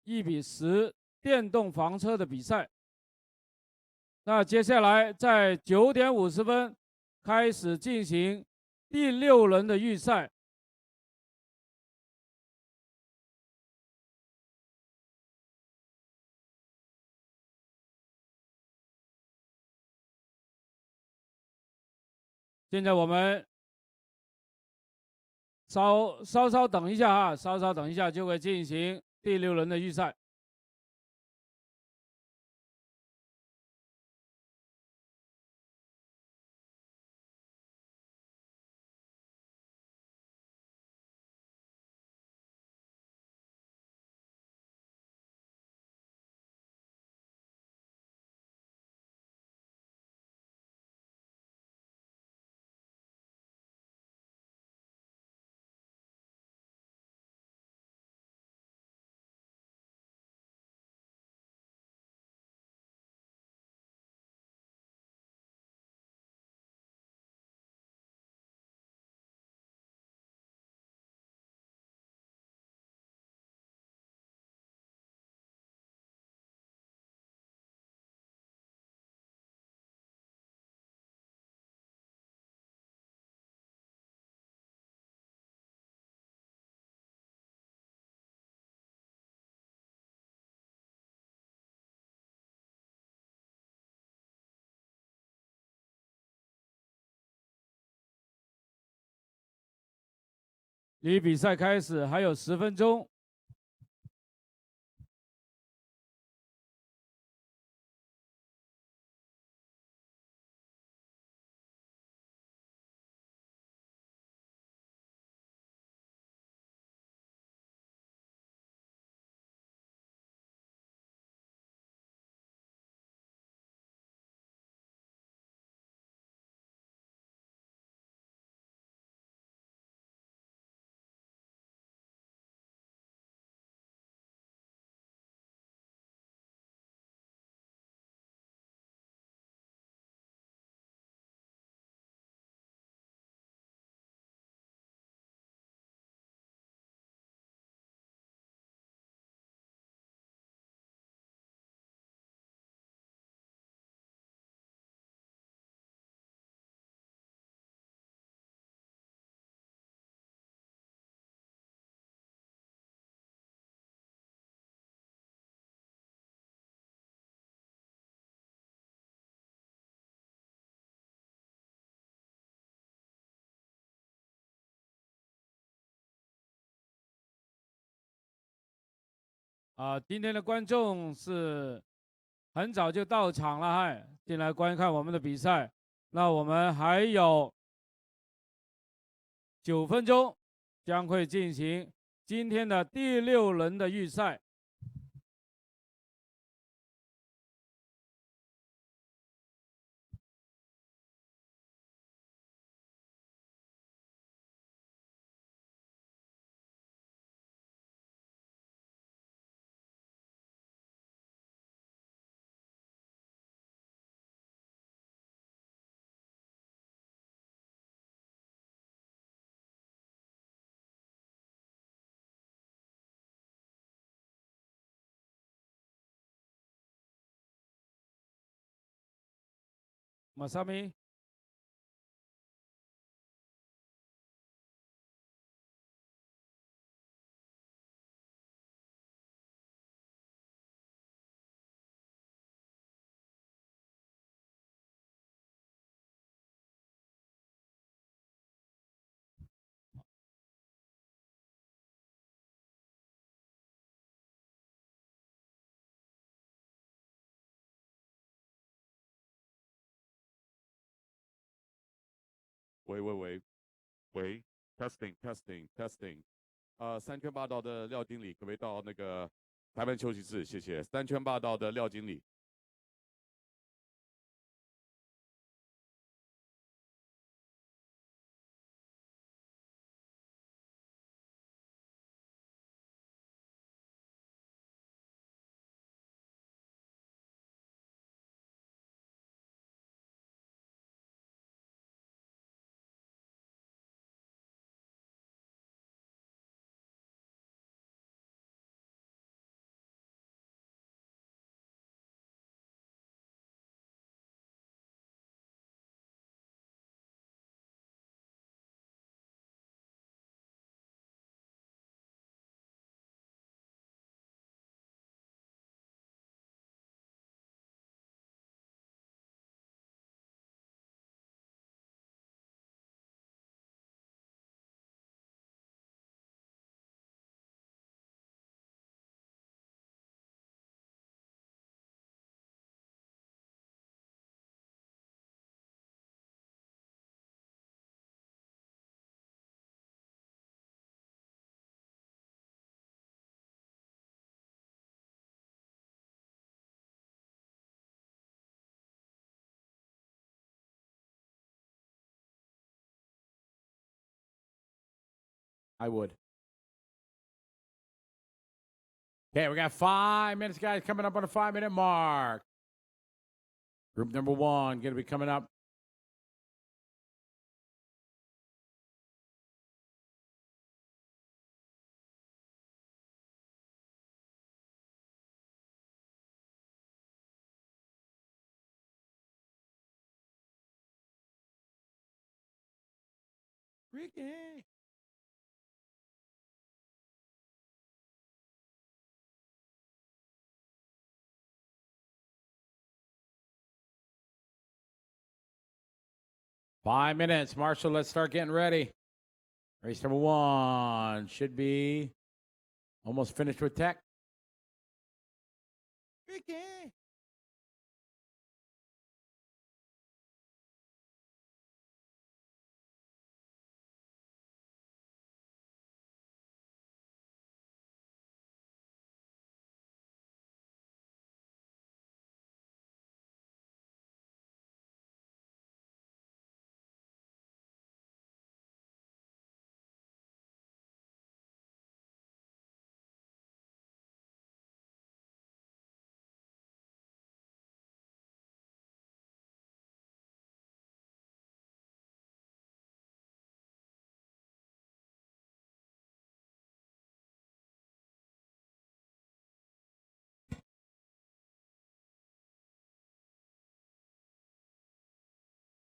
1比10电动房车的比赛。那接下来在9点50分开始进行第6轮的预赛。现在我们稍等一下啊，稍等一下就会进行第6轮的预赛。离比赛开始还有10分钟。今天的观众是很早就到场了，嗨，进来观看我们的比赛。那我们还有9分钟，将会进行今天的第6轮的预赛。马萨米。喂，testing，三圈霸道的廖经理，可不可以到那个台湾休息室？谢谢。三圈霸道的廖经理。I would. Okay, we got 5 minutes, guys, coming up on the 5-minute mark. Group number 1 going to be coming up. Ricky. Five minutes. Marshall, let's start getting ready. Race number 1 should be almost finished with tech. Ricky.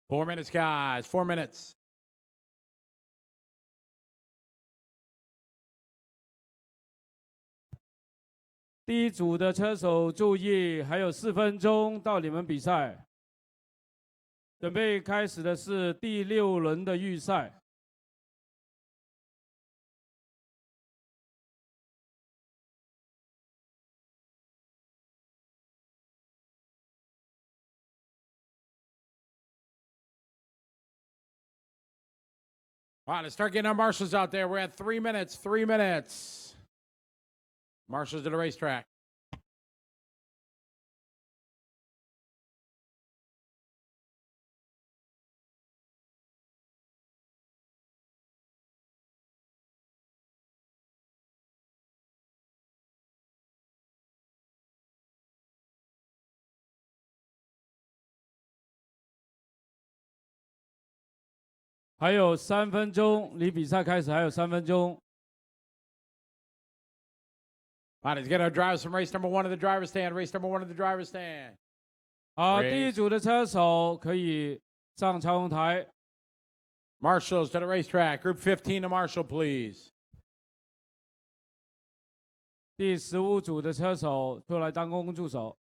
Four minutes, guys. 4 minutes.第一组的车手注意，还有4分钟到你们比赛。准备开始的是第6轮的预赛。All right, let's start getting our marshals out there. We're at 3 minutes. 3 minutes. Marshals to the racetrack. "还有3分钟，离比赛开始还有3分钟。All right, let's get our drivers from race number 1 to the driver's stand. Race number 1 to the driver's stand. 好，第一组的车手可以上操控台。Marshals to the racetrack. Group 15 to Marshall, please. 第15组的车手出来当公共助手。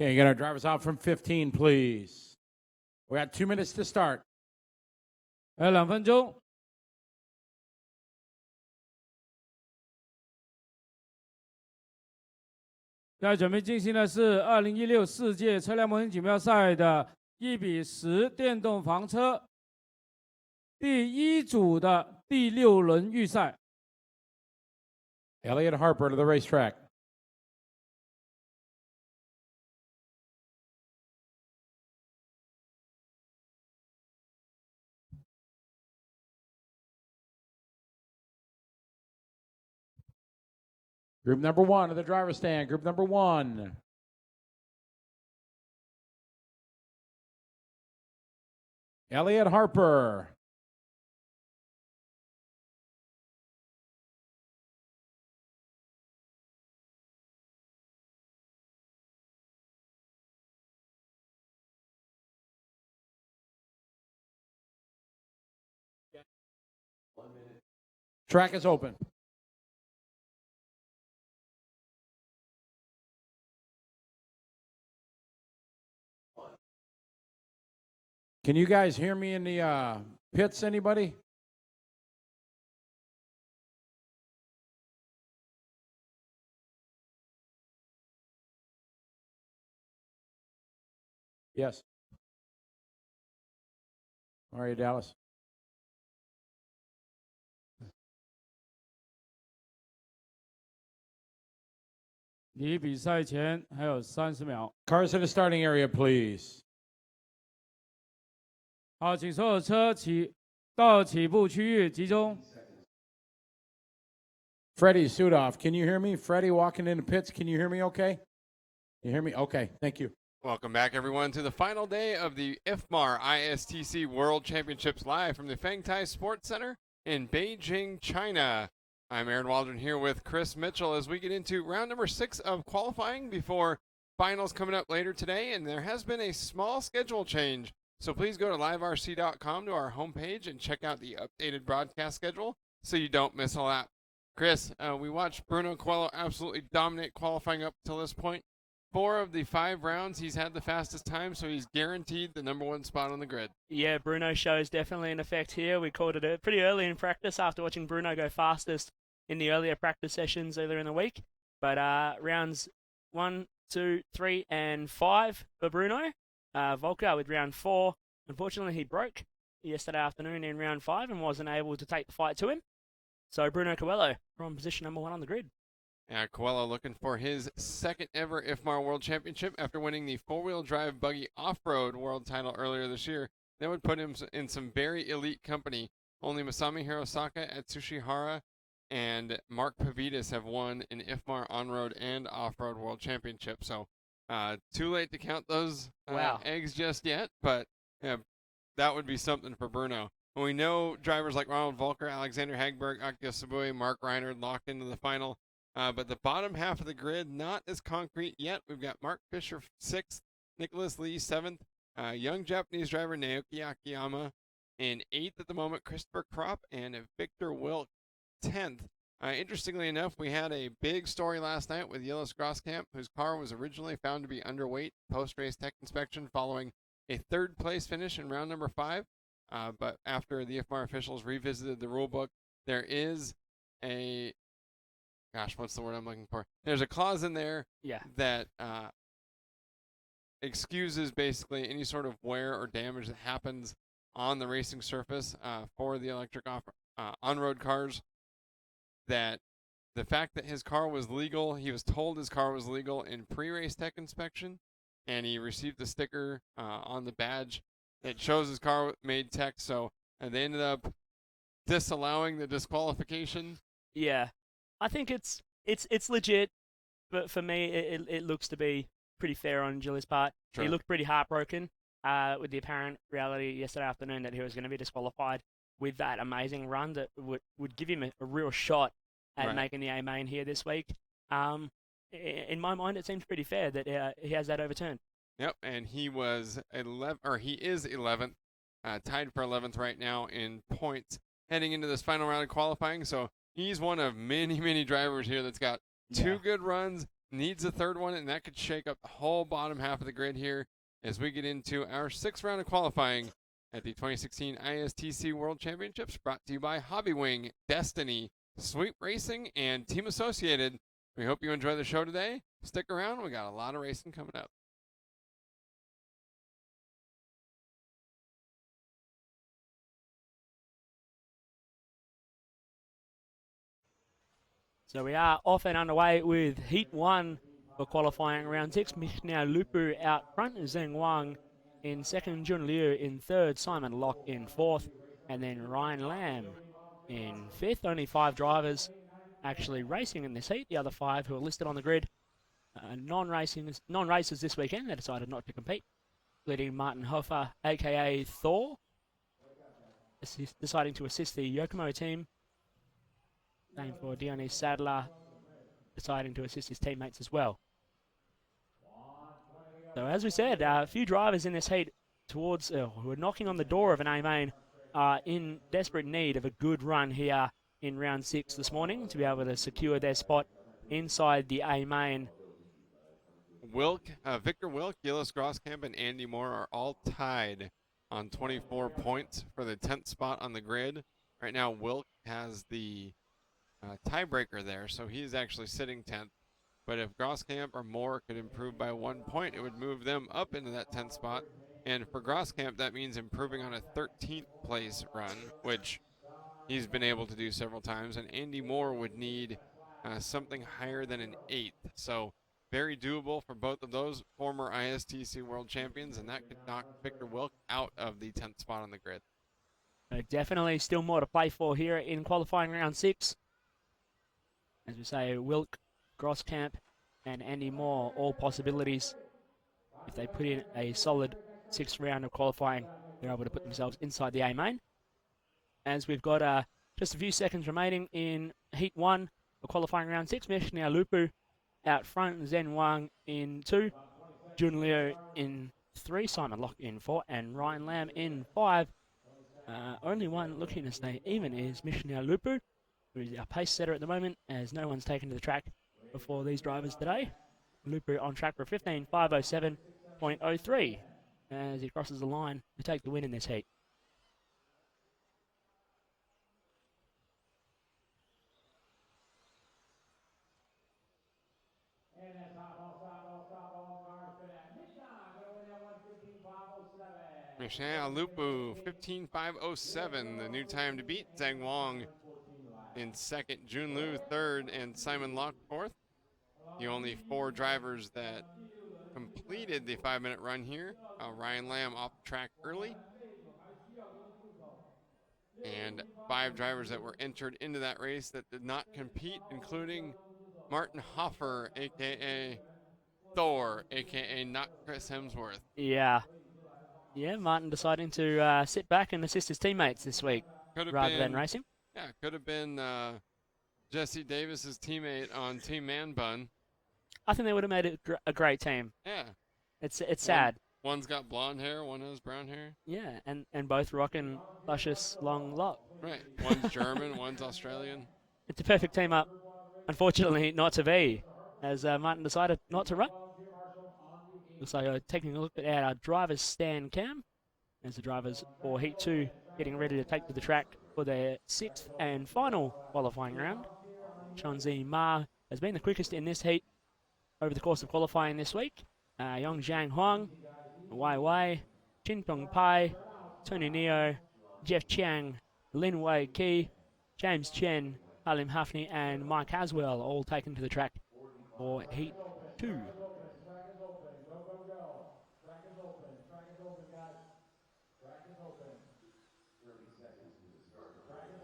Okay, get our drivers out from 15, please. We got 2 minutes to start. 还有2分钟。现在准备进行的是2016世界车辆模型锦标赛的1:10电动房车第1组的第6轮预赛。Elliot Harper to the racetrack. Group number 1 to the driver's stand. Group number 1. Elliot Harper. Track is open. Can you guys hear me in the pits, anybody? Yes. Mario Dallas. 离比赛前还有30秒。 Cars in the starting area, please. 好，请所有车到起步区域集中。 Freddie Sudoff, can you hear me? Freddie walking in the pits, can you hear me okay? You hear me? Okay, thank you. Welcome back, everyone, to the final day of the IFMAR ISTC World Championships live from the Fangtai Sports Center in Beijing, China. I'm Aaron Waldron here with Chris Mitchell as we get into round number 6 of qualifying before finals coming up later today. And there has been a small schedule change. So please go to liverc.com to our homepage and check out the updated broadcast schedule so you don't miss a lap. Chris, we watched Bruno Coelho absolutely dominate qualifying up till this point. 4 of the 5 rounds, he's had the fastest time, so he's guaranteed the #1 spot on the grid. Yeah, Bruno shows definitely an effect here. We called it pretty early in practice after watching Bruno go fastest in the earlier practice sessions earlier in the week. But rounds 1, 2, 3, and 5 for Bruno. Volker with round 4. Unfortunately, he broke yesterday afternoon in round 5 and wasn't able to take the fight to him. So Bruno Coelho from position #1 on the grid. Coelho looking for his second ever IFMAR World Championship after winning the 4-wheel drive buggy off-road world title earlier this year. That would put him in some very elite company. Only Masami Hirosaka, Atsushi Hara, and Mark Pavidis have won an IFMAR on-road and off-road world championship. So too late to count those eggs just yet, but that would be something for Bruno. And we know drivers like Ronald Volker, Alexander Hagberg, Akio Sabui, Mark Reiner locked into the final. But the bottom half of the grid, not as concrete yet. We've got Mark Fisher 6th, Nicholas Lee 7th, young Japanese driver Naoki Akiyama in 8th at the moment, Christopher Kropp, and Victor Wilk 10th. Interestingly enough, we had a big story last night with Yillis Groskamp, whose car was originally found to be underweight post-race tech inspection following a 3rd place finish in round number 5. But after the IFMAR officials revisited the rule book, there is a what's the word I'm looking for? There's a clause in there that excuses basically any sort of wear or damage that happens on the racing surface for the electric on-road cars. That the fact that his car was legal, he was told his car was legal in pre-race tech inspection, and he received the sticker on the badge that shows his car made tech. So they ended up disallowing the disqualification. Yeah. I think it's legit, but for me, it looks to be pretty fair on Gilles' part. Sure. He looked pretty heartbroken with the apparent reality yesterday afternoon that he was going to be disqualified with that amazing run that would give him a real shot at making the A main here this week. In my mind, it seems pretty fair that he has that overturned. Yep, and he was 11, or he is 11th, tied for 11th right now in points heading into this final round of qualifying. So he's one of many, many drivers here that's got 2 good runs, needs a 3rd one, and that could shake up the whole bottom half of the grid here as we get into our 6th round of qualifying at the 2016 ISTC World Championships, brought to you by Hobbywing, Destiny, Sweep Racing, and Team Associated. We hope you enjoy the show today. Stick around. We got a lot of racing coming up. So we are off and underway with Heat 1 for qualifying round 6. Michniao Lupu out front, Zheng Wang in 2nd, Jun Liu in 3rd, Simon Locke in 4th, and then Ryan Lamb in 5th. Only 5 drivers actually racing in this heat. The other 5 who are listed on the grid, non-racers this weekend. They decided not to compete, including Martin Hofer, a.k.a. Thor, deciding to assist the Yokomo team. Same for Dionys Sadler, deciding to assist his teammates as well. So as we said, a few drivers in this heat who are knocking on the door of an A-main are in desperate need of a good run here in round 6 this morning to be able to secure their spot inside the A-main. Victor Wilk, Gilles Groskamp, and Andy Moore are all tied on 24 points for the 10th spot on the grid. Right now, Wilk has the tiebreaker there, so he's actually sitting 10th. But if Grosskamp or Moore could improve by 1 point, it would move them up into that 10th spot. And for Grosskamp, that means improving on a 13th place run, which he's been able to do several times. And Andy Moore would need something higher than an 8th. So very doable for both of those former ISTC world champions, and that could knock Victor Wilk out of the 10th spot on the grid. Definitely still more to play for here in qualifying round 6. As we say, Wilk, Grosskamp, and Andy Moore, all possibilities. If they put in a solid 6th round of qualifying, they're able to put themselves inside the A main. As we've got just a few seconds remaining in Heat 1 of qualifying round 6, Meshnia Lupu out front, Zen Wang in 2, Jun Liu in 3, Simon Locke in 4, and Ryan Lamb in 5. Only one looking to stay even is Meshnia Lupu, who is our pace setter at the moment, as no one's taken to the track before these drivers today. Lupu on track for 15.507.03 as he crosses the line to take the win in this heat. Meshnia Lupu, 15.507, the new time to beat. Zhang Wang in 2nd, Jun Liu 3rd, and Simon Locke 4th. The only 4 drivers that completed the 5-minute run here. Ryan Lamb off the track early. And 5 drivers that were entered into that race that did not compete, including Martin Hoffer, a.k.a. Thor, a.k.a. not Chris Hemsworth. Yeah, Martin deciding to sit back and assist his teammates this week rather than racing. Yeah, could have been Jesse Davis's teammate on Team Man Bun. I think they would have made it a great team. Yeah. It's sad. One's got blonde hair, one has brown hair. Yeah, and both rocking luscious long lock. Right. One's German, one's Australian. It's a perfect team up. Unfortunately, not to be, as Martin decided not to run. Looks like taking a look at our driver's stand cam, as the drivers for Heat 2 getting ready to take to the track for their 6th and final qualifying round. Shanzi Ma has been the quickest in this heat over the course of qualifying this week. Yongjiang Huang, Wai Wai, Chin Peng Pai, Tony Neo, Jeff Chiang, Lin Wei Ki, James Chen, Halim Hafni, and Mike Haswell all taken to the track for Heat 2.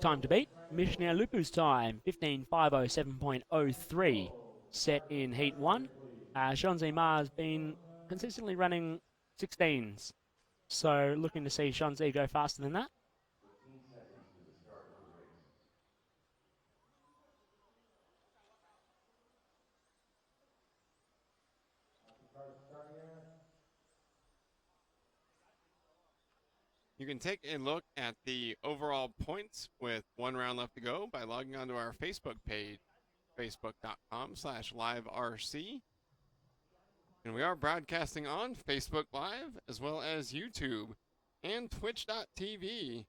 Time to beat, Meshnia Lupu's time, 15.507.03, set in Heat 1. Shanzi Ma has been consistently running 16s, so looking to see Shanzi go faster than that. You can take a look at the overall points with 1 round left to go by logging onto our Facebook page, facebook.com/liverc. And we are broadcasting on Facebook Live as well as YouTube and twitch.tv.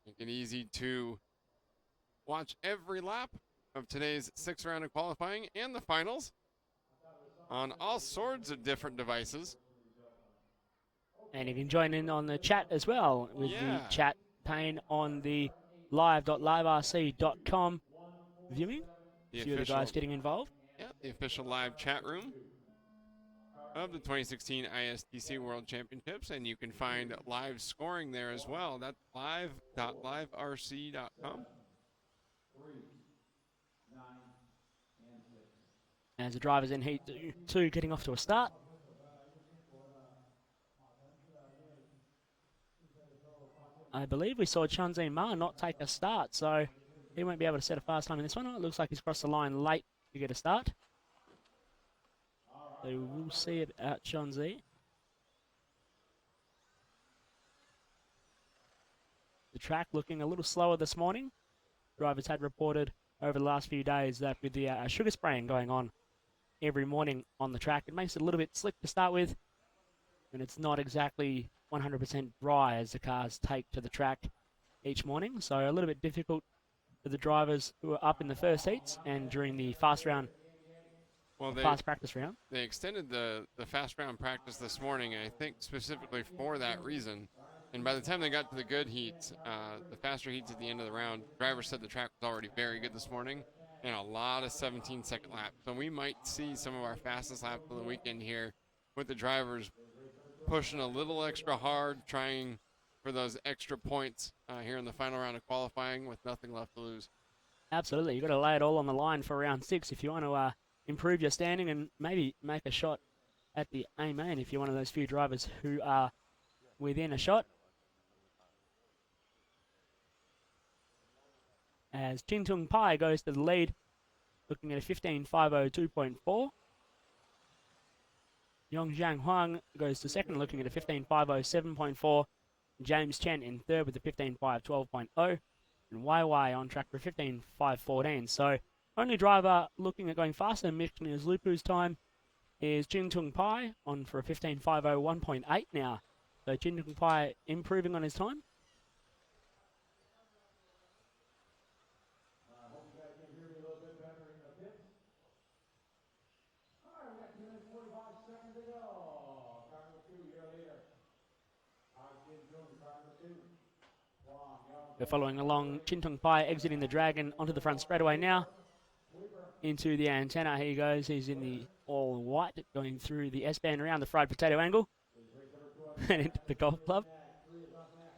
Make it easy to watch every lap of today's 6th round of qualifying and the finals on all sorts of different devices. And you can join in on the chat as well with the chat pane on the live.liverc.com viewing. A few of the guys getting involved. Yeah, the official live chat room of the 2016 ISTC World Championships, and you can find live scoring there as well. That's live.liverc.com. As the drivers in Heat 2 getting off to a start. I believe we saw Shanzi Ma not take a start, so he won't be able to set a fast time in this one. It looks like he's crossed the line late to get a start. So we'll see about Shanzi. The track looking a little slower this morning. Drivers had reported over the last few days that with the sugar spraying going on every morning on the track, it makes it a little bit slick to start with, and it's not exactly 100% dry as the cars take to the track each morning, so a little bit difficult for the drivers who are up in the first heats and during the fast round, Well, fast practice round. they extended the fast round practice this morning, I think specifically for that reason. And by the time they got to the good heats, the faster heats at the end of the round, drivers said the track was already very good this morning and a lot of 17-second laps. So we might see some of our fastest laps of the weekend here with the drivers pushing a little extra hard, trying for those extra points here in the final round of qualifying with nothing left to lose. Absolutely. You've got to lay it all on the line for round 6 if you want to improve your standing and maybe make a shot at the A main if you're one of those few drivers who are within a shot. As Chin Tung Pai goes to the lead, looking at a 15.502.4. Yong Zhang Huang goes to second, looking at a 15.507.4. James Chen in third with a 15.512.0. And YY on track for 15.514. So, only driver looking at going faster than Mickner's Lupu's time is Chin Tung Pai on for a 15.501.8 now. So, Chin Tung Pai improving on his time. We're following along Chin Tung Pai exiting the Dragon onto the front straightaway now. Into the antenna, here he goes. He's in the all white, going through the S-band around the fried potato angle. And into the golf club.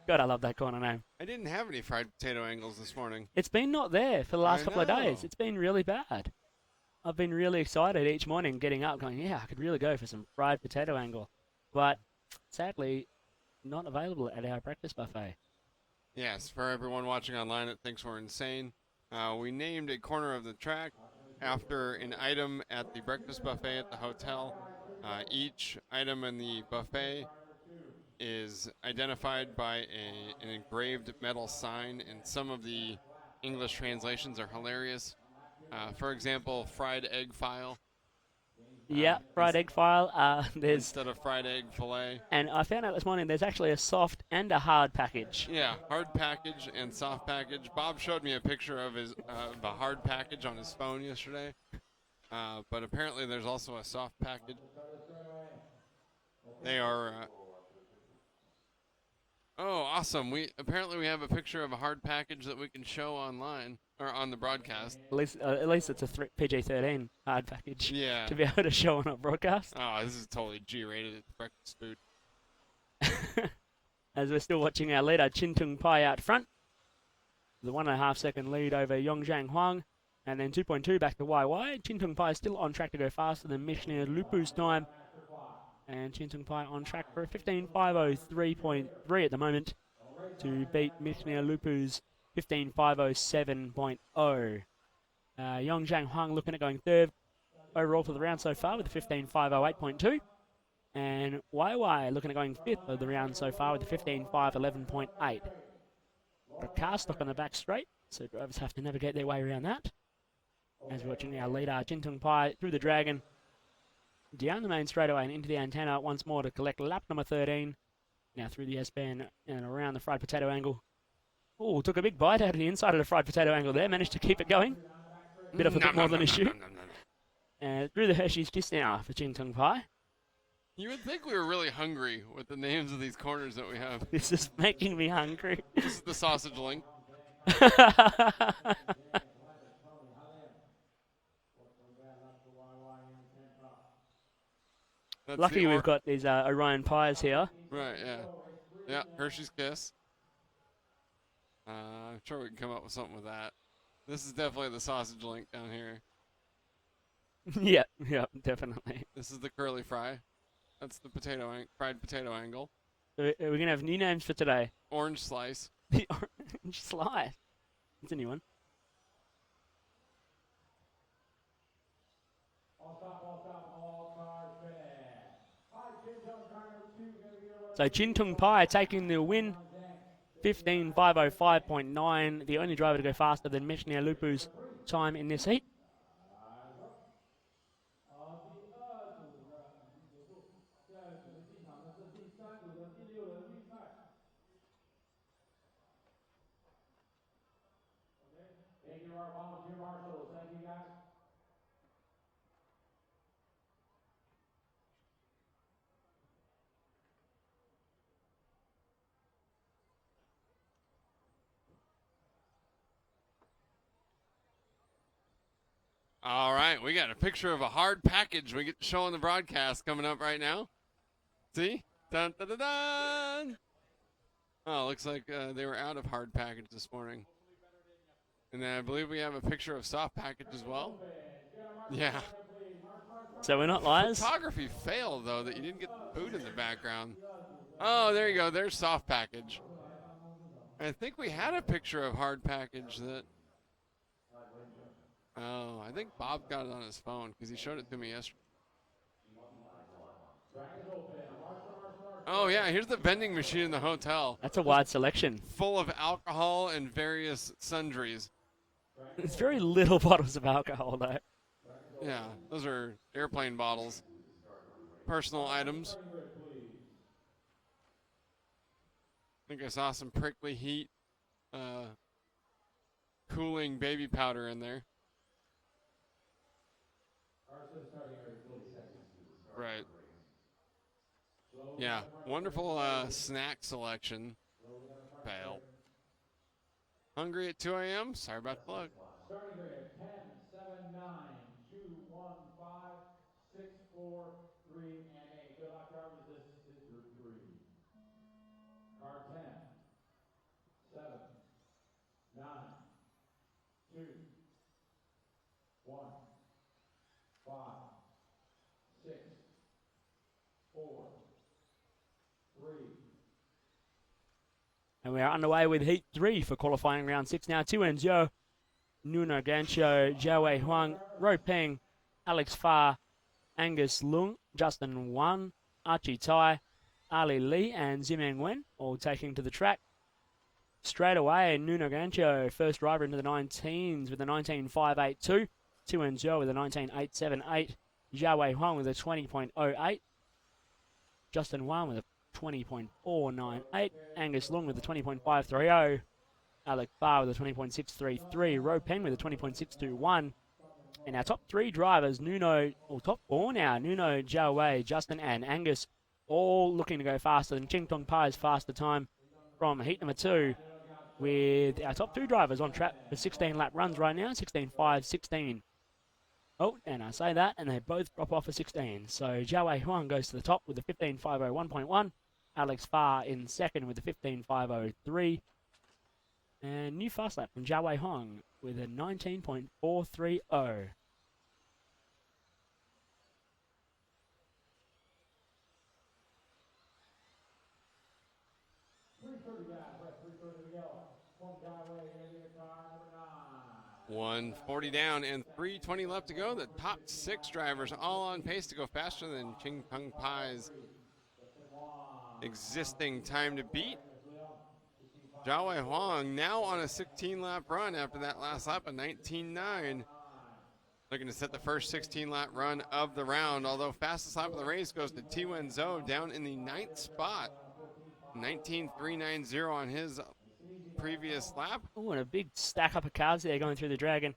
God, I love that corner name. I didn't have any fried potato angles this morning. It's been not there for the last I couple of days. know. It's been really bad. I've been really excited each morning getting up going, yeah, I could really go for some fried potato angle. But sadly, not available at our practice buffet. Yes, for everyone watching online that thinks we're insane, we named a corner of the track after an item at the breakfast buffet at the hotel. Each item in the buffet is identified by an engraved metal sign, and some of the English translations are hilarious. For example, fried egg file. Yeah, fried egg file. There's Instead of fried egg fillet. And I found out this morning there's actually a soft and a hard package. Yeah, hard package and soft package. Bob showed me a picture of his the hard package on his phone yesterday. But apparently there's also a soft package. They are... oh, awesome. We have a picture of a hard package that we can show online, or on the broadcast. At least it's a PG-13 hard package Yeah. to be able to show on a broadcast. Oh, this is totally G-rated. It's breakfast food. As we're still watching our leader, Chin Tung Pai out front. The 1.5 second lead over Yongzhang Huang. And then 2.2 back to YY. Chin Tung Pai still on track to go faster than Mishner Lupu's time. And Chin Tung Pai on track for a 15.503.3 at the moment to beat Mishner Lupu's 15.507.0. Yongzhang Huang looking at going third overall for the round so far with a 15.508.2. And YY looking at going fifth of the round so far with a 15.511.8. A car stuck on the back straight, so drivers have to navigate their way around that. As we're watching our leader, Chin Tung Pai through the Dragon, down the main straightaway and into the antenna once more to collect lap number 13. Now through the S-band and around the fried potato angle. Oh, took a big bite out of the inside of the fried potato angle there, managed to keep it going. Bit of a bit more than a shoot. And through the Hershey's just now for Chin Tung Pai. You would think we were really hungry with the names of these corners that we have. This is making me hungry. This is the sausage link. That's Lucky the we've got these Orion pies here. Right, yeah. Yeah, Hershey's Kiss. I'm sure we can come up with something with that. This is definitely the sausage link down here. Yeah, definitely. This is the curly fry. That's the fried potato angle. We're going to have new names for today. Orange slice. The orange slice. It's a new one. So Chin Tung Pai taking the win. 15.505.9. The only driver to go faster than Mishner Lupu's time in this heat. you, our volunteer marshals. Thank you, guys. All right, we got a picture of a hard package we get to show on the broadcast coming up right now. See? Dun, dun, dun, dun. Oh, looks like they were out of hard package this morning. And then I believe we have a picture of soft package as well. Yeah. So we're not liars. Photography failed, though, that you didn't get the food in the background. Oh, there you go. There's soft package. I think we had a picture of hard package that... Oh, I think Bob got it on his phone because he showed it to me yesterday. Oh, yeah, here's the vending machine in the hotel. That's a wide selection. Full of alcohol and various sundries. It's very little bottles of alcohol, though. Yeah, those are airplane bottles. Personal items. I think I saw some prickly heat cooling baby powder in there. Right. Yeah, wonderful snack selection. Fail. Hungry at 2 a.m.? Sorry about the plug. Starting grid 10, 7, 9, 2, 1, 5, 6, 4, 3, and 8. Good luck, drivers. This is group 3. Car 10, 7, 9, 2, 1, 5, 6, 4, 3. And we are underway with Heat 3 for qualifying round 6 now. 2 ends, Yo, Nuno Gancho, Jiawei Huang, Ro Peng, Alex Farr, Angus Lung, Justin Wan, Archie Tai, Ali Lee, and Zimeng Wen all taking to the track. Straight away, Nuno Gancho, first driver into the 19s with a 19.582. 2 ends, Yo with a 19.878. Jiawei Huang with a 20.08. Justin Wan with a 20.498. Angus Lung with a 20.530. Alex Farr with a 20.633. Ro Peng with a 20.621. And our top 3 drivers, top 4 now, Nuno, Jiao Wei, Justin, and Angus, all looking to go faster than Ching Tong Pai's faster time from heat number 2, with our top 2 drivers on track for 16 lap runs right now, 16.5, 16. Oh, and I say that, and they both drop off for 16. So Jiao Wei Huang goes to the top with a 15.501.1. Alex Farr in second with a 15.503. And new fast lap from Jiao Wei Huang with a 19.430. $140 down and 3:20 left to go. The top 6 drivers all on pace to go faster than Ching Tong Pai's existing time to beat. Jiao Wei Huang now on a 16-lap run after that last lap of 19.9. Looking to set the first 16-lap run of the round, although fastest lap of the race goes to Tiwen Zhou down in the 9th spot. 19.390 on his previous lap. Oh, and a big stack up of cars there going through the Dragon.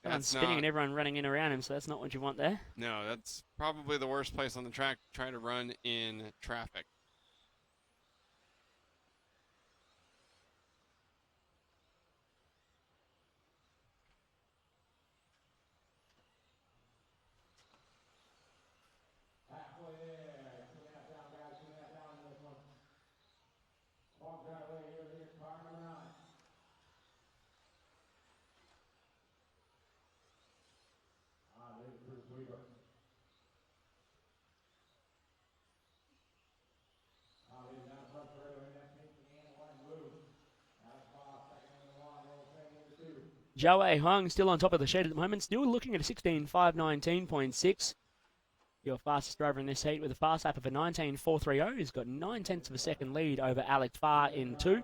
Everyone's spinning and everyone running in around him, so that's not what you want there. No, that's probably the worst place on the track to try to run in traffic. Jiao Wei Huang still on top of the shed at the moment, still looking at a 16.519.6. Your fastest driver in this heat with a fast lap of a 19.430. He's got 9/10 of a second lead over Alex Farr in 2,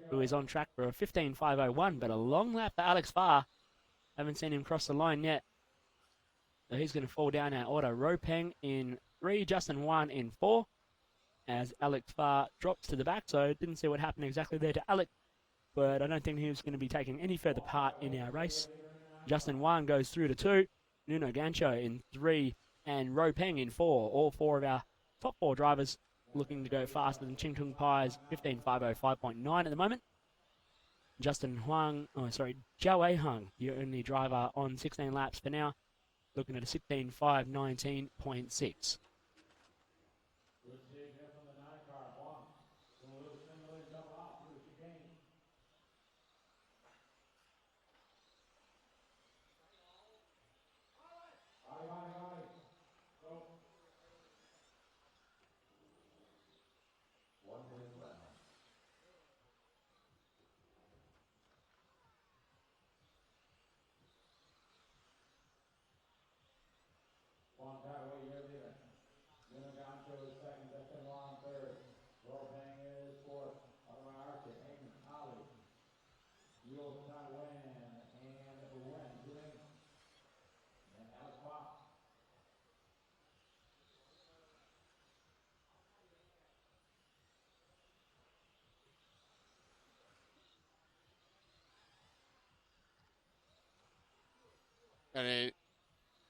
who is on track for a 15.501, but a long lap for Alex Farr. Haven't seen him cross the line yet. So he's going to fall down our order. Ro Peng in 3, Justin Wan in 4, as Alex Farr drops to the back. So didn't see what happened exactly there to Alex. but I don't think he was going to be taking any further part in our race. Justin Wang goes through to 2, Nuno Gancho in 3, and Ro Peng in 4. All 4 of our top 4 drivers looking to go faster than Ching Tung Pai's 15.505.9 at the moment. Justin Huang, Zhao Wei Hung, your only driver on 16 laps for now, looking at a 16.519.6.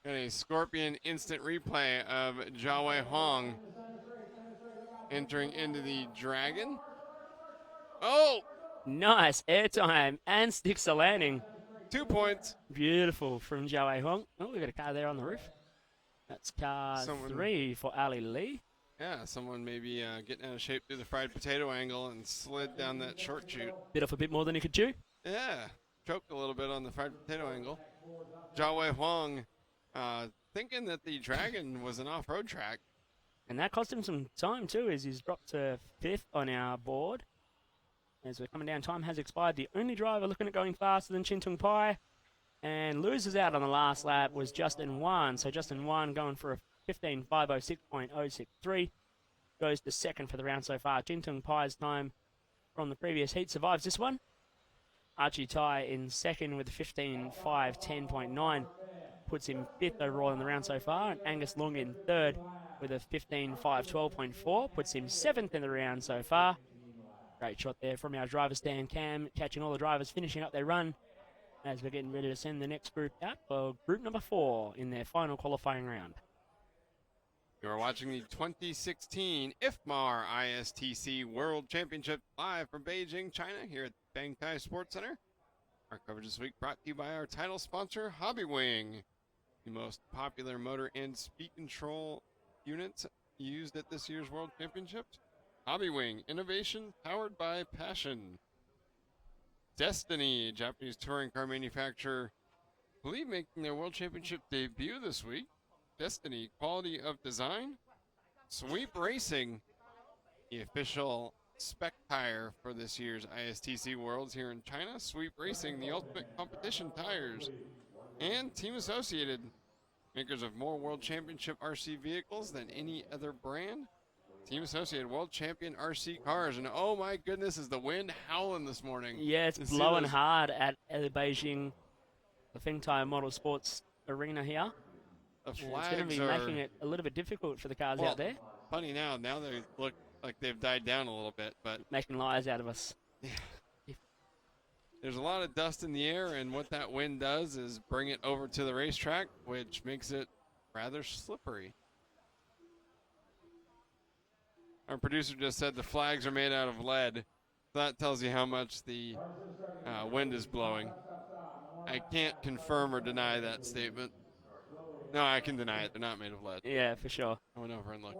Got a Scorpion instant replay of Zhao Wei Hong entering into the Dragon. Oh! Nice airtime and sticks the landing. 2 points. Beautiful from Zhao Wei Hong. Oh, we've got a car there on the roof. That's car 3 for Ali Lee. Yeah, someone maybe getting out of shape through the fried potato angle and slid down that short chute. Bit off a bit more than he could chew. Yeah, choked a little bit on the fried potato angle. Zhao Wei Huang thinking that the Dragon was an off-road track. And that cost him some time too, as he's dropped to 5th on our board. As we're coming down, time has expired. The only driver looking at going faster than Chin Tung Pai and loses out on the last lap was Justin Wan. So Justin Wan going for a 15.506.063. Goes to 2nd for the round so far. Chin Tung Pai's time from the previous heat survives this one. Archie Tai in 2nd with a 15.510.9. Puts him 5th overall in the round so far. And Angus Long in 3rd with a 15.512.4. Puts him 7th in the round so far. Great shot there from our driver stand cam, catching all the drivers finishing up their run as we're getting ready to send the next group out for group number 4 in their final qualifying round. You are watching the 2016 IFMAR ISTC World Championship live from Beijing, China, here at Bangtai Sports Center. Our coverage this week brought to you by our title sponsor, Hobbywing, the most popular motor and speed control units used at this year's World Championships. Hobbywing, innovation powered by passion. Destiny, Japanese touring car manufacturer, I believe making their World Championship debut this week. Destiny, quality of design. Sweep Racing, the official spec tire for this year's ISTC Worlds here in China. Sweep Racing, the ultimate competition tires. And Team Associated, makers of more World Championship RC vehicles than any other brand. Team Associated World Champion RC cars, and oh my goodness, is the wind howling this morning. Yeah, it's blowing hard at the Beijing Fengtai Model Sports Arena here. The flags it's going to be making it a little bit difficult for the cars out there. Funny now they look like they've died down a little bit, but making lies out of us. There's a lot of dust in the air, and what that wind does is bring it over to the racetrack, which makes it rather slippery. Our producer just said the flags are made out of lead. That tells you how much the wind is blowing. I can't confirm or deny that statement. No, I can deny it. They're not made of lead. Yeah, for sure. I went over and looked.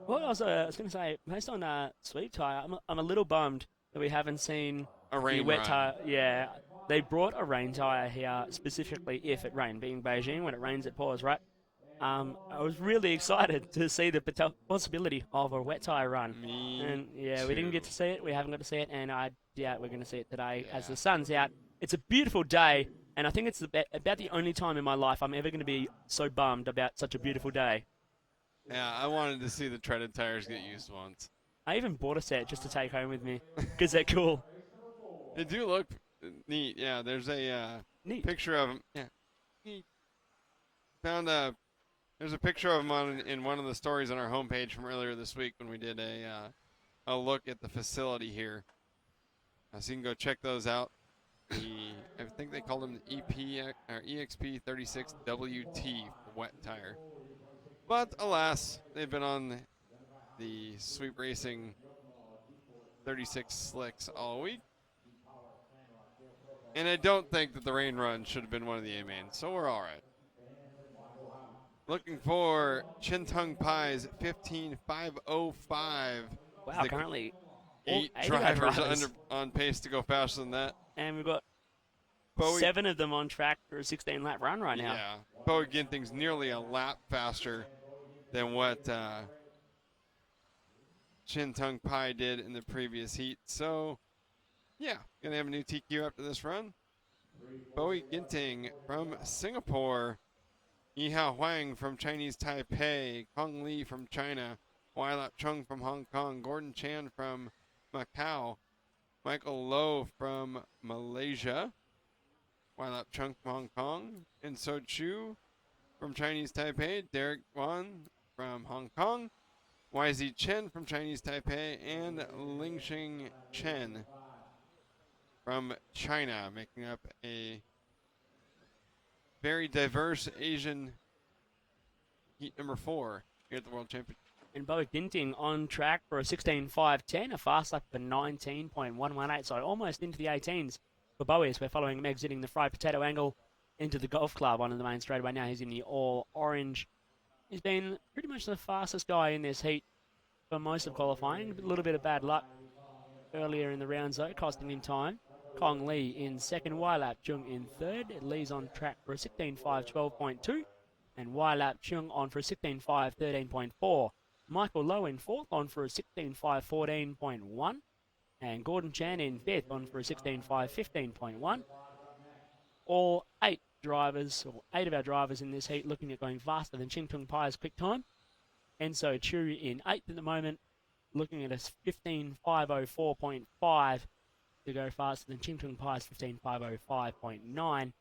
Well, also, I was going to say, based on Sweep Tire, I'm a little bummed that we haven't seen a rain wet tire. Yeah, they brought a rain tire here specifically if it rained. Being Beijing, when it rains, it pours, right? I was really excited to see the possibility of a wet tire run. And yeah, we didn't get to see it. We haven't got to see it, and I doubt we're going to see it today as the sun's out. It's a beautiful day, and I think it's about the only time in my life I'm ever going to be so bummed about such a beautiful day. Yeah, I wanted to see the treaded tires get used once. I even bought a set just to take home with me because they're cool. They do look neat. Yeah, there's a picture of them. Yeah, neat. Found there's a picture of them in one of the stories on our homepage from earlier this week when we did a look at the facility here. So you can go check those out. I think they called them the EXP36WT wet tire. But alas, they've been on the Sweep Racing 36 slicks all week. And I don't think that the rain run should have been one of the A-mains, so we're all right. Looking for Chin Tung Pai's 15.505. Wow, currently Eight eight of our drivers on pace to go faster than that. and we've got Bowie, 7 of them on track for a 16-lap run right now. yeah, Bowie Ginting's nearly a lap faster than what Chin Tung Pai did in the previous heat. So, yeah, gonna have a new TQ after this run. Bowie Ginting from Singapore, Yihao Huang from Chinese Taipei, Kong Li from China, Wailap Chung from Hong Kong, Gordon Chan from Macau, Michael Low from Malaysia, Wailap Chung from Hong Kong, and So Chu from Chinese Taipei, Derek Wan from Hong Kong, YZ Chen from Chinese Taipei, and Lingxing Chen from China, making up a very diverse Asian heat number 4 here at the World Championship. And Bowie Ginting on track for a 16.510, a fast lap for 19.118, so almost into the 18s for Bowie as we're following him exiting the fried potato angle into the golf club on the main straightaway. Now he's in the all orange. He's been pretty much the fastest guy in this heat for most of qualifying. A little bit of bad luck earlier in the rounds though, costing him time. Kong Li in second, Wailap Chung in third. Li's on track for a 16.512.2, and Wailap Chung on for a 16.513.4. Michael Low in fourth, on for a 16.514.1, and Gordon Chan in fifth, on for a 16.515.1. All 8 drivers, or 8 of our drivers in this heat, looking at going faster than Chin Tung Pai's quick time. Enso Chu in 8th at the moment, looking at a 15.504.5 to go faster than Chin Tung Pai's 15.505.9.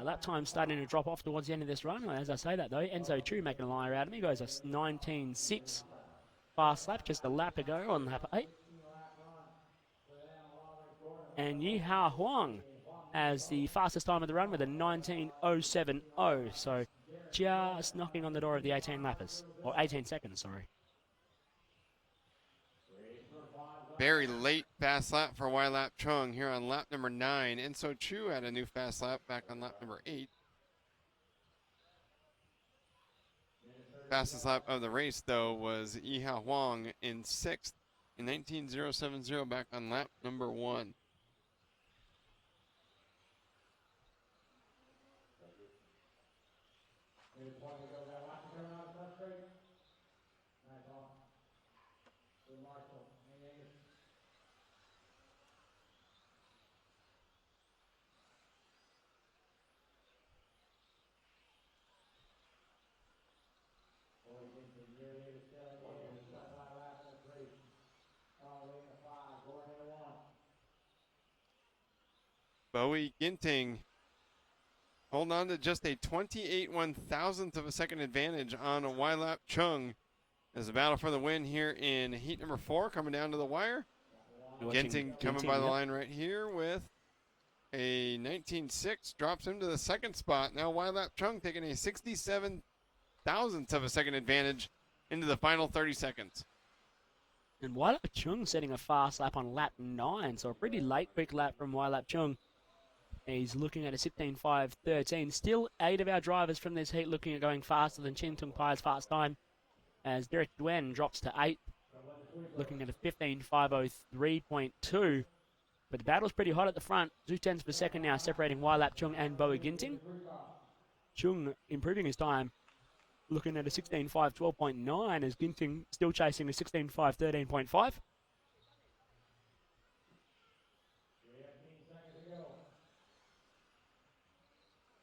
Lap time starting to drop off towards the end of this run. As I say that though, Enzo Chu making a liar out of me. Goes a 19.6 fast lap, just a lap ago on lap 8. And Yihao Huang as the fastest time of the run with a 19.070. So just knocking on the door of the 18 lappers, or 18 seconds, sorry. Very late fast lap for Wailap Chung here on lap number 9. Enso Chu had a new fast lap back on lap number 8. Fastest lap of the race, though, was Yihao Huang in 6th in 19.070 back on lap number 1. Bowie Ginting holding on to just a 28 1,000th of a second advantage on Wailap Chung as a battle for the win here in heat number 4 coming down to the wire. Ginting coming by the line right here with a 19.6, drops him to the second spot. Now Wailap Chung taking a 67 thousandth of a second advantage into the final 30 seconds. And Wailap Chung setting a fast lap on lap 9, so a pretty late quick lap from Wailap Chung. He's looking at a 16.513. Still 8 of our drivers from this heat looking at going faster than Chin Tung Pai's fast time, as Derek Duen drops to 8th, looking at a 15.503.2. But the battle's pretty hot at the front. 2/10 per second now separating Wailap Chung and Bowie Ginting. Chung improving his time, looking at a 16.512.9 as Ginting still chasing a 16.513.5.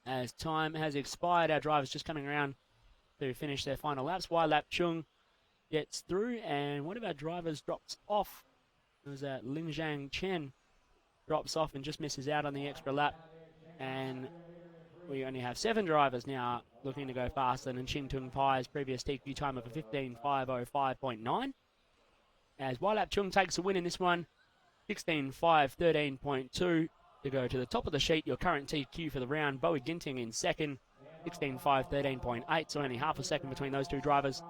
As time has expired, our drivers just coming around to finish their final laps. Wailap Chung gets through, and one of our drivers drops off. It was Lingxiang Chen drops off and just misses out on the extra lap. And we only have 7 drivers now looking to go faster than Chin Tung Pai's previous TQ time of a 15.505.9. As Wailap Chung takes a win in this one 16.5, 13.2 to go to the top of the sheet. Your current TQ for the round, Bowie Ginting in second, 16.5, 13.8, so only half a second between those two drivers.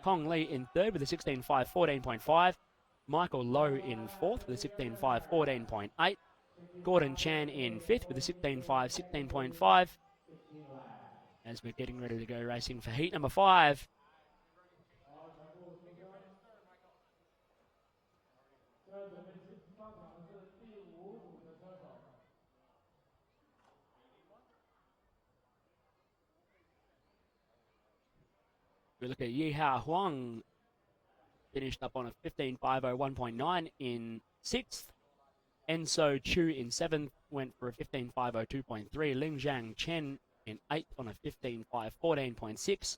Kong Lee in third with a 16.5, 14.5. Michael Lowe in fourth with a 16.5, 14.8. Gordon Chan in fifth with a 16.5, 16.5. As we're getting ready to go racing for heat number 5. We look at Yihao Huang, finished up on a 15.501.9 in 6th. Enso Chu in 7th, went for a 15.502.3. Ling Zhang Chen in 8th on a 15.514.6.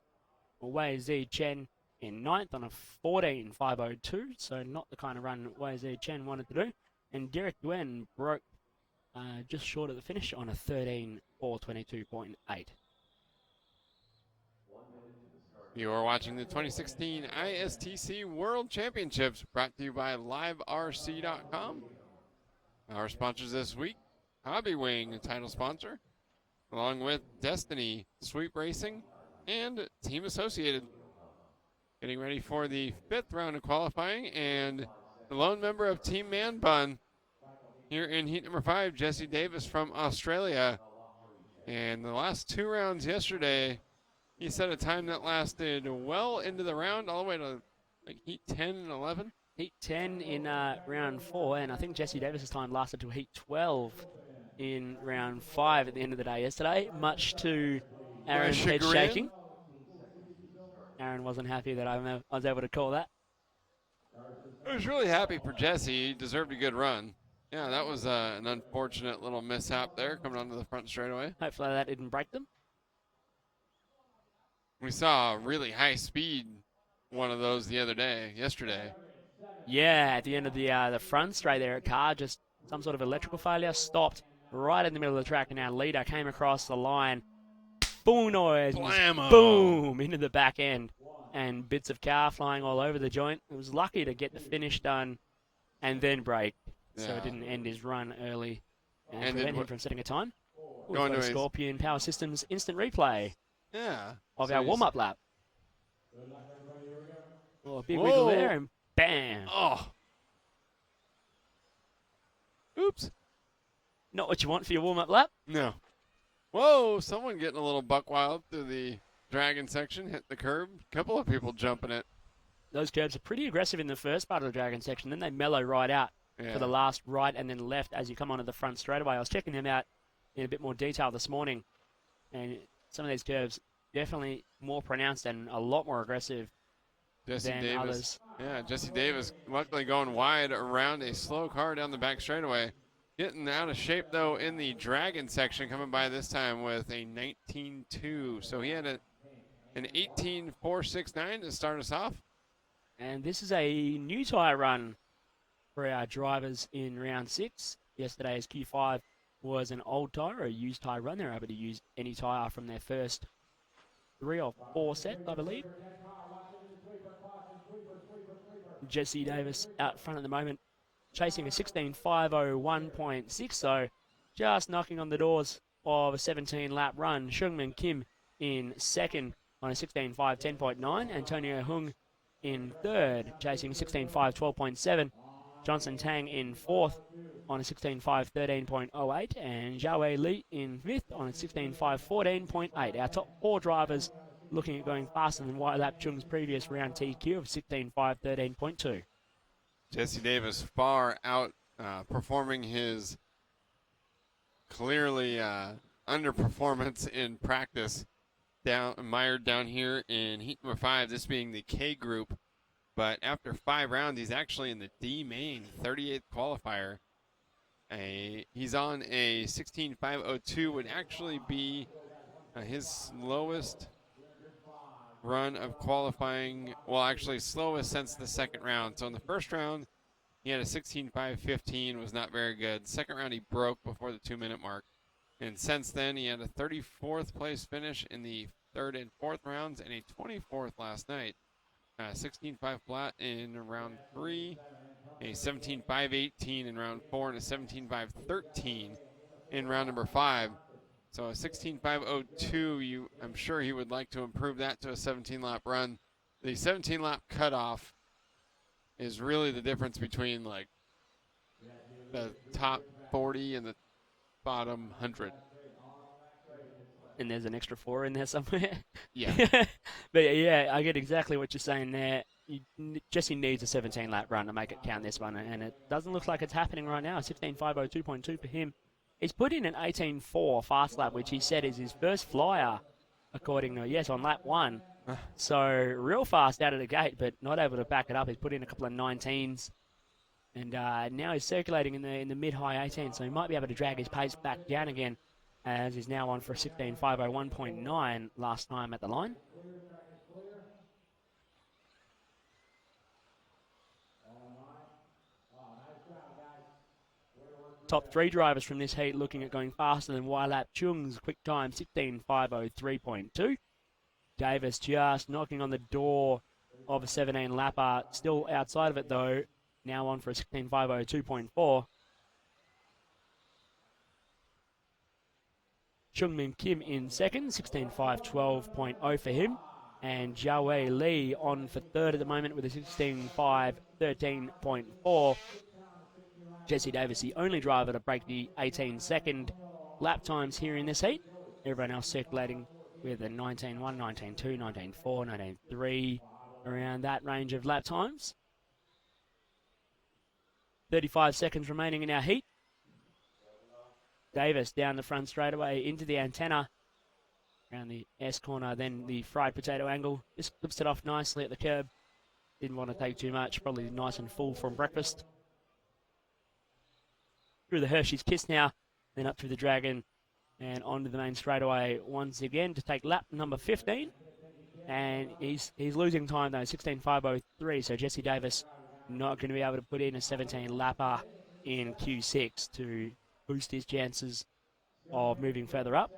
Wei Zi Chen in 9th on a 14.502, so not the kind of run Wei Zi Chen wanted to do. And Derek Duen broke just short of the finish on a 13.422.8. You are watching the 2016 ISTC World Championships, brought to you by LiveRC.com. Our sponsors this week, Hobby Wing, a title sponsor, along with Destiny, Sweep Racing, and Team Associated. Getting ready for the 5th round of qualifying, and the lone member of Team Man Bun here in heat number 5, Jesse Davis from Australia. And the last 2 rounds yesterday, he set a time that lasted well into the round, all the way to like heat 10 and 11. Heat 10 in round 4, and I think Jesse Davis's time lasted to heat 12 in round 5 at the end of the day yesterday, much to Aaron's head shaking. Aaron wasn't happy that I was able to call that. I was really happy for Jesse. He deserved a good run. Yeah, that was an unfortunate little mishap there, coming onto the front straightaway. Hopefully that didn't break them. We saw a really high speed one of those yesterday. Yeah, at the end of the front straight there at car, just some sort of electrical failure, stopped right in the middle of the track, and our leader came across the line. Boom noise, boom, into the back end, and bits of car flying all over the joint. It was lucky to get the finish done and then break, so it didn't end his run early and prevent him from setting a time. Going to Scorpion Power Systems instant replay of our warm-up lap. Oh, a big wiggle there, and bam. Oh. Oops. Not what you want for your warm-up lap. No. Whoa, someone getting a little buck wild through the dragon section, hit the curb. A couple of people jumping it. Those curbs are pretty aggressive in the first part of the dragon section, then they mellow right out for the last right and then left as you come onto the front straightaway. I was checking them out in a bit more detail this morning, and some of these curves definitely more pronounced and a lot more aggressive than others. Yeah, Jesse Davis luckily going wide around a slow car down the back straightaway. Getting out of shape, though, in the dragon section, coming by this time with a 19.2. So he had an 18.469 to start us off. And this is a new tyre run for our drivers in round 6. Yesterday's Q5 was an old tyre, a used tyre run. They're able to use any tyre from their first 3 or 4 sets, I believe. Jesse Davis out front at the moment, chasing a 16.501.6, so just knocking on the doors of a 17-lap run. Shungmin Kim in second on a 16.5 10.9. Antonio Hung in third, chasing 16.5 12.7. Johnson Tang in fourth on a 16.5 13.08. And Zhao Li in fifth on a 16.5 14.8. Our top 4 drivers looking at going faster than Wai Lap Chung's previous round TQ of 16.5 13.2. Jesse Davis far out performing his clearly underperformance in practice, mired down here in heat number 5, this being the K group. But after 5 rounds, he's actually in the D main 38th qualifier. He's on a 16.502, would actually be his slowest run of qualifying, well, actually slowest since the second round. So in the first round, he had a 16.515, was not very good. Second round, he broke before the 2-minute mark. And since then, he had a 34th place finish in the 3rd and 4th rounds and a 24th last night. 16.5 flat in round 3 a 17.518 in round 4 and a 17.513 in round number 5. So a 16.502, I'm sure he would like to improve that to a 17-lap run. The 17-lap cutoff is really the difference between like the top 40 and the bottom 100. And there's an extra 4 in there somewhere. Yeah. But yeah, I get exactly what you're saying there. Jesse needs a 17-lap run to make it count this one, and it doesn't look like it's happening right now. 16.502.2 for him. He's put in an 18.4 fast lap, which he said is his first flyer, according to, yes, on lap 1. So real fast out of the gate, but not able to back it up. He's put in a couple of 19s, and now he's circulating in the mid-high 18s, so he might be able to drag his pace back down again, as he's now on for a 16.501.9 last time at the line. Top 3 drivers from this heat looking at going faster than Wailap Chung's quick time, 16.503.2. Davis just knocking on the door of a 17-lapper, still outside of it though, now on for a 16.502.4. Chungmin Kim in second, 16.512.0 for him. And Jiawei Lee on for third at the moment with a 16.513.4. Jesse Davis, the only driver to break the 18-second lap times here in this heat. Everyone else circulating with a 19.1, 19.2, 19.4, 19.3, around that range of lap times. 35 seconds remaining in our heat. Davis down the front straightaway into the antenna. Around the S corner, then the fried potato angle. Just clips it off nicely at the curb. Didn't want to take too much, probably nice and full from breakfast. Through the Hershey's Kiss now, then up through the Dragon and onto the main straightaway once again to take lap number 15. And he's losing time though, 16.503. So Jesse Davis not going to be able to put in a 17-lapper in Q6 to boost his chances of moving further up.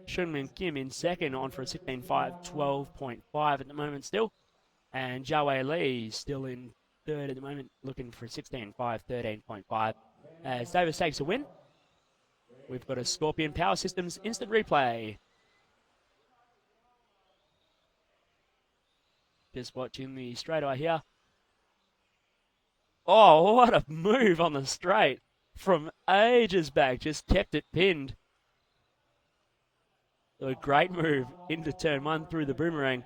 Shunmin Kim in second on for a 16.512.5 at the moment still. And Jiawei Lee still in third at the moment, looking for a 16.513.5. As Davis takes a win, we've got a Scorpion Power Systems instant replay. Just watching the straightaway here. Oh, what a move on the straight from ages back. Just kept it pinned. A great move into turn 1 through the boomerang.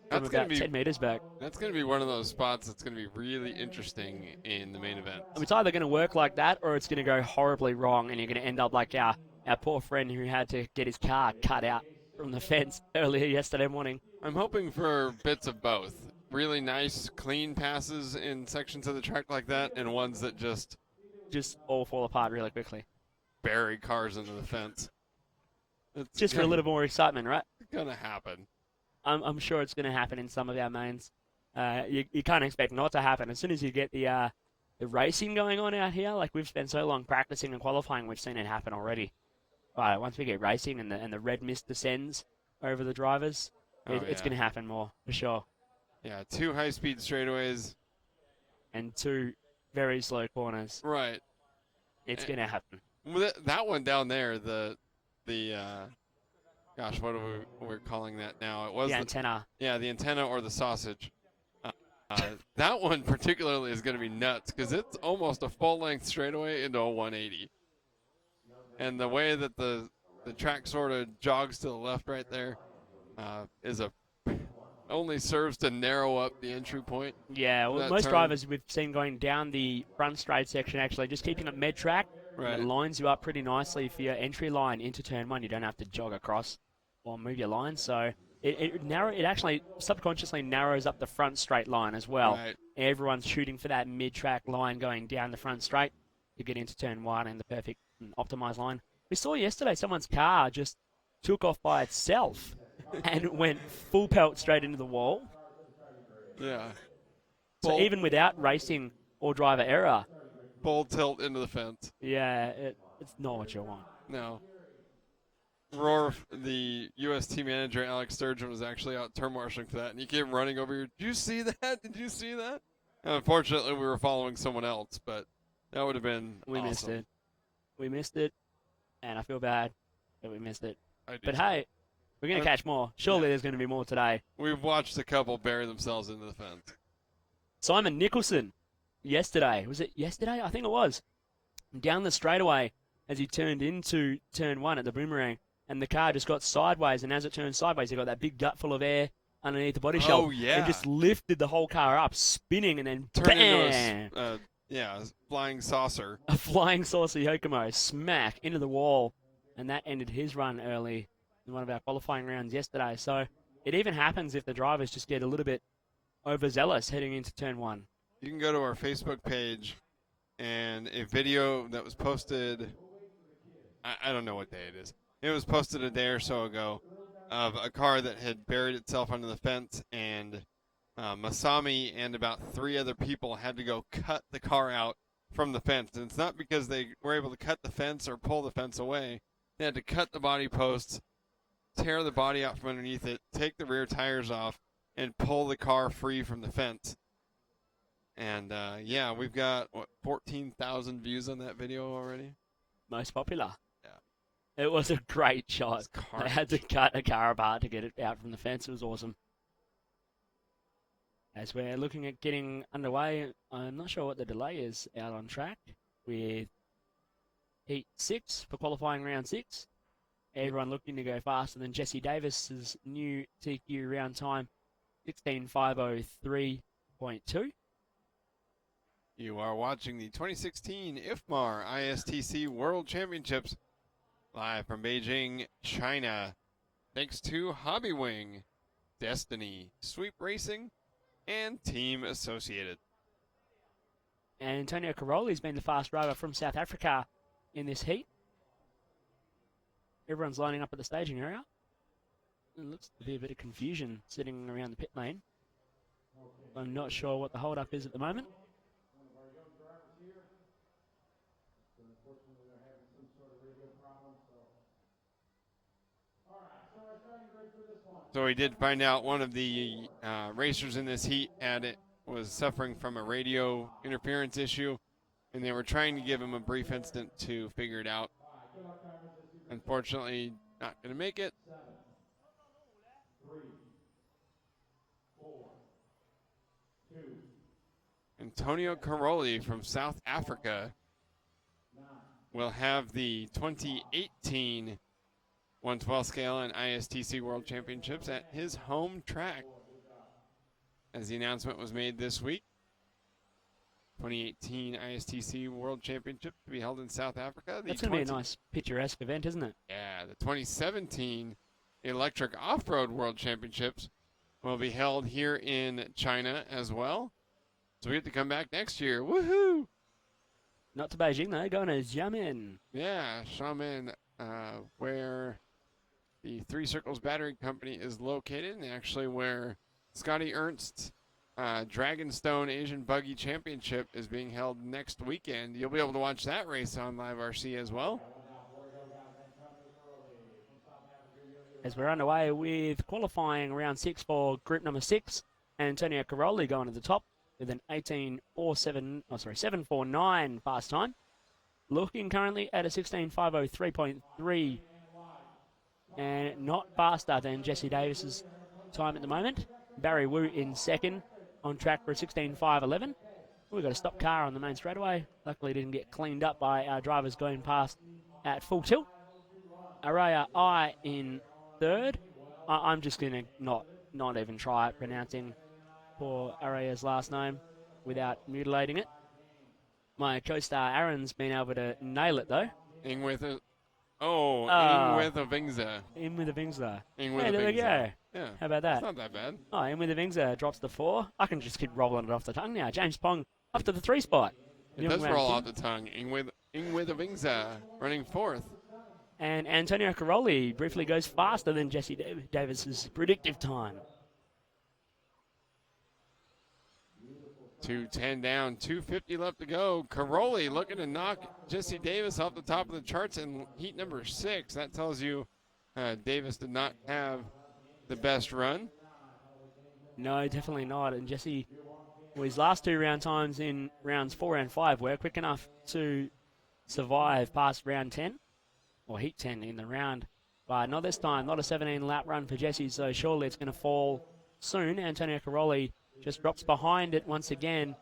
From about 10 meters back. That's going to be one of those spots that's going to be really interesting in the main event. It's either going to work like that or it's going to go horribly wrong and you're going to end up like our poor friend who had to get his car cut out from the fence earlier yesterday morning. I'm hoping for bits of both. Really nice, clean passes in sections of the track like that and ones that just all fall apart really quickly. Bury cars into the fence. It's just for a little more excitement, right? It's going to happen. I'm sure it's going to happen in some of our mains. You can't expect not to happen. As soon as you get the racing going on out here, like we've spent so long practicing and qualifying, we've seen it happen already. Right, once we get racing and the red mist descends over the drivers, it's going to happen more, for sure. Yeah, 2 high-speed straightaways. And 2 very slow corners. Right. It's going to happen. That one down there, gosh, what are we're calling that now? It was the antenna. Yeah, the antenna or the sausage. That one particularly is going to be nuts because it's almost a full-length straightaway into a 180. And the way that the track sort of jogs to the left right there only serves to narrow up the entry point. Yeah, well, most drivers we've seen going down the front straight section actually just keeping it mid-track. Right. It lines you up pretty nicely for your entry line into turn 1. You don't have to jog across or move your line. So it actually subconsciously narrows up the front straight line as well. Right. Everyone's shooting for that mid-track line going down the front straight to get into turn 1 and the perfect and optimized line. We saw yesterday someone's car just took off by itself and went full pelt straight into the wall. Yeah. So even without racing or driver error, full tilt into the fence. Yeah, it's not what you want. No. Roar, the U.S. team manager, Alex Sturgeon, was actually out turn marshaling for that, and he came running over here. Did you see that? Did you see that? Unfortunately, we were following someone else, but that would have been We missed awesome. it. We missed it, and I feel bad that we missed it. I do But too. hey, we're going to catch more. Surely Yeah. there's going to be more today. We've watched a couple bury themselves into the fence. Simon Nicholson, yesterday. Was it yesterday? I think it was. Down the straightaway as he turned into turn 1 at the Boomerang, and the car just got sideways, and as it turned sideways, he got that big gut full of air underneath the body shell. Oh, yeah. And just lifted the whole car up, spinning, and then Turned bam! into a flying saucer. A flying saucer Yokomo smack into the wall, and that ended his run early in one of our qualifying rounds yesterday. So it even happens if the drivers just get a little bit overzealous heading into turn 1. You can go to our Facebook page, and a video that was posted, I don't know what day it is. It was posted a day or so ago of a car that had buried itself under the fence, and Masami and about 3 other people had to go cut the car out from the fence. And it's not because they were able to cut the fence or pull the fence away. They had to cut the body posts, tear the body out from underneath it, take the rear tires off, and pull the car free from the fence. And yeah, we've got 14,000 views on that video already. Most popular. Yeah. It was a great shot. It's They had to cut a car apart to get it out from the fence. It was awesome. As we're looking at getting underway, I'm not sure what the delay is out on track with Heat 6 for qualifying round 6. Everyone looking to go faster than Jesse Davis's new TQ round time, 16:503.2. You are watching the 2016 IFMAR ISTC World Championships live from Beijing, China. Thanks to Hobbywing, Destiny, Sweep Racing, and Team Associated. And Antonio Caroli's been the fast driver from South Africa in this heat. Everyone's lining up at the staging area. It looks to be a bit of confusion sitting around the pit lane. I'm not sure what the hold-up is at the moment. So we did find out one of the racers in this heat was suffering from a radio interference issue, and they were trying to give him a brief instant to figure it out. Unfortunately, not going to make it. Antonio Caroli from South Africa will have the 2018 112 scale and ISTC World Championships at his home track. As the announcement was made this week, 2018 ISTC World Championship to be held in South Africa. That's going to be a nice picturesque event, isn't it? Yeah, the 2017 Electric Off-Road World Championships will be held here in China as well. So we get to come back next year. Woohoo! Not to Beijing, though. Going to Xiamen. Yeah, Xiamen, where the Three Circles Battery Company is located, and actually where Scotty Ernst's Dragonstone Asian Buggy Championship is being held next weekend. You'll be able to watch that race on Live RC as well. As we're underway with qualifying round 6 for group number 6, Antonio Caroli going to the top with an 7:49 fast time. Looking currently at a 16:503.3, and not faster than Jesse Davis's time at the moment. Barry Wu in second, on track for a 16:511. We've got a stop car on the main straightaway. Luckily didn't get cleaned up by our drivers going past at full tilt. Araya I in third. I'm just going to not even try pronouncing poor Araya's last name without mutilating it. My co-star Aaron's been able to nail it though. Ingwith Avingza. In with a Vingsler. Ingwith Hey, there we Avingza. go. Yeah, How about that? it's not that bad. Oh, in with a Vingsler drops the 4. I can just keep rolling it off the tongue now. James Pong up to the 3 spot. It does roll off the tongue. Ingwith Avingza running 4th. And Antonio Caroli briefly goes faster than Jesse Davis's predictive time. 2:10 down, 2:50 left to go. Caroli looking to knock Jesse Davis off the top of the charts in heat number 6. That tells you Davis did not have the best run. No, definitely not. And Jesse Well, his last 2 round times in rounds 4 and 5 were quick enough to survive past round 10, or heat 10 in the round. But not this time, not a 17-lap run for Jesse, so surely it's going to fall soon. Antonio Caroli just drops behind it once again,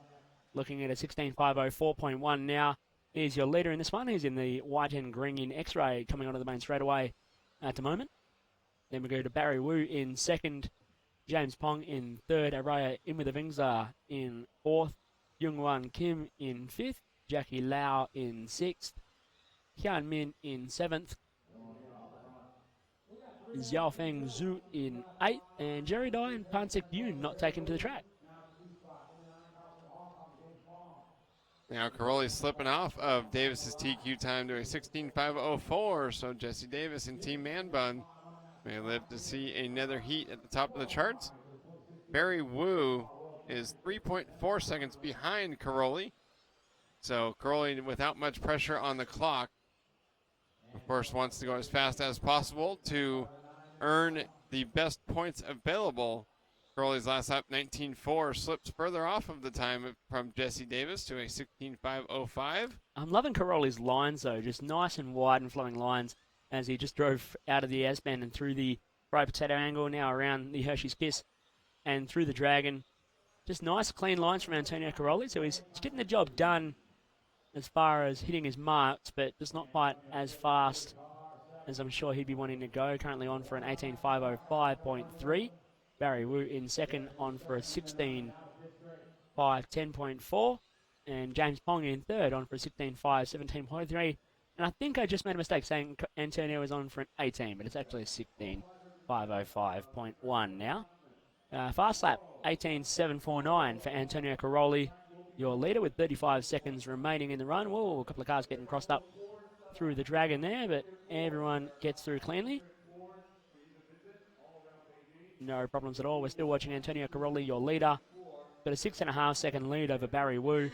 looking at a 16.504.1 now. Here's your leader in this one. He's in the white and green in X-ray, coming onto the main straightaway at the moment. Then we go to Barry Wu in second, James Pong in third, Araya Imwithawingsa in fourth, Jungwon Kim in fifth, Jackie Lau in sixth, Hyun Min in seventh, Xiaofeng Zhu in eighth, and Jerry Dye and Pansik Yoon not taken to the track. Now Caroli slipping off of Davis's TQ time to a 16.504, so Jesse Davis and Team Man Bun may live to see another heat at the top of the charts. Barry Wu is 3.4 seconds behind Caroli, so Caroli without much pressure on the clock. Of course, wants to go as fast as possible to earn the best points available. Caroli's last lap, 19.4, slips further off of the time from Jesse Davis to a 16.505. I'm loving Caroli's lines, though, just nice and wide and flowing lines as he just drove out of the S-bend and through the fried potato angle, now around the Hershey's Kiss and through the Dragon. Just nice, clean lines from Antonio Caroli, so he's getting the job done as far as hitting his marks, but just not quite as fast as I'm sure he'd be wanting to go. Currently on for an 18.505.3. Barry Wu in second on for a 16.510.4. And James Pong in third on for a 16.517.3. And I think I just made a mistake saying Antonio is on for an 18, but it's actually a 16.505.1 now. Fast lap, 18.749 for Antonio Caroli, your leader, with 35 seconds remaining in the run. Whoa, a couple of cars getting crossed up through the Dragon there, but everyone gets through cleanly. No problems at all. We're still watching Antonio Caroli, your leader. Got a 6.5 second lead over Barry Wu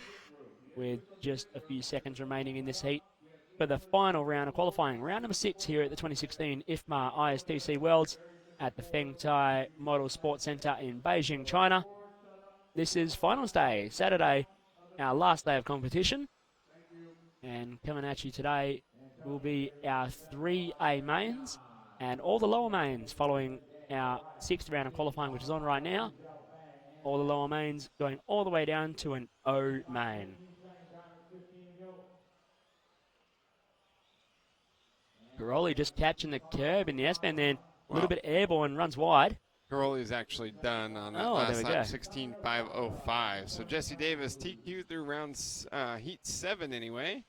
with just a few seconds remaining in this heat for the final round of qualifying. Round number 6 here at the 2016 IFMAR ISTC Worlds at the Feng Tai Model Sports Center in Beijing, China. This is finals day, Saturday, our last day of competition. And coming at you today will be our 3A mains and all the lower mains following our 6th round of qualifying, which is on right now. All the lower mains going all the way down to an O main. Caroli just catching the curb in the S-bend, then a little bit airborne, runs wide. Caroli's actually done on that last lap, 16.505. So Jesse Davis TQ through rounds heat 7 anyway.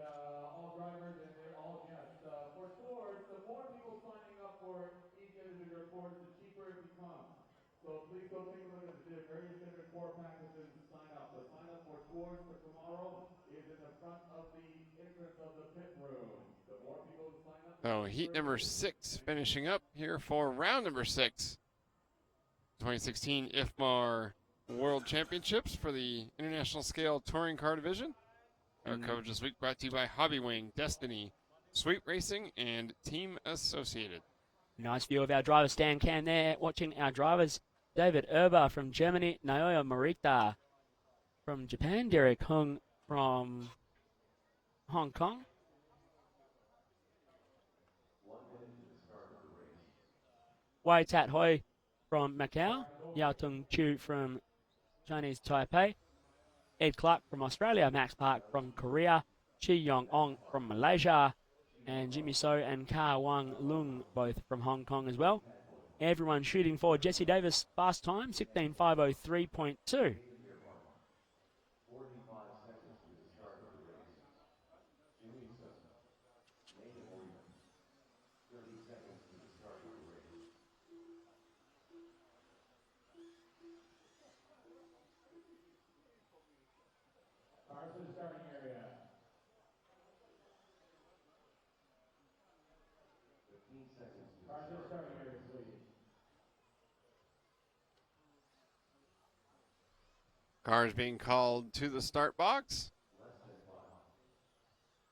All drivers and all guests. For tours, the more people signing up for each individual course, the cheaper it becomes. So please go take a look at the various different tour packages to sign up. The sign up for tours for tomorrow is in the front of the entrance of the pit room. The more people who sign up. So heat number 6 finishing up here for round number 6. 2016 IFMAR World Championships for the International Scale Touring Car Division. Our coverage this week brought to you by Hobbywing, Destiny, Sweet Racing, and Team Associated. Nice view of our driver stand cam there, watching our drivers. David Erber from Germany, Naoya Morita from Japan, Derek Hung from Hong Kong. Wei Tat Hoi from Macau, Yao Tung Chu from Chinese Taipei, Ed Clark from Australia, Max Park from Korea, Chi Yong Ong from Malaysia, and Jimmy So and Ka Wang Lung both from Hong Kong as well. Everyone shooting for Jesse Davis fast time, 16.503.2. Cars to the starting area. Cars are starting areas, please. Cars being called to the start box.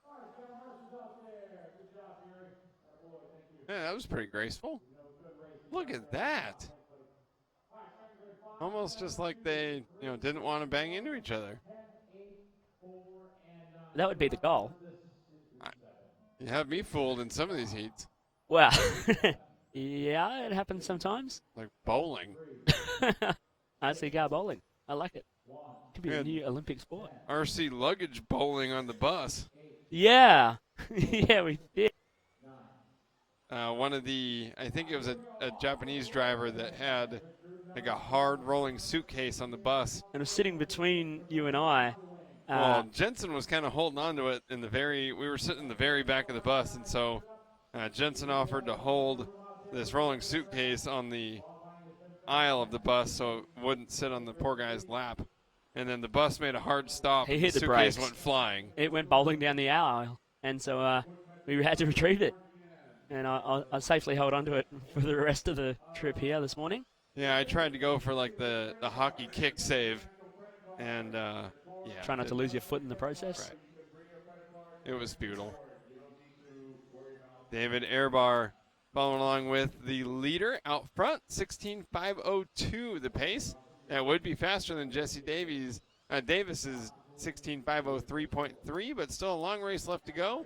All right, get our marshals out there. Good job, Fury. Boy, thank you. Yeah, that was pretty graceful. Good racing. Look at that. All right, starting grid 5. Almost just like they, didn't want to bang into each other. 10, 8, 4, and 9. That would be the goal. You have me fooled in some of these heats, Well, yeah, it happens sometimes. like bowling. RC car bowling. I like it. Could be Yeah. a new Olympic sport. RC luggage bowling on the bus. Yeah. Yeah, we did. One of the, I think it was a Japanese driver that had like a hard rolling suitcase on the bus. And it was sitting between you and I. Well, Jensen was kind of holding on to it we were sitting in the very back of the bus, and so Jensen offered to hold this rolling suitcase on the aisle of the bus so it wouldn't sit on the poor guy's lap. And then the bus made a hard stop. He hit the suitcase brakes. went flying. It went bowling down the aisle. And so we had to retrieve it. And I safely held onto it for the rest of the trip here this morning. Yeah, I tried to go for like the hockey kick save, and yeah. Try not to lose your foot in the process. Right. It was futile. David Airbar following along with the leader out front, 16.502 the pace. That would be faster than Jesse Davis's 16.503.3, but still a long race left to go.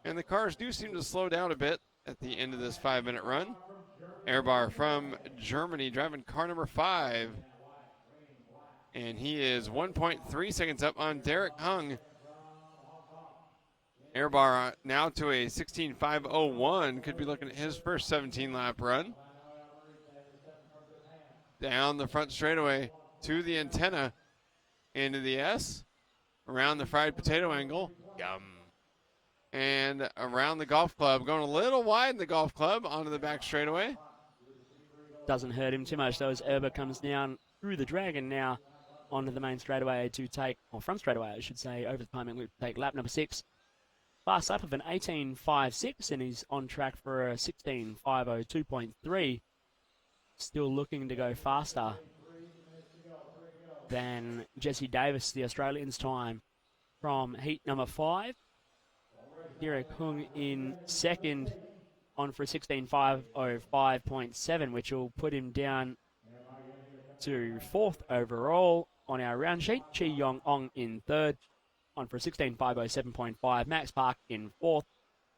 And the cars do seem to slow down a bit at the end of this 5-minute run. Airbar from Germany driving car number 5. And he is 1.3 seconds up on Derek Hung. Airbar now to a 16.501. Could be looking at his first 17-lap run. Down the front straightaway to the antenna. Into the S. Around the fried potato angle. Yum. And around the golf club. Going a little wide in the golf club onto the back straightaway. Doesn't hurt him too much though as Erber comes down through the dragon now onto the main straightaway to take, or front straightaway I should say, over the timing loop to take lap number 6. Fast lap of an 18.56 and he's on track for a 16.502.3. Still looking to go faster than Jesse Davis, the Australian's time from heat number 5. Derek Hung in second on for a 16.505.7, which will put him down to 4th overall on our round sheet. Chi Yong Ong in 3rd on for a 16.507.5. Max Park in 4th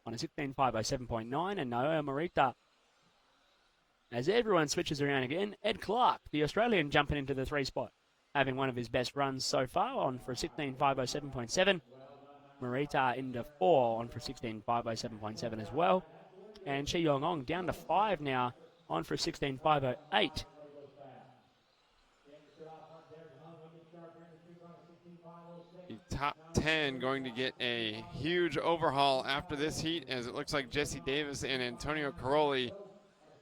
on a 16.507.9. And Noah Morita. As everyone switches around again, Ed Clark, the Australian, jumping into the 3 spot, having one of his best runs so far on for a 16.507.7. Morita into 4 on for 16.507.7 as well. And Chi Yong Ong down to 5 now on for 16.508. The top 10 going to get a huge overhaul after this heat, as it looks like Jesse Davis and Antonio Caroli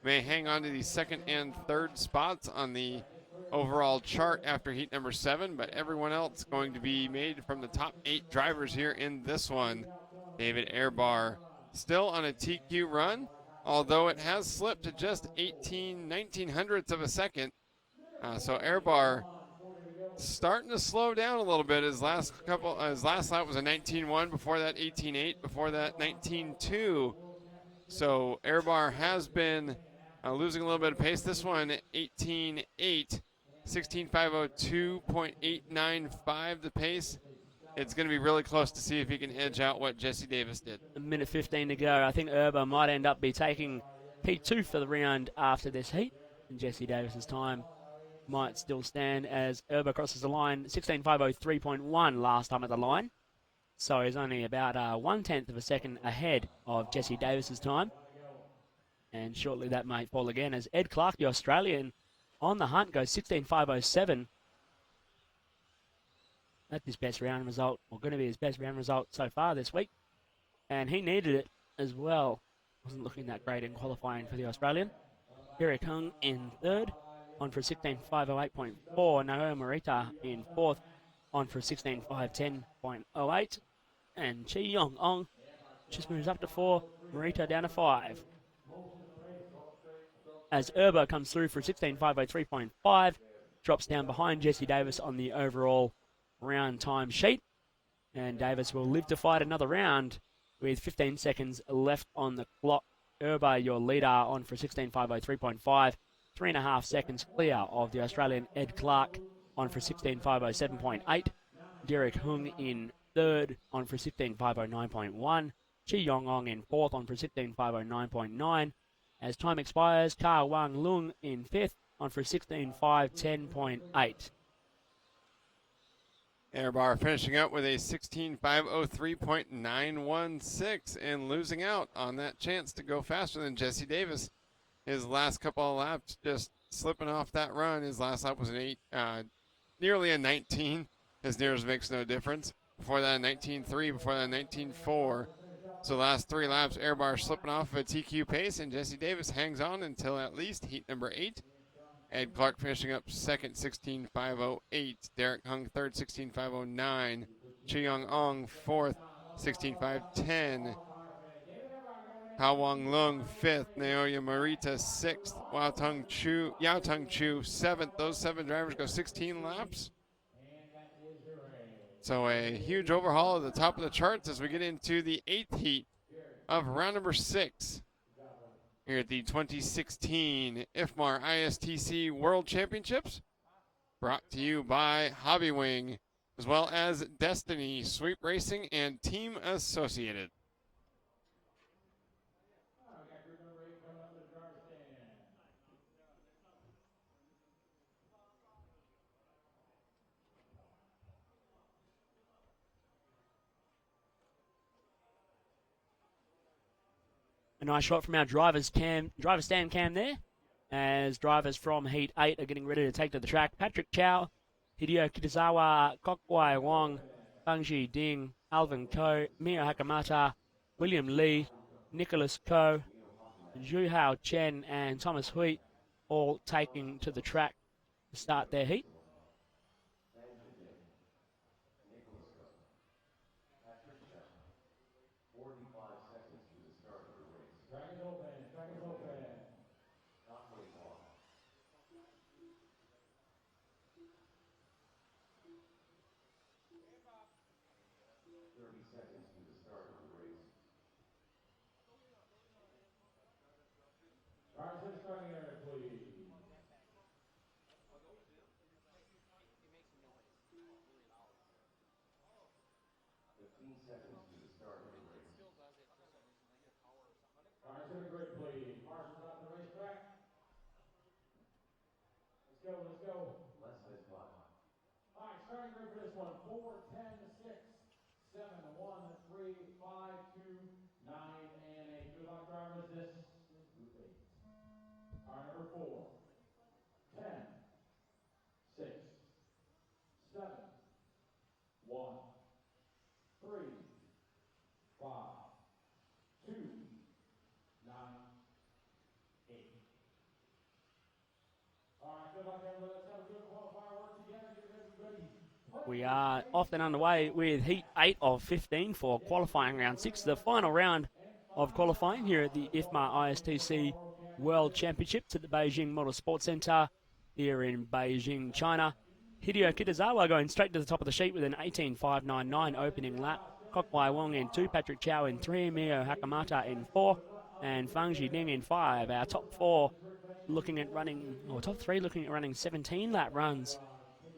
may hang on to the 2nd and 3rd spots on the overall chart after heat number 7, but everyone else going to be made from the top 8 drivers here in this one. David Airbar still on a TQ run, although it has slipped to just 19 hundredths of a second. So Airbar starting to slow down a little bit. His last lap was a 19.1, before that 18.8, before that 19.2. So Airbar has been losing a little bit of pace. This one 18.8, 16.502.895 the pace. It's going to be really close to see if he can edge out what Jesse Davis did. A minute 15 to go. I think Erber might end up be taking P2 for the round after this heat. And Jesse Davis's time might still stand as Erber crosses the line. 16.503.1 last time at the line. So he's only about 1/10 of a second ahead of Jesse Davis's time. And shortly that might fall again as Ed Clark, the Australian, on the hunt, goes 16.507. That's his best round result, or going to be his best round result so far this week. And he needed it as well. Wasn't looking that great in qualifying for the Australian. Derek Hung in 3rd, on for 16.508.4. Naoya Morita in 4th, on for 16.510.08. And Chi Yong Ong just moves up to 4, Morita down to 5. as Erber comes through for 16.503.5, drops down behind Jesse Davis on the overall round time sheet. And Davis will live to fight another round with 15 seconds left on the clock. Erber, your leader, on for 16.503.5. 3.5 seconds clear of the Australian Ed Clark on for 16.507.8. Derek Hung in third on for 16.509.1. Chi Yong Ong in fourth on for 16.509.9. As time expires, Ka Wang Lung in fifth on for 16.510.8. Airbar finishing up with a 16.503.916 and losing out on that chance to go faster than Jesse Davis. His last couple of laps just slipping off that run. His last lap was an nearly a 19. As near as makes no difference. Before that, a 19.3. Before that, a 19.4. So last 3 laps, Airbar slipping off of a TQ pace, and Jesse Davis hangs on until at least heat number 8. Ed Clark finishing up second, 16.508. Derek Hung third, 16.509. Chi Young Ong fourth, 16.510. Hao Wang Lung fifth. Naoya Morita sixth. Yao Tung Chu seventh. Those 7 drivers go 16 laps. So a huge overhaul at the top of the charts as we get into the 8th heat of round number 6 here at the 2016 IFMAR ISTC World Championships, brought to you by Hobbywing, as well as Destiny, Sweep Racing, and Team Associated. A nice shot from our driver stand cam there, as drivers from Heat 8 are getting ready to take to the track. Patrick Chow, Hideo Kitazawa, Kokwai Wong, Fangji Ding, Alvin Ko, Mio Hakamata, William Lee, Nicholas Ko, Zhu Hao Chen, and Thomas Hui all taking to the track to start their heat. Cars in the starting area, please. Cars in the grid, please. Marshals out the racetrack. Let's go. Less than 5. All right, starting grid for this one. 4, 10, 6, 7, 1, 3, 5, 2, 9, and 8. Good luck, drivers. This is group 8. Car number 4, 10, 6, 7, 1, 3, 5, 2, 9, 8. All right, good luck, everybody. Let's have a good qualifier work together. Give everybody. We are off and underway with Heat 8 of 15 for qualifying round 6, the final round of qualifying here at the IFMAR ISTC World Championships at the Beijing Model Sports Center here in Beijing, China. Hideo Kitazawa going straight to the top of the sheet with an 18.599 opening lap. Kokwai Wong in 2, Patrick Chow in 3, Mio Hakamata in 4, and Fangji Ding in 5. Our top 4 looking at running, or top 3 looking at running 17 lap runs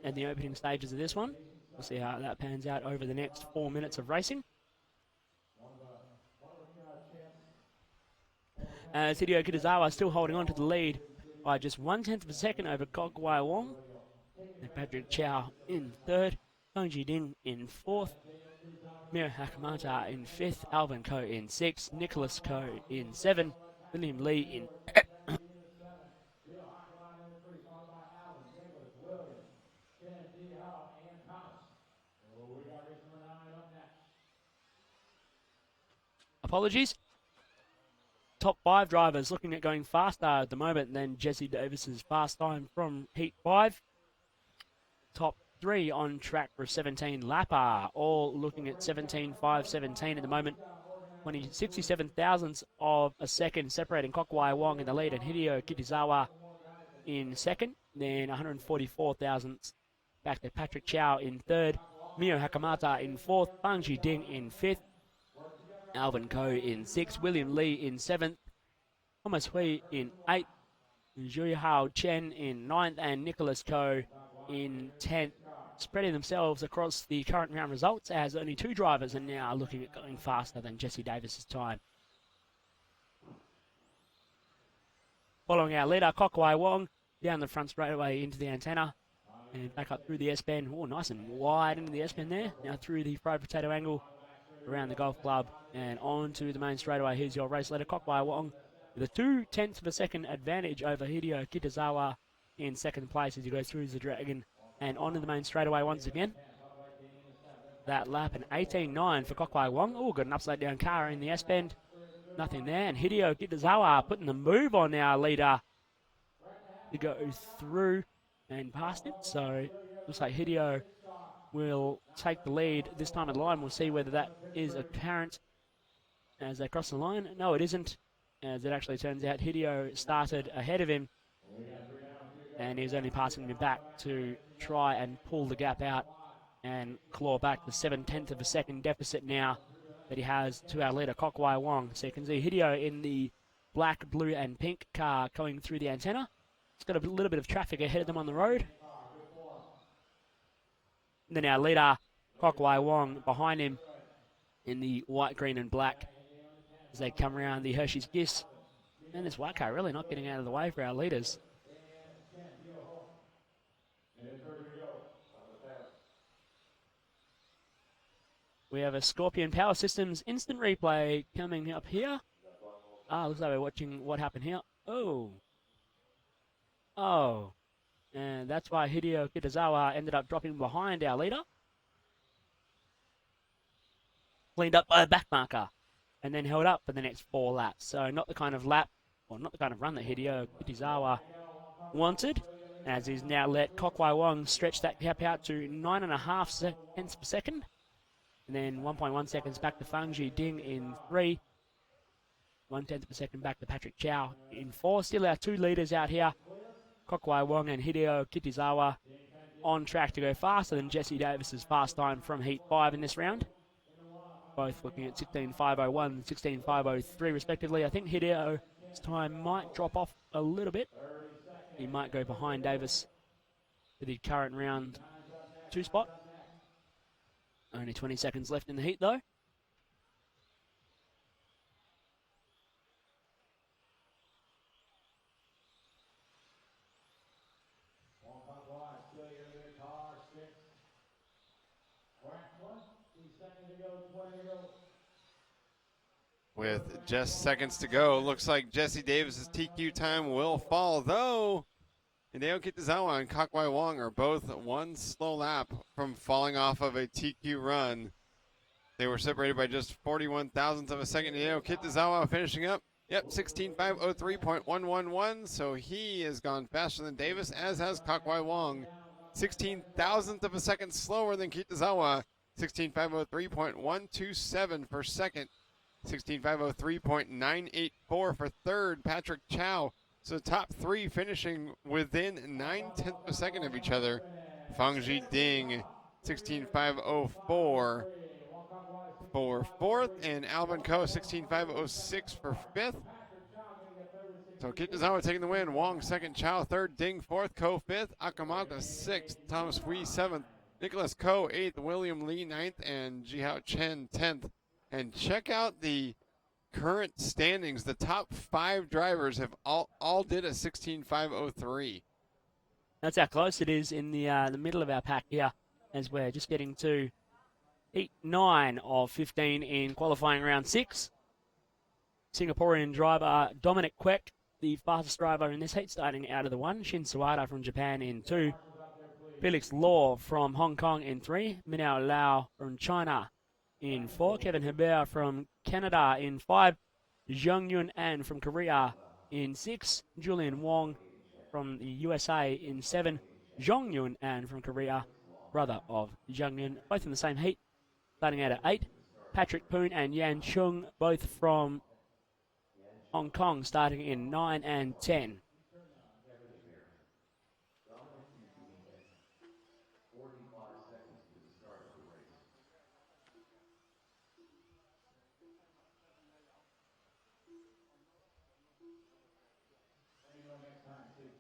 at the opening stages of this one. We'll see how that pans out over the next 4 minutes of racing. As Hideo Kitazawa still holding on to the lead by just 1/10 of a second over Kokwai Wong. And Patrick Chow in 3rd, Fangji Ding in 4th, Mio Hakamata in 5th, Alvin Ko in 6th, Nicholas Ko in 7th, William Lee in apologies. Top 5 drivers looking at going faster at the moment than Jesse Davis's fast time from Heat 5. Top 3 on track for 17 lapper, all looking at 17.517 at the moment. 67 thousandths of a second separating Kokwai Wong in the lead and Hideo Kitazawa in second. Then 144 thousandths back to Patrick Chow in third. Mio Hakamata in fourth. Fangji Ding in fifth. Alvin Ko in sixth. William Lee in seventh. Thomas Hui in eighth. Zhu Hao Chen in ninth. And Nicholas Ko in 10th. Spreading themselves across the current round results as only 2 drivers are now looking at going faster than Jesse Davis's time. Following our leader, Kokwai Wong, down the front straightaway into the antenna and back up through the S-bend. Oh, nice and wide into the S-bend there. Now through the fried potato angle around the golf club and on to the main straightaway. Here's your race leader, Kokwai Wong, with a 0.2 of a second advantage over Hideo Kitazawa in second place as he goes through the dragon and onto the main straightaway once again. That lap, an 18.9 for Kokwai Wong. Oh, got an upside down car in the S-bend. Nothing there. And Hideo Kitazawa putting the move on our leader to go through and past it. So looks like Hideo will take the lead this time at the line. We'll see whether that is apparent as they cross the line. No, it isn't. As it actually turns out, Hideo started ahead of him and he's only passing him back to try and pull the gap out and claw back the 0.7 of a second deficit now that he has to our leader, Kokwai Wong. So you can see Hideo in the black, blue, and pink car going through the antenna. It's got a little bit of traffic ahead of them on the road. And then our leader, Kokwai Wong, behind him in the white, green, and black as they come around the Hershey's Gifts. And this white car really not getting out of the way for our leaders. We have a Scorpion Power Systems instant replay coming up here. Looks like we're watching what happened here. Oh. And that's why Hideo Kitazawa ended up dropping behind our leader. Cleaned up by a back marker. And then held up for the next 4 laps. So not the kind of lap, or not the kind of run that Hideo Kitazawa wanted. As he's now let Kokwai Wong stretch that gap out to 9.5 tenths per second. And then 1.1 seconds back to Fangji Ding in 3. 1/10 of a second back to Patrick Chow in 4. Still our 2 leaders out here. Kokwai Wong and Hideo Kitazawa on track to go faster than Jesse Davis's fast time from Heat 5 in this round. Both looking at 16.501 and 16.503 respectively. I think Hideo's time might drop off a little bit. He might go behind Davis for the current round 2 spot. Only 20 seconds left in the heat, though. With just seconds to go, looks like Jesse Davis's TQ time will fall, though Hideo Kitazawa and Kokwai Wong are both 1 slow lap from falling off of a TQ run. They were separated by just 41 thousandths of a second. Hideo Kitazawa finishing up. Yep, 16.503.111, so he has gone faster than Davis, as has Kokwai Wong. 16 thousandths of a second slower than Kitazawa. 16.503.127 per second. 16.503.984 for third, Patrick Chow. So top 3 finishing within 9/10 of a second of each other. Fangji Ding, 16.504 for fourth, and Alvin Ko, 16.506 for fifth. So Kitazawa taking the win. Wong second, Chow third, Ding fourth, Ko fifth, Akamata sixth, Thomas Hui seventh, Nicholas Ko eighth, William Lee ninth, and Jihao Chen 10th. And check out the current standings. The top 5 drivers have all did a 16.503. That's how close it is in the middle of our pack here, as we're just getting to heat 9 of 15 in qualifying round 6. Singaporean driver Dominic Kwek, the fastest driver in this heat, starting out of the 1. Shin Suwada from Japan in 2. Felix Law from Hong Kong in 3. Minao Lau from China in 4. Kevin Hebert from Canada in 5. Zhang Yun An from Korea in 6. Julian Wong from the USA in 7. Zhong Yun An from Korea, brother of Zhang Yun, both in the same heat, starting out at 8. Patrick Poon and Yan Chung, both from Hong Kong, starting in 9 and 10. Let me know next time, please.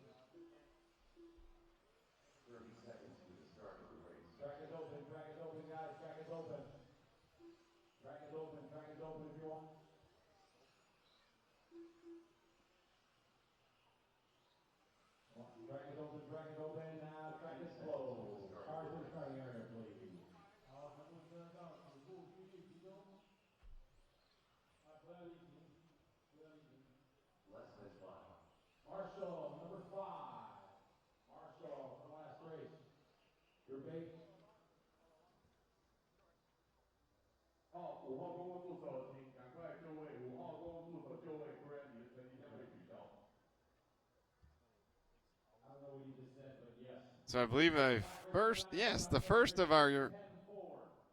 30 seconds to the start of the race. Track is open, guys. Track is open. Track is open if you want. Track is open. Now track is closed. Cars in the starting area, please. Less than 5. Marshall, number 5. Marshall, for the last race. Your bait. 好，5号公共助手，请赶快就位。5号公共助手就位，不然你的成绩将被取消。I don't know what you just said, but yes. So I believe the first of our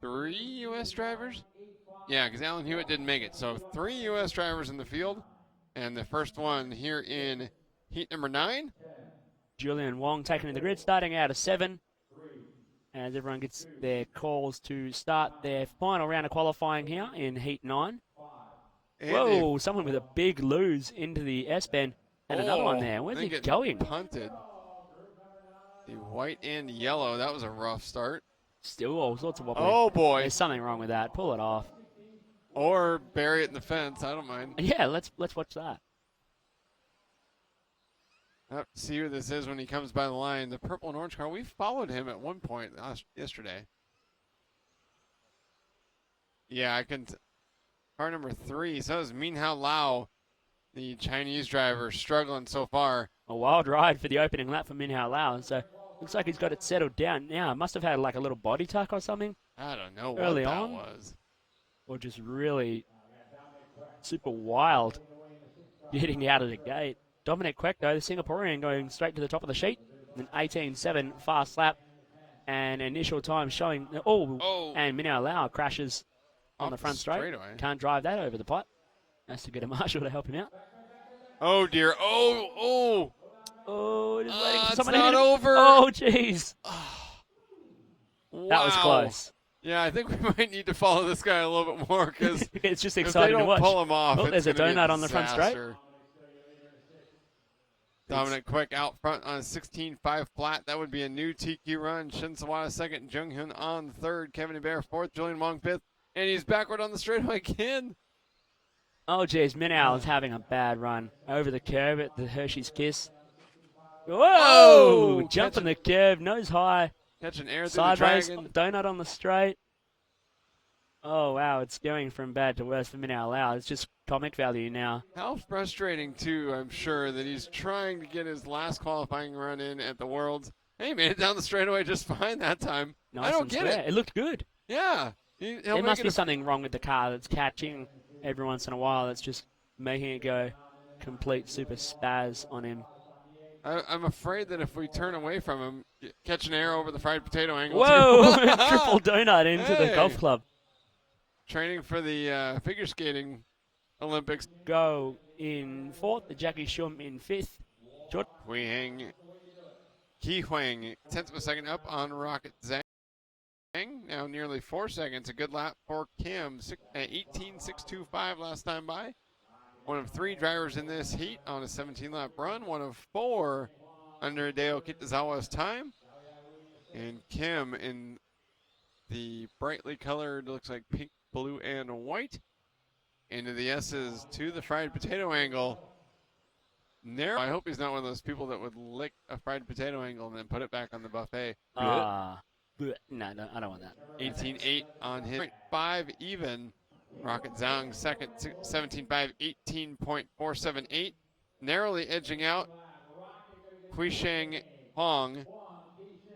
3 U.S. drivers. Yeah, because Alan Hewitt didn't make it. So 3 U.S. drivers in the field, and the first one here in heat number 9. Julian Wong taking to the grid, starting out of 7. As everyone gets their calls to start their final round of qualifying here in heat 9. And Whoa, someone with a big lose into the S-bend. And another one there. Where's he going? Punted. The white and yellow. That was a rough start. Still all sorts of wobbling. Oh, boy. There's something wrong with that. Pull it off. Or bury it in the fence. I don't mind. Yeah, let's watch that. See who this is when he comes by the line. The purple and orange car. We followed him at one point yesterday. Yeah, I can. Car number 3. So is Minhao Lao, the Chinese driver, struggling so far. A wild ride for the opening lap for Minhao Lao. So looks like he's got it settled down now. Must have had like a little body tuck or something. I don't know Early what that on. was. Or just really super wild getting out of the gate. Dominic Quek, though, the Singaporean, going straight to the top of the sheet. An 18.7 fast lap. And initial time showing. And Minhao Lao crashes on the front straight. Straightaway. Can't drive that over the pot. Has to get a marshal to help him out. Oh, dear. Oh. Oh, just waiting for It's someone to not hit him. over. Oh, jeez. Wow. That was close. Yeah, I think we might need to follow this guy a little bit more because It's just if they exciting to don't watch. pull him off, Oh, it's there's a gonna be donut on the front straight. disaster. Dominic Quick out front on a 16.5 flat. That would be a new TQ run. Shin Sawada second, Jung Hyun on third, Kevin Hebert fourth, Julian Wong fifth, and he's backward on the straightaway again. Oh, geez, Minhao is having a bad run. Over the curve at the Hershey's Kiss. Whoa! Jumping the curve, nose high. Catching air through Sideways, the dragon. donut on the straight. Oh, wow, it's going from bad to worse for Minhao Lao. It's just comic value now. How frustrating, too, I'm sure, that he's trying to get his last qualifying run in at the Worlds. Hey, he made it down the straightaway just fine that time. Nice I don't and get square. it. It looked good. Yeah. There must be something wrong with the car that's catching every once in a while. That's just making it go complete super spaz on him. I'm afraid that if we turn away from him, catch an air over the fried potato angle. Whoa! too. Triple donut into the Hey. golf club. Training for the figure skating Olympics. Go in fourth, the Jackie Shum in fifth. Ki Huang, tenth of a second up on Rocket Zhang. Now nearly 4 seconds. A good lap for Kim. 18.625 last time by. One of 3 drivers in this heat on a 17-lap run. One of 4 under Hideo Kitazawa's time. And Kim in the brightly colored, looks like pink, blue, and white. Into the S's to the fried potato angle. Narrow. I hope he's not one of those people that would lick a fried potato angle and then put it back on the buffet. No, I don't want that. 18.8 on him. 5 even. Rocket Zhang second, 17.5, 18.478. Narrowly edging out Huisheng Hong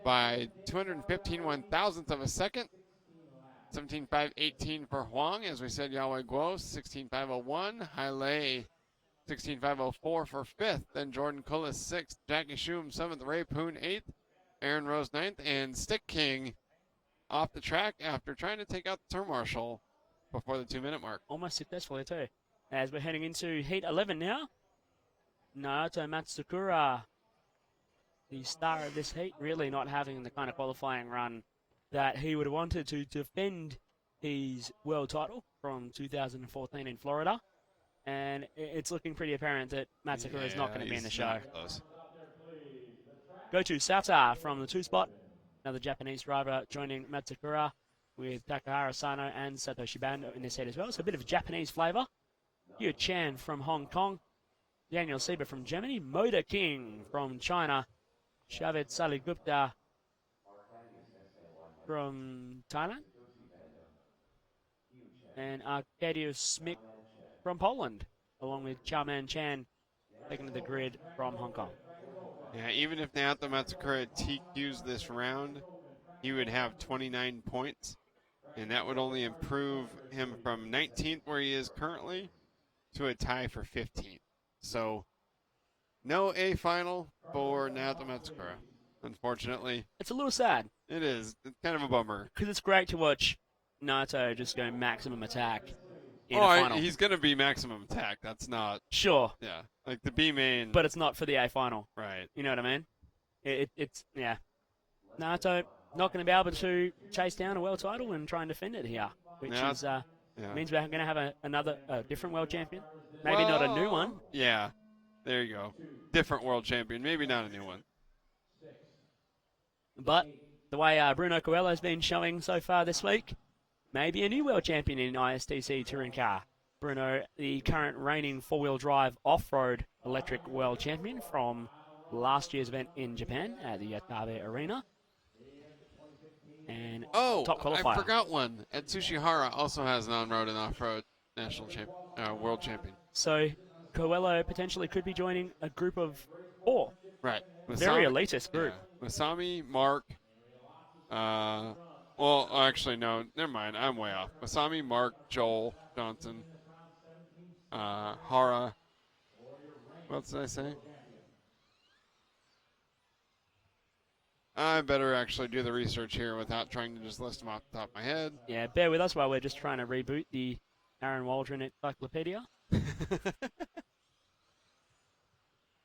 by 215 one-thousandths of a second. 17.5, 18 for Huang. As we said, Yahweh Guo, 16.501. Hailei, 16.504 for 5th. Then Jordan Cullis, 6th. Jackie Shum, 7th. Ray Poon, 8th. Aaron Rose, 9th. And Stick King off the track after trying to take out the turn marshal. before the 2-minute mark. Almost successfully too. As we're heading into Heat 11 now. Naoto Matsukura, the star of this heat, really not having the kind of qualifying run that he would have wanted to defend his world title from 2014 in Florida. And it's looking pretty apparent that Matsukura is not going to be in the he's show. not close. Go to Sata from the 2 spot. Another Japanese driver joining Matsukura with Takahara Sano and Satoshi Bando in this heat as well. So a bit of Japanese flavour. Yu Chan from Hong Kong. Daniel Sieber from Germany. Moda King from China. Shaved Saligupta from Thailand. And Arkadiusz Smik from Poland, along with Chaoman Chan taking to the grid from Hong Kong. Yeah, even if Naoto Matsukura TQs this round, he would have 29 points, and that would only improve him from 19th, where he is currently, to a tie for 15th. So, no A final for Naoto Matsukura, unfortunately. It's a little sad. It is. It's kind of a bummer. Because it's great to watch Naoto just go maximum attack in a final. He's going to be maximum attack. That's not, Sure, yeah, like the B main. but it's not for the A final. Right. You know what I mean? It's yeah. Naoto not going to be able to chase down a world title and try and defend it here, which Yeah. is Yeah. means we're going to have another different world champion. Maybe not a new one. Yeah. There you go. Different world champion. Maybe not a new one. But the way Bruno Coelho's been showing so far this week, maybe a new world champion in ISTC touring car. Bruno, the current reigning four-wheel drive off-road electric world champion from last year's event in Japan at the Yatabe Arena. And top qualifier. I forgot one. At Tsushihara also has an on-road and off-road national world champion. So Coelho potentially could be joining a group of 4. Right. Very elitist group. Yeah. Masami, Mark, well, actually, no, never mind. I'm way off. Masami, Mark, Joel, Johnson, Hara. What else did I say? I better actually do the research here without trying to just list them off the top of my head. Yeah, bear with us while we're just trying to reboot the Aaron Waldron Encyclopedia.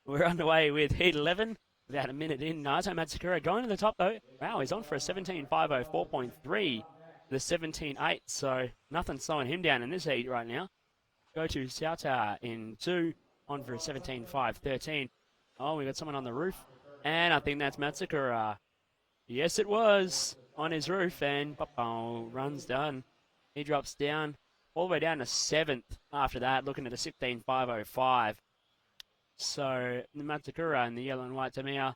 We're underway with Heat 11. About a minute in. Naoto Matsukura going to the top, though. Wow, he's on for a 17.504.3. The 17.8, so nothing slowing him down in this heat right now. Go to Sauta in 2, on for a 17.513. Oh, we got someone on the roof. And I think that's Matsukura. Yes, it was on his roof, and runs done. He drops down all the way down to 7th after that, looking at a 16.505. So Matsukura and the yellow and white Tamiya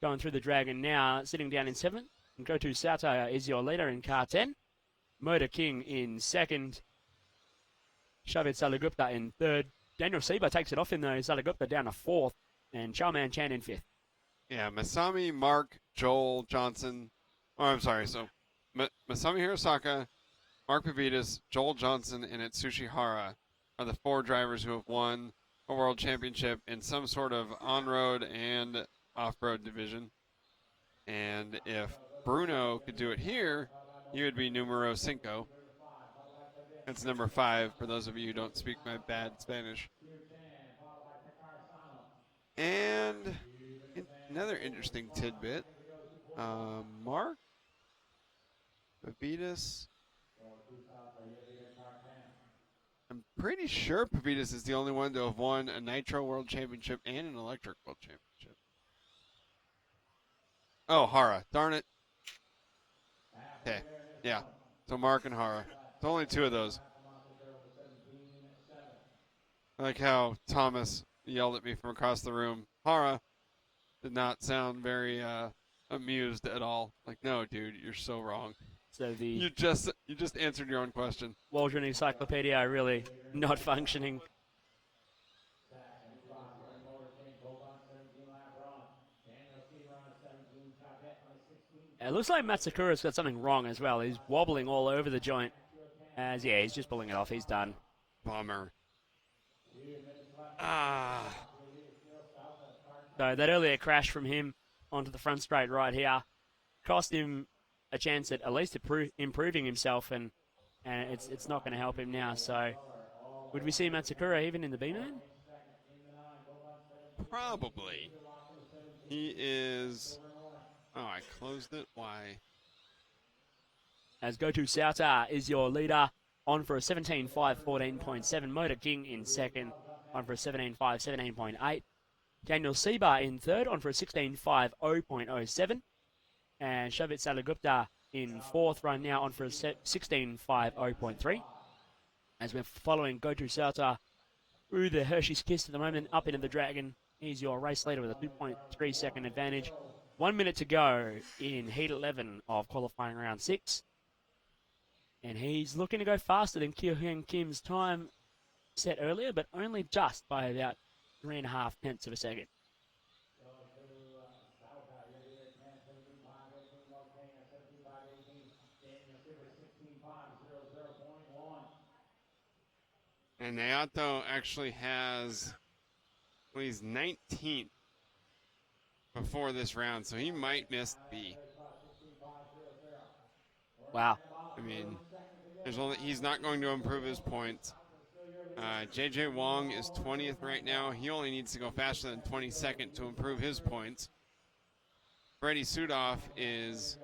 going through the Dragon now, sitting down in 7th. And go to Sauta is your leader in car 10. Motor King in 2nd. Shaved Saligupta in 3rd. Daniel Sieber takes it off in though. Saligupta down to 4th. And Chaoman Chan in 5th. Yeah, Masami, Mark, Joel, Johnson. Oh, I'm sorry. So Masami Hirosaka, Mark Pavidis, Joel Johnson, and Atsushi Hara are the 4 drivers who have won a world championship in some sort of on-road and off-road division. And if Bruno could do it here, he would be numero 5. That's number 5 for those of you who don't speak my bad Spanish. And another interesting tidbit, Mark Pavidis. I'm pretty sure Pavidis is the only one to have won a Nitro World Championship and an Electric World Championship. Oh, Hara. Darn it. Okay. Yeah. So Mark and Hara. It's only 2 of those. I like how Thomas yelled at me from across the room. Hara did not sound very amused at all. Like, no, dude, you're so wrong. So the You just answered your own question. Waldron Encyclopedia are really not functioning. It looks like Matsukura's got something wrong as well. He's wobbling all over the joint. Yeah, he's just pulling it off. He's done. Bummer. So that earlier crash from him onto the front straight right here cost him a chance at least improving himself and and it's not going to help him now. So would we see Matsukura even in the B-man? Probably. He is. Oh, I closed it. Why? As Go To Sauter is your leader, on for a 17.5, 14.7. Motor King in second, on for a 17.5, 17.8. Daniel Seba in third, on for a 16.5, 0.07. And Shavit Salagupta in fourth, run now on for a 16.5, 0.3. As we're following Go To Sauter through the Hershey's Kiss at the moment, up into the Dragon. He's your race leader with a 2.3 second advantage. 1 minute to go in heat 11 of qualifying round 6. And he's looking to go faster than Kyo-Hyun Kim's time set earlier, but only just by about 3.5 tenths of a second. And Naoto actually has, well, he's 19th before this round, so he might miss B. Wow. I mean, he's not going to improve his points. JJ Wong is 20th right now. He only needs to go faster than 22nd to improve his points. Freddie Sudoff is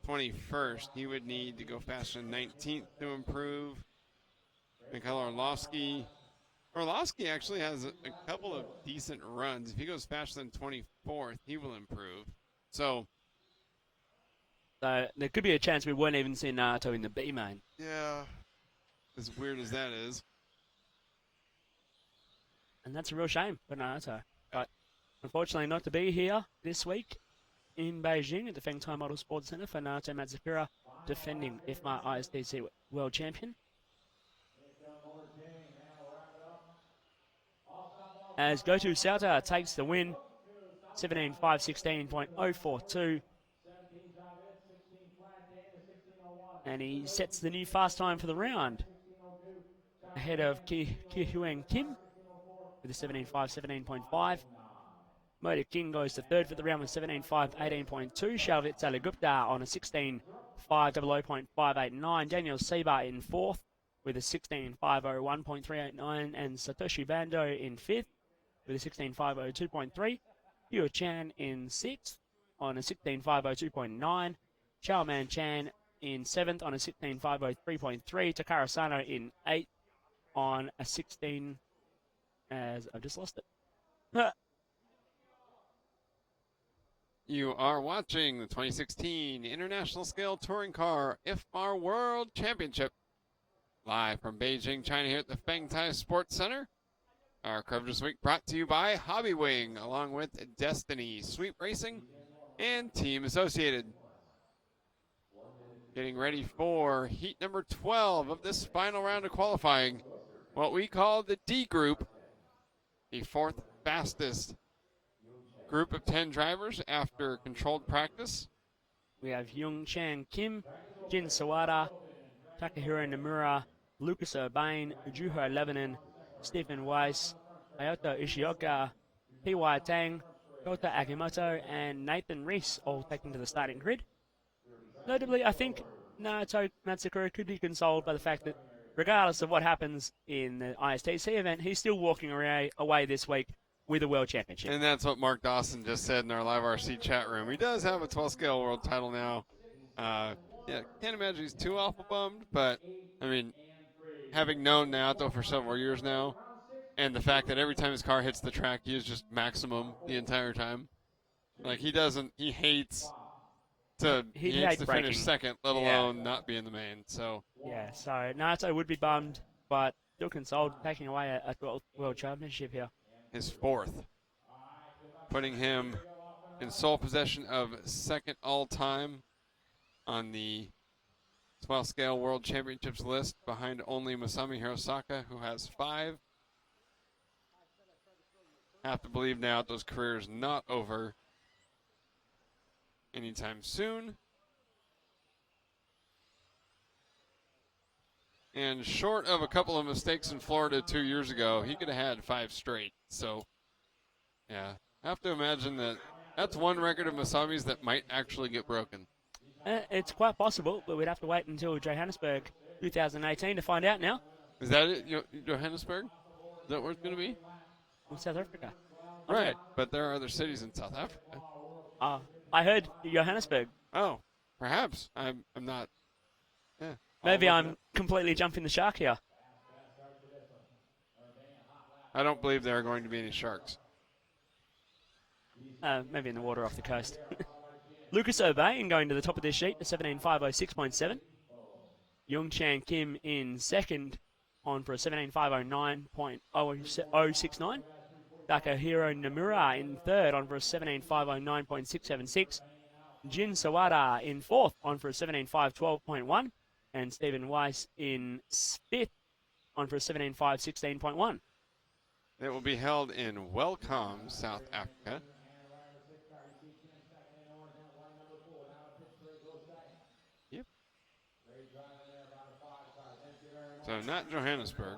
21st. He would need to go faster than 19th to improve. Mikhail Orlovsky actually has a couple of decent runs. If he goes faster than 24th, he will improve. So there could be a chance we won't even see Naruto in the B main. yeah, as weird as that is. And that's a real shame for Naruto. But unfortunately not to be here this week in Beijing at the Fengtai Model Sports Center for Naruto Matsukura, defending IFMAR ISTC World Champion. As Go To Sauter takes the win, 17.5, 16.042. And he sets the new fast time for the round, ahead of Ki-Huang Kim with a 17.5, 17.5. Motor King goes to third for the round with 17.5, 18.2. Shalvit Salagupta on a 16.5, 00.589. Daniel Seba in fourth with a 16.5, 01.389. And Satoshi Bando in fifth with a 16.5, 02.3. Hyo Chan in sixth on a 16.5, 02.9. Chao Man Chan in seventh on a 16.5, 03.3. Takara Sano in eighth on a 16, as I've just lost it. You are watching the 2016 International Scale Touring Car IFMAR World Championship live from Beijing, China, here at the Fengtai Sports Center. Our coverage this week brought to you by Hobby Wing, along with Destiny, Sweep Racing, and Team Associated. Getting ready for heat number 12 of this final round of qualifying, what we call the D group, the fourth fastest group of 10 drivers after controlled practice. We have Young Chan Kim, Jin Sawada, Takahiro Nomura, Lucas Urbane, Juho Lebanon, Stephen Weiss, Ayoto Ishioka, P.Y. Tang, Kota Akimoto, and Nathan Reese all taking to the starting grid. Notably, I think Naruto Matsukura could be consoled by the fact that regardless of what happens in the ISTC event, he's still walking away this week with a world championship. And that's what Mark Dawson just said in our live RC chat room. He does have a 12-scale world title now. Yeah, can't imagine he's too awful bummed, but, I mean, having known Naoto for several years now, and the fact that every time his car hits the track, he is just maximum the entire time. Like, he hates to finish second, let alone not be in the main. So yeah, so Naruto would be bummed, but still consoled taking away a 12th world championship here. His fourth, putting him in sole possession of second all-time on the 12-scale World Championships list, behind only Masami Hirosaka, who has 5. Have to believe now those careers not over anytime soon. And short of a couple of mistakes in Florida 2 years ago, he could have had 5 straight. So, yeah, I have to imagine that's one record of Masami's that might actually get broken. It's quite possible, but we'd have to wait until Johannesburg 2018 to find out now. Is that it? Johannesburg? Is that where it's going to be? From South Africa. Right, but there are other cities in South Africa. I heard Johannesburg. Oh, perhaps. I'm not. Yeah. Maybe I'm completely jumping the shark here. I don't believe there are going to be any sharks. Maybe in the water off the coast. Lucas O'Bain going to the top of this sheet, the 17.506.7. Young Chan Kim in second on for a 17.509.069. Takahiro Nomura in third on for a 17.509.676. Jin Sawada in fourth on for a 17.512.1. And Stephen Weiss in fifth on for a 17.516.1. It will be held in Welcome, South Africa. Yep. So not Johannesburg.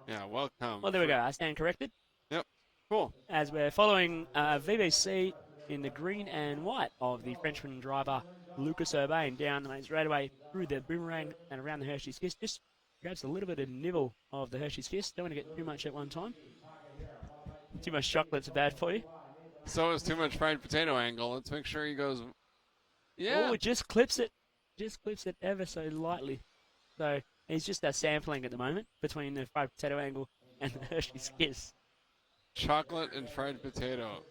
Yeah, Welcome. Well, there we go. I stand corrected. Yep. Cool. As we're following VBC in the green and white of the Frenchman driver Lucas Urbain down the main straightaway through the boomerang and around the Hershey's Kiss. Just grabs a little bit of nibble of the Hershey's Kiss. Don't want to get too much at one time. Too much chocolate's bad for you. So is too much fried potato angle. Let's make sure he goes. Yeah. Oh, it just clips it. Just clips it ever so lightly. So he's just sampling at the moment between the fried potato angle and the Hershey's Kiss. Chocolate and fried potato.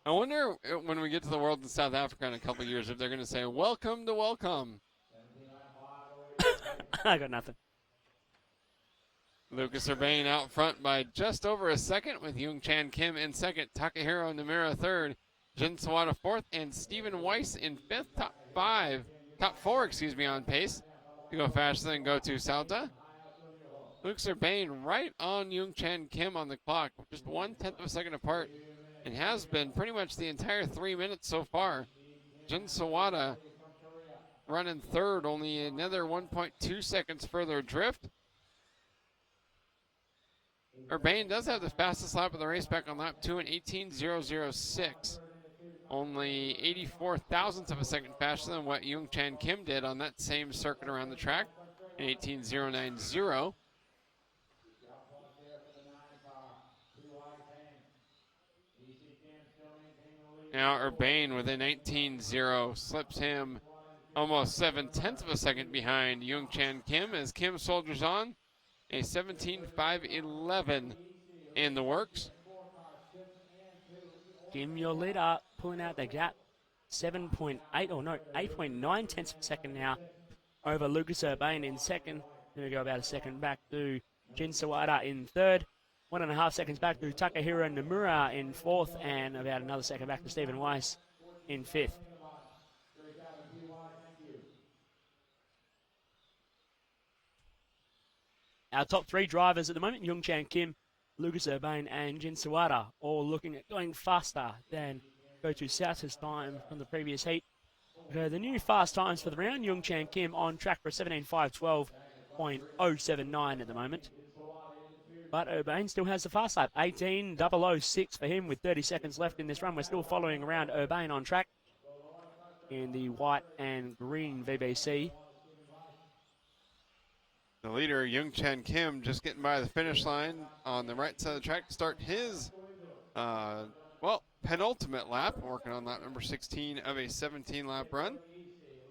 I wonder when we get to the World in South Africa in a couple of years if they're going to say, welcome to Welcome. I got nothing. Lucas Urbain out front by just over a second with Young Chan Kim in second, Takahiro Nomura third, Jin Sawada fourth, and Stephen Weiss in fifth. Top four, on pace to go faster than Go To Salta. Lucas Urbain right on Young Chan Kim on the clock, just 1/10 of a second apart, and has been pretty much the entire 3 minutes so far. Jin Sawada running third, only another 1.2 seconds further adrift. Urbain does have the fastest lap of the race back on lap 2 in 18.006. Only 84 thousandths of a second faster than what Young Chan Kim did on that same circuit around the track in 18.090. Now Urbain with a 19.0 slips him almost 7/10 of a second behind Young Chan Kim as Kim soldiers on. A 17.511 in the works. Kim, your leader, pulling out the gap. 8.9 tenths per second now over Lucas Urbain in second. Then we go about a second back to Jin Sawada in third. 1.5 seconds back to Takahiro Nomura in fourth, and about another second back to Stephen Weiss in fifth. Our top three drivers at the moment, Young Chan Kim, Lucas Urbain, and Jin Sawada, all looking at going faster than Go To South's time from the previous heat. The new fast times for the round, Young Chan Kim on track for a 17.512.079 at the moment. But Urbain still has the fast lap, 18.006 for him with 30 seconds left in this run. We're still following around Urbain on track in the white and green VBC. The leader, Young Chan Kim, just getting by the finish line on the right side of the track to start his, penultimate lap, working on lap number 16 of a 17-lap run.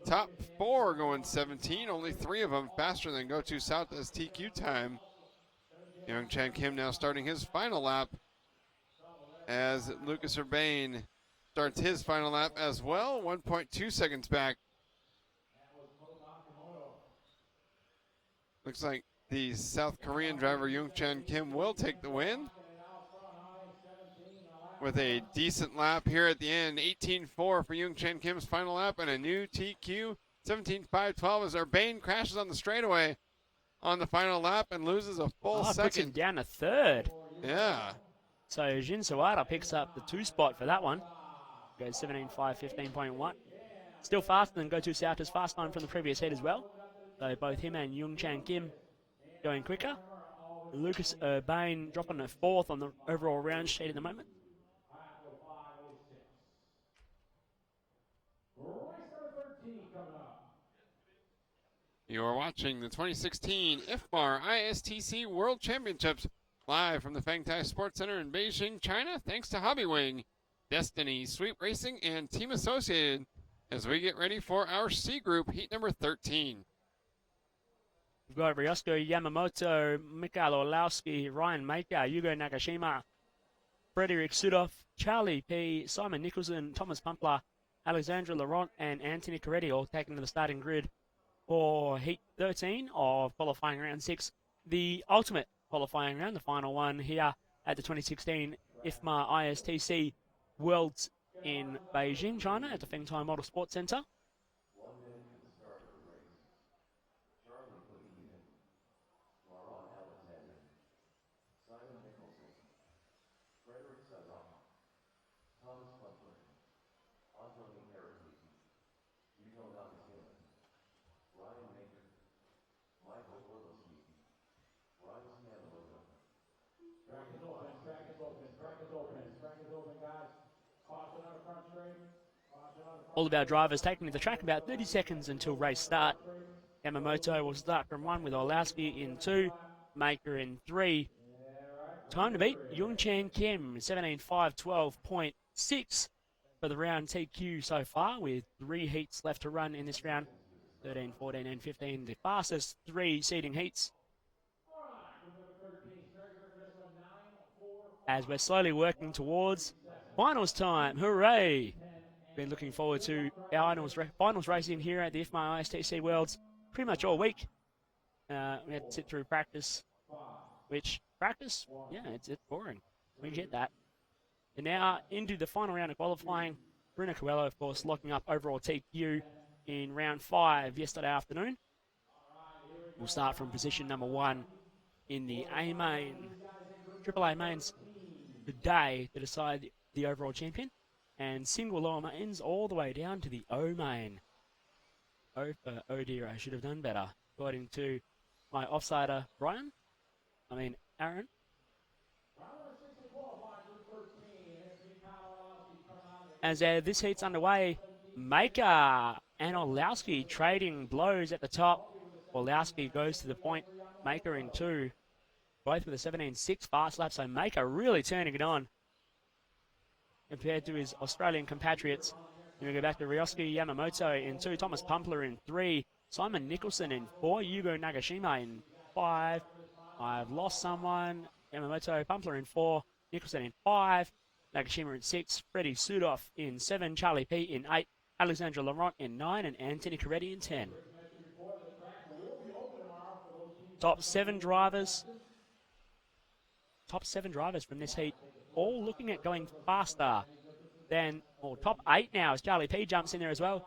Top four going 17, only 3 of them faster than Go To Salta's TQ time. Young Chan Kim now starting his final lap as Lucas Urbain starts his final lap as well, 1.2 seconds back. Looks like the South Korean driver Young Chan Kim will take the win with a decent lap here at the end. 18.4 for Young Chan Kim's final lap and a new TQ. 17.512 as Urbain crashes on the straightaway on the final lap and loses a full second. Puts him down to third. Yeah. So Jin Sawada picks up the 2 spot for that one. Goes 17.515.1. Still faster than Go To Salta's fast time from the previous heat as well. So both him and Young Chan Kim going quicker. Lucas Urbain dropping a 4th on the overall round sheet at the moment. You're watching the 2016 IFMAR ISTC World Championships live from the Fangtai Sports Center in Beijing, China, thanks to Hobbywing, Destiny, Sweep Racing, and Team Associated as we get ready for our C Group, heat number 13. We've got Ryosuke Yamamoto, Mikhail Orlowski, Ryan Maker, Yugo Nagashima, Frederick Sudov, Charlie P, Simon Nicholson, Thomas Pumpler, Alexandra Laurent, and Anthony Coretti all taken to the starting grid for Heat 13 of qualifying round 6. The ultimate qualifying round, the final one here at the 2016 IFMAR ISTC Worlds in Beijing, China, at the Fengtai Model Sports Center. All of our drivers taking to the track about 30 seconds until race start. Yamamoto will start from 1 with Orlowski in 2, Maker in 3. Time to beat Youngchan Kim, 17.512.6 for the round TQ so far, with 3 heats left to run in this round, 13, 14 and 15, the fastest 3 seeding heats. As we're slowly working towards finals time, hooray! Been looking forward to our finals racing here at the IFMAR ISTC Worlds pretty much all week. We had to sit through practice, which practice, yeah, it's boring. We get that. And now into the final round of qualifying. Bruno Coelho, of course, locking up overall TQ in round 5 yesterday afternoon. We'll start from position number 1 in the A main, Triple A mains today to decide the overall champion. And single lower mains all the way down to the O main. Oh dear, I should have done better. According to my offsider, Aaron. As this heat's underway, Maker and Orlowski trading blows at the top. Orlowski goes to the point, Maker in 2. Both with a 17.6 fast lap, so Maker really turning it on compared to his Australian compatriots. Then we go back to Ryosuke Yamamoto in 2, Thomas Pumpler in 3, Simon Nicholson in 4, Yugo Nagashima in 5. I've lost someone. Yamamoto, Pumpler in 4, Nicholson in 5, Nagashima in 6, Freddie Sudov in 7, Charlie P in 8, Alexandra Laurent in 9, and Anthony Coretti in 10. Top 7 drivers from this heat, all looking at going faster than, or top 8 now as Charlie P jumps in there as well.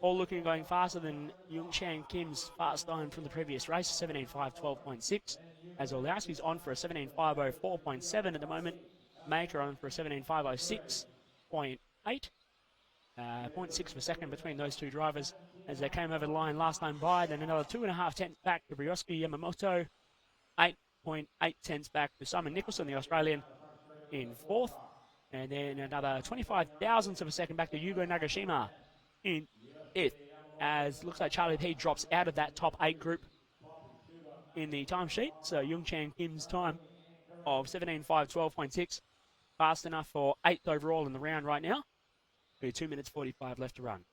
All looking at going faster than Youngchan Kim's fast time from the previous race, 17.512.6. As Orlowski's on for a 17.504.7 at the moment. Maker on for a 17.506.8. 0.6 per second between those two drivers as they came over the line last time by. Then another 2.5 tenths back to Ryosuke Yamamoto. 8.8 tenths back to Simon Nicholson, the Australian, in 4th. And then another 25 thousandths of a second back to Yugo Nagashima in 5th. As looks like Charlie P drops out of that top 8 group in the timesheet. So Youngchan Kim's time of 17.512.6. Fast enough for 8th overall in the round right now. 2 minutes 45 left to run.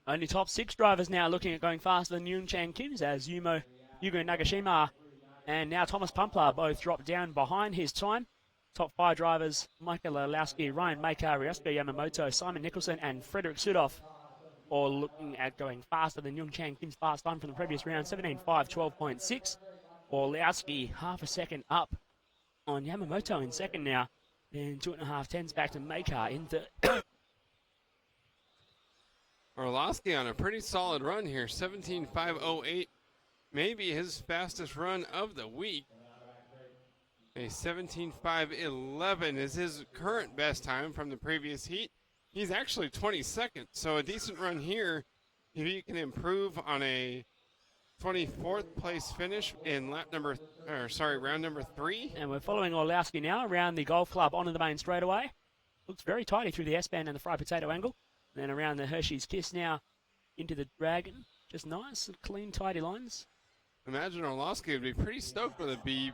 Only top 6 drivers now looking at going faster than Youngchan Kim's as Yugo Nagashima and now Thomas Pumpler both drop down behind his time. Top 5 drivers, Michael Orlowski, Ryan Maker, Ryosuke Yamamoto, Simon Nicholson and Frederick Sudov all looking at going faster than Youngchan Kim's fast time from the previous round, 17.512.6. Orlowski half a second up on Yamamoto in second now. Then 2.5 tenths back to Maker in third. Orlowski on a pretty solid run here, 17.508, maybe his fastest run of the week. A 17.511 is his current best time from the previous heat. He's actually 22nd, so a decent run here. If he can improve on a 24th place finish in round number 3. And we're following Orlowski now around the golf club onto the main straightaway. Looks very tidy through the S-band and the fried potato angle. And then around the Hershey's Kiss now into the Dragon. Just nice, clean, tidy lines. Imagine Orlowski would be pretty stoked with a B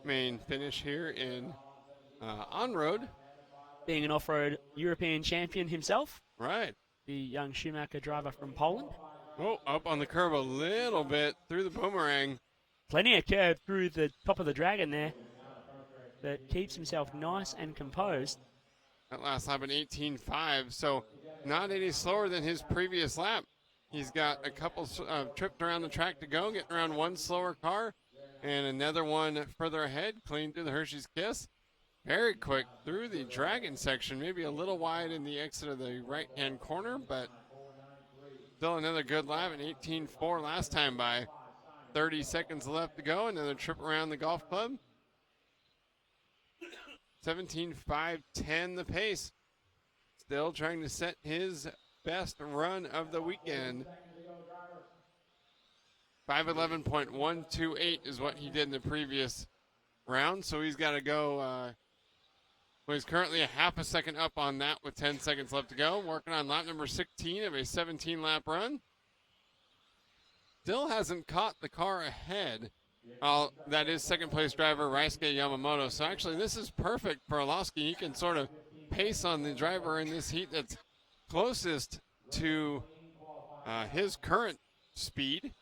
main finish here in on-road. Being an off-road European champion himself. Right. The young Schumacher driver from Poland. Oh, up on the curb a little bit through the boomerang. Plenty of curve through the top of the Dragon there. But keeps himself nice and composed. That last lap in 18.5, so not any slower than his previous lap. He's got a couple trips around the track to go, getting around one slower car, and another one further ahead, clean through the Hershey's Kiss. Very quick through the Dragon section, maybe a little wide in the exit of the right-hand corner, but still another good lap in 18.4 last time by. 30 seconds left to go, another trip around the golf club. 17.510 the pace. Still trying to set his best run of the weekend. 5:11.128 is what he did in the previous round, so he's got to go. Well, he's currently a half a second up on that with 10 seconds left to go. Working on lap number 16 of a 17-lap run. Still hasn't caught the car ahead. That is second-place driver Raisuke Yamamoto. So actually, this is perfect for Orlowski. He can sort of pace on the driver in this heat that's closest to his current speed.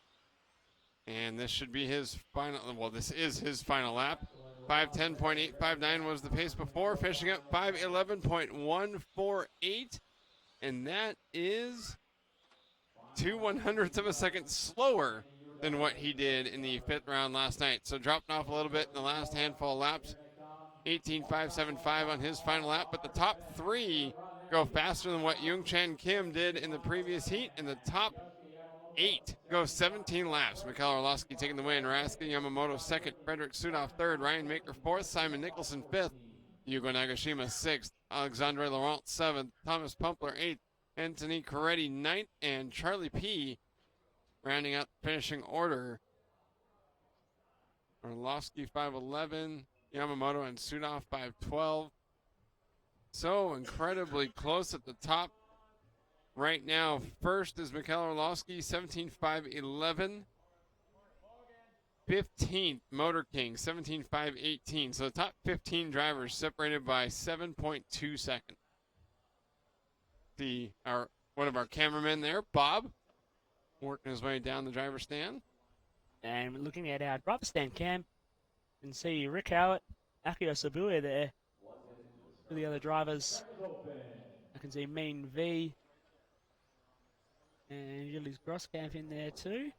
And this should be his final, well, this is his final lap. 5:10.859 was the pace before, finishing up 5:11.148. And that is 2/100ths of a second slower than what he did in the 5th round last night. So dropping off a little bit in the last handful of laps. 18.575 on his final lap, but the top 3 go faster than what Youngchan Kim did in the previous heat, and the top 8 go 17 laps. Mikhail Orlowski taking the win, Raisuke Yamamoto 2nd, Frederick Sudoff 3rd, Ryan Maker 4th, Simon Nicholson 5th, Yugo Nagashima 6th, Alexandre Laurent 7th, Thomas Pumpler 8th, Anthony Coretti 9th, and Charlie P. rounding out the finishing order. Orlowski 5:11, Yamamoto and Sudoff 5:12. So incredibly close at the top. Right now, first is Mikhail Orlowski, 17.511. 15th, Motor King, 17.518. So the top 15 drivers separated by 7.2 seconds. One of our cameramen there, Bob, working his way down the driver's stand. And looking at our driver stand cam, you can see Rick Howard, Akio Sabue there. For the other drivers, I can see Mean V and Julius Grosskamp in there too.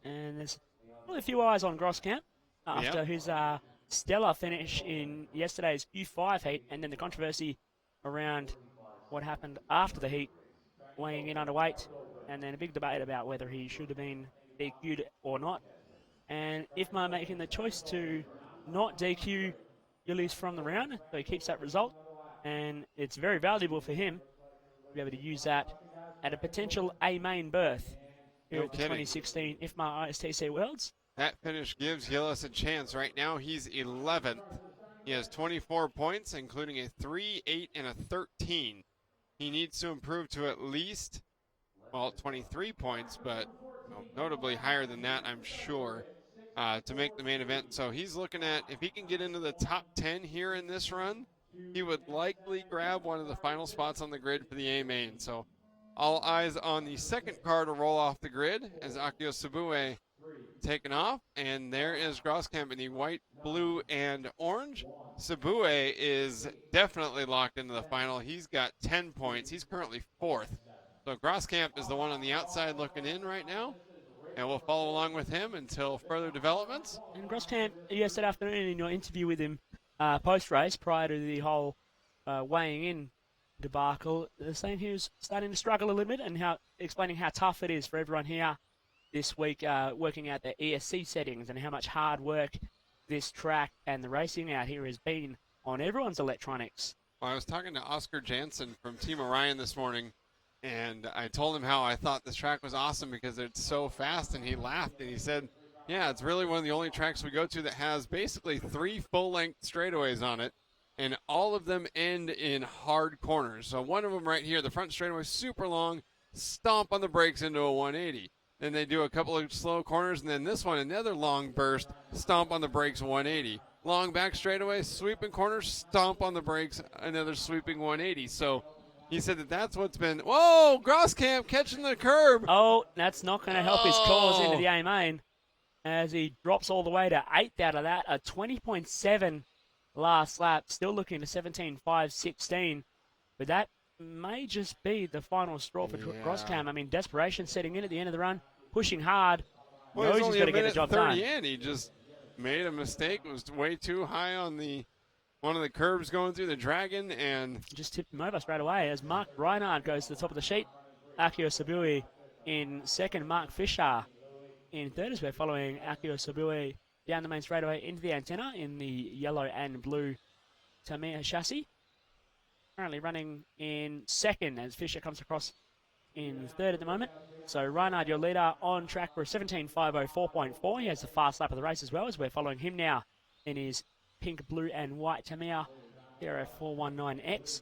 And there's probably a few eyes on Grosskamp after his stellar finish in yesterday's Q5 heat, and then the controversy around what happened after the heat, weighing in underweight, and then a big debate about whether he should have been DQ'd or not. And IFMAR making the choice to not DQ Julius from the round, so he keeps that result, and it's very valuable for him to be able to use that at a potential A main berth here at the 2016 IFMAR ISTC Worlds. That finish gives Gillis a chance. Right now, he's 11th. He has 24 points, including a 3, 8, and a 13. He needs to improve to at least, 23 points, but notably higher than that, I'm sure, to make the main event. So he's looking at, if he can get into the top 10 here in this run, he would likely grab one of the final spots on the grid for the A main. So all eyes on the second car to roll off the grid as Akio Sabue taken off, and there is Grosskamp in the white, blue, and orange. Sabue is definitely locked into the final. He's got 10 points. He's currently 4th. So Grosskamp is the one on the outside looking in right now, and we'll follow along with him until further developments. And Grosskamp, yesterday afternoon in your interview with him post-race, prior to the whole weighing in debacle, saying he was starting to struggle a little bit, and explaining how tough it is for everyone here this week working out the ESC settings and how much hard work this track and the racing out here has been on everyone's electronics. Well, I was talking to Oscar Jansen from Team Orion this morning, and I told him how I thought this track was awesome because it's so fast, and he laughed and he said, yeah, it's really one of the only tracks we go to that has basically 3 full-length straightaways on it, and all of them end in hard corners. So one of them right here, the front straightaway is super long, stomp on the brakes into a 180. Then they do a couple of slow corners, and then this one, another long burst, stomp on the brakes, 180. Long back straightaway, sweeping corners, stomp on the brakes, another sweeping 180. So he said that's what's been, whoa, Grosskamp catching the curb. Oh, that's not going to help his cause into the A main as he drops all the way to 8th out of that. A 20.7 last lap, still looking to 17.5.16. But that may just be the final straw for Grosskamp. I mean, desperation setting in at the end of the run, pushing hard. Well, knows he's he's got to get the job 30 done. in. He just made a mistake, was way too high on one of the curbs going through the Dragon, and Just tipped him over straight away as Mark Reinhardt goes to the top of the sheet. Akio Sabui in second, Mark Fisher in third as we're following Akio Sabui down the main straightaway into the antenna in the yellow and blue Tamiya chassis. Currently running in second as Fisher comes across in third at the moment. So Reinhardt, your leader, on track for a 17.504.4. He has the fast lap of the race as well as we're following him now in his pink, blue and white Tamiya 0419X.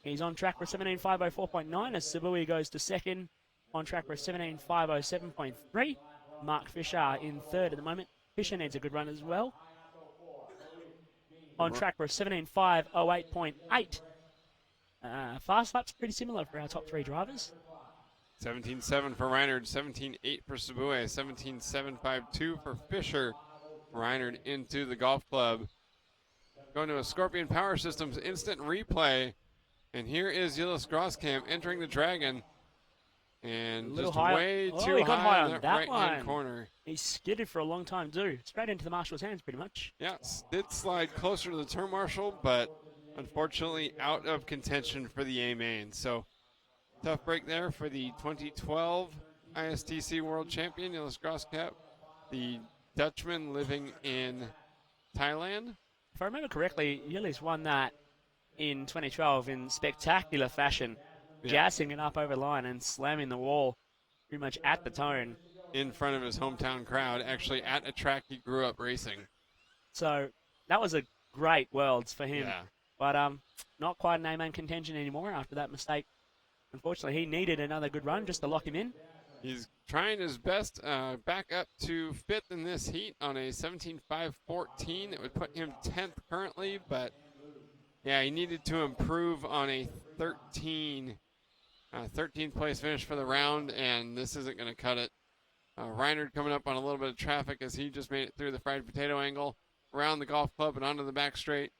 He's on track for a 17.504.9 as Sabui goes to second. On track for a 17.507.3. Mark Fisher in third at the moment. Fisher needs a good run as well. On track for a 17.508.8. Fast lap's pretty similar for our top 3 drivers. 17.7 for Reinhardt, 17.8 for Sabue, 17.752 for Fisher. Reinhardt into the golf club. Going to a Scorpion Power Systems instant replay. And here is Yilis Grosskamp entering the Dragon. And just way too he got high on on that right-hand corner. He skidded for a long time too. Straight into the marshal's hands pretty much. Yeah, did slide closer to the turn marshal, but unfortunately out of contention for the A main. So tough break there for the 2012 ISTC World Champion, Yilis Grosskamp, the Dutchman living in Thailand. If I remember correctly, Yilis won that in 2012 in spectacular fashion, jazzing it up over the line and slamming the wall pretty much at the turn. In front of his hometown crowd, actually at a track he grew up racing. So that was a great Worlds for him. Yeah. But not quite an A-main contention anymore after that mistake. Unfortunately, he needed another good run just to lock him in. He's trying his best back up to 5th in this heat on a 17.514. That would put him 10th currently, but yeah, he needed to improve on a 13th place finish for the round, and this isn't going to cut it. Reinhardt coming up on a little bit of traffic as he just made it through the fried potato angle, around the golf club and onto the back straight.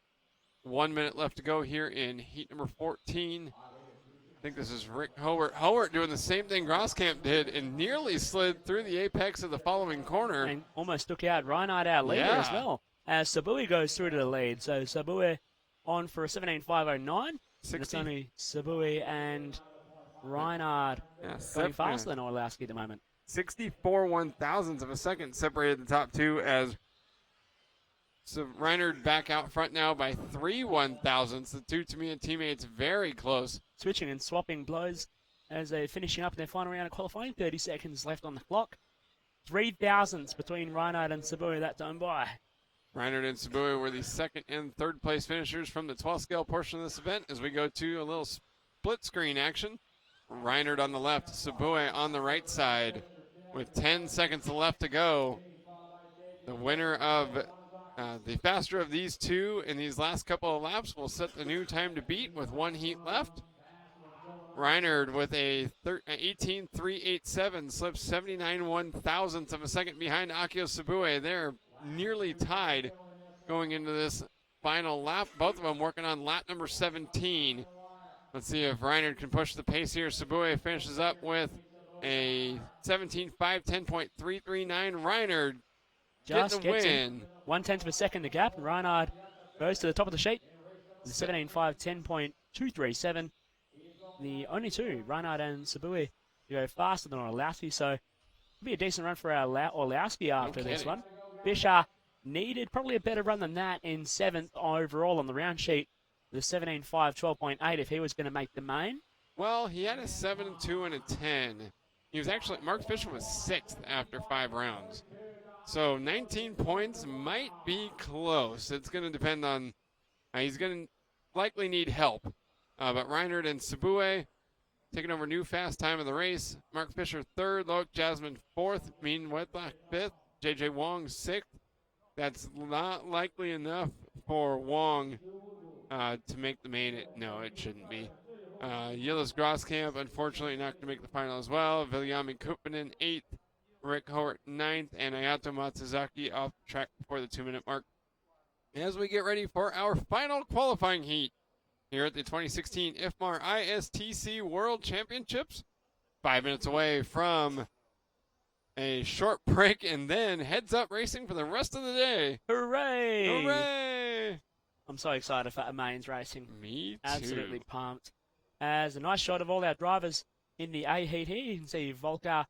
1 minute left to go here in heat number 14. I think this is Rick Howard. Howard doing the same thing Grosskamp did and nearly slid through the apex of the following corner. And almost took out Reinhardt, our leader, as well. As Sabui goes through to the lead. So Sabui on for a 17.509. It's only Sabui and Reinhardt going faster than Orlowski at the moment. 64 1,000ths of a second separated the top two as Reinhardt back out front now by 3 1,000ths. The two Tamiya teammates very close. Switching and swapping blows as they're finishing up in their final round of qualifying. 30 seconds left on the clock. 3,000ths between Reinhardt and Sabui that time by. Reinhardt and Sabui were the second and third place finishers from the 12 scale portion of this event as we go to a little split screen action. Reinhardt on the left, Sabui on the right side with 10 seconds left to go. The winner of the faster of these two in these last couple of laps will set the new time to beat with one heat left. Reinhardt with a 18.387 slips 79 1,000ths of a second behind Akio Sabui. They're nearly tied going into this final lap. Both of them working on lap number 17. Let's see if Reinhardt can push the pace here. Sabui finishes up with a 17.510.339. Reinhardt Just getting the gets win. 1/10 of a second the gap. Reinhardt goes to the top of the sheet. 17.510.237. The only two, Reinhardt and Sabui, go faster than Orlowski. So be a decent run for Orlowski after this kidding. one. Fisher needed probably a better run than that in 7th overall on the round sheet. The 17.5, 12.8 if he was going to make the main. Well, he had a 7, 2, and a 10. He was actually, Mark Fisher was 6th after 5 rounds. So 19 points might be close. It's going to depend on, he's going to likely need help. But Reinhardt and Sabue taking over new fast time of the race. Mark Fisher 3rd, Loic Jasmine 4th, Mean Wetlock 5th, JJ Wong 6th. That's not likely enough for Wong to make the main. No, it shouldn't be. Yillis Grosskamp, unfortunately, not going to make the final as well. Viljami Kupinen 8th, Rick Hort 9th, and Ayato Matsuzaki off the track before the 2-minute mark. As we get ready for our final qualifying heat here at the 2016 IFMAR ISTC World Championships. 5 minutes away from a short break and then heads up racing for the rest of the day. Hooray! Hooray! I'm so excited for mains racing. Me too. Absolutely pumped. As a nice shot of all our drivers in the A heat here, you can see Volker,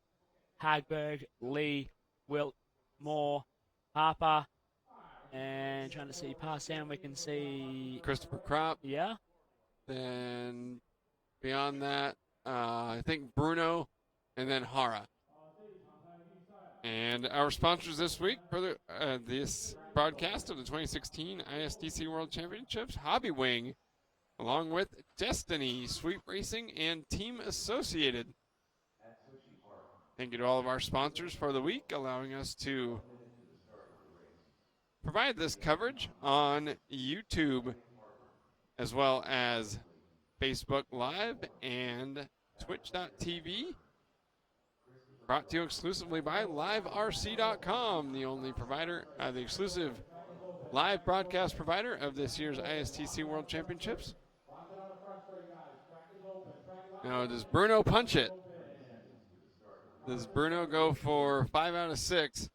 Hagberg, Lee, Wilt, Moore, Harper, and trying to see past down, we can see Christopher Kropp. Yeah. Then beyond that, I think Bruno, and then Hara. And our sponsors this week for this broadcast of the 2016 ISTC World Championships, Hobby Wing, along with Destiny, Sweep Racing, and Team Associated. Thank you to all of our sponsors for the week, allowing us to provide this coverage on YouTube, as well as Facebook Live and Twitch.tv. Brought to you exclusively by LiveRC.com, the only provider, the exclusive live broadcast provider of this year's ISTC World Championships. Now, does Bruno punch it? Does Bruno go for 5 out of 6?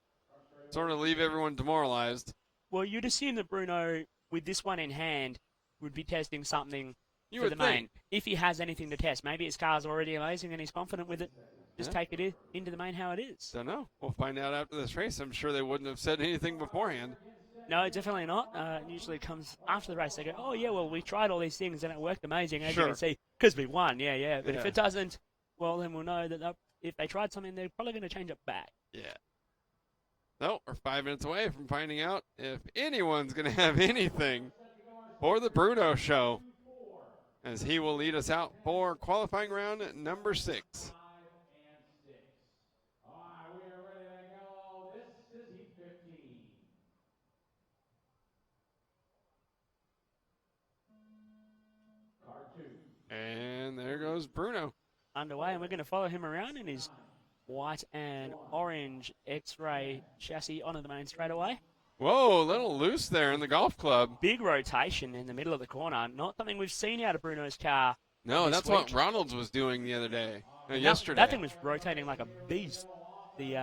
Sort of leave everyone demoralized. Well, you'd assume that Bruno, with this one in hand, would be testing something You for would the main. think. If he has anything to test. Maybe his car's already amazing and he's confident with it. Just Yeah. take it into the main how it is. Don't know. We'll find out after this race. I'm sure they wouldn't have said anything beforehand. No, definitely not. It usually comes after the race. They go, oh, yeah, well, we tried all these things and it worked amazing, as you Sure. can see, because we won. Yeah. But if Yeah. it doesn't, well, then we'll know that if they tried something, they're probably going to change it back. Yeah. No, we're 5 minutes away from finding out if anyone's going to have anything for the Bruno show, as he will lead us out for qualifying round number 6. And there goes Bruno. Underway, and we're going to follow him around in his white and orange X-ray chassis onto the main straight away. Whoa, a little loose there in the golf club. Big rotation in the middle of the corner. Not something we've seen out of Bruno's car. No, this that's week. what Ronalds was doing the other day. Yesterday. That thing was rotating like a beast. The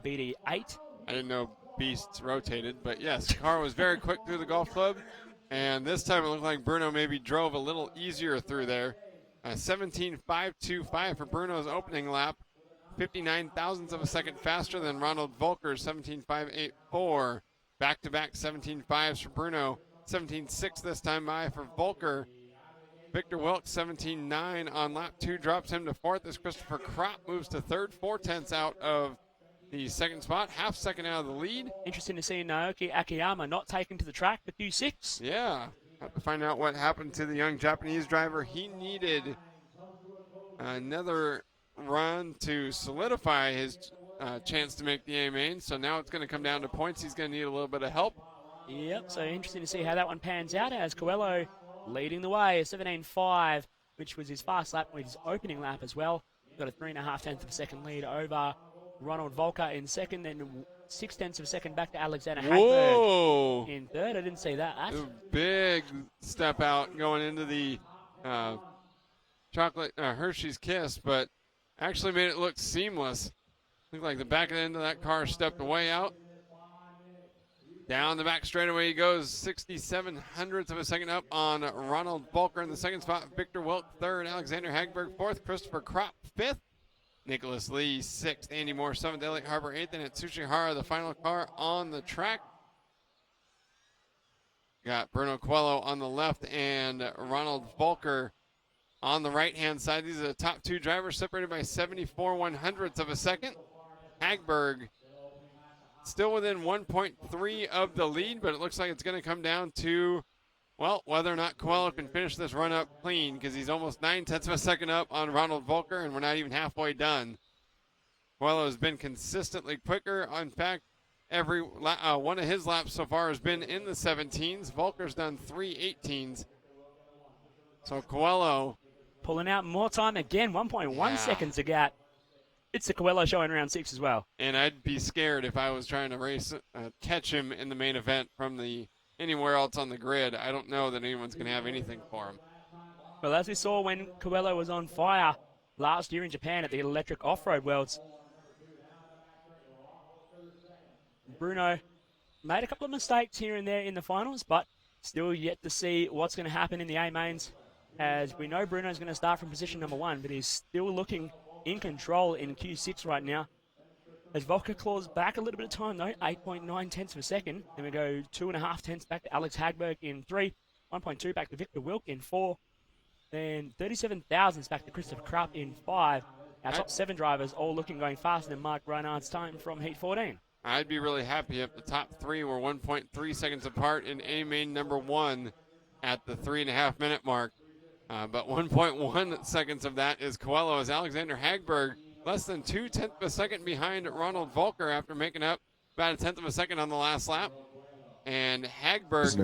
BD8. I didn't know Beasts rotated, but yes, the car was very quick through the golf club. And this time it looked like Bruno maybe drove a little easier through there. 17.525 for Bruno's opening lap. 59 thousandths of a second faster than Ronald Volker's 17.584. Back-to-back 17.5s for Bruno. 17.6 this time by for Volker. Victor Wilkes 17.9 on lap 2 drops him to 4th as Christopher Kropp moves to 3rd, 4/10 out of the second spot, half second out of the lead. Interesting to see Naoki Akiyama not taken to the track for Q6. Yeah, have to find out what happened to the young Japanese driver. He needed another run to solidify his chance to make the A main, so now it's going to come down to points. He's going to need a little bit of help. Yep, so interesting to see how that one pans out as Coelho leading the way, a 17.5, which was his fast lap with his opening lap as well. Got a 3.5 tenths of a second lead over Ronald Volker in second, then 6 tenths of a second back to Alexander Hagberg Whoa! in third. I didn't see that. A big step out going into the chocolate Hershey's Kiss, but actually made it look seamless. Looked like the back end of that car stepped way out. Down the back straightaway he goes, 67 hundredths of a second up on Ronald Volker in the second spot. Victor Wilk third, Alexander Hagberg fourth, Christopher Kropp fifth. Nicholas Lee 6th, Andy Moore 7th, Elliott Harper 8th, and Tsuchihara, the final car on the track. Got Bruno Coelho on the left and Ronald Volker on the right-hand side. These are the top two drivers, separated by 74/100ths of a second. Hagberg still within 1.3 of the lead, but it looks like it's going to come down to, well, whether or not Coelho can finish this run up clean, because he's almost 9/10 of a second up on Ronald Volker, and we're not even halfway done. Coelho has been consistently quicker. In fact, every one of his laps so far has been in the 17s. Volker's done 3:18s. So Coelho pulling out more time again, 1.1 seconds to gap. It's the Coelho show in round 6 as well. And I'd be scared if I was trying to race, catch him in the main event from anywhere else on the grid. I don't know that anyone's going to have anything for him. Well, as we saw when Coelho was on fire last year in Japan at the Electric Off-Road Worlds, Bruno made a couple of mistakes here and there in the finals, but still yet to see what's going to happen in the A-mains. As we know, Bruno's going to start from position number 1, but he's still looking in control in Q6 right now. As Volker claws back a little bit of time though, 8.9 tenths of a second. Then we go 2.5 tenths back to Alex Hagberg in 3, 1.2 back to Victor Wilk in 4, then 37 thousandths back to Christopher Krupp in 5. Our top 7 drivers all looking going faster than Mark Reinhardt's time from Heat 14. I'd be really happy if the top 3 were 1.3 seconds apart in A-main number 1 at the 3.5 minute mark. But 1.1 seconds of that is Coelho, as Alexander Hagberg less than 2/10 of a second behind Ronald Volker after making up about 1/10 of a second on the last lap. And Hagberg,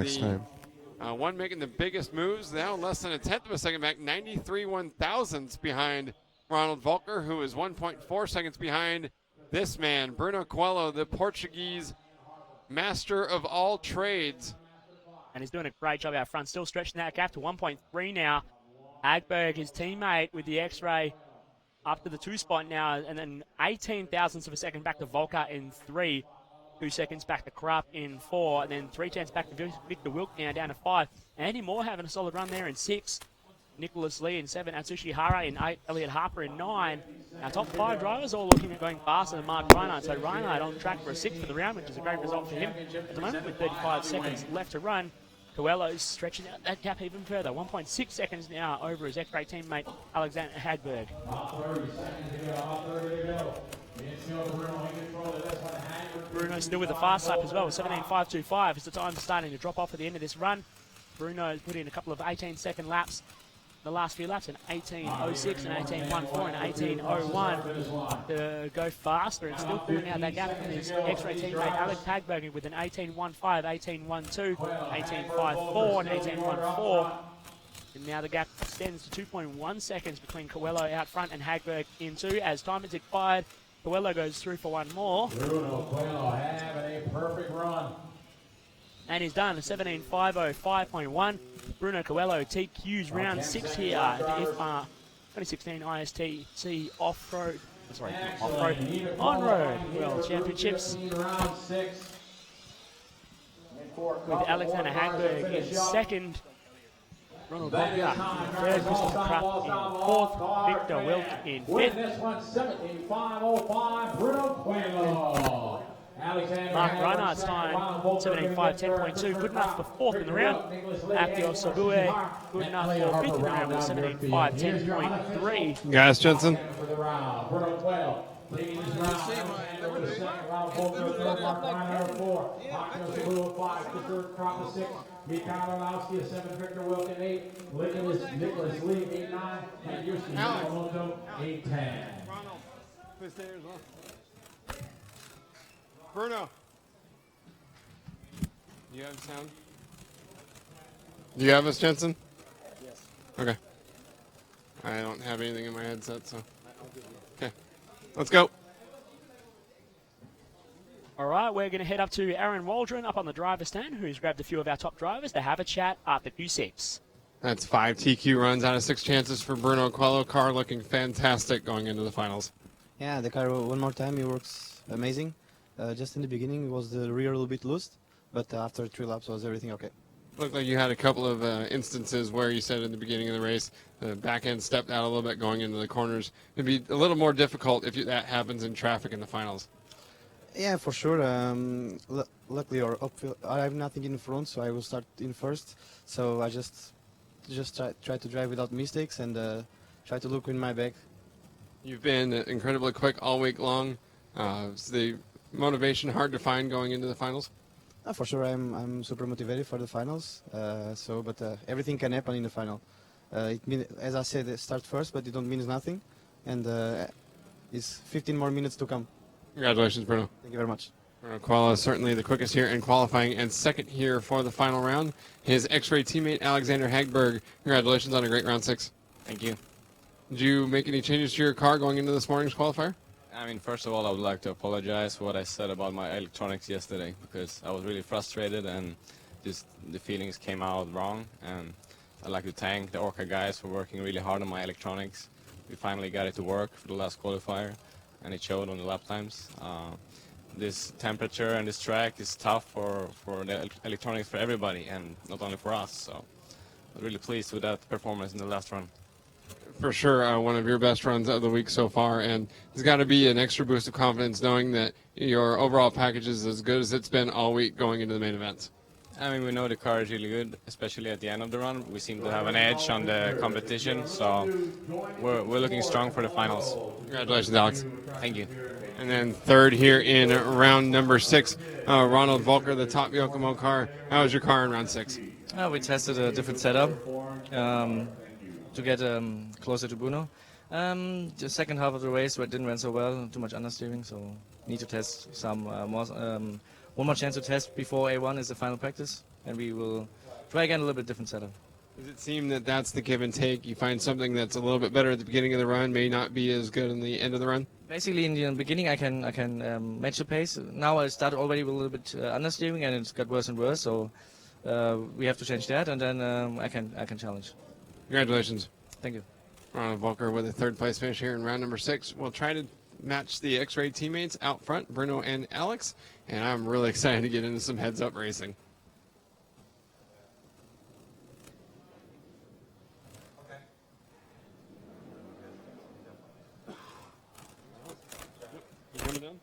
the one making the biggest moves, now less than 1/10 of a second back, 93/1000ths behind Ronald Volker, who is 1.4 seconds behind this man, Bruno Coelho, the Portuguese master of all trades. And he's doing a great job out front, still stretching that gap to 1.3 now. Hagberg, his teammate with the X-Ray, up to the 2 spot now, and then 18 thousandths of a second back to Volker in 3, 2 seconds back to Krupp in 4, and then 3/10 back to Victor Wilk now down to 5. Andy Moore having a solid run there in 6. Nicholas Lee in 7, Atsushi Hara in 8, Elliott Harper in 9. Our top 5 drivers all looking at going faster than Mark Reinhardt. So Reinhardt on track for a 6th for the round, which is a great result for him at the moment with 35 seconds left to run. Coelho's stretching out that gap even further, 1.6 seconds now over his X-Ray teammate Alexander Hagberg. Bruno still with a fast lap as well, 17.525 is the time starting to drop off at the end of this run. Bruno's put in a couple of 18-second laps, the last few laps, an 18.06, an 18.14, and 18.01 to go faster, and still pulling out that gap from his X-Ray teammate Alex Hagberg with an 18.15, 18.12, 18.54, and 18.14. And now the gap extends to 2.1 seconds between Coelho out front and Hagberg in 2. As time is expired, Coelho goes through for one more. Bruno Coelho having a perfect run. And he's done, a 17.505.1. Bruno Coelho TQ's round 6 here at the IFMAR 2016 ISTC Off-Road, On-Road World Championships. With Alexander Hagberg in 2nd, Ronald Volker in 3rd, Christopher Krupp in 4th, Victor Wilk in 5th. This one, 17.505, Bruno Coelho. Mark Reinhardt's time, 17.510.2, good enough for 4th in the round. Akio Sobue, good enough for 5th in the round with 17.510.3. Guys, Jensen. Ricardo Lowski at 7, Victor Wilk at 8, Nicholas Lee 8-9, and Yushi Yamamoto 8-10. Please stay here as well. Bruno. Do you have sound? Do you have us, Jensen? Yes. Okay. I don't have anything in my headset, so. Okay. Let's go. All right, we're going to head up to Aaron Waldron up on the driver's stand, who's grabbed a few of our top drivers to have a chat after Q6. That's 5 TQ runs out of 6 chances for Bruno Coelho. Car looking fantastic going into the finals. Yeah, the car one more time, it works amazing. Just in the beginning, was the rear a little bit loose, but after 3 laps was everything okay. Looked like you had a couple of instances where you said in the beginning of the race, the back end stepped out a little bit going into the corners. It'd be a little more difficult if that happens in traffic in the finals. Yeah, for sure. Luckily, I have nothing in front, so I will start in first. So I just try to drive without mistakes and try to look in my back. You've been incredibly quick all week long. Is the motivation hard to find going into the finals? For sure, I'm super motivated for the finals. But everything can happen in the final. As I said, start first, but it don't mean nothing, and it's 15 more minutes to come. Congratulations, Bruno. Thank you very much. Bruno Quala is certainly the quickest here in qualifying and second here for the final round. His X-Ray teammate Alexander Hagberg. Congratulations on a great round 6. Thank you. Did you make any changes to your car going into this morning's qualifier? I mean, first of all, I would like to apologize for what I said about my electronics yesterday, because I was really frustrated and just the feelings came out wrong. And I'd like to thank the Orca guys for working really hard on my electronics. We finally got it to work for the last qualifier, and it showed on the lap times. This temperature and this track is tough for the electronics for everybody, and not only for us. So I'm really pleased with that performance in the last run. For sure, one of your best runs of the week so far, and there's got to be an extra boost of confidence knowing that your overall package is as good as it's been all week going into the main events. I mean, we know the car is really good, especially at the end of the run. We seem to have an edge on the competition, so we're looking strong for the finals. Congratulations, Alex. Thank you. And then third here in round number 6, Ronald Volker, the top Yokomo car. How was your car in round 6? We tested a different setup to get closer to Bruno. The second half of the race didn't run so well, too much understeering, so need to test some one more chance to test before A1 is the final practice, and we will try again a little bit different setup. Does it seem that that's the give and take? You find something that's a little bit better at the beginning of the run, may not be as good in the end of the run? Basically, in the beginning, I can match the pace. Now I started already with a little bit understeering, and it's got worse and worse. So we have to change that, and then I can challenge. Congratulations. Thank you. Ronald Volker with a third place finish here in round number 6. We'll try to match the X-Ray teammates out front, Bruno and Alex, and I'm really excited to get into some heads-up racing. You coming down?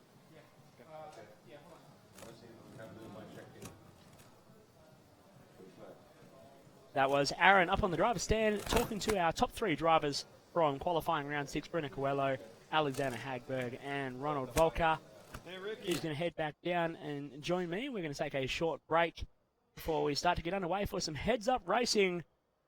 That was Aaron up on the driver's stand talking to our top 3 drivers from qualifying round 6, Bruno Coelho, Alexander Hagberg, and Ronald Volker. He's going to head back down and join me. We're going to take a short break before we start to get underway for some heads-up racing.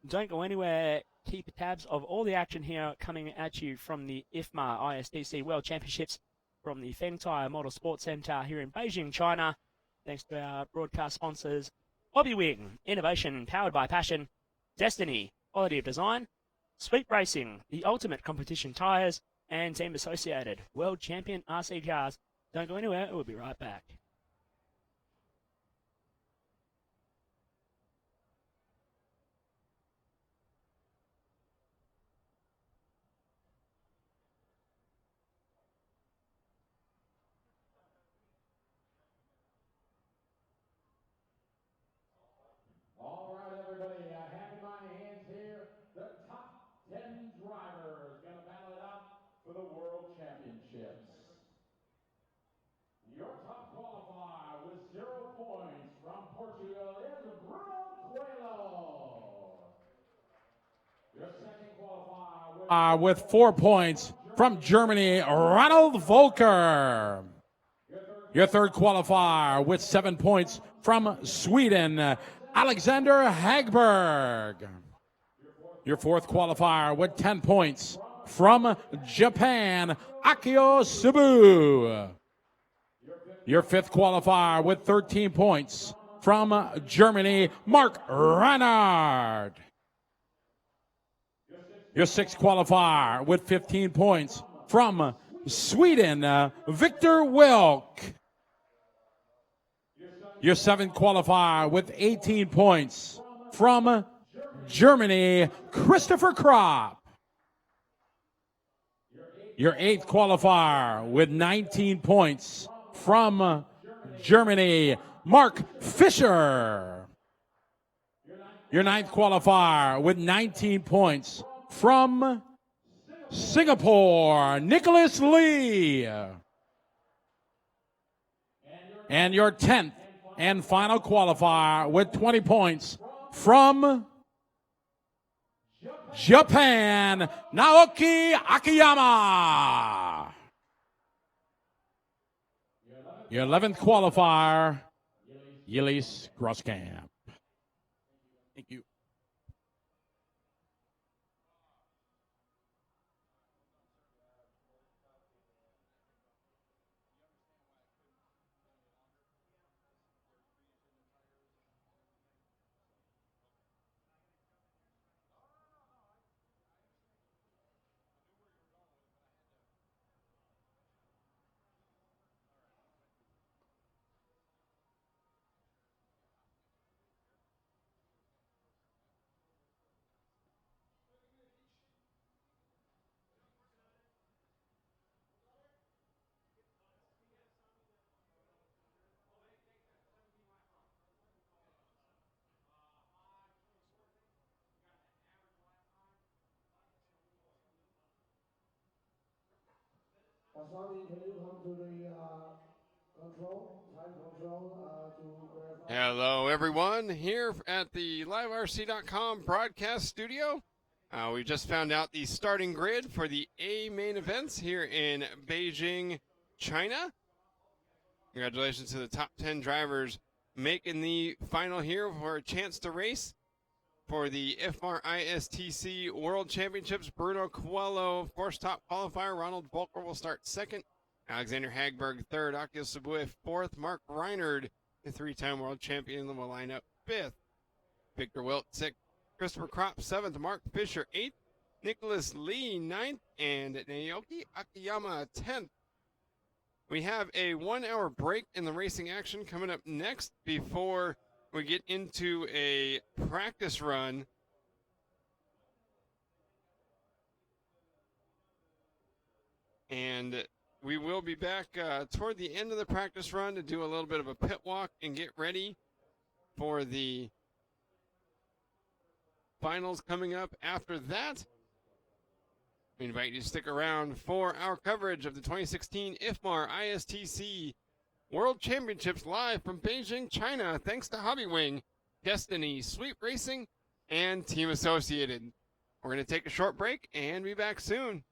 Don't go anywhere. Keep tabs of all the action here coming at you from the IFMAR ISTC World Championships from the Fengtai Model Sports Center here in Beijing, China. Thanks to our broadcast sponsors, Hobbywing, innovation powered by passion, Destiny, quality of design, Sweet Racing, the ultimate competition tires, and Team Associated, World Champion RC Cars. Don't go anywhere, we'll be right back. All right, everybody, I have in my hands here the top 10 drivers going to battle it out for the World Championships. Your top qualifier with 0 points from Portugal is Bruno Coelho. Your second qualifier With 4 points from Germany, Ronald Volker. Your third qualifier with 7 points from Sweden, Alexander Hagberg. Your fourth qualifier with 10 points from Japan, Akio Subu. Your fifth qualifier with 13 points from Germany, Mark Reinhardt. Your sixth qualifier with 15 points from Sweden, Victor Wilk. Your seventh qualifier with 18 points from Germany, Christopher Kropp. Your eighth qualifier with 19 points from Germany, Mark Fischer. Your ninth qualifier with 19 points from Singapore, Nicholas Lee. And your 10th and final qualifier with 20 points from Japan, Naoki Akiyama. Your 11th qualifier, Yildiz Grosskamp. Thank you. Asami, can you come to the time control, to verify? Hello, everyone, here at the liverc.com broadcast studio. We just found out the starting grid for the A main events here in Beijing, China. Congratulations to the top 10 drivers making the final here for a chance to race for the IFMAR ISTC World Championships. Bruno Coelho, of course, top qualifier. Ronald Volker will start second. Alexander Hagberg third. Akio Sabue fourth. Mark Reinard, the three-time world champion, will line up fifth. Victor Wilt sixth. Christopher Kropp seventh. Mark Fisher eighth. Nicholas Lee ninth. And Naoki Akiyama 10th. We have a 1 hour break in the racing action coming up next before we get into a practice run. And we will be back toward the end of the practice run to do a little bit of a pit walk and get ready for the finals coming up after that. We invite you to stick around for our coverage of the 2016 IFMAR ISTC World Championships live from Beijing, China, thanks to Hobbywing, Destiny, Sweet Racing, and Team Associated. We're going to take a short break and be back soon.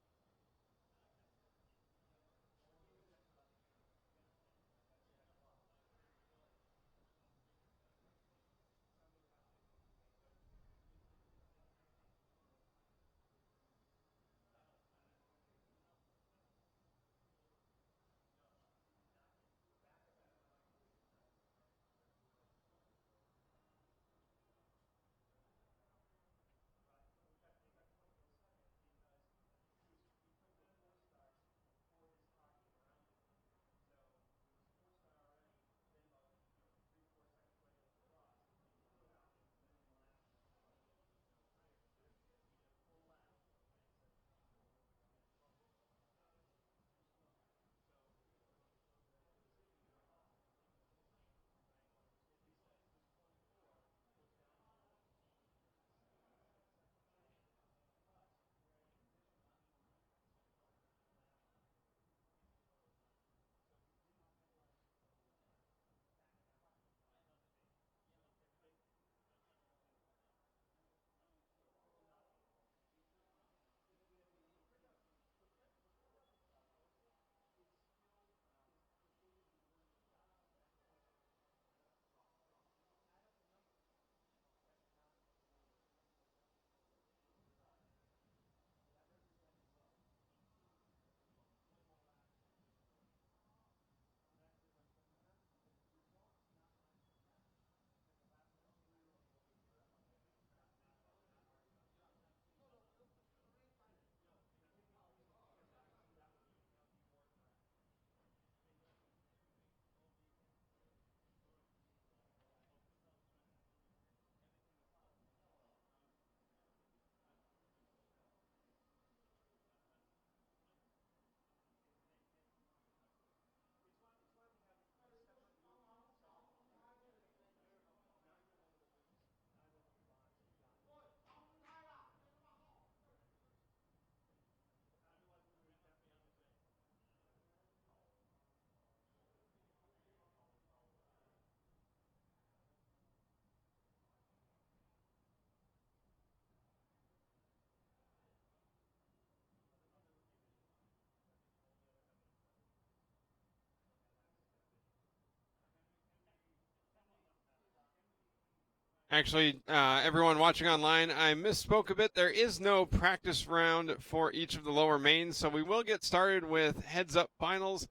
Actually, everyone watching online, I misspoke a bit. There is no practice round for each of the lower mains, so we will get started with heads-up finals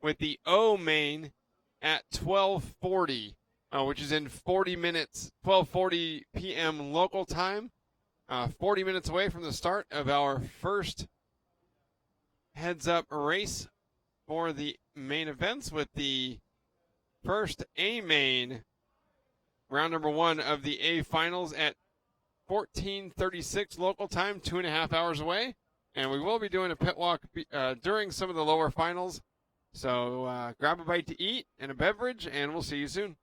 with the O main at 12:40, which is in 40 minutes, 12:40 p.m. local time, 40 minutes away from the start of our first heads-up race for the main events, with the first A main round number 1 of the A finals at 14:36 local time, 2.5 hours away. And we will be doing a pit walk during some of the lower finals. So grab a bite to eat and a beverage, and we'll see you soon.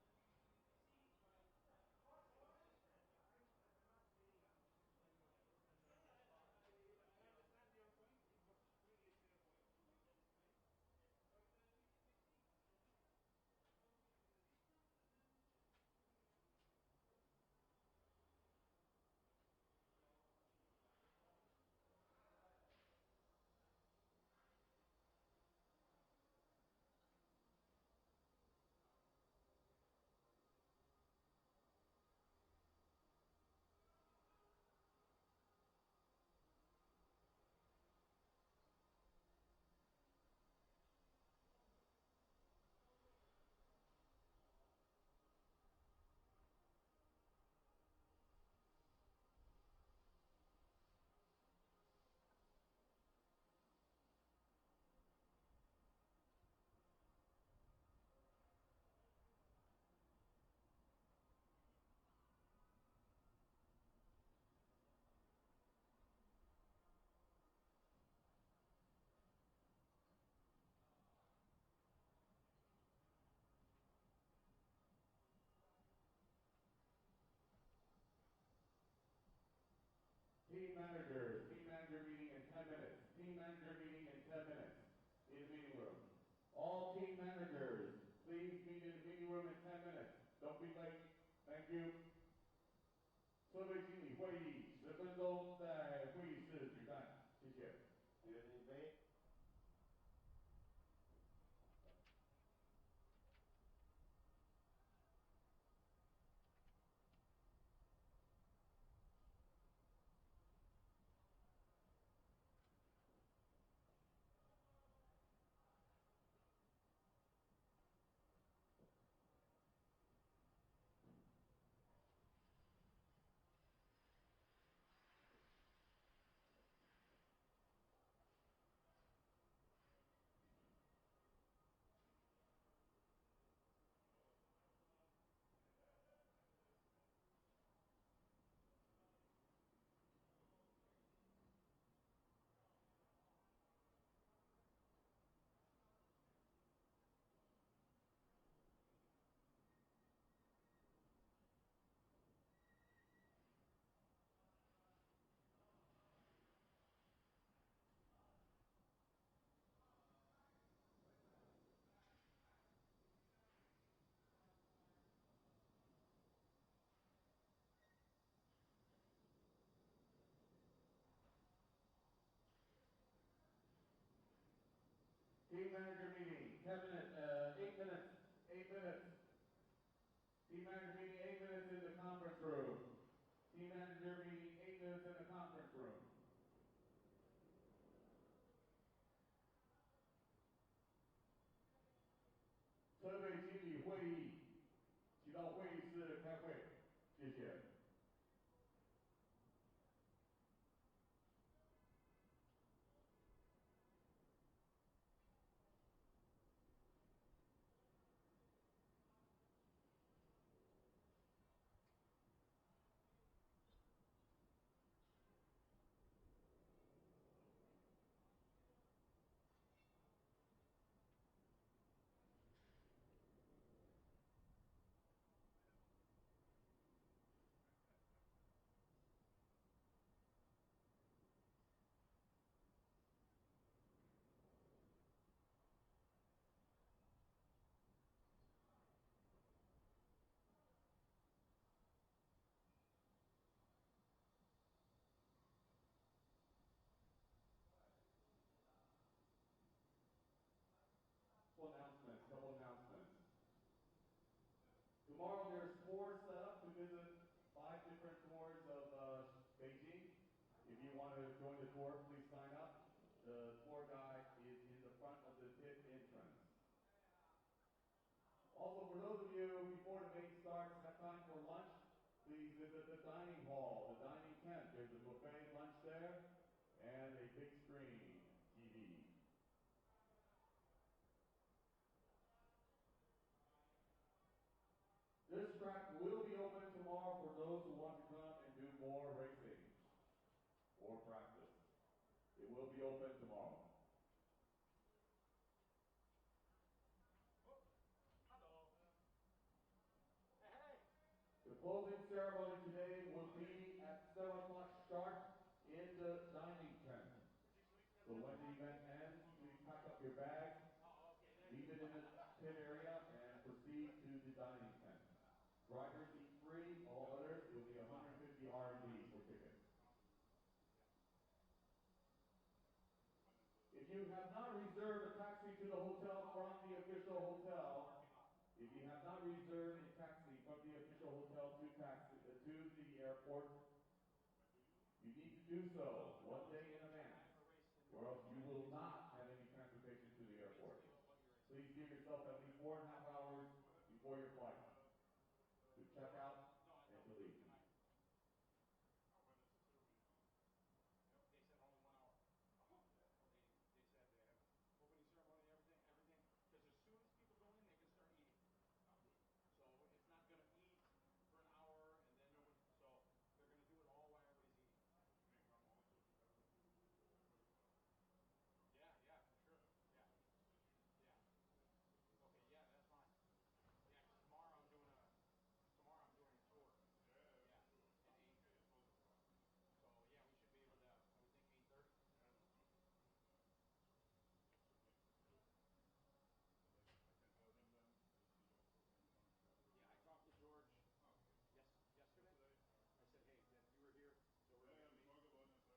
Team manager meeting in 10 minutes. Team manager meeting in 10 minutes in the meeting room. All team managers, please meet in the meeting room in 10 minutes. Don't be late. Thank you. 设备经理会议10分钟在会议室举办，谢谢。Team manager meeting, 10 minutes, 8 minutes, 8 minutes. Team manager meeting, 8 minutes in the conference room. Team manager meeting, 8 minutes in the conference room. 设备经理会议，请到会议室开会，谢谢。to join the tour, please sign up. The tour guide is in the front of the pit entrance. Also, for those of you, before the main starts, have time for lunch, please visit the dining hall, the dining tent. There's a buffet lunch there and a big screen TV. This track will be open tomorrow for those who want to come and do more racing or practice. It will be open tomorrow. The closing ceremony today will be at 7 o'clock sharp in the dining tent. So when the event ends, please pack up your bags, leave it in the pit area, and proceed to the dining tent. Drivers eat free, all others will be 150 RMB for tickets. If you have not reserved a taxi to the hotel from the official hotel, if you have not reserved a taxi from the official hotel to the airport, you need to do so 1 day in advance, or else you will not have any transportation to the airport. Please give yourself at least 4.5 hours before your flight to check out and to leave. They said only 1 hour. They said they have opening ceremony, everything. Because as soon as people go in, they can start eating. So it's not going to eat for an hour and then nobody. So they're going to do it all while everybody's eating. Yeah, for sure. Yeah. Okay, yeah, that's fine. Yeah, 'cause tomorrow I'm doing a tour. Yeah. At 8. So yeah, we should be able to. I would think 8:30. Yeah, I talked to George yesterday. I said, hey, that you were here, so we're going to meet.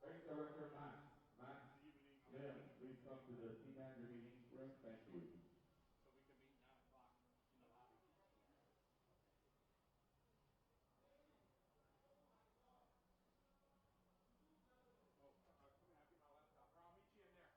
Race Director Max Lim, please come to the team manager meeting room. Thank you. So we can meet 9 o'clock in the lobby. Oh, come in, I'll get my laptop. Or I'll meet you in there.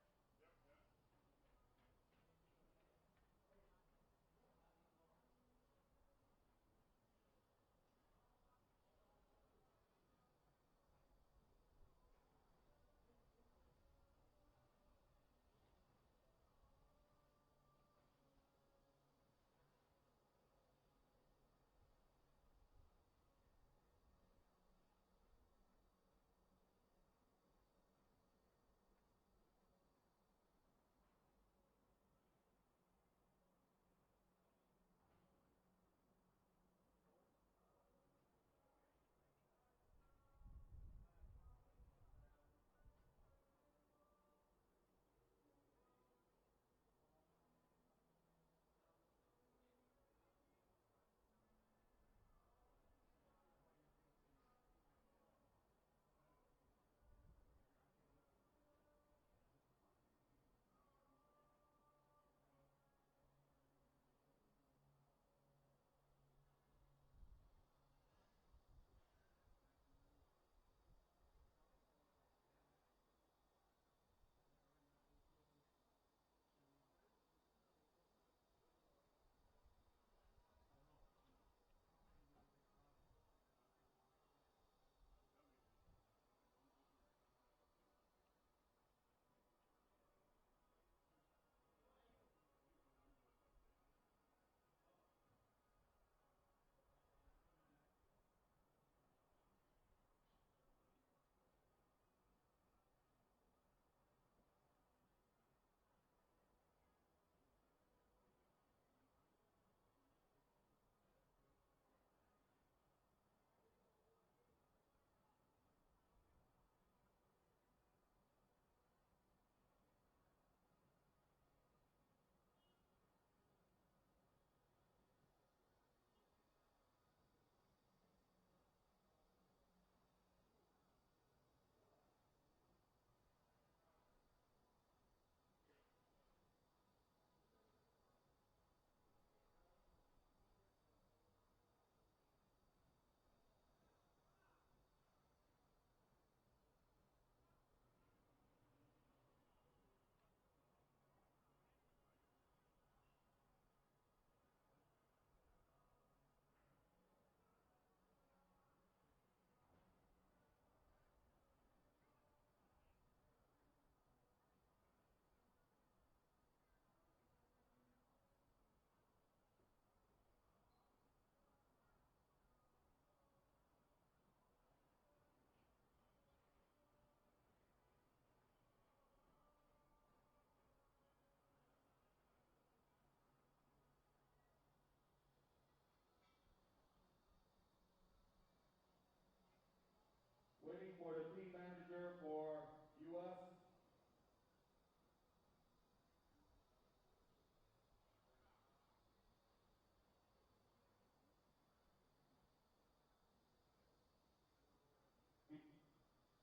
for the team manager for US.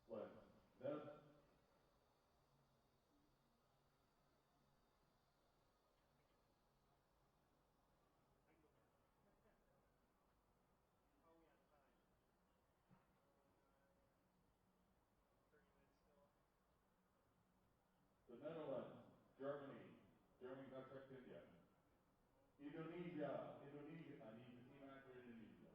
What? That, the Netherlands, Germany, Germany got checked in yet. Indonesia, Indonesia, I need the team manager in Indonesia.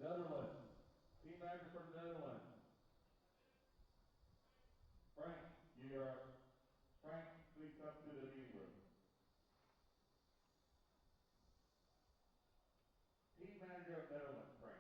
Netherlands, team manager for the Netherlands. Frank, Frank, please come to the meeting room. Team manager of Netherlands, Frank.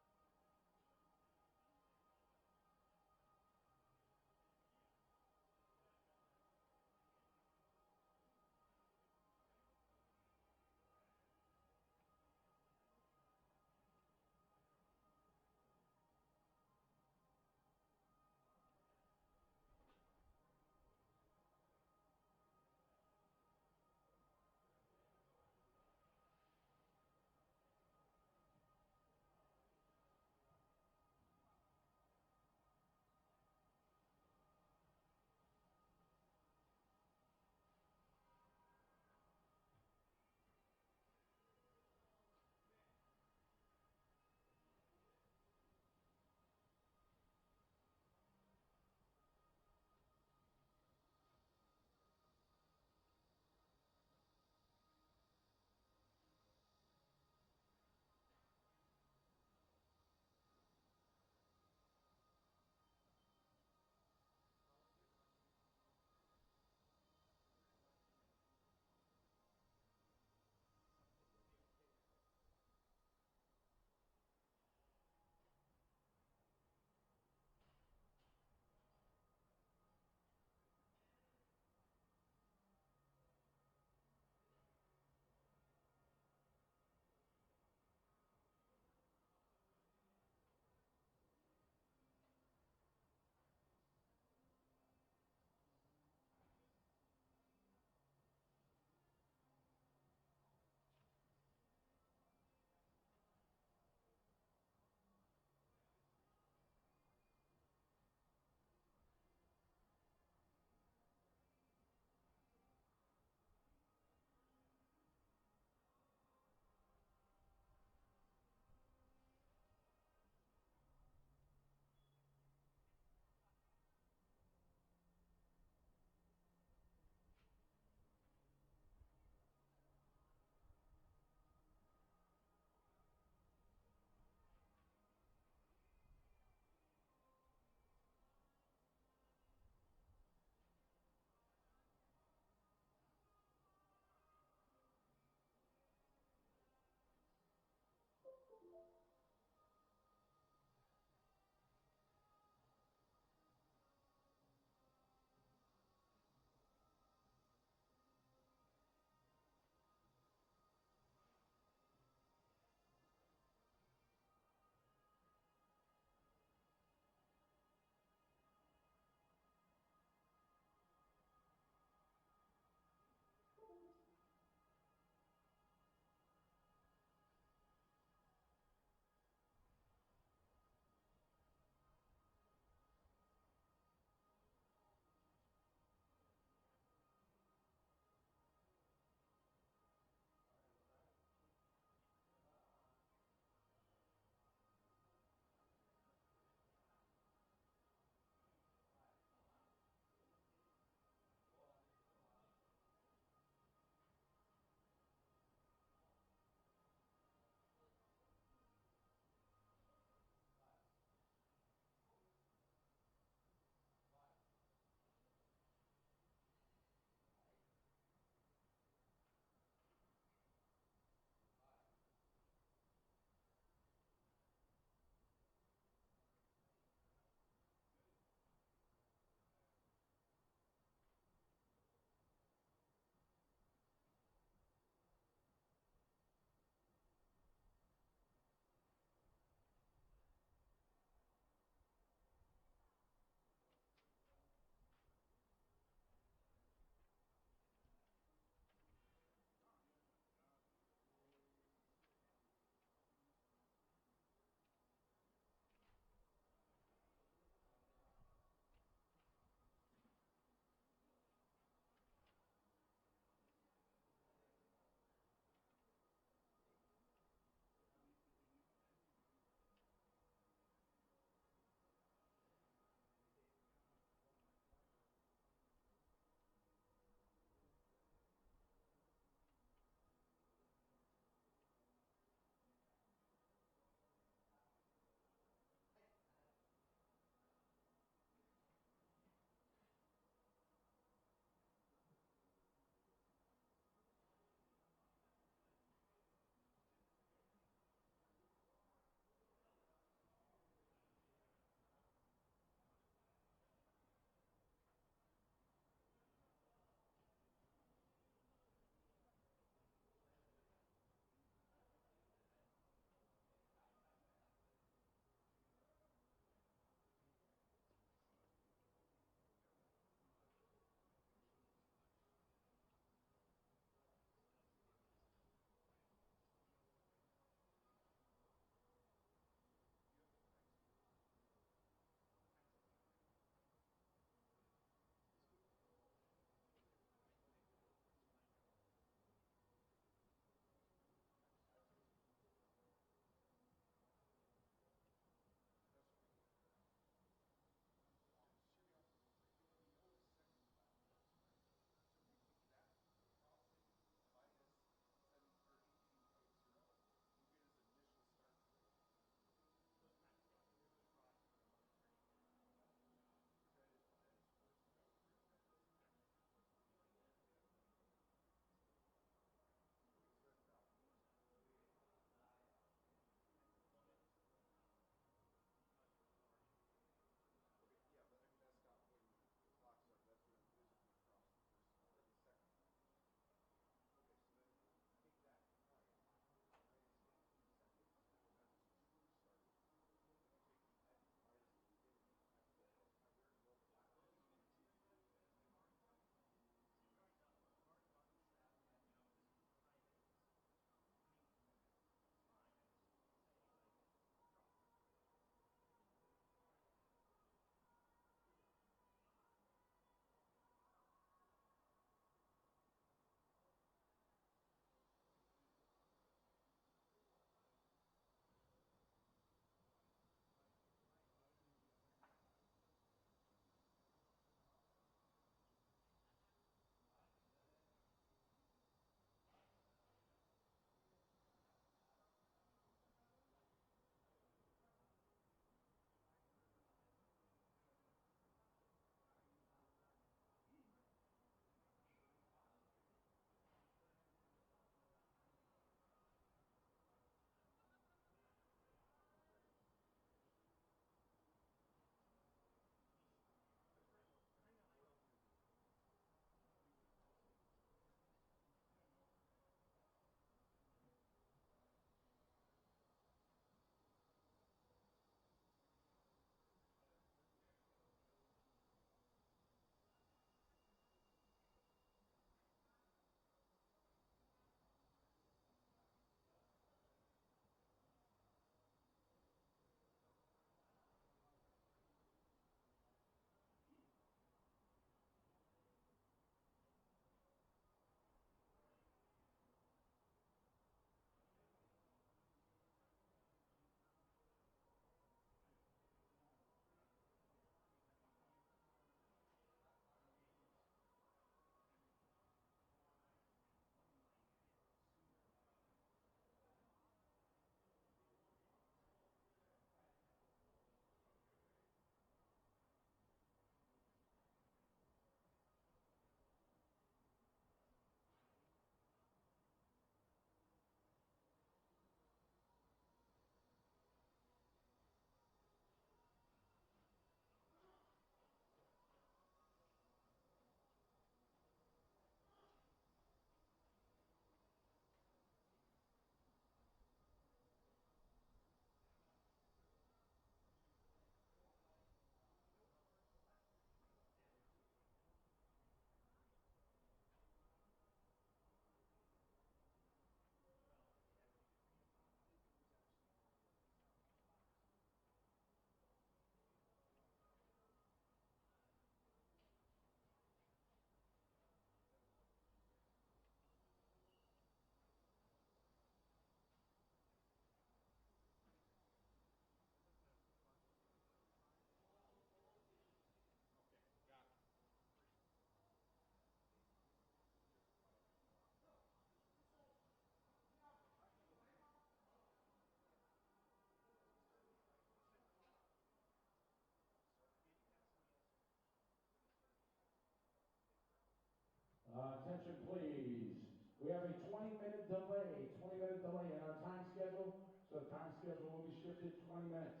attention, please. We have a 20-minute delay, 20-minute delay in our time schedule. So the time schedule will be shifted 20 minutes.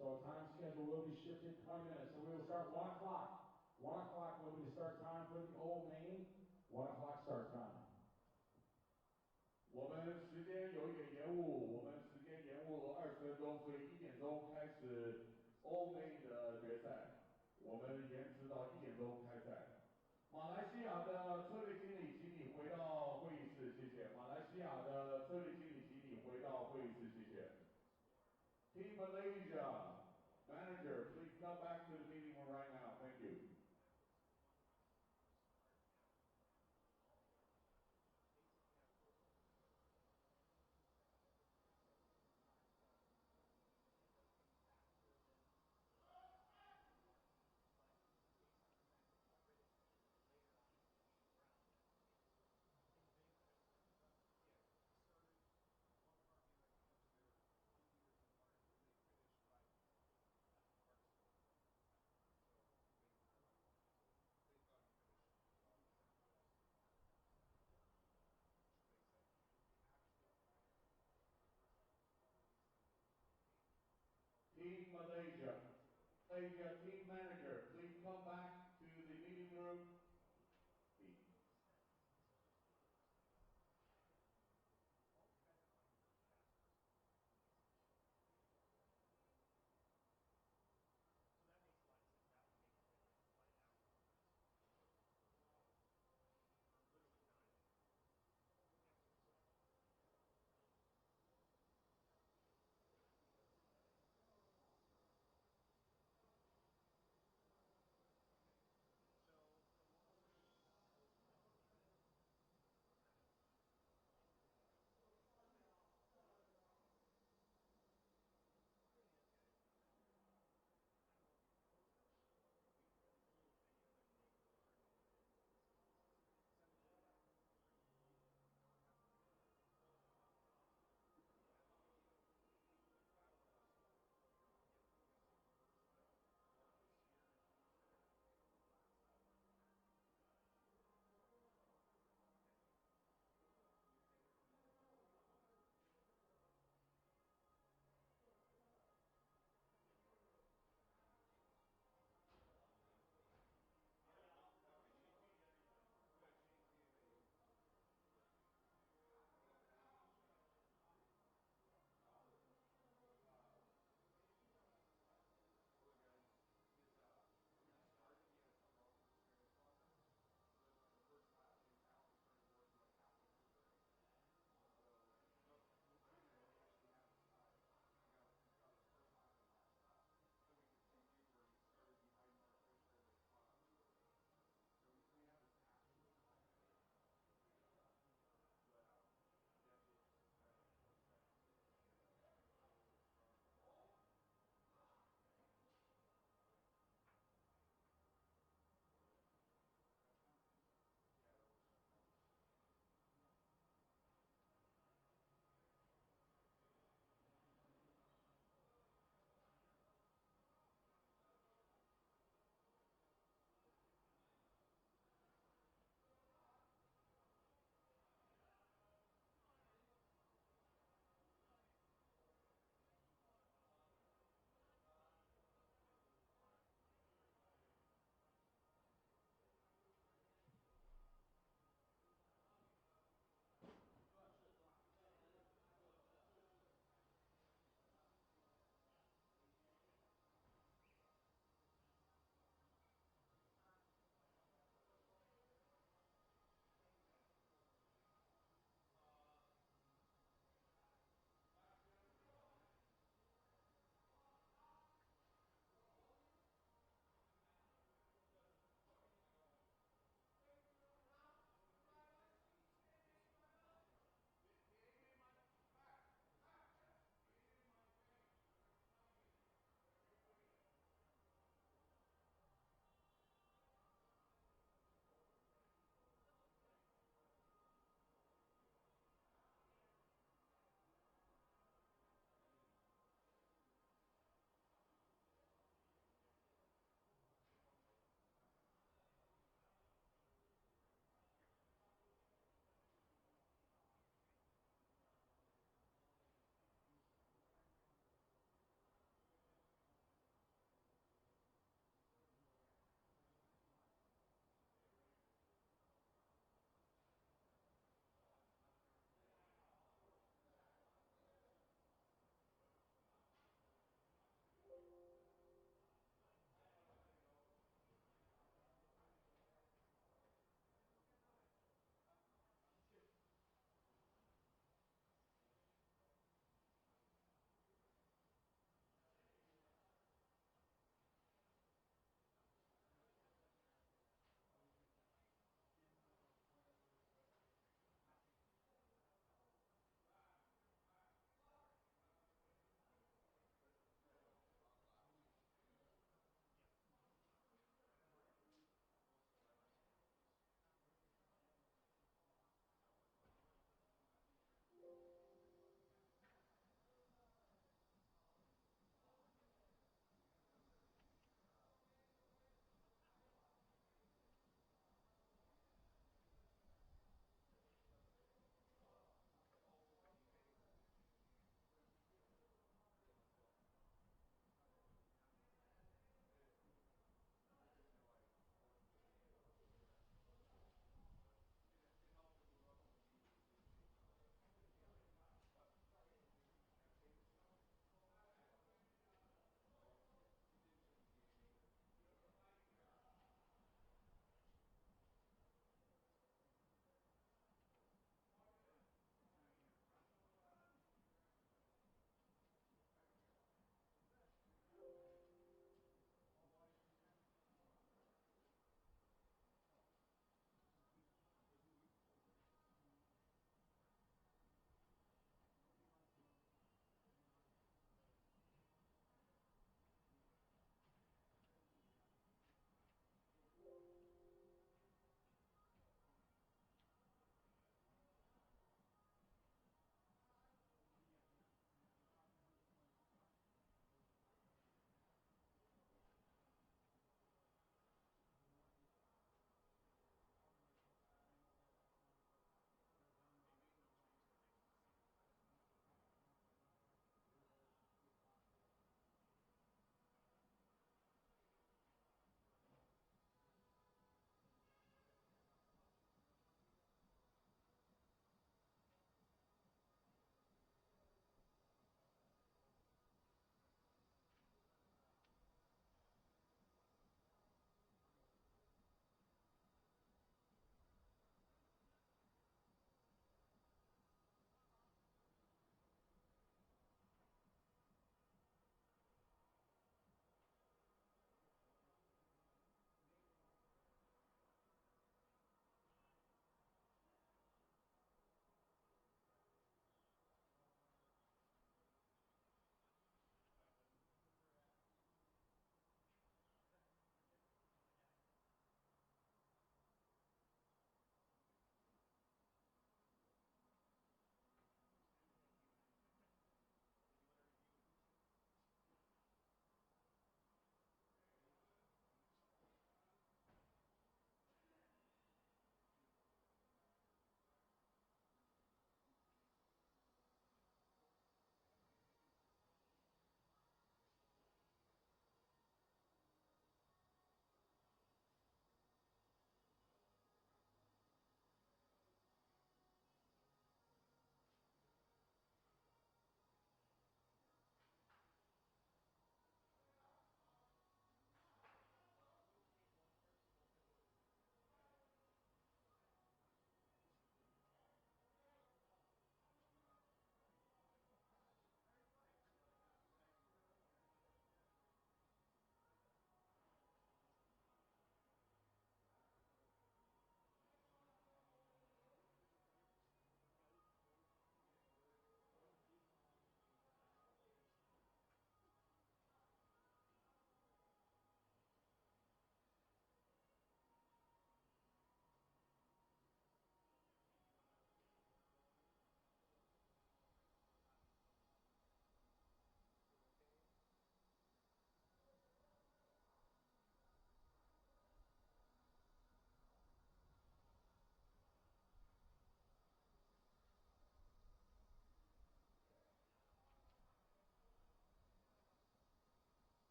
So time schedule will be shifted 20 minutes. So we will start 1 o'clock. 1 o'clock will be the start time for the Old Main. 1 o'clock start time. 我们时间有一点延误，我们时间延误了20分钟，所以1点钟开始欧美的决赛，我们延迟到1点钟开赛。马来西亚的车队经理，请你回到会议室，谢谢。马来西亚的车队经理，请你回到会议室，谢谢。Team Malaysia manager, please come back to the meeting room right now. Thank you. Team Malaysia, Asia team manager, please come back to the meeting room.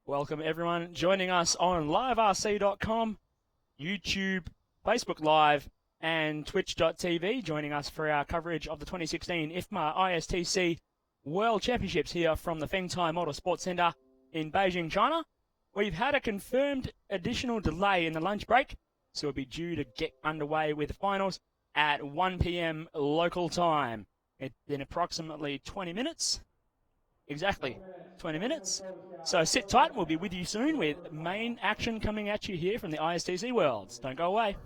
Welcome everyone joining us on liverc.com, YouTube, Facebook Live, and twitch.tv, joining us for our coverage of the 2016 IFMAR ISTC World Championships here from the Fengtai Motorsports Center in Beijing, China. We've had a confirmed additional delay in the lunch break, so we'll be due to get underway with the finals at 1 p.m. local time. In approximately 20 minutes. Exactly 20 minutes. So sit tight and we'll be with you soon with main action coming at you here from the ISTC Worlds. Don't go away.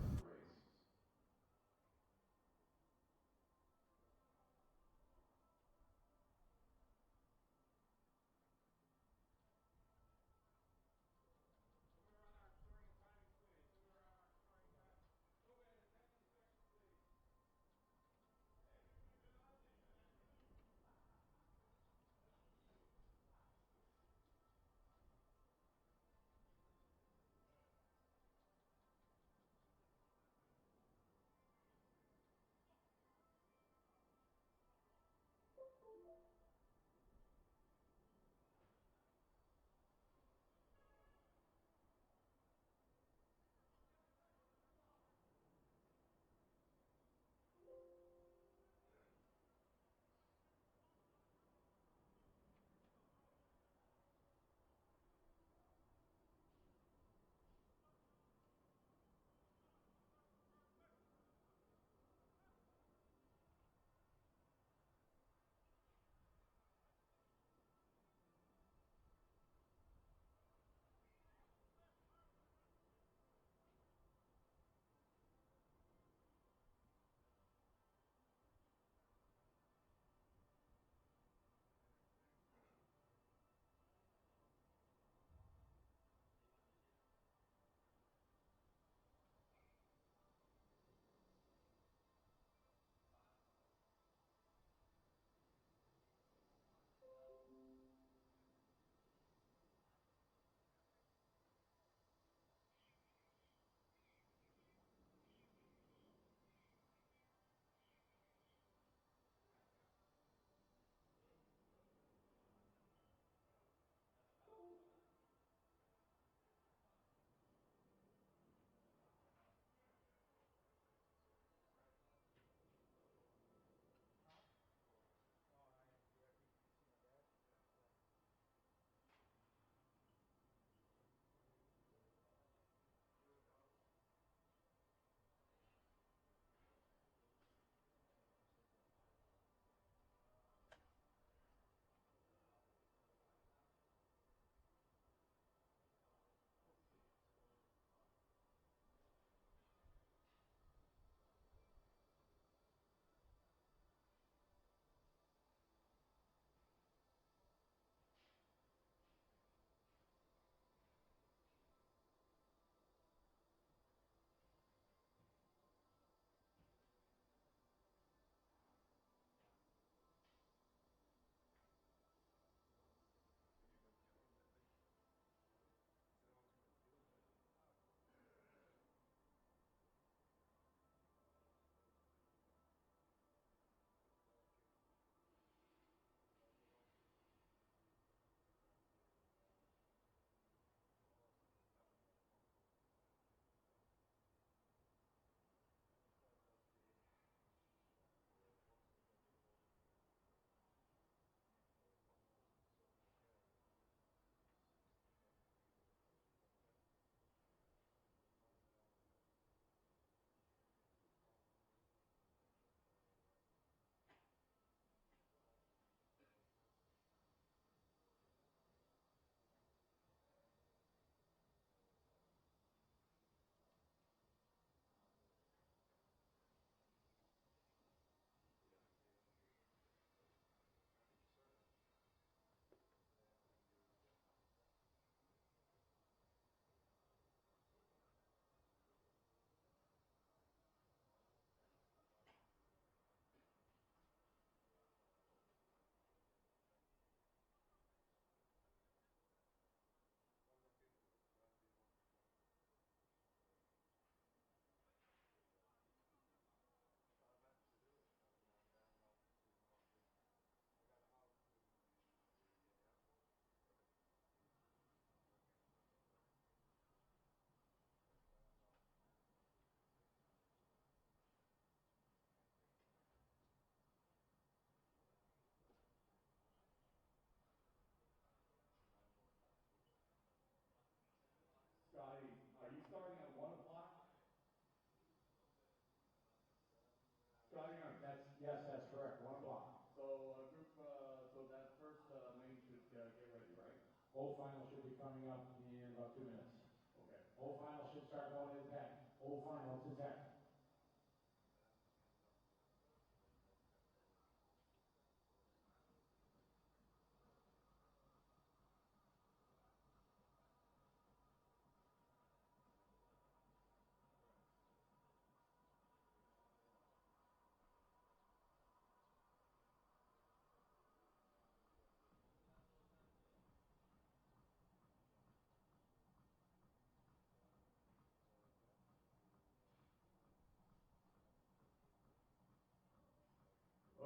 Whole final should be coming up in about 2 minutes. Okay. Whole final should start going into 10. Whole final to 10.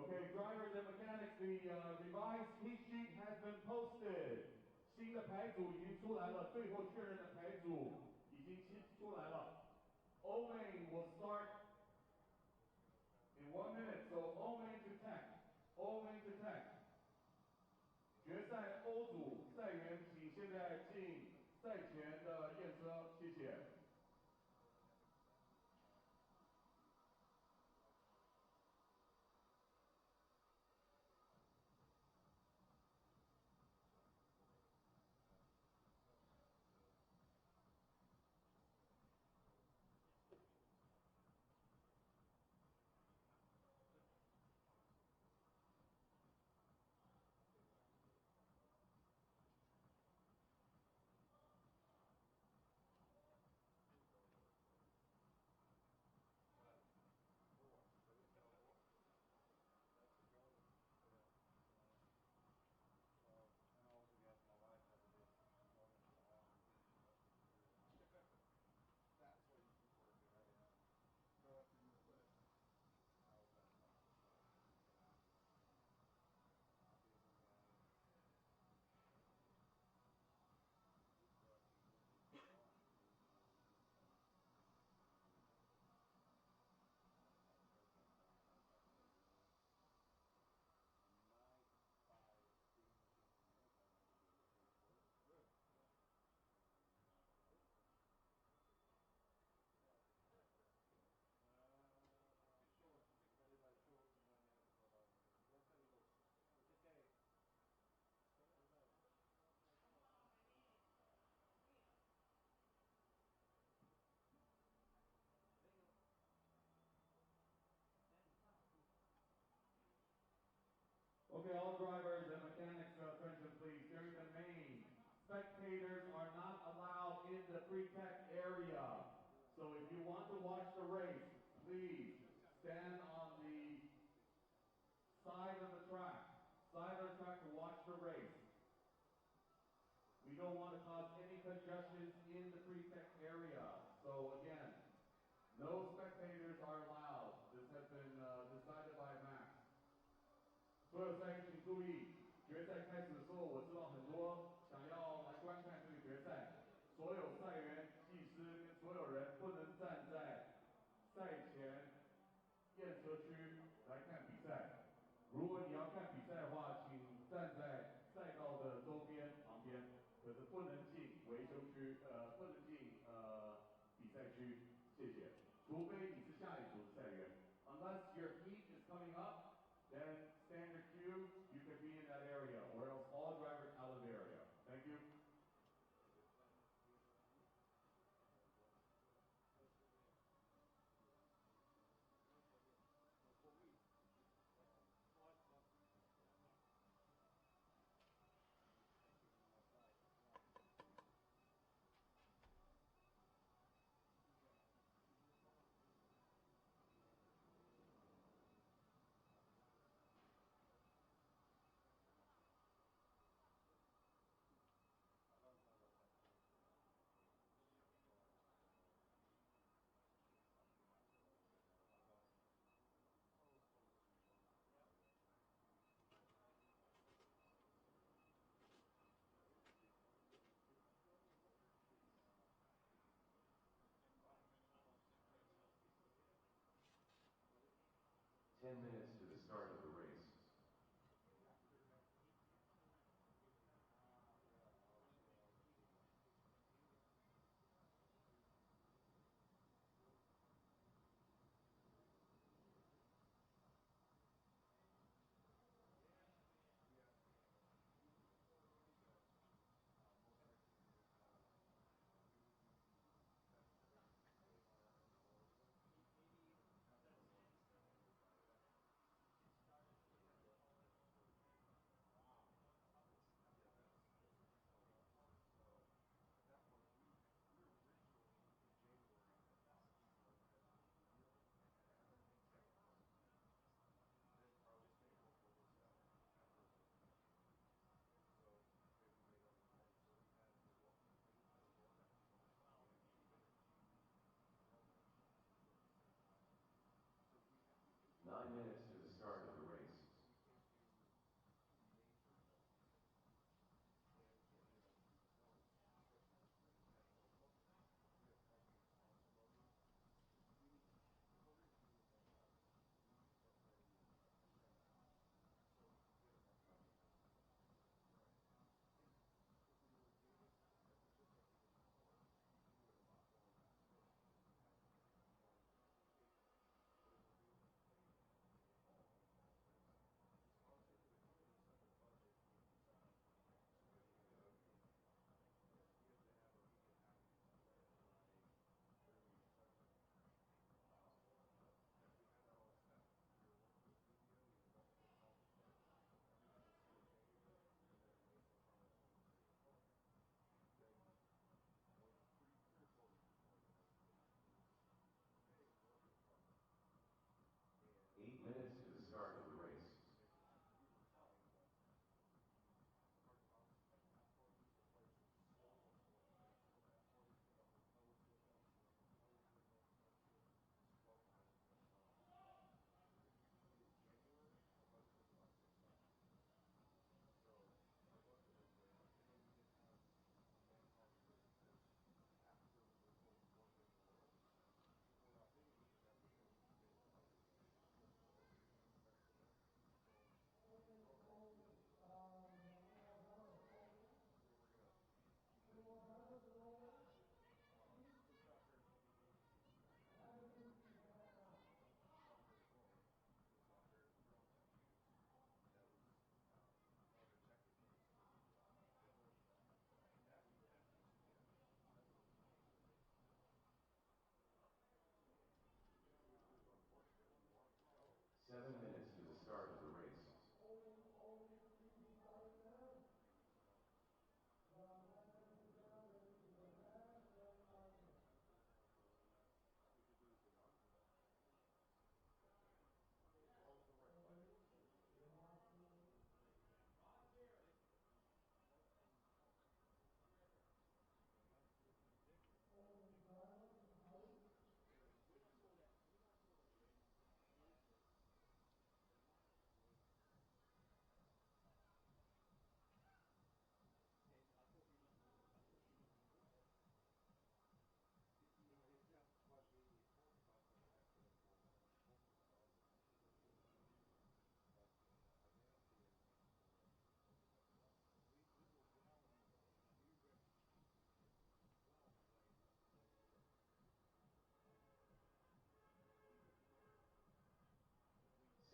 Okay, drivers and mechanics, the revised heat sheet has been posted. 新的牌组已经出来了，最后确认的牌组已经出来了。O main will start in 1 minute, so O main to tech, O main to tech。决赛 O 组赛员，请现在进赛前的验车，谢谢。Okay, all drivers and mechanics, attention please. During the main, spectators are not allowed in the pre-tech area. So if you want to watch the race, please stand on the side of the track to watch the race. We don't want to cause any congestions in the pre-tech area. So again, no spectators are allowed. This has been decided by Max. 所有赛员请注意，决赛开始的时候，我知道很多想要来观看这个决赛，所有赛员、技师跟所有人不能站在赛前验车区来看比赛。如果你要看比赛的话，请站在赛道的周边旁边，可是不能进维修区，不能进比赛区，谢谢。除非你是下一组的赛员。Unless your heat is coming up, then standard queue, you can be in that area, or else all drivers out of the area. Thank you. Minutes to the start of the race.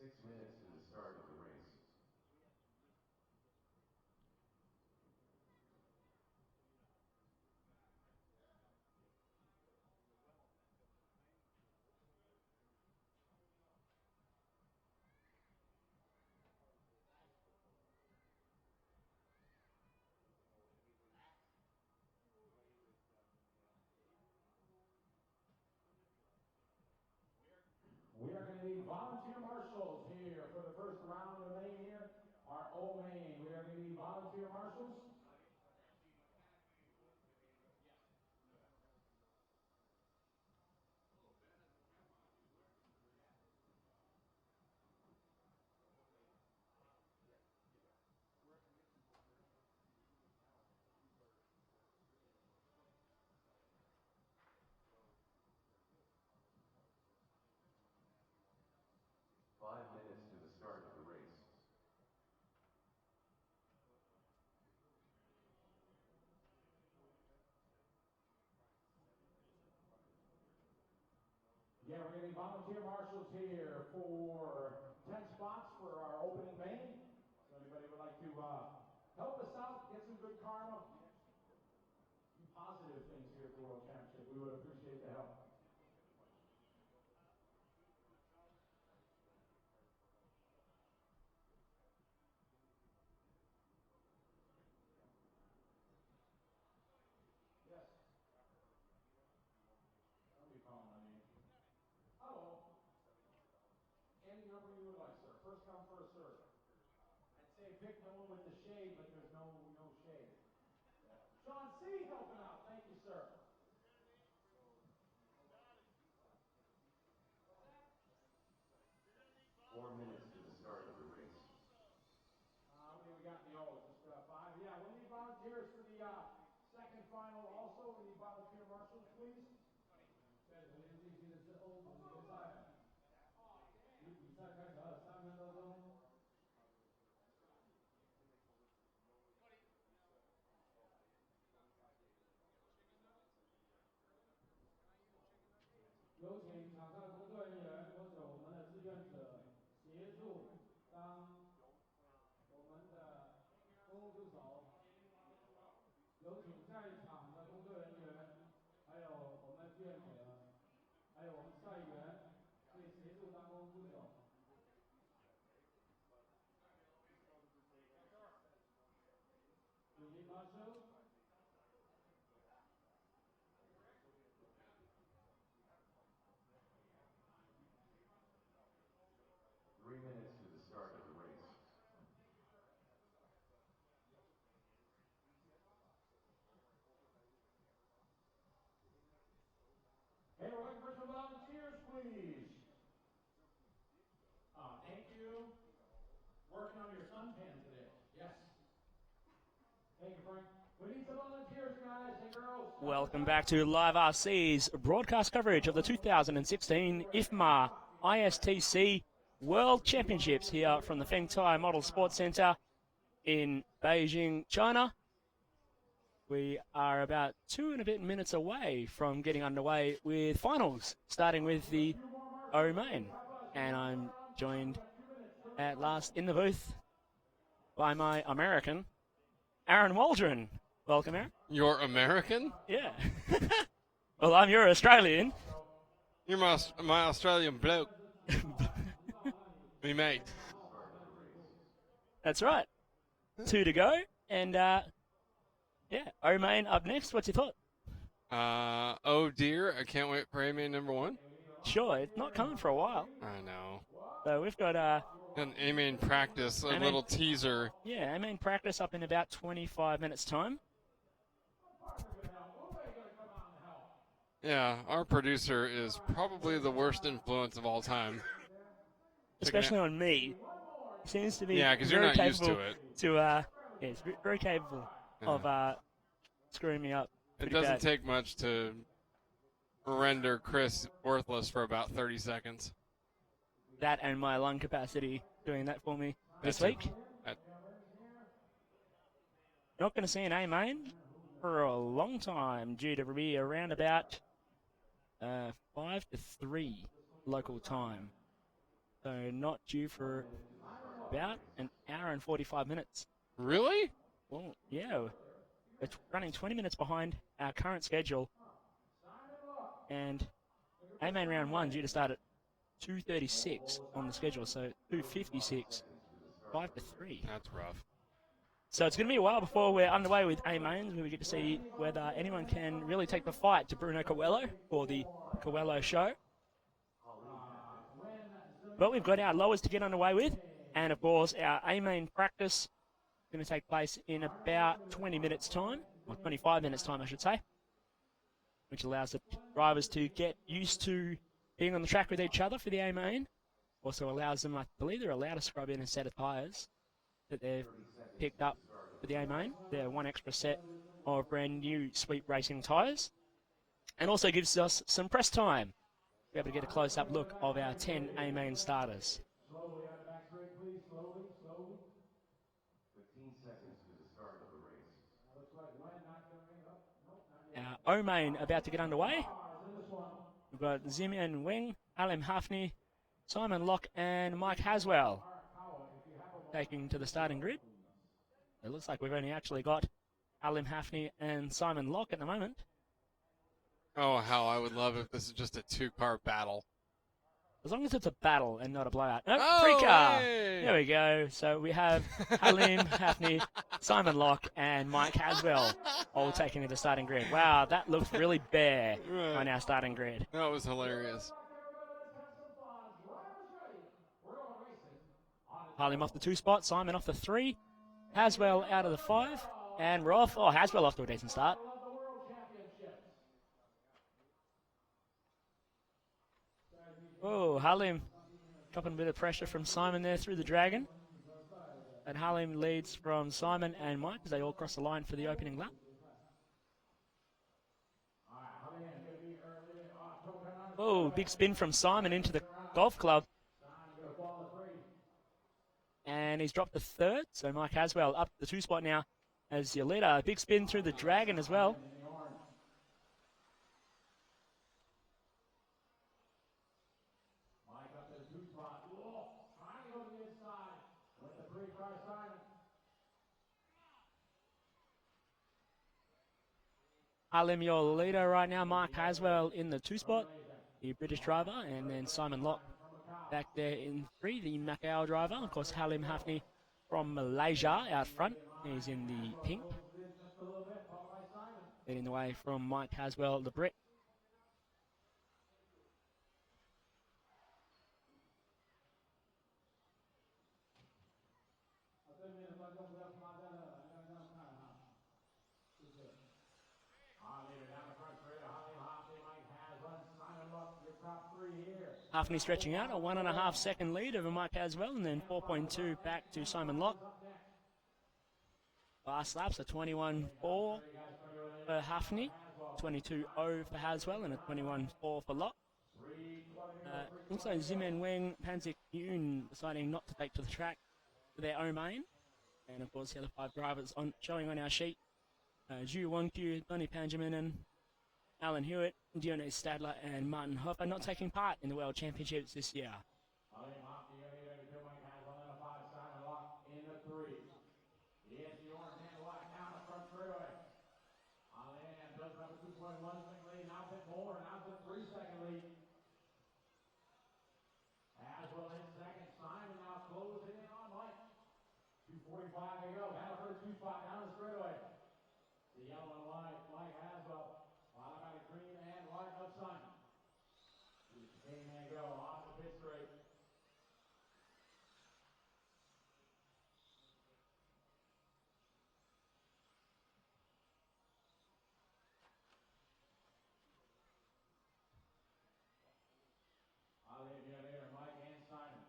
6 minutes to the start of the race. We are going to need volunteer marshals here for the first round of main here. Our O main. We are going to need volunteer marshals. Five minutes to the start of the race. Yeah, we're going to need volunteer marshals here for 10 spots for our opening main. So anybody would like to help us out, get some good karma, do positive things here at the World Championship, we would appreciate the help. Yes. Somebody calling my name. Hello. Any number you would like, sir. First come, first serve. I'd say pick the one with the shade, but there's no shade. Yeah. Sean C. helping out. Thank you, sir. 4 minutes to the start of the race. How many we got in the O? Just 5? Yeah, we'll need volunteers for the second final also. We need volunteer marshals, please. 在昨天进行的是欧组决赛，离比赛开始还有3分多钟。有请场上工作人员或者我们的志愿者协助当我们的公共助手。有请在场的工作人员，还有我们的志愿者，还有我们赛员，可以协助当公共助手。We need marshals. Three minutes to the start of the race. Hey, we're looking for some volunteers, please. Thank you. Working on your suntan today. Yes. Thank you, Frank. We need some volunteers, guys and girls. Welcome back to Live RC's broadcast coverage of the 2016 IFMAR ISTC World Championships here from the Fengtai Model Sports Center in Beijing, China. We are about 2 and a bit minutes away from getting underway with finals, starting with the O main. And I'm joined at last in the booth by my American, Aaron Waldron. Welcome, Aaron. You're American? Yeah. Well, I'm your Australian. You're my Australian bloke. Me mate. That's right. 2 to go. And, yeah, O-Main up next. What's your thought? Oh dear, I can't wait for A-Main number 1. Sure, it's not coming for a while. I know. So we've got an A-Main practice, a little teaser. Yeah, A-Main practice up in about 25 minutes' time. Yeah, our producer is probably the worst influence of all time. Especially on me. He seems to be because you're not used to it. Yeah, he's very capable of screwing me up. It doesn't take much to render Chris worthless for about 30 seconds. That and my lung capacity doing that for me this week. Not going to see an A-Main for a long time due to be around about 5 to 3 local time. So not due for about an hour and 45 minutes. Really? Well, yeah. It's running 20 minutes behind our current schedule. And A-Main round 1 due to start at 2:36 on the schedule, so 2:56, 5 to 3. That's rough. So it's going to be a while before we're underway with A-Mains, where we get to see whether anyone can really take the fight to Bruno Coelho for the Coelho show. But we've got our lowers to get underway with, and of course our A-Main practice is going to take place in about 20 minutes time, or 25 minutes time I should say, which allows the drivers to get used to being on the track with each other for the A-Main. Also allows them, I believe they're allowed to scrub in a set of tyres that they've picked up for the A-Main. They're one extra set of brand new Sweep Racing tyres. And also gives us some press time. Be able to get a close-up look of our 10 A-Main starters. Slowly on the back straight, please. Slowly, slowly. 15 seconds to the start of the race. Looks like Wen not coming up. Nope, not yet. Our O-Main about to get underway. In this one. We've got Zim and Wing, Alim Hafni, Simon Locke and Mike Haswell taking to the starting grid. It looks like we've only actually got Alim Hafni and Simon Locke at the moment. Oh, how I would love if this is just a two-car battle. As long as it's a battle and not a blowout. No, Oh, free car. hey! There we go. So we have Alim Hafni, Simon Locke and Mike Haswell all taking to the starting grid. Wow, that looks really bare on our starting grid. That was hilarious. Halim off the 2 spot, Simon off the 3, Haswell out of the 5, and we're off. Oh, Haswell off to a decent start. Oh, Halim dropping a bit of pressure from Simon there through the Dragon. And Halim leads from Simon and Mike as they all cross the line for the opening lap. Oh, big spin from Simon into the golf club. And he's dropped the 3rd, so Mike Haswell up the 2 spot now as your leader. A big spin through the Dragon as well. Mike up to the 2 spot. Trying to go to the inside with the 3 car Simon. Halim, your leader right now. Mark Haswell in the 2 spot, the British driver, and then Simon Locke back there in 3, the Macau driver. Of course, Halim Hafni from Malaysia out front. He's in the pink. Leading the way from Mike Haswell, the Brit. Hafni stretching out a 1.5 second lead over Mike Haswell, and then 4.2 back to Simon Locke. Last laps, a 21.4 for Hafni, 22.0 for Haswell, and a 21.4 for Locke. Also, Zimen Weng, Panzik Yoon deciding not to take to the track for their own main. And of course, the other 5 drivers showing on our sheet. Zhu Wonq, Donny Panjamin, Alan Hewitt, Dionne Stadler, and Martin Hoffer not taking part in the World Championships this year. Haswell in second. Simon now closing in on Mike. 2:45 to go. Battle for the 2 spot down the straightaway. The yellow and white, Mike Haswell. Followed by the green and white of Simon. Game they go off the pit straight. Leader, Mike and Simon.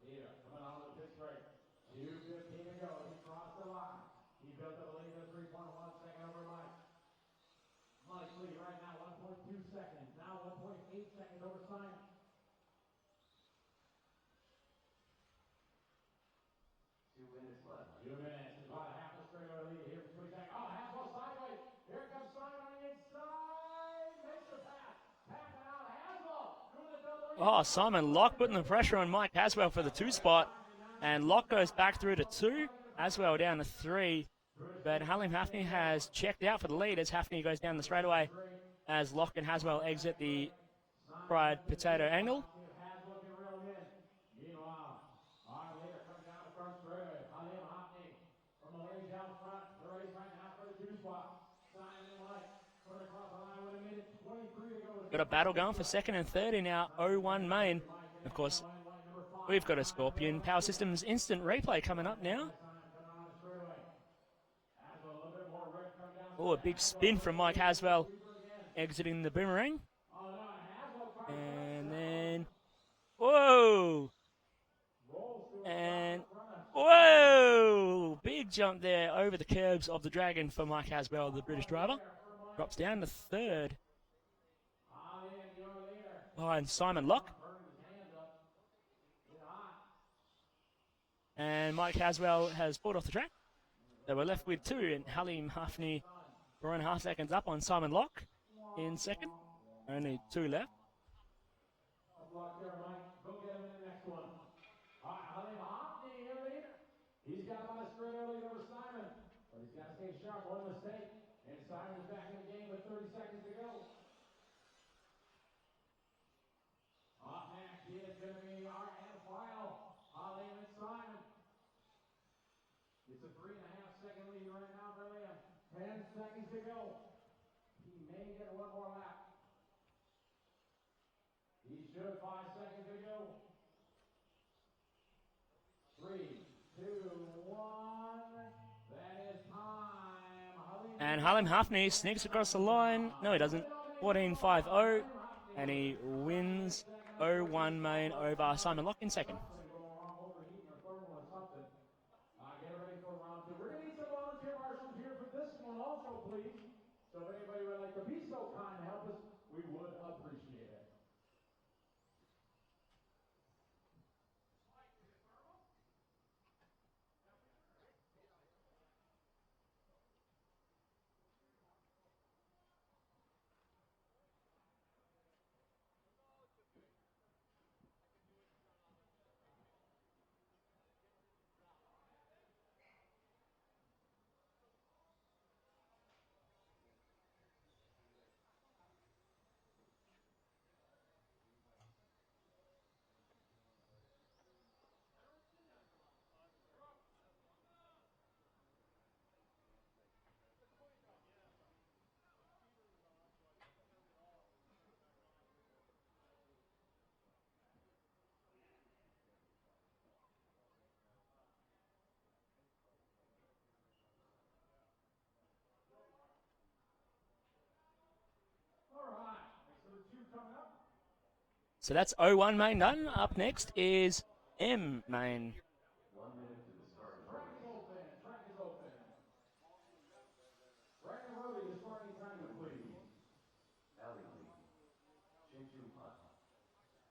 Leader coming on the pit straight. 2:15 to go. He crossed the line. He built up a lead of 3.1 second over Mike. Mike's lead right now 1.2 seconds. Now 1.8 seconds over Simon. 2 minutes left. 2 minutes. It's about a half a straightaway lead here between second. Oh, Haswell sideways. Here comes Simon on the inside. Makes the pass. Tapping out. Haswell doing the double. Oh, Simon Locke putting the pressure on Mike Haswell for the 2 spot. And Locke goes back through to 2. Haswell down to 3. But Halim Hafni has checked out for the lead as Hafni goes down the straightaway as Locke and Haswell exit the fried potato angle. Meanwhile, our leader coming down the front straight. Halim Hafni from Malaysia out front. The race right now for the 2 spot. Simon and Mike coming across the line with a minute 23 to go. Got a battle going for 2nd and 3rd in our 0-1 main. Of course, we've got a Scorpion Power Systems instant replay coming up now. Oh, a big spin from Mike Haswell exiting the boomerang. And then, whoa! And, whoa! Big jump there over the curbs of the Dragon for Mike Haswell, the British driver. Drops down to 3rd. Behind Simon Locke. And Mike Haswell has pulled off the track. So we're left with 2, and Halim Hafni 4.5 seconds up on Simon Locke in 2nd. Only 2 left. Block there, Mike. Go get him in the next one. All right, Halim Hafni, your leader. He's got about a straight lead over Simon, but he's got to stay sharp. One mistake, and Simon is back in the game with 30 seconds to go. Up next is going to be our end final. Halim and Simon. It's a 3.5-second lead right now for Liam. 10 seconds to go. He may get one more lap. He should. 5 seconds to go. 3, 2, 1. That is time. And Halim Hafni sneaks across the line. No, he doesn't. 14.50. And he wins 0-1 main over Simon Locke in 2nd. Get ready for round 2. We're going to need some volunteer marshals here for this one also, please. So if anybody would like to be so kind to help us, we would appreciate it. So that's 0-1 main done. Up next is M main. 1 minute to the start of the Track race. is open. Track is open. Brandon Roby, the starting timing, please. Ali Lee, Chin Chun Putt,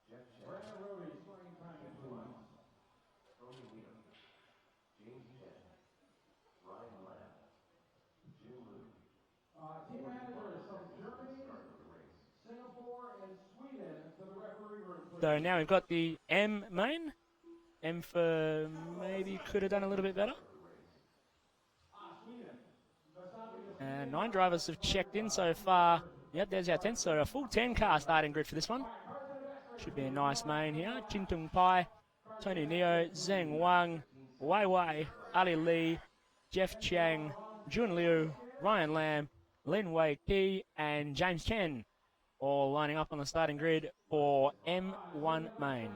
Jeff Chen, Brandon Roby, starting timing, please. Tony Liam, James Chen, Ryan Lamb, Jim Liu. Team 45 managers from seconds to the Germany, start of the race. Singapore, and Sweden to the referee room, please. So now we've got the M main. M for maybe could have done a little bit better. Sweden. And 9 drivers have checked in so far. Yep, there's our 10. So a full 10 car starting grid for this one. Should be a nice main here. Chin Tung Pai, Tony Neo, Zheng Wang, Wai Wai, Ali Lee, Jeff Chang, Jun Liu, Ryan Lam, Lin Wei Ki, and James Chen. All lining up on the starting grid for M1 main.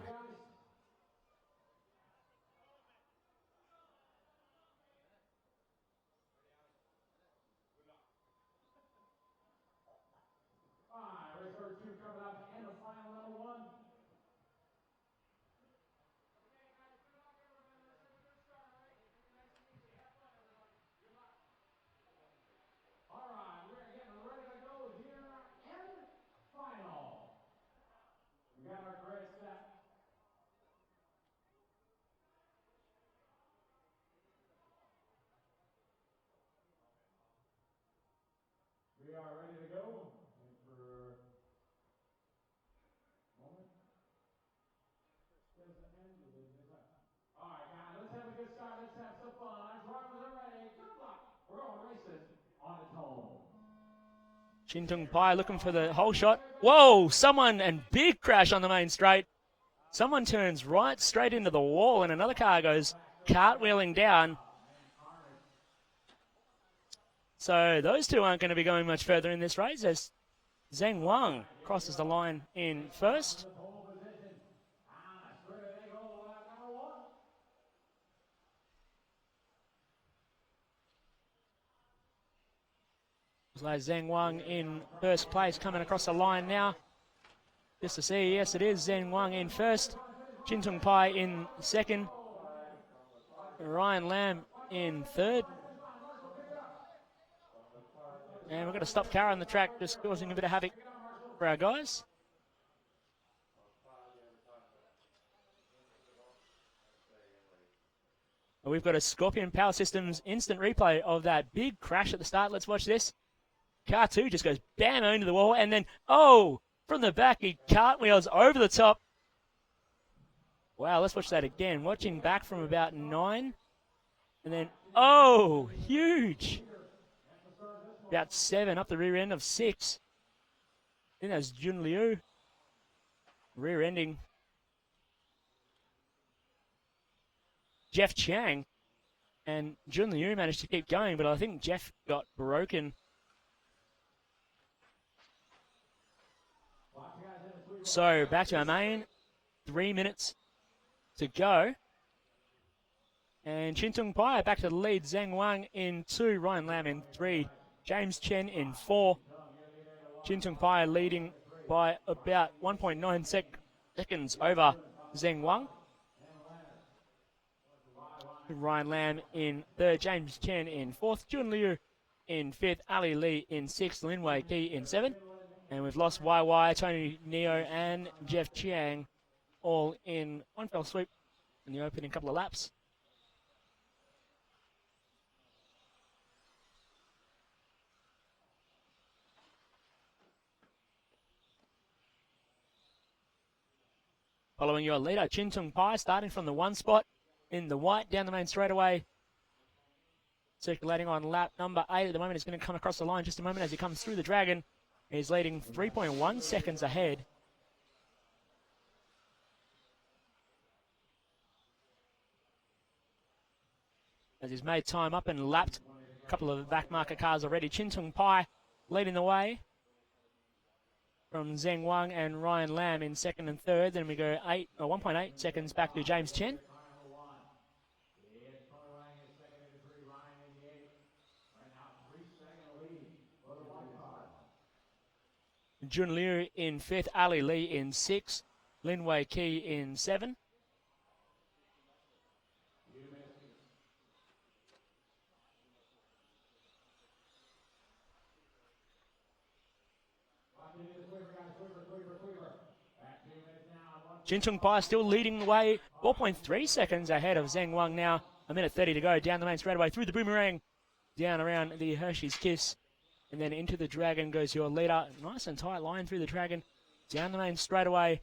Race number 2 coming up, and the final number 1. All right, we're getting ready to go here, and final. We got our grid set. We are ready to go. Wait for a moment. Chin Pai looking for the whole shot. Whoa, someone, and big crash on the main straight. Someone turns right straight into the wall and another car goes cartwheeling down. So those two aren't going to be going much further in this race as Zheng Wang crosses the line in first. Looks like Zheng Wang in first place coming across the line now. Just to see, yes it is Zheng Wang in first. Chin Pai in second. Ryan Lam in third. And we've got to stop car on the track, just causing a bit of havoc for our guys. We've got a Scorpion Power Systems instant replay of that big crash at the start. Let's watch this. Car 2 just goes bam into the wall, and then, oh, from the back, he cartwheels over the top. Wow, let's watch that again. Watching back from about 9, and then, oh, huge. About 7 up the rear end of 6. I think that's Jun Liu rear ending Jeff Chang, and Jun Liu managed to keep going, but I think Jeff got broken. So back to our main, 3 minutes to go. And Chin Pai back to the lead. Zheng Wang in 2, Ryan Lam in 3, James Chen in 4. Chin Pai leading by about 1.9 seconds over Zheng Wang. Ryan Lam in 3rd, James Chen in 4th, Jun Liu in 5th, Ali Lee in 6th, Lin Wei Qi in 7th. And we've lost YY, Tony Neo, and Jeff Chiang all in one fell swoop in the opening couple of laps. Following your leader, Chin Pai, starting from the 1 spot in the white down the main straightaway. Circulating on lap number 8 at the moment. He's going to come across the line just a moment as he comes through the Dragon. He's leading 3.1 seconds ahead. As he's made time up and lapped a couple of the back marker cars already. Chin Pai leading the way from Zheng Wang and Ryan Lam in 2nd and 3rd. Then we go 1.8 seconds back to James Chen. Jun Liu in 5th, Ali Lee in 6th, Lin Wei Qi in 7th. Chin Pai still leading the way, 4.3 seconds ahead of Zheng Wang now. 1:30 to go down the main straightaway through the Boomerang, down around the Hershey's Kiss, and then into the Dragon goes your leader. Nice and tight line through the Dragon, down the main straightaway,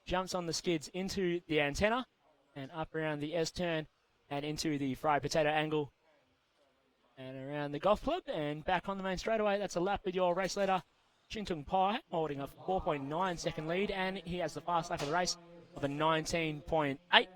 jumps on the skids into the antenna, and up around the S-turn, and into the fried potato angle, and around the golf club, and back on the main straightaway. That's a lap with your race leader, Chin Pai, holding a 4.9 second lead, and he has the fast lap of the race of a 19.8.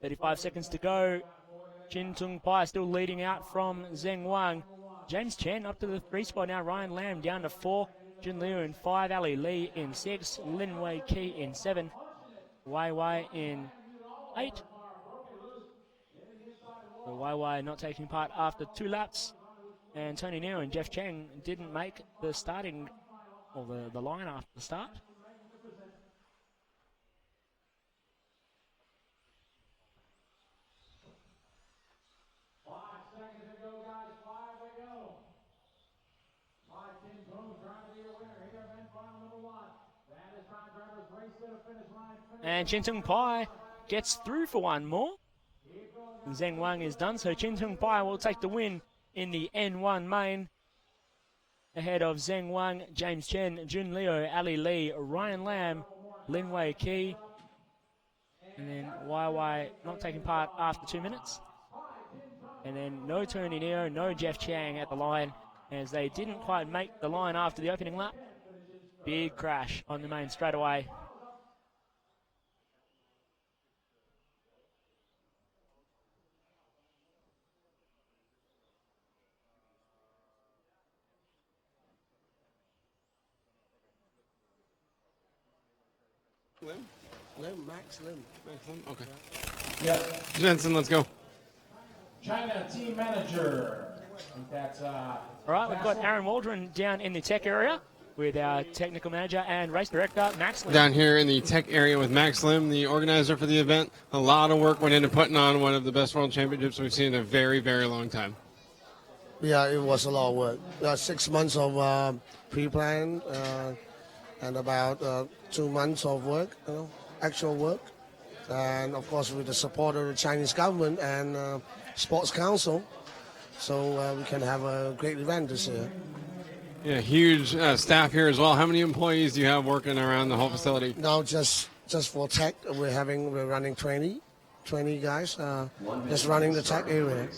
.35 seconds to go. Chin Pai still leading out from Zheng Wang. James Chen up to the 3 spot now. Ryan Lam down to 4. Jun Liu in 5. Ali Lee in 6. Lin Wei Qi in 7. Wai Wai in 8. So Wai Wai not taking part after 2 laps. And Tony Neo and Jeff Chang didn't make the starting, or the line after the start. And Chin Tung Pai gets through for one more. Zheng Wang is done, so Chin Tung Pai will take the win in the N1 main ahead of Zheng Wang, James Chen, Jun Leo, Ali Lee, Ryan Lam, Lin Wei Qi, and then YY not taking part after 2 minutes. And then no Tony Neo, no Jeff Chiang at the line, as they didn't quite make the line after the opening lap. Big crash on the main straight away. Max Lim. Okay. Yes. Jensen, let's go. China team manager. I think that's All right, we've got Aaron Waldron down in the tech area with our technical manager and race director, Max Lim. Down here in the tech area with Max Lim, the organizer for the event. A lot of work went into putting on one of the best world championships we've seen in a very, very long time. Yeah, it was a lot of work. 6 months of pre-plan and about 2 months of work, actual work. And of course with the support of the Chinese government and Sports Council. So we can have a great event this year. Yeah, huge staff here as well. How many employees do you have working around the whole facility? Now just for tech, we're running 20 guys just running the tech area.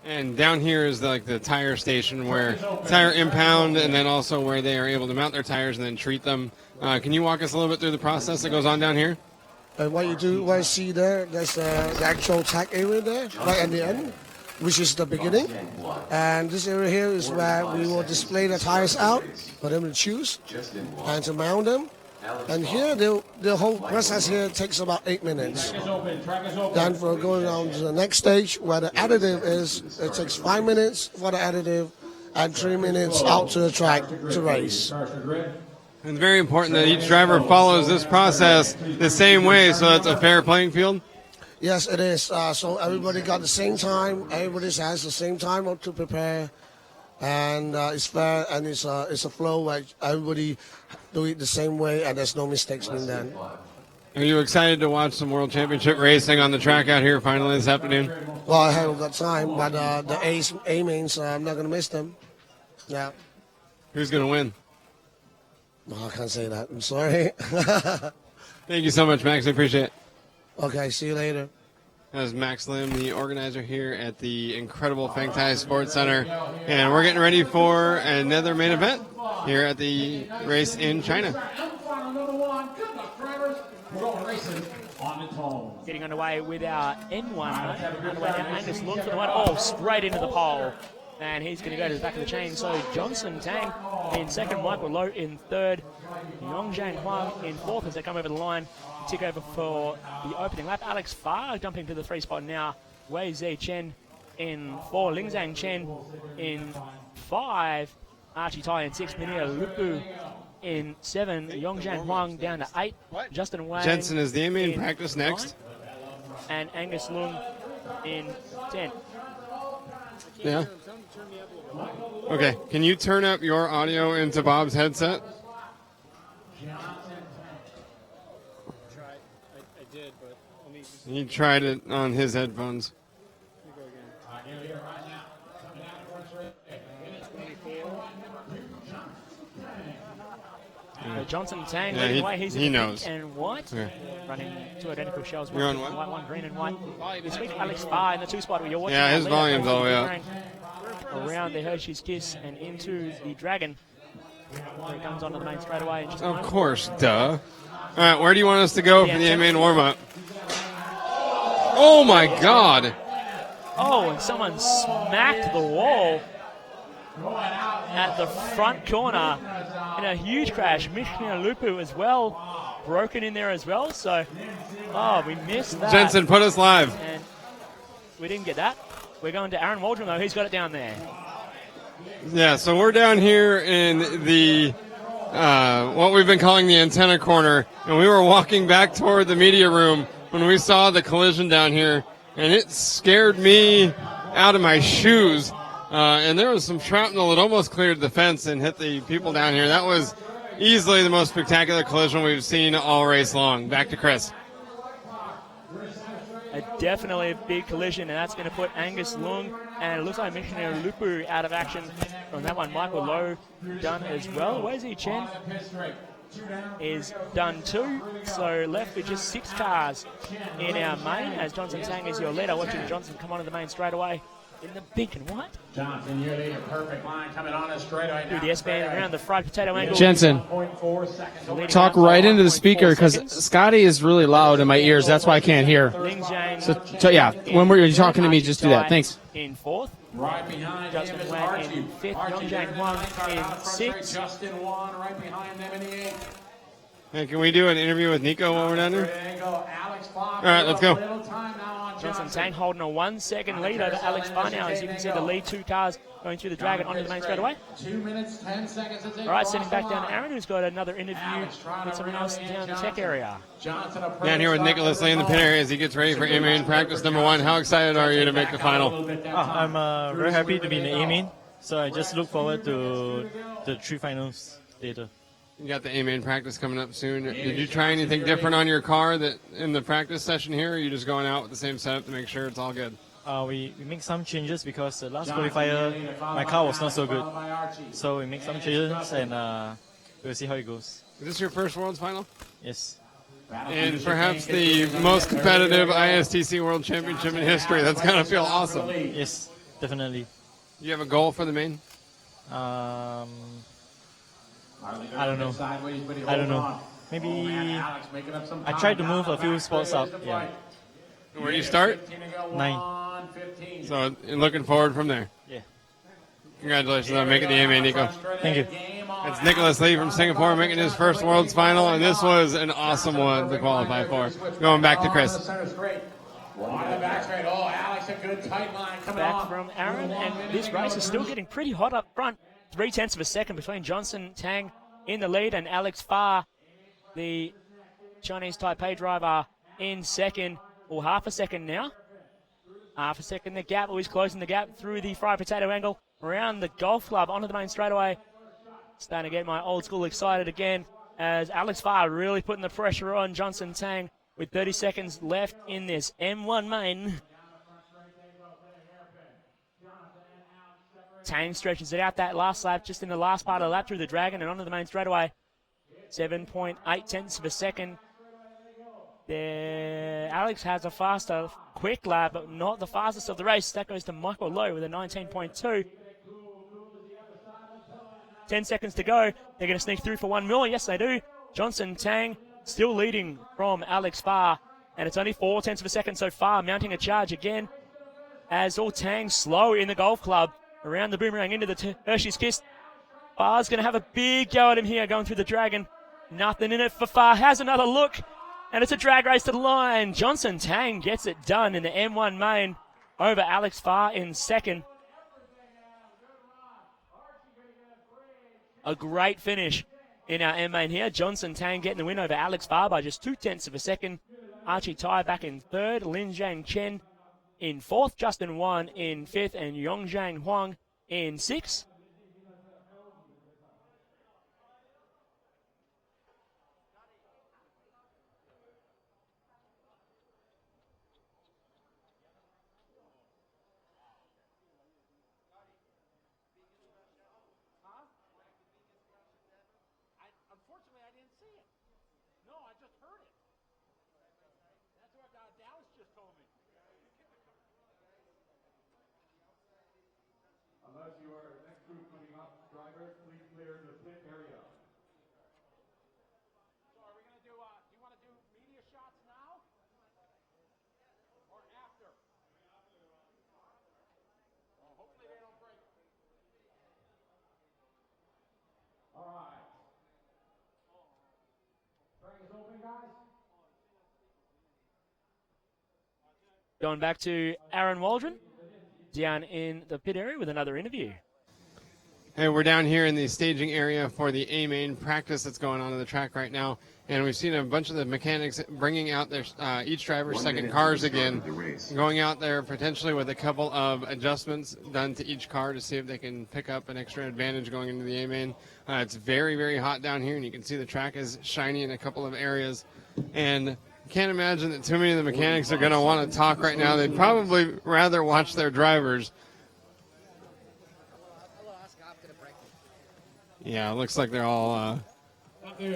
And down here is like the tire station where tire impound and then also where they are able to mount their tires and then treat them. Can you walk us a little bit through the process that goes on down here? What you see there, there's the actual tech area there, right at the end, which is the beginning. And this area here is where we will display the tires out for them to choose and to mount them. And here, the whole process here takes about 8 minutes. Then for going on to the next stage, where the additive is, it takes 5 minutes for the additive and 3 minutes out to the track to race. It's very important that each driver follows this process the same way so that's a fair playing field. Yes, it is. So everybody got the same time. Everybody has the same time to prepare. And it's fair, and it's a flow where everybody do it the same way, and there's no mistakes being done. Are you excited to watch some World Championship racing on the track out here finally this afternoon? Well, I haven't got time, but the A mains, I'm not going to miss them. Yeah. Who's going to win? Well, I can't say that. I'm sorry. Thank you so much, Max. I appreciate it. Okay, see you later. That was Max Lim, the organizer here at the incredible Feng Tai Sports Center. And we're getting ready for another main event here at the race in China. Getting underway with our N1. Underway now, Angus Lund for the one. Oh, straight into the pole. And he's going to go to the back of the chain. So Johnson Tang in second, Michael Loh in third, Yongzhang Huang in fourth as they come over the line. Tick over for the opening lap. Alex Farr jumping to the 3 spot now. Wei Zi Chen in 4, Lingzhang Chen in 5, Archie Tai in 6, Mineo Lupu in 7, Yongzhang Huang down to 8, Justin Wang. Jensen, is the aim in practice next? 9, and Angus Lung in 10. Yeah. Okay, can you turn up your audio into Bob's headset? He tried it on his headphones. Johnson Tang Yeah, leading the way. He's he in knows. pink and white. Yeah. Running 2 identical shells. You're on One what? white, one green and white. This week, Alex Farr in the 2 spot where you're watching. Yeah, his volume's all the way up. Around the Hershey's Kiss and into the Dragon. Where it comes onto the main straight away. In just a Of moment. course, duh. All right, where do you want us to go for the main warm-up? Oh, my God. Oh, and someone smacked the wall at the front corner in a huge crash. Mishina Lupu as well, broken in there as well. So, we missed that. Jensen, put us live. And we didn't get that. We're going to Aaron Waldron, though. He's got it down there. Yeah, so we're down here in the what we've been calling the antenna corner, and we were walking back toward the media room when we saw the collision down here, and it scared me out of my shoes. And there was some shrapnel that almost cleared the fence and hit the people down here. That was easily the most spectacular collision we've seen all race long. Back to Chris. Definitely a big collision, and that's going to put Angus Lung and it looks like Missionary Lupu out of action on that one. Michael Lowe done as well. Wei Chen is done too, so left with just 6 cars in our main as Johnson Tang is your leader. Watching Johnson come onto the main straight away in the pink and white. Johnson, you're leading a perfect line coming on us straight away. Through the S-band around the fried potato angle. Jensen, talk right into the speaker because Scotty is really loud in my ears. That's why I can't hear. So yeah, when you're talking to me, just do that. Thanks. In 4th. Right behind Justin him is Wang Archie. in 5th. Archie Young Jang Huang in 6th. Justin Wan right behind them in the 8th. Hey, can we do an interview with Nico while we're down here? All right, let's go. Johnson Tang holding a 1 second lead over Alex Barr now. As you can see, the lead 2 cars going through the Dragon onto the main straight away. 2 minutes, 10 seconds. All right, sending back down to Aaron, who's got another interview with someone else down in the tech area. Down here with Nicholas Lee in the pit area as he gets ready for A-Main practice number 1. How excited are you to make the final? I'm very happy to be in the A-Main, so I just look forward to the 3 finals later. You got the A-Main practice coming up soon. Did you try anything different on your car that in the practice session here, or are you just going out with the same setup to make sure it's all good? We make some changes because the last qualifier, my car was not so good. So we make some changes and we'll see how it goes. Is this your first Worlds final? Yes. And perhaps the most competitive ISTC World Championship in history. That's got to feel awesome. Yes, definitely. You have a goal for the main? I don't know. Maybe I tried to move a few spots up. Yeah. Where do you start? 9. So looking forward from there. Yeah. Congratulations on making the A-Main, Nico. Thank you. It's Nicholas Lee from Singapore making his first Worlds final, and this was an awesome one to qualify for. Going back to Chris. Back from Aaron, and this race is still getting pretty hot up front. 0.3 of a second between Johnson Tang in the lead and Alex Farr, the Chinese Taipei driver, in second, or half a second now. Half a second the gap, always closing the gap through the fried potato angle, around the golf club, onto the main straightaway. Starting to get my old school excited again as Alex Farr really putting the pressure on Johnson Tang with 30 seconds left in this M1 main. Tang stretches it out that last lap, just in the last part of the lap through the Dragon and onto the main straightaway. 7.8 of a second. There, Alex has a faster, quick lap, but not the fastest of the race. That goes to Michael Lowe with a 19.2. 10 seconds to go. They're going to sneak through for 1 mil. Yes, they do. Johnson Tang still leading from Alex Farr, and it's only 0.4 of a second so far, mounting a charge again. As all Tang slow in the golf club. Around the boomerang into the Hershey's Kiss. Farr's going to have a big go at him here, going through the Dragon. Nothing in it for Farr. Has another look, and it's a drag race to the line. Johnson Tang gets it done in the M1 main over Alex Farr in second. A great finish in our M main here. Johnson Tang getting the win over Alex Farr by just 0.2 of a second. Archie Tai back in third. Lin Zhang Chen in fourth, Justin Wan in fifth, and Yongzhang Huang in sixth. Unfortunately, I didn't see it. No, I just heard it. That's what Dallas just told me. Unless you are next group coming up, drivers, please clear the pit area. So are we going to do, do you want to do media shots now? Or after? Well, hopefully they don't break. All right. Track is open, guys. Going back to Aaron Waldron down in the pit area with another interview. Hey, we're down here in the staging area for the A main practice that's going on the track right now, and we've seen a bunch of the mechanics bringing out their each driver's second cars again, going out there potentially with a couple of adjustments done to each car to see if they can pick up an extra advantage going into the A main. It's very, very hot down here, and you can see the track is shiny in a couple of areas, and can't imagine that too many of the mechanics are going to want to talk right now. They'd probably rather watch their drivers. Yeah, it looks like they're all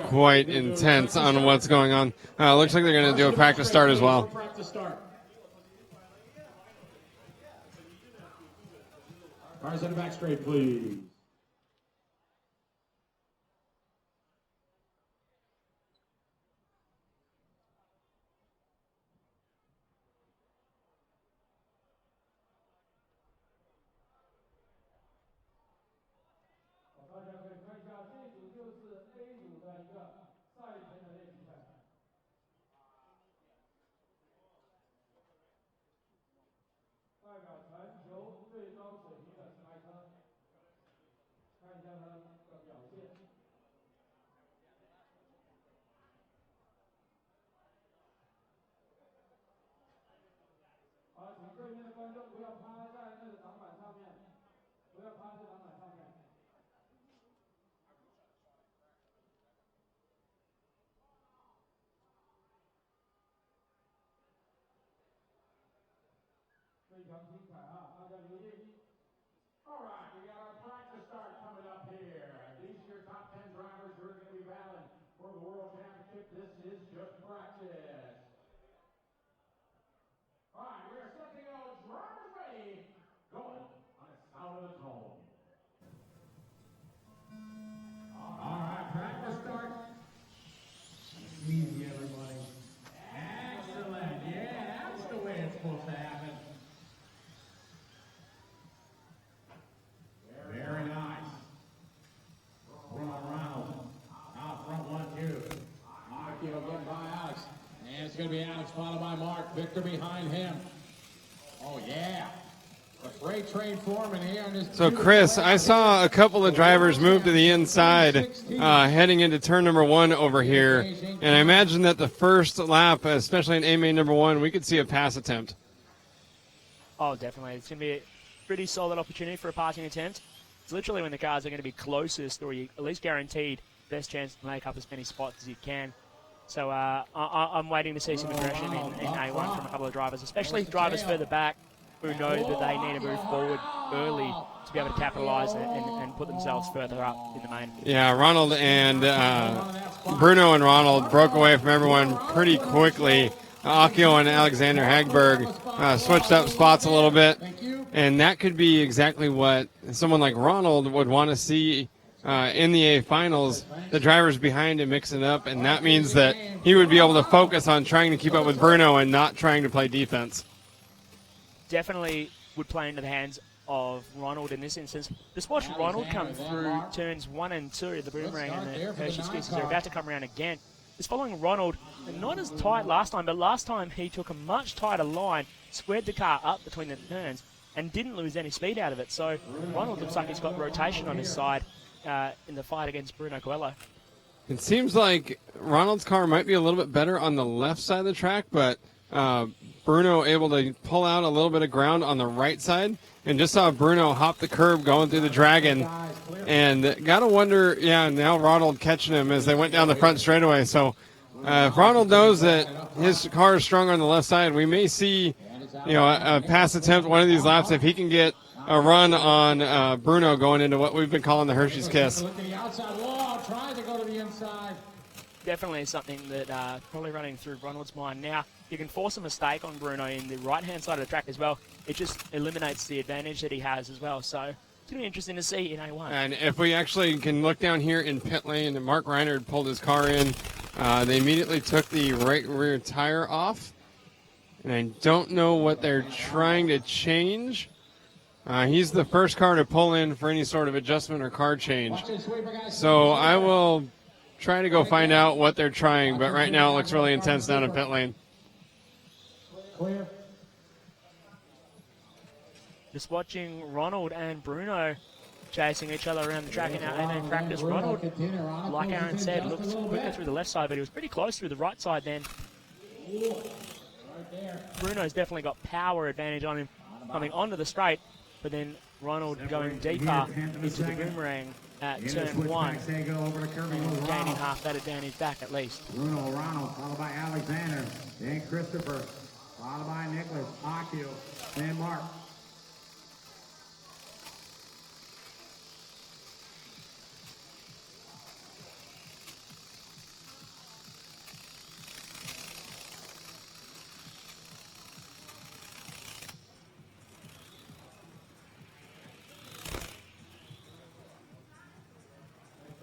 quite intense on what's going on. Looks like they're going to do a practice start as well. Cars in the back straight, please. All right, we got our practice start coming up here. These are your top 10 drivers who are going to be battling for the World Championship. This is just practice. All right, we are set to go. Drivers ready. Going on the sound of the tone. All right, practice start. Easy, everybody. Excellent. Yeah, that's the way it's supposed to happen. Very nice. Ronald. Out front 1-2. Akio getting by Alex. And it's going to be Alex followed by Mark. Victor behind him. Oh, yeah. The freight train foreman here. So, Chris, I saw a couple of drivers move to the inside heading into turn number 1 over here. And I imagine that the first lap, especially in A-main number 1, we could see a pass attempt. Oh, definitely. It's going to be a pretty solid opportunity for a passing attempt. It's literally when the cars are going to be closest, or you at least guaranteed best chance to make up as many spots as you can. So I'm waiting to see some aggression in A1 from a couple of drivers, especially drivers further back who know that they need to move forward early to be able to capitalise and put themselves further up in the main. Yeah, Ronald and Bruno and Ronald broke away from everyone pretty quickly. Akio and Alexander Hagberg switched up spots a little bit, and that could be exactly what someone like Ronald would want to see in the A finals, the drivers behind him mixing up, and that means that he would be able to focus on trying to keep up with Bruno and not trying to play defense. Definitely would play into the hands of Ronald in this instance. Just watch Ronald come through turns 1 and 2. The Boomerang and the Hershey Kisses are about to come around again. It's following Ronald, and not as tight last time, but last time he took a much tighter line, squared the car up between the turns, and didn't lose any speed out of it. So Ronald looks like he's got rotation on his side in the fight against Bruno Coelho. It seems like Ronald's car might be a little bit better on the left side of the track, but Bruno able to pull out a little bit of ground on the right side, and just saw Bruno hop the curb going through the Dragon, and gotta wonder, now Ronald catching him as they went down the front straightaway. So if Ronald knows that his car is stronger on the left side, we may see a pass attempt one of these laps if he can get a run on Bruno going into what we've been calling the Hershey's Kiss. Definitely something that probably running through Ronald's mind. Now, you can force a mistake on Bruno in the right-hand side of the track as well. It just eliminates the advantage that he has as well. So it's going to be interesting to see in A1. And if we actually can look down here in pit lane, and Mark Reiner pulled his car in, they immediately took the right rear tire off. And I don't know what they're trying to change. He's the first car to pull in for any sort of adjustment or car change. So I will try to go find out what they're trying, but right now it looks really intense down in pit lane. Just watching Ronald and Bruno chasing each other around the track in our A-main practice. Ronald, like Aaron said, looks quicker through the left side, but he was pretty close through the right side then. Bruno's definitely got power advantage on him coming onto the straight, but then Ronald going deeper into the boomerang at turn 1, and gaining half that advantage back at least. Bruno, Ronald, followed by Alexander, then Christopher, followed by Nicholas, Akio, then Mark.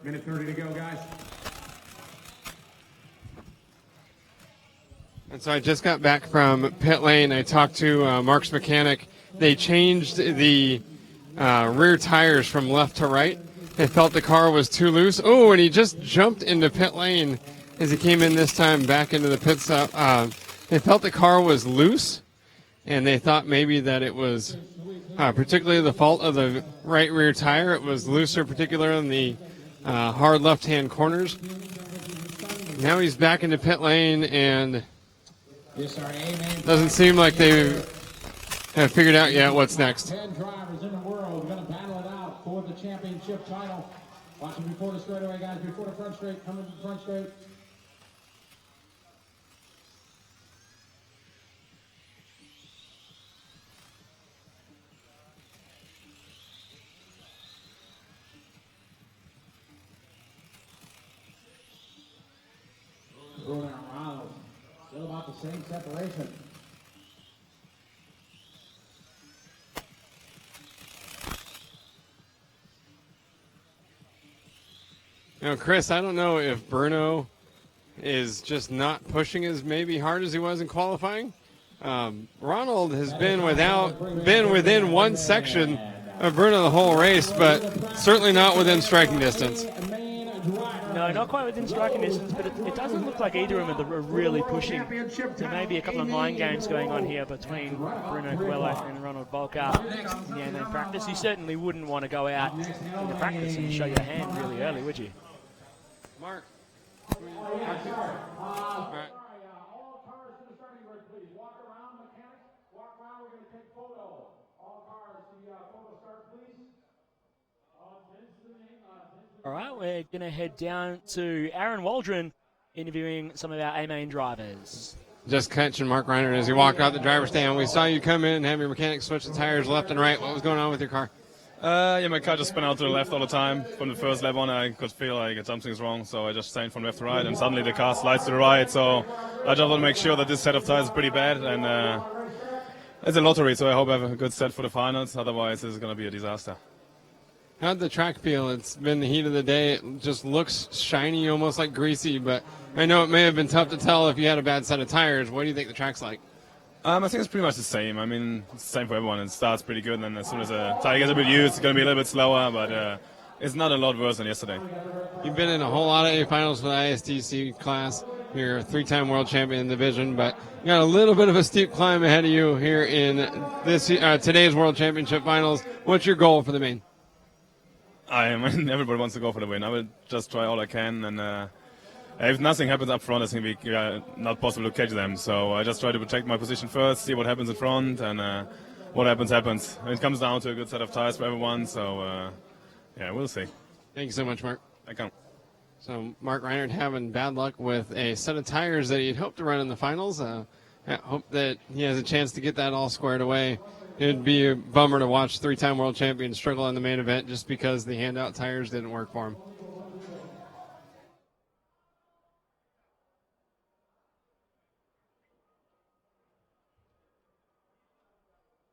Minute 30 to go, guys. And so I just got back from pit lane. I talked to Mark's mechanic. They changed the rear tires from left to right. They felt the car was too loose. Oh, and he just jumped into pit lane as he came in this time back into the pit stop. They felt the car was loose, and they thought maybe that it was particularly the fault of the right rear tire. It was looser, particularly in the hard left-hand corners. Now he's back into pit lane, and doesn't seem like they have figured out yet what's next. 10 drivers in the world going to battle it out for the championship title. Watching before the straightaway, guys, before the front straight, coming to the front straight. Bruno and Ronald, still about the same separation. You know, Chris, I don't know if Bruno is just not pushing as maybe hard as he was in qualifying. Ronald has been within one section of Bruno the whole race, but certainly not within striking distance. No, not quite within striking distance, but it doesn't look like either of them are really pushing. So maybe a couple of mind games going on here between Bruno Coelho and Ronald Bolka in the A-main practice. You certainly wouldn't want to go out in the practice and show your hand really early, would you? Mark. All cars to the starting grid, please. Walk around, mechanics. Walk around, we're going to take photo. All cars, the photo start, please. All right, we're going to head down to Aaron Waldron interviewing some of our A-main drivers. Just catching Mark Reiner as he walked out the driver's stand. We saw you come in and have your mechanic switch the tires left and right. What was going on with your car? Yeah, my car just spun out to the left all the time. From the first lap on, I could feel like something's wrong, so I just changed from left to right, and suddenly the car slides to the right. So I just want to make sure that this set of tires is pretty bad, and it's a lottery, so I hope I have a good set for the finals. Otherwise, it's going to be a disaster. How'd the track feel? It's been the heat of the day. It just looks shiny, almost like greasy, but I know it may have been tough to tell if you had a bad set of tires. What do you think the track's like? I think it's pretty much the same. I mean, it's the same for everyone. It starts pretty good, and then as soon as the tire gets a bit used, it's going to be a little bit slower, but it's not a lot worse than yesterday. You've been in a whole lot of A finals for the ISTC class. You're a three-time world champion in the division, but you got a little bit of a steep climb ahead of you here in this today's world championship finals. What's your goal for the main? Everybody wants to go for the win. I will just try all I can, and if nothing happens up front, it's going to be not possible to catch them. So I just try to protect my position first, see what happens in front, and what happens, happens. It comes down to a good set of tires for everyone, so yeah, we'll see. Thank you so much, Mark. Thank you. So Mark Reinert having bad luck with a set of tires that he'd hoped to run in the finals. I hope that he has a chance to get that all squared away. It'd be a bummer to watch three-time world champion struggle in the main event just because the handout tires didn't work for him.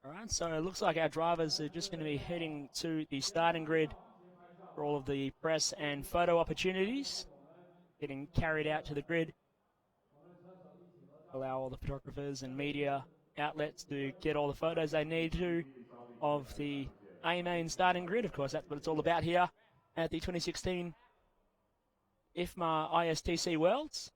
All right, so it looks like our drivers are just going to be heading to the starting grid for all of the press and photo opportunities, getting carried out to the grid. Allow all the photographers and media outlets to get all the photos they need to of the A-main starting grid. Of course, that's what it's all about here at the 2016 IFMAR ISTC Worlds.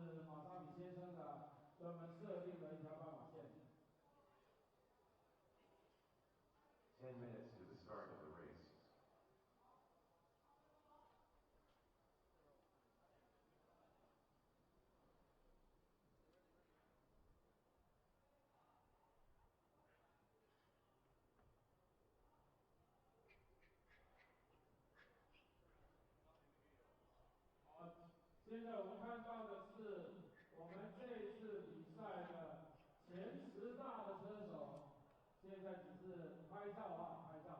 是马沙比先生的专门设定的一条斑马线。10 minutes to the start of the race. 现在我们看到的是我们这一次比赛的前10大的车手，现在只是拍照啊，拍照。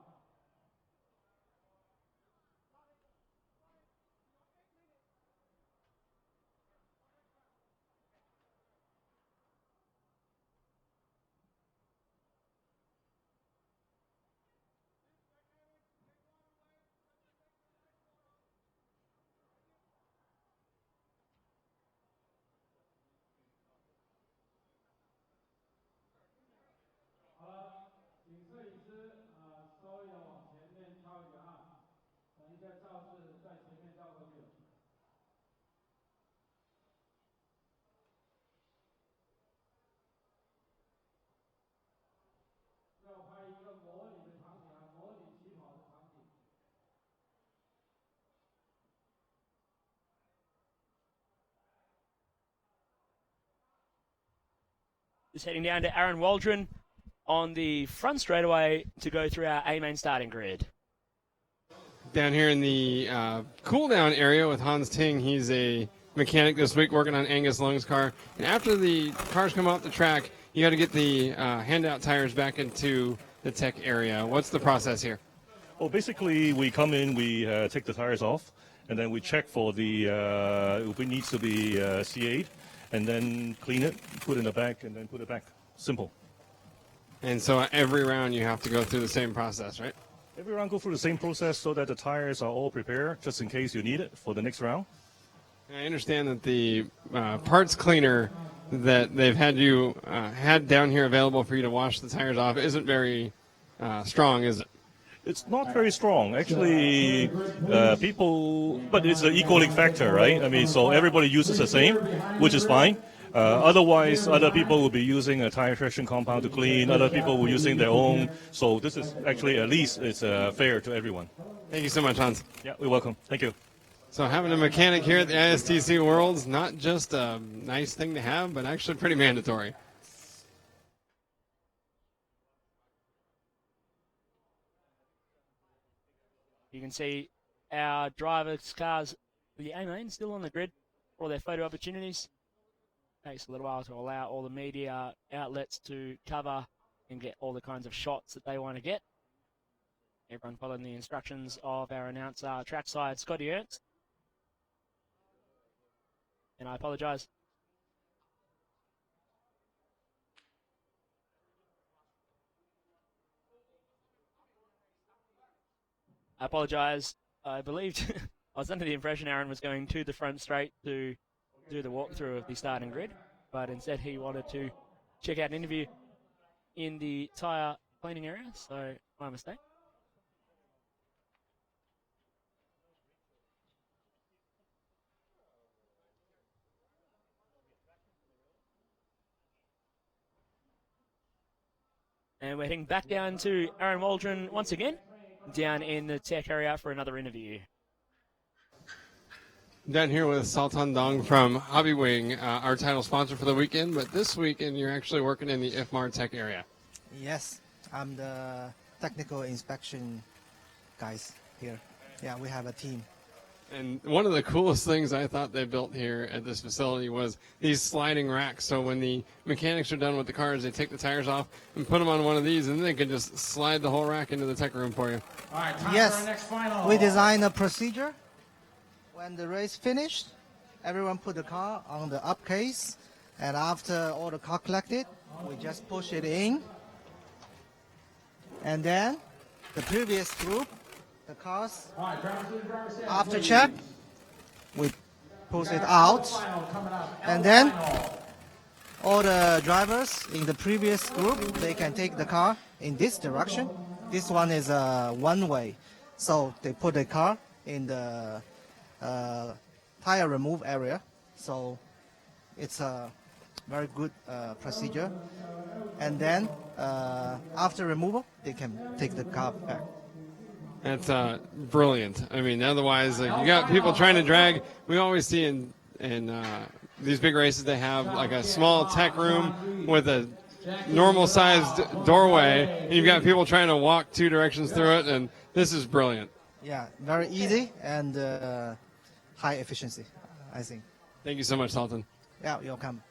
好了，请摄影师稍微的往前面靠一点啊，等一下照是在前面照过去的。要拍一个模拟的场景啊，模拟起跑的场景。Just heading down to Aaron Waldron on the front straightaway to go through our A main starting grid. Down here in the cool down area with Hans Ting. He's a mechanic this week working on Angus Lung's car. And after the cars come off the track, you got to get the handout tires back into the tech area. What's the process here? Well, basically, we come in, we take the tires off, and then we check for the if it needs to be C8, and then clean it, put it in the back, and then put it back. Simple. And so every round you have to go through the same process, right? Every round go through the same process so that the tires are all prepared just in case you need it for the next round. I understand that the parts cleaner that they've had you had down here available for you to wash the tires off isn't very strong, is it? It's not very strong. Actually, people, but it's an equaling factor, right? I mean, so everybody uses the same, which is fine. Otherwise, other people will be using a tire traction compound to clean. Other people will be using their own. So this is actually, at least, it's fair to everyone. Thank you so much, Hans. Yeah, you're welcome. Thank you. So having a mechanic here at the ISTC Worlds, not just a nice thing to have, but actually pretty mandatory. You can see our drivers' cars, the A-main, still on the grid for their photo opportunities. Takes a little while to allow all the media outlets to cover and get all the kinds of shots that they want to get. Everyone following the instructions of our announcer, trackside Scotty Ernst. And I apologise. I apologise. I believed I was under the impression Aaron was going to the front straight to do the walkthrough of the starting grid, but instead he wanted to check out an interview in the tyre cleaning area, so my mistake. And we're heading back down to Aaron Waldron once again, down in the tech area for another interview. Down here with Saltan Dong from Hobby Wing, our title sponsor for the weekend, but this weekend you're actually working in the IFMAR Tech area. Yes, I'm the technical inspection guys here. Yeah, we have a team. And one of the coolest things I thought they built here at this facility was these sliding racks. So when the mechanics are done with the cars, they take the tires off and put them on one of these, and then they can just slide the whole rack into the tech room for you. All right, time Yes, for our next final. we designed a procedure. When the race finished, everyone put the car on the up case, and after all the car collected, we just push it in. And then the previous group, the cars, after check, we push it out. And then all the drivers in the previous group, they can take the car in this direction. This one is one way. So they put the car in the tire remove area. So It's a very good procedure. And then after removal, they can take the car back. That's brilliant. I mean, otherwise, you got people trying to drag. We always see in these big races, they have like a small tech room with a normal-sized doorway, and you've got people trying to walk 2 directions through it, and this is brilliant. Yeah, very easy and high efficiency, I think. Thank you so much, Sultan. Yeah, you're welcome.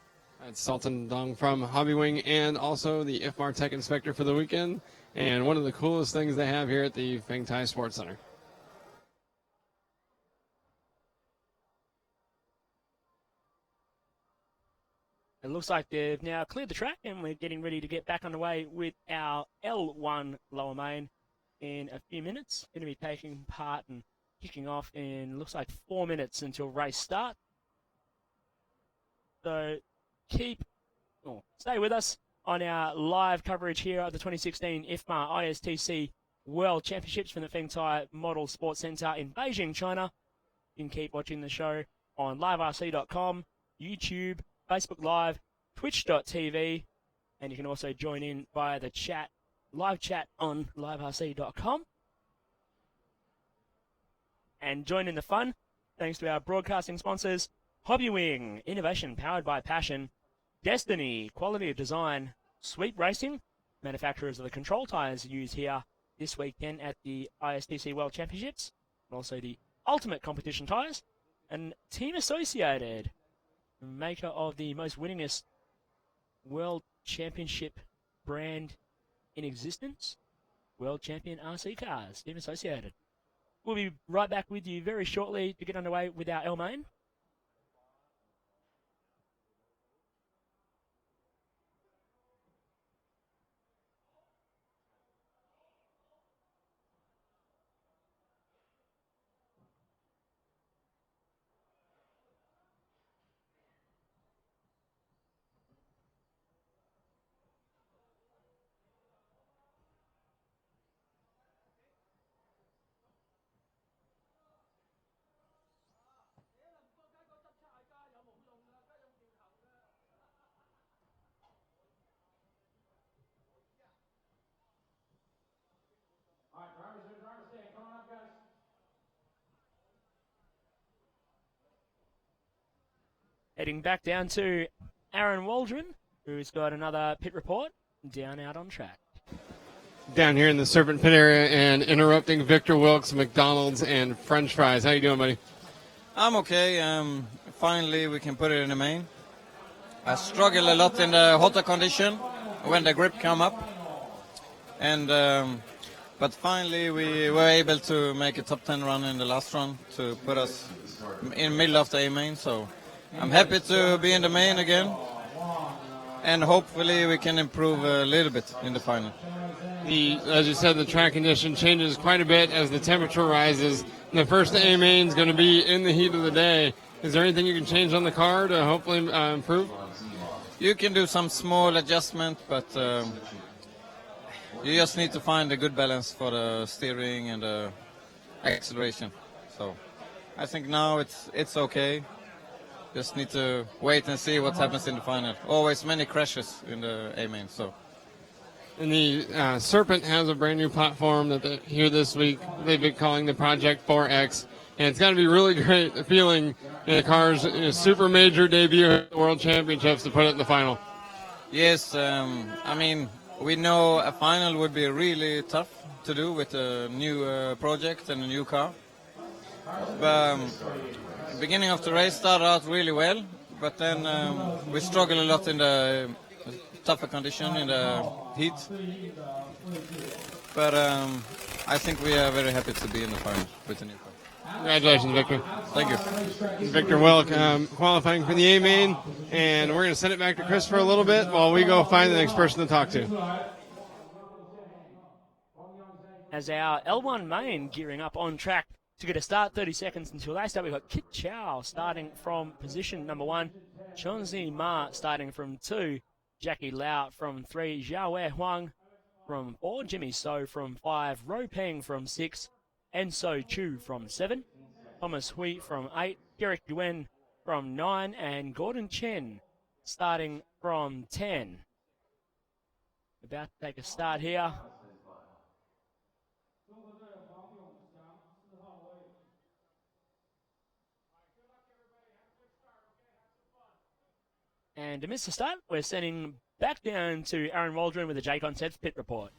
That's Sultan Dong from Hobbywing and also the IFMAR Tech Inspector for the weekend, and one of the coolest things they have here at the Feng Tai Sports Center. It looks like they've now cleared the track and we're getting ready to get back underway with our L1 lower main in a few minutes. Going to be taking part and kicking off in, looks like 4 minutes until race start. So stay with us on our live coverage here of the 2016 IFMAR ISTC World Championships from the Feng Tai Model Sports Center in Beijing, China. You can keep watching the show on liverc.com, YouTube, Facebook Live, twitch.tv, and you can also join in via the live chat on liverc.com. And join in the fun thanks to our broadcasting sponsors, Hobbywing, innovation powered by passion, Destiny, quality of design, Sweep Racing, manufacturers of the control tyres used here this weekend at the ISTC World Championships, and also the Ultimate Competition tyres, and Team Associated, maker of the most winningest World Championship brand in existence, World Champion RC cars, Team Associated. We'll be right back with you very shortly to get underway with our L main. Heading back down to Aaron Waldron, who's got another pit report down out on track. Down here in the Serpent Pit area and interrupting Victor Wilkes, McDonald's, and French fries. How you doing, buddy? I'm okay. Finally, we can put it in the main. I struggle a lot in the hotter condition when the grip come up, and but finally we were able to make a top 10 run in the last run to put us in the middle of the A main. So I'm happy to be in the main again, and hopefully we can improve a little bit in the final. As you said, the track condition changes quite a bit as the temperature rises. The first A main is going to be in the heat of the day. Is there anything you can change on the car to hopefully improve? You can do some small adjustment, but you just need to find a good balance for the steering and the acceleration. So I think now it's okay. Just need to wait and see what happens in the final. Always many crashes in the A main. So. And the Serpent has a brand new platform that here this week they've been calling the Project 4X. And it's got to be really great feeling in the car's super major debut at the World Championships to put it in the final. Yes, I mean, we know a final would be really tough to do with a new project and a new car. But the beginning of the race started out really well, but then we struggled a lot in the tougher condition in the heat. But I think we are very happy to be in the final with the new car. Congratulations, Victor. Thank you. Victor Wilk qualifying for the A main, and we're going to send it back to Chris for a little bit while we go find the next person to talk to. As our L1 main gearing up on track to get a start, 30 seconds until they start. We've got Kit Chow starting from position number 1, Chonzi Ma starting from 2, Jackie Lau from 3, Xiaowei Huang from 4, Jimmy So from 5, Ro Peng from 6, Enso Chu from 7, Thomas Hui from 8, Derek Yuen from 9, and Gordon Chen starting from 10. About to take a start here. And to miss the start, we're sending back down to Aaron Waldron with the J-Concept pit report.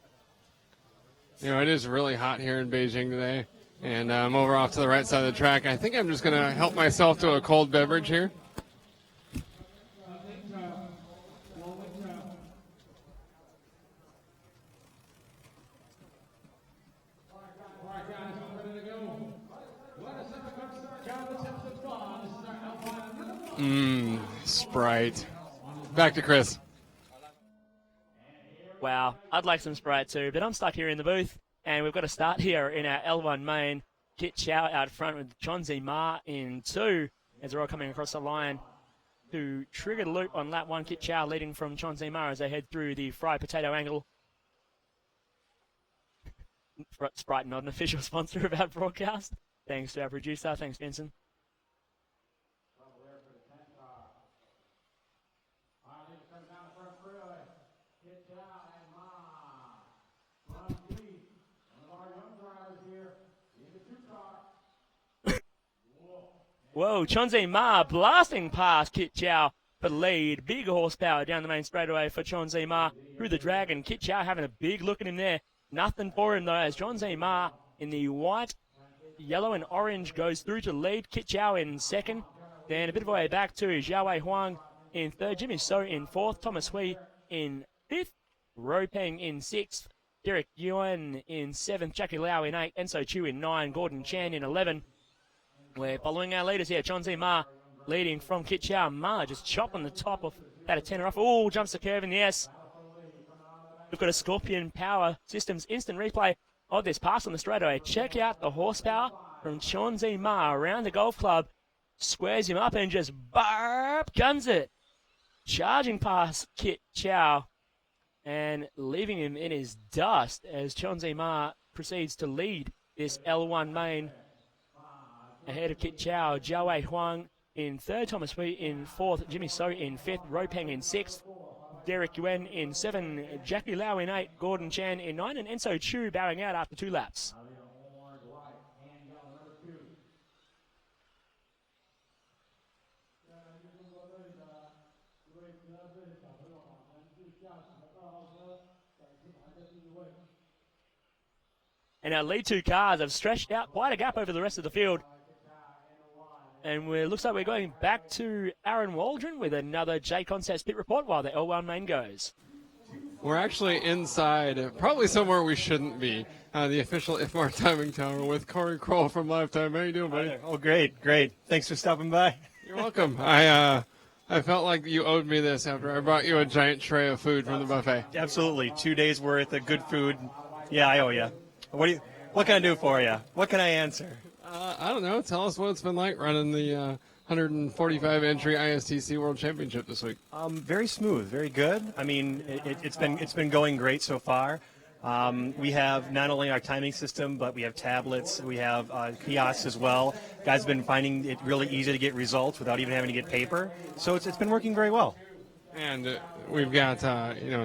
You know, it is really hot here in Beijing today, and I'm over off to the right side of the track. I think I'm just going to help myself to a cold beverage here. Sprite. Back to Chris. Wow, I'd like some Sprite too, but I'm stuck here in the booth, and we've got to start here in our L1 main. Kit Chow out front with Chonzi Ma in 2, as they're all coming across the line to trigger the loop on lap 1. Kit Chow leading from Chonzi Ma as they head through the fried potato angle. Sprite not an official sponsor of our broadcast. Thanks to our producer. Thanks, Vincent. Whoa, Chonzi Ma blasting past Kit Chow for the lead. Big horsepower down the main straightaway for Chonzi Ma through the dragon. Kit Chow having a big look at him there. Nothing for him though, as Chonzi Ma in the white, yellow and orange goes through to lead. Kit Chow in 2nd. Then a bit of a way back to Xiaowei Huang in 3rd. Jimmy So in 4th. Thomas Hui in 5th. Ro Peng in 6th. Derek Yuan in 7th. Jackie Lau in 8th. Enso Chu in 9. Gordon Chan in 11. We're following our leaders here. Chonzi Ma leading from Kit Chow. Ma just chopping the top of that a tenner off. Oh, jumps the curve in the S. We've got a Scorpion Power Systems instant replay of this pass on the straightaway. Check out the horsepower from Chonzi Ma around the golf club. Squares him up and just guns it. Charging past Kit Chow and leaving him in his dust as Chonzi Ma proceeds to lead this L1 main. Ahead of Kit Chow, Jiawei Huang in 3rd, Thomas Hui in 4th, Jimmy So in 5th, Ro Peng in 6th, Derek Yuen in 7, Jackie Lau in 8, Gordon Chan in 9, and Enso Chu bowing out after 2 laps. And our lead 2 cars have stretched out quite a gap over the rest of the field. And it looks like we're going back to Aaron Waldron with another J-Concepts pit report while the L1 main goes. We're actually inside, probably somewhere we shouldn't be, the official IFMAR timing tower with Corey Kroll from Lifetime. How you doing, buddy? Oh, great. Thanks for stopping by. You're welcome. I felt like you owed me this after I brought you a giant tray of food from the buffet. Absolutely. 2 days worth of good food. Yeah, I owe you. What can I do for you? What can I answer? I don't know. Tell us what it's been like running the 145 entry ISTC World Championship this week. Very smooth, very good. I mean, it's been going great so far. We have not only our timing system, but we have tablets, we have kiosks as well. Guys have been finding it really easy to get results without even having to get paper. So it's been working very well. And we've got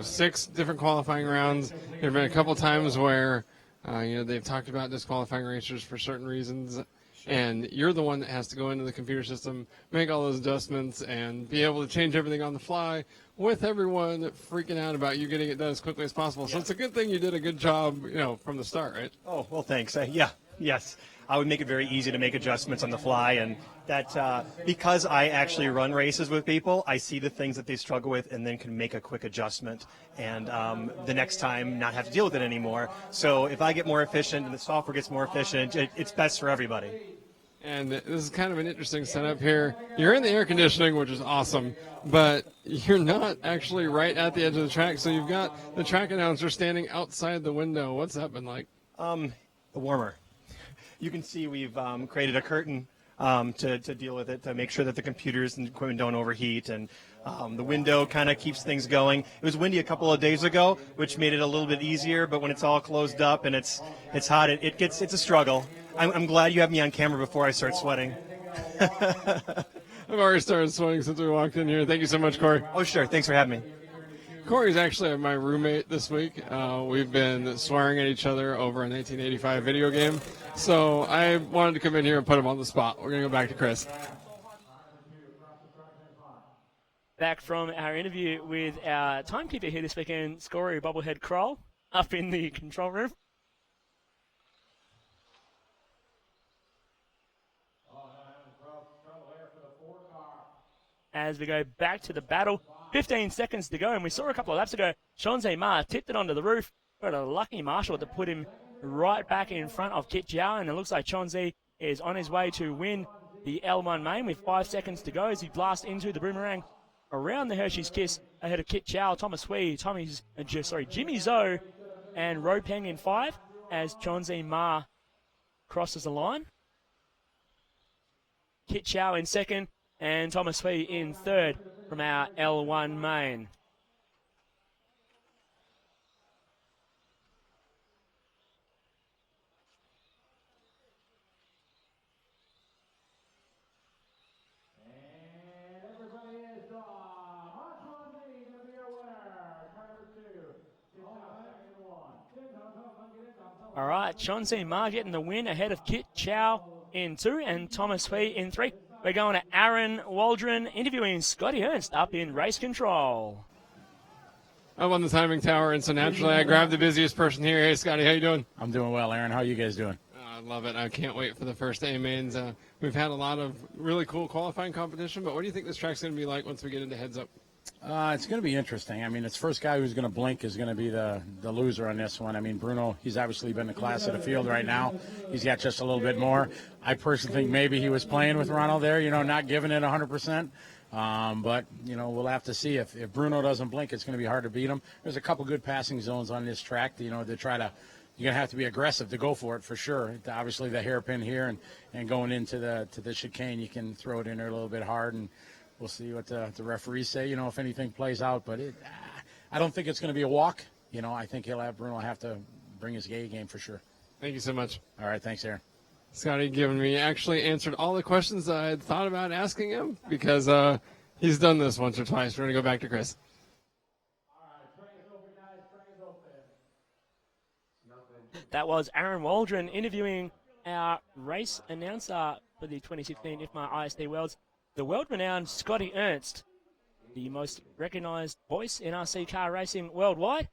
6 different qualifying rounds. There have been a couple times where they've talked about disqualifying racers for certain reasons, and you're the one that has to go into the computer system, make all those adjustments, and be able to change everything on the fly with everyone freaking out about you getting it done as quickly as possible. So it's a good thing you did a good job, from the start, right? Oh, well, thanks. Yes. I would make it very easy to make adjustments on the fly, and that because I actually run races with people, I see the things that they struggle with and then can make a quick adjustment, and the next time not have to deal with it anymore. So if I get more efficient and the software gets more efficient, it's best for everybody. And this is kind of an interesting setup here. You're in the air conditioning, which is awesome, but you're not actually right at the edge of the track, so you've got the track announcer standing outside the window. What's that been like? The warmer. You can see we've created a curtain to deal with it, to make sure that the computers and equipment don't overheat, and the window kind of keeps things going. It was windy a couple of days ago, which made it a little bit easier, but when it's all closed up and it's hot, it's a struggle. I'm glad you have me on camera before I start sweating. I've already started sweating since we walked in here. Thank you so much, Corey. Oh, sure. Thanks for having me. Corey's actually my roommate this week. We've been swearing at each other over a 1985 video game. So I wanted to come in here and put him on the spot. We're going to go back to Chris. Back from our interview with our timekeeper here this weekend, Scory Bobblehead Kroll, up in the control room. As we go back to the battle, 15 seconds to go, and we saw a couple of laps ago, Chonze Ma tipped it onto the roof, got a lucky marshal to put him right back in front of Kit Chow, and it looks like Chonze is on his way to win the L1 main with 5 seconds to go as he blasts into the boomerang around the Hershey's Kiss ahead of Kit Chow, Thomas Hui, Jimmy Zhou, and Ro Peng in 5 as Chonze Ma crosses the line. Kit Chow in 2nd and Thomas Hui in 3rd from our L1 main. All right, Chonze Ma getting the win ahead of Kit Chow in 2 and Thomas Hui in 3. We're going to Aaron Waldron interviewing Scotty Ernst up in race control. I'm on the timing tower, and so naturally I grabbed the busiest person here. Hey, Scotty, how you doing? I'm doing well, Aaron. How are you guys doing? I love it. I can't wait for the first A mains. We've had a lot of really cool qualifying competition, but what do you think this track's going to be like once we get into heads up? It's going to be interesting. I mean, it's first guy who's going to blink is going to be the loser on this one. I mean, Bruno, he's obviously been the class of the field right now. He's got just a little bit more. I personally think maybe he was playing with Ronald there, not giving it 100%. But, we'll have to see. If Bruno doesn't blink, it's going to be hard to beat him. There's a couple good passing zones on this track, to try to – you're going to have to be aggressive to go for it for sure. Obviously, the hairpin here and going into the chicane, you can throw it in there a little bit hard, and we'll see what the referees say, if anything plays out. But I don't think it's going to be a walk. I think Bruno have to bring his game for sure. Thank you so much. All right, thanks, Aaron. Scotty given me actually answered all the questions I had thought about asking him because he's done this once or twice. We're going to go back to Chris. That was Aaron Waldron interviewing our race announcer for the 2016 IFMAR IST Worlds, the world-renowned Scotty Ernst, the most recognised voice in RC car racing worldwide.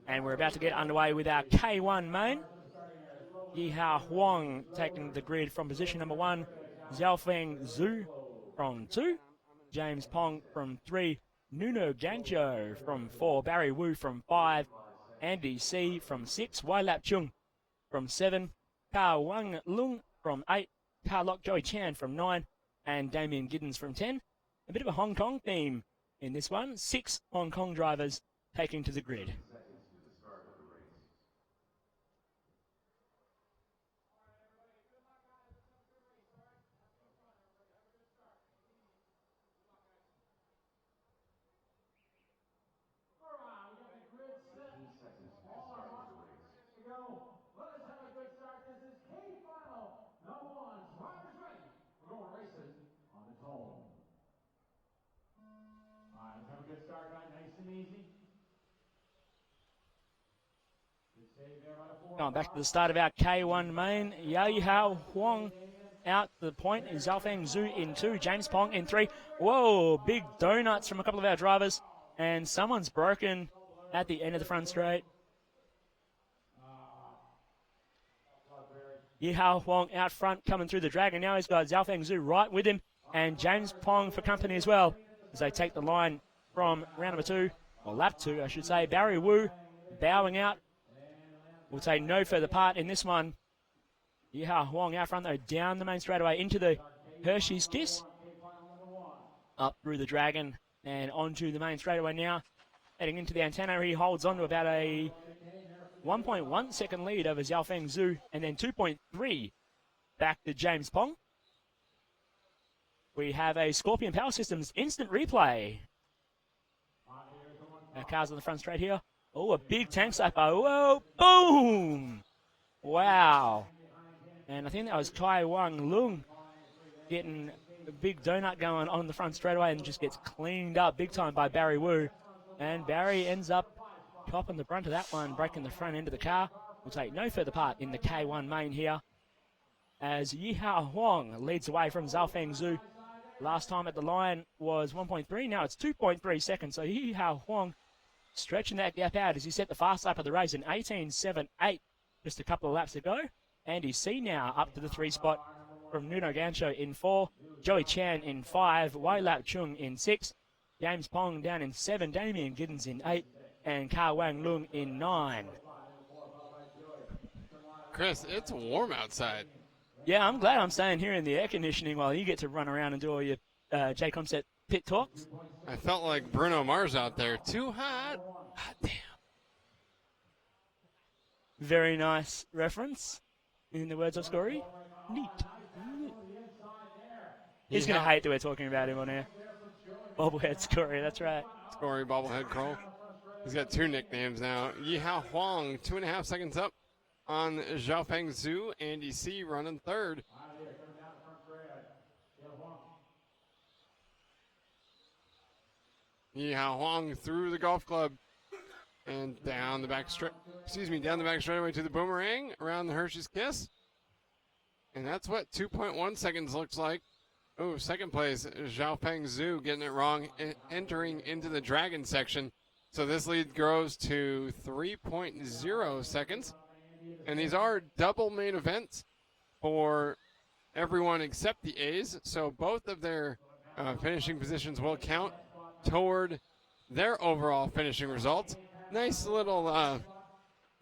And we're about to get underway with our K1 main. Yihao Huang taking the grid from position number 1, Xiaofeng Zhu from 2, James Pong from 3, Nuno Gancho from 4, Barry Wu from 5, Andy C from 6, Wai Lap Chung from 7, Ka Wang Lung from 8, Ka Lok Joey Chan from 9, and Damien Giddens from 10. A bit of a Hong Kong theme in this one. 6 Hong Kong drivers taking to the grid. Going back to the start of our K1 main, Yihao Huang out to the point, Xiaofeng Zhu in 2, James Pong in 3. Whoa, big donuts from a couple of our drivers, and someone's broken at the end of the front straight. Yihao Huang out front coming through the drag, and now he's got Xiaofeng Zhu right with him, and James Pong for company as well, as they take the line from round number 2, or lap 2, I should say. Barry Wu bowing out. We'll take no further part in this one. Yihao Huang out front, though, down the main straightaway into the Hershey's Kiss. Up through the Dragon and onto the main straightaway now. Heading into the antenna, he holds on to about a 1.1 second lead over Xiaofeng Zhu, and then 2.3 back to James Pong. We have a Scorpion Power Systems instant replay. Our cars on the front straight here. Oh, a big tank slapper. Whoa, boom! Wow. And I think that was Kai Wang Lung getting a big donut going on the front straightaway and just gets cleaned up big time by Barry Wu. And Barry ends up copping the brunt of that one, breaking the front end of the car. Will take no further part in the K1 main here, as Yihao Huang leads away from Zhaofeng Zhu. Last time at the line was 1.3, now it's 2.3 seconds. So Yihao Huang stretching that gap out as he set the fast lap of the race in 18.78 just a couple of laps ago. Andy C now up to the 3 spot from Nuno Gancho in 4, Joey Chan in 5, Wai Lap Chung in 6, James Pong down in 7, Damien Giddens in 8, and Ka Wang Lung in 9. Chris, it's warm outside. Yeah, I'm glad I'm staying here in the air conditioning while you get to run around and do all your J-Comset pit talks. I felt like Bruno Mars out there. Too hot. Hot damn. Very nice reference, in the words of Scory. Neat. He's going to hate that we're talking about him on air. Bobblehead Scory, that's right. Scory, Bobblehead Kroll. He's got 2 nicknames now. Yihao Huang, 2.5 seconds up on Zhaofeng Zhu. Andy C running 3rd. Yihao Huang through the golf club and down the back straightaway to the boomerang around the Hershey's Kiss. And that's what 2.1 seconds looks like. Oh, second place, Zhaofeng Zhu getting it wrong, entering into the Dragon section. So this lead grows to 3.0 seconds. And these are double main events for everyone except the A's. So both of their finishing positions will count toward their overall finishing results. Nice little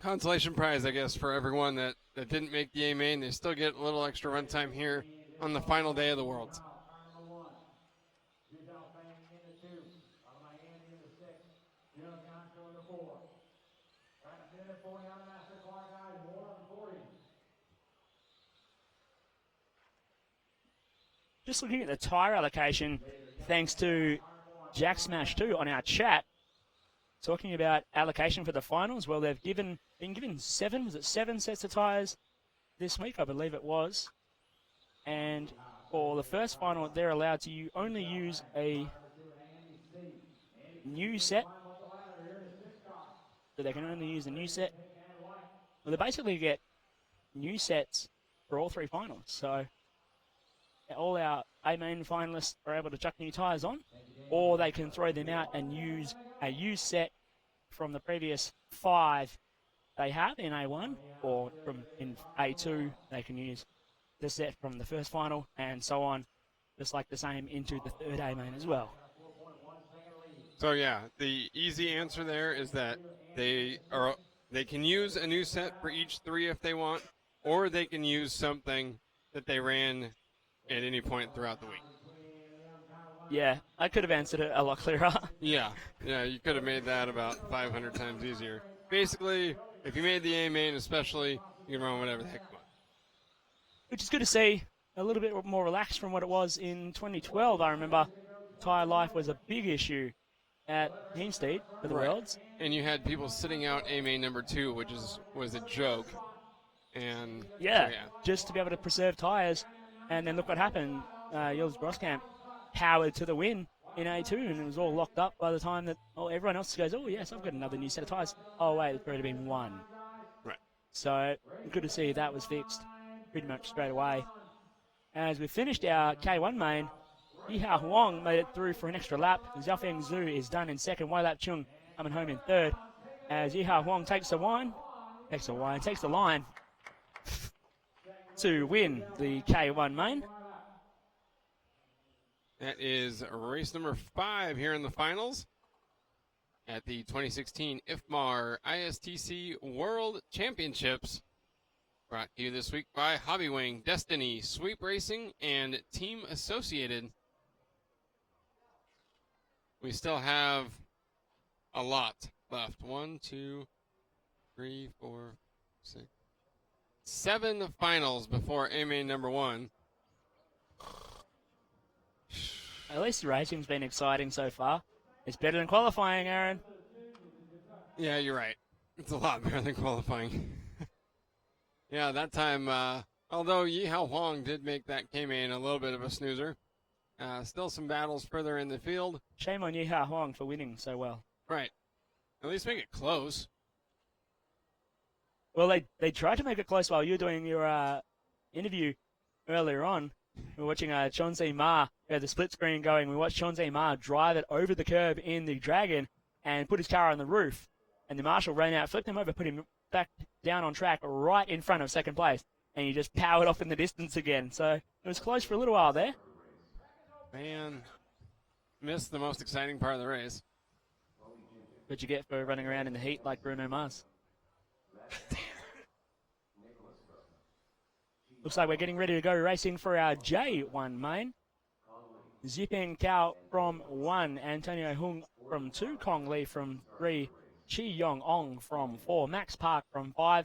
consolation prize, I guess, for everyone that didn't make the A main. They still get a little extra runtime here on the final day of the Worlds. Just looking at the tyre allocation, thanks to Jack Smash 2 on our chat, talking about allocation for the finals. Well, they've been given 7 sets of tyres this week? I believe it was. And for the first final, they're allowed to only use a new set. So they can only use a new set. Well, they basically get new sets for all 3 finals. So all our A-main finalists are able to chuck new tyres on, or they can throw them out and use a used set from the previous 5 they have in A1, or from in A2 they can use the set from the first final, and so on, just like the same into the 3rd A-main as well. So yeah, the easy answer there is that they can use a new set for each 3 if they want, or they can use something that they ran at any point throughout the week. Yeah, I could have answered it a lot clearer. Yeah, you could have made that about 500 times easier. Basically, if you made the A main especially, you can run whatever the heck you want. Which is good to see. A little bit more relaxed from what it was in 2012, I remember. Tyre life was a big issue at Hempstead for the Worlds. And you had people sitting out A main number 2, which was a joke. And yeah, so, just to be able to preserve tyres. And then look what happened. Jules Groskamp powered to the win in A2, and it was all locked up by the time that everyone else goes, oh, yes, I've got another new set of tyres. Oh, wait, it's already been 1. Right. So good to see that was fixed pretty much straight away. As we finished our K1 main, Yihao Huang made it through for an extra lap. Zhaofeng Zhu is done in 2nd. Wai Lap Chung coming home in 3rd. As Yihao Huang takes the line to win the K1 main. That is race number 5 here in the finals at the 2016 IFMAR ISTC World Championships. Brought to you this week by Hobbywing, Destiny, Sweep Racing, and Team Associated. We still have a lot left. 1, 2, 3, 4, 6, 7 finals before A-main number 1. At least the racing's been exciting so far. It's better than qualifying, Aaron. Yeah, you're right. It's a lot better than qualifying. Yeah, that time, although Yi Hao Huang did make that K-Main a little bit of a snoozer, still some battles further in the field. Shame on Yi Hao Huang for winning so well. Right. At least make it close. Well, they tried to make it close while you were doing your interview earlier on. We were watching Chonzi Ma. We had the split screen going. We watched Chonzi Ma drive it over the curb in the Dragon and put his car on the roof. And the marshal ran out, flipped him over, put him back down on track right in front of second place. And he just powered off in the distance again. So it was close for a little while there. Man, missed the most exciting part of the race. What'd you get for running around in the heat like Bruno Mars? Looks like we're getting ready to go racing for our J1 main. Zipeng Cao from 1, Antonio Hung from 2, Kong Lee from 3, Chi Yong Ong from 4, Max Park from 5,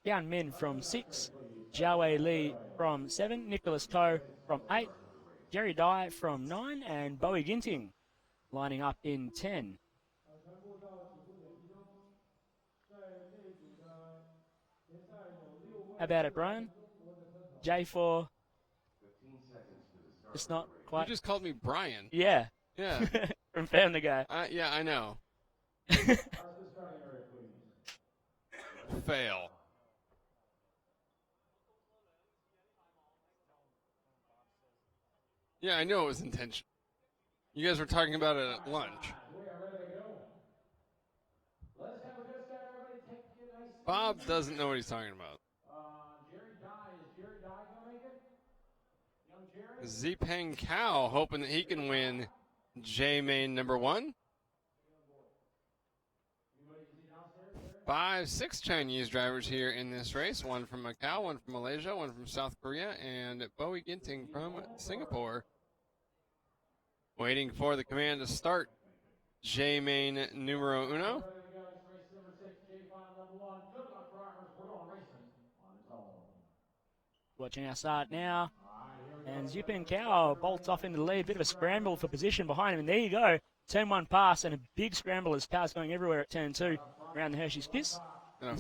Yan Min from 6, Jiawei Li from 7, Nicholas Ko from 8, Jerry Dye from 9, and Bowie Ginting lining up in 10. How about it, Brian? J4. It's not quite. You just called me Brian. Yeah. Yeah. From Family Guy. Yeah, I know. Fail. Yeah, I know it was intentional. You guys were talking about it at lunch. Bob doesn't know what he's talking about. Zipeng Cao hoping that he can win J-Main number 1. 5, 6 Chinese drivers here in this race. 1 from Macau, 1 from Malaysia, 1 from South Korea, and Bowie Ginting from Singapore. Waiting for the command to start J-Main numero 1. Watching our start now. And Zipeng Cao bolts off into the lead. Bit of a scramble for position behind him. And there you go. Turn 1 pass and a big scramble as cars going everywhere at turn 2 around the Hershey's Kiss. And a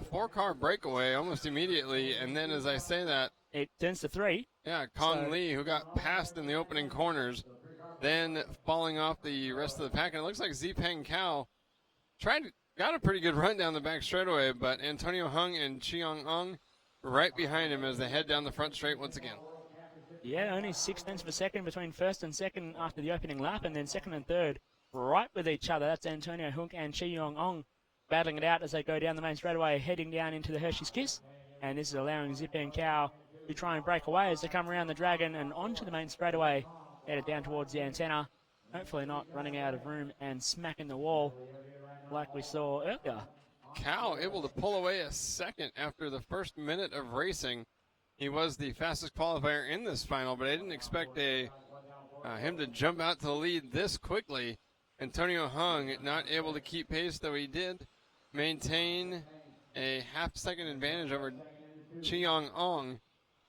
4-car breakaway almost immediately. And then as I say that, it turns to 3. Yeah, Kong Lee, who got passed in the opening corners, then falling off the rest of the pack. And it looks like Zipeng Cao got a pretty good run down the back straightaway, but Antonio Hung and Chiang Ong right behind him as they head down the front straight once again. Yeah, only 6 tenths of a second between first and second after the opening lap, and then second and third right with each other. That's Antonio Hung and Chi Yong Ong battling it out as they go down the main straightaway, heading down into the Hershey's Kiss. And this is allowing Zipeng Cao to try and break away as they come around the Dragon and onto the main straightaway, headed down towards the antenna. Hopefully not running out of room and smacking the wall like we saw earlier. Cao able to pull away a second after the first minute of racing. He was the fastest qualifier in this final, but I didn't expect him to jump out to the lead this quickly. Antonio Hung not able to keep pace, though he did maintain a half-second advantage over Chiang Ong.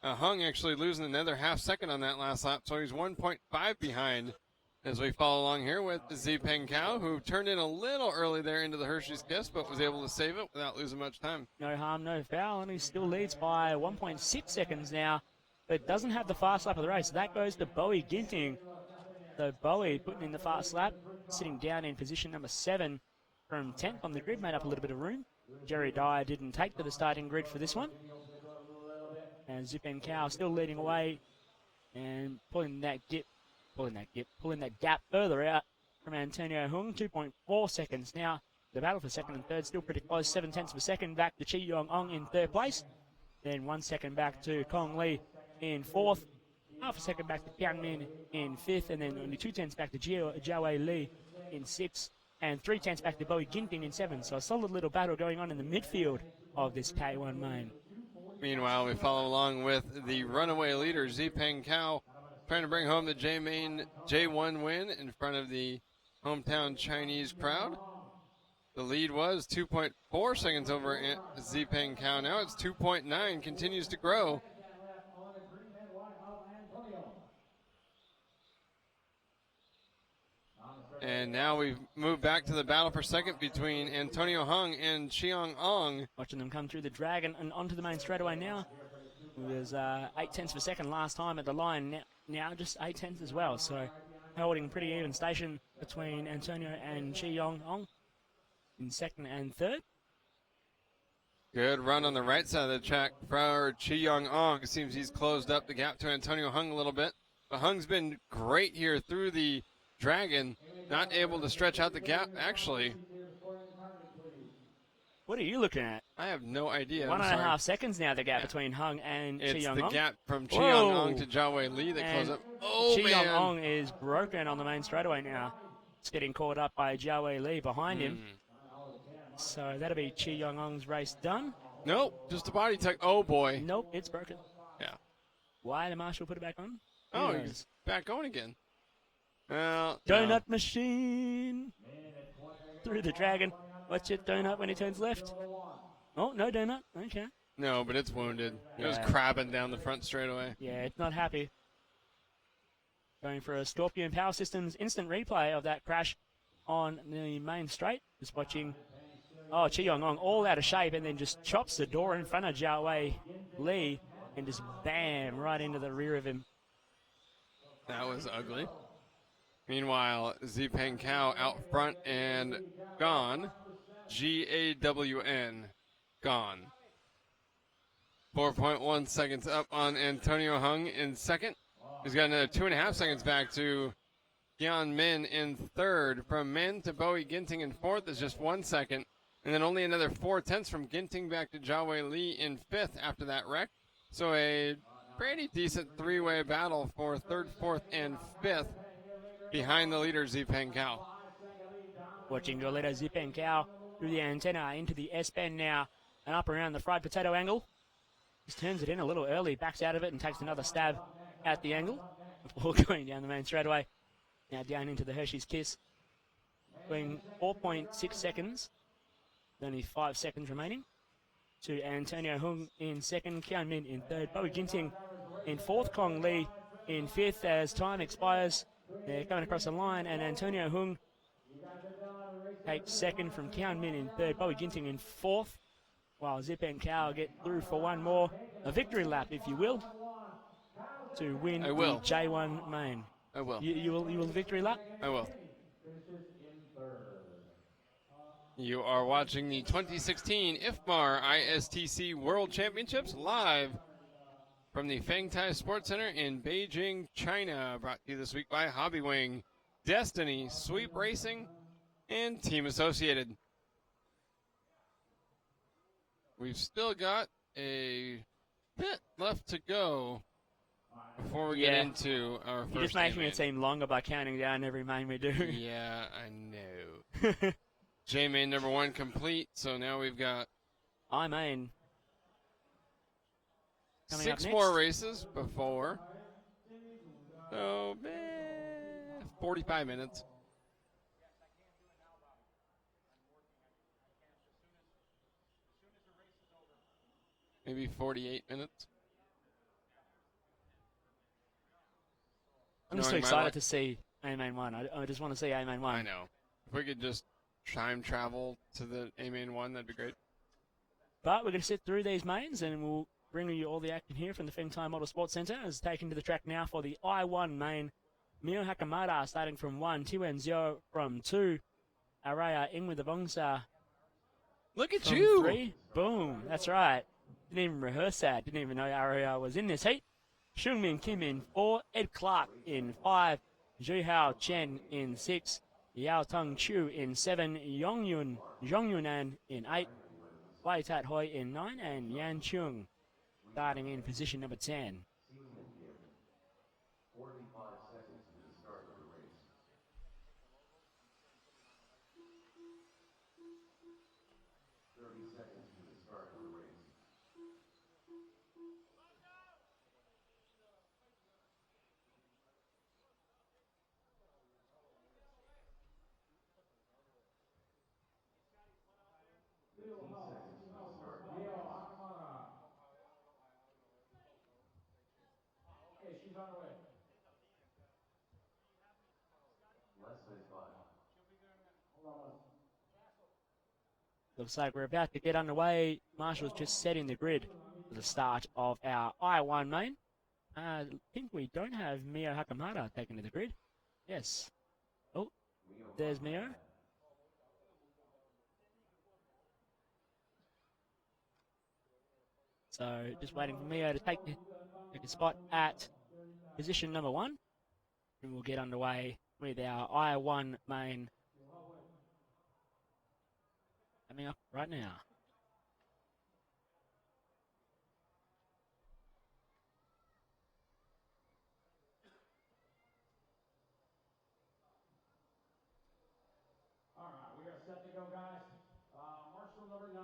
Hung actually losing another half-second on that last lap, so he's 1.5 behind as we follow along here with Zipeng Cao, who turned in a little early there into the Hershey's Kiss, but was able to save it without losing much time. No harm, no foul, and he still leads by 1.6 seconds now, but doesn't have the fast lap of the race. That goes to Bowie Ginting. So Bowie putting in the fast lap, sitting down in position number 7 from 10th on the grid, made up a little bit of room. Jerry Dyer didn't take to the starting grid for this one. And Zipeng Cao still leading away and pulling that gap further out from Antonio Hung. 2.4 seconds now. The battle for second and third still pretty close. 7 tenths of a second back to Chi Yong Ong in third place. Then 1 second back to Kong Lee in fourth. Half a second back to Tian Min in fifth. And then only 2 tenths back to Jiawei Li in sixth. And 3 tenths back to Bowie Ginting in seventh. So a solid little battle going on in the midfield of this K1 main. Meanwhile, we follow along with the runaway leader, Zipeng Cao, trying to bring home the J1 win in front of the hometown Chinese crowd. The lead was 2.4 seconds over Zipeng Cao. Now it's 2.9, continues to grow. And now we've moved back to the battle for second between Antonio Hung and Chiang Ong. Watching them come through the dragon and onto the main straightaway now. It was 8/10 per second last time at the line. Now just 8/10 as well. So holding pretty even station between Antonio and Chiang Ong in second and third. Good run on the right side of the track for Chi-Young Ong. It seems he's closed up the gap to Antonio Hung a little bit. But Hung's been great here through the dragon. Not able to stretch out the gap, actually. What are you looking at? I have no idea. 1.5 seconds now, the gap between Hung and It's Chi-Young the Ong. gap from Chi-Young Ong to Jia Wei Li that closed up. Oh, Chi-Young man. Ong is broken on the main straightaway now. It's getting caught up by Jia Wei Li behind him. So that'll be Chi-Young Ong's race done. Nope, just a body tuck. Oh, boy. Nope, it's broken. Yeah. Why the marshal put it back on? Oh, Who knows? he's back on again. Well, Donut machine. Through the dragon. Watch it, donut when he turns left. Oh, no donut. Okay. No, but it's wounded. It was Yeah. crabbing down the front straightaway. Yeah, it's not happy. Going for a Scorpion Power Systems instant replay of that crash on the main straight. Just watching. Oh, Chi-Young Ong all out of shape and then just chops the door in front of Jia Wei Li and just bam right into the rear of him. That was ugly. Meanwhile, Zipeng Cao out front and gone. GAWN, gone. 4.1 seconds up on Antonio Hung in second. He's got another 2.5 seconds back to Gian Min in third. From Min to Bowie Ginting in fourth is just 1 second. And then only another 4/10 from Ginting back to Jia Wei Li in fifth after that wreck. So a pretty decent three-way battle for third, fourth, and fifth behind the leader Zipeng Cao. Watching your leader Zipeng Cao through the antenna into the S-bend now and up around the fried potato angle. Just turns it in a little early, backs out of it and takes another stab at the angle before going down the main straightaway. Now down into the Hershey's Kiss. Doing 4.6 seconds. Only 5 seconds remaining. To Antonio Hung in second, Kian Min in third, Bowie Ginting in fourth, Kong Lee in fifth as time expires. They're coming across the line, and Antonio Hung takes second from Kian Min in third, Bowie Ginting in fourth, while Zipeng Cao get through for one more, a victory lap, if you will, to win the J1 main. I will. You will victory lap? I will. You are watching the 2016 IFMAR ISTC World Championships live from the Fengtai Sports Center in Beijing, China. Brought to you this week by Hobby Wing, Destiny, Sweep Racing, and Team Associated. We've still got a bit left to go before we get into our first You're just making A-main. it seem longer by counting down every main we do. Yeah, I know. J-main number one complete, so now we've got I-main. Coming up 6 next. more races before. So, 45 minutes. Maybe 48 minutes. I'm just Knowing my excited luck. to see A-main 1. I just want to see A-main 1. I know. If we could just time travel to the A-main 1, that'd be great. But we're going to sit through these mains and we'll bring you all the action here from the Fengtai Motorsports Centre. As taken to the track now for the I-1 main. Mio Hakamada starting from 1, Tiwenzio from 2, Araya in with the Bongsa. Look at from you! 3. Boom, that's right. Didn't even rehearse that. Didn't even know Araya was in this heat. Shungmin Kim in 4, Ed Clark in 5, Zhuhao Chen in 6, Yao Tung Chu in 7, Zhong Yunan in 8, Wei Tat Hoi in 9, and Yan Chung starting in position number 10. 45 seconds to the start of the race. 30 seconds to the start of the race. Okay, she's on her way. Less than 5. Looks like we're about to get underway. Marshall's just setting the grid for the start of our I1 main. I think we don't have Mio Hakamada taken to the grid. Yes. Oh, there's Mio. So just waiting for Mio to take a spot at position number 1. And we'll get underway with our I1 main coming up right now. All right, we are set to go, guys. Marshal number 9.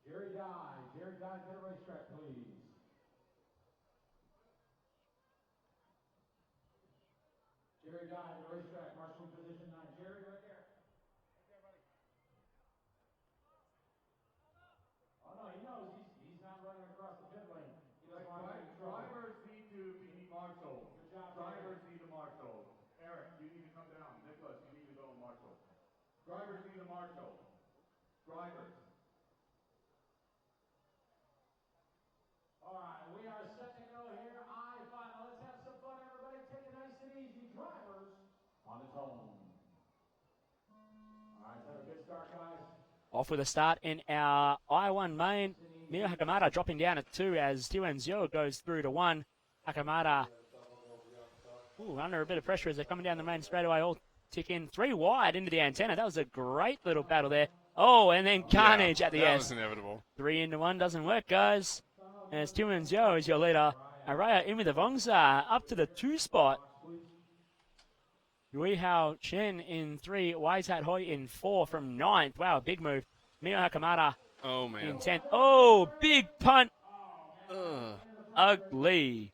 Jerry Dye. Jerry Dye to the racetrack, please. Jerry Dye to the racetrack, Marshal position 9. Jerry, right there. Oh no, he knows he's not running across the pit lane. He doesn't want to get in trouble. Drivers need to be marshaled. Good job, Drivers need to marshal. Eric, you need to come down. Nicholas, you need to go and marshal. Drivers need to marshal. Drivers. All right, we are set to go here. I-final. Let's have some fun, everybody. Take it nice and easy. Drivers on its own. All right, let's have a good start, guys. Off with a start in our I1 main. Mio Hakamada dropping down at 2 as Tiwenzio goes through to 1. Hakamada under a bit of pressure as they're coming down the main straightaway. All tick in 3 wide into the antenna. That was a great little battle there. Oh, and then carnage at the that end. was inevitable. 3 into 1 doesn't work, guys. As Tiwenzio is your leader. Araya in with the Vongsa up to the 2 spot. Yui Hao Chen in 3. Waitat Hoi in 4 from 9th. Wow, big move. Mio Hakamada Oh, man. in 10th. Oh, big punt. Ugh. Ugly.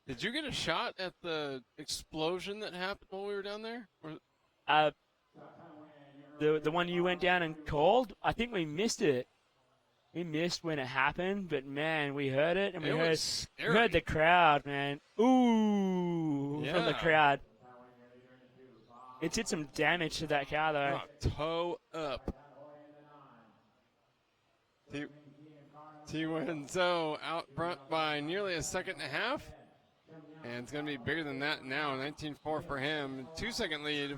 Did you get a shot at the explosion that happened while we were down there? Or... The one you went down and called, I think we missed it. We missed when it happened, but man, we heard it, and we heard the crowd, man. Ooh, from the crowd. It did some damage to that car, though. Oh, toe up. Tiwenzo out front by nearly a second and a half. And it's going to be bigger than that now. 19.4 for him. 2-second lead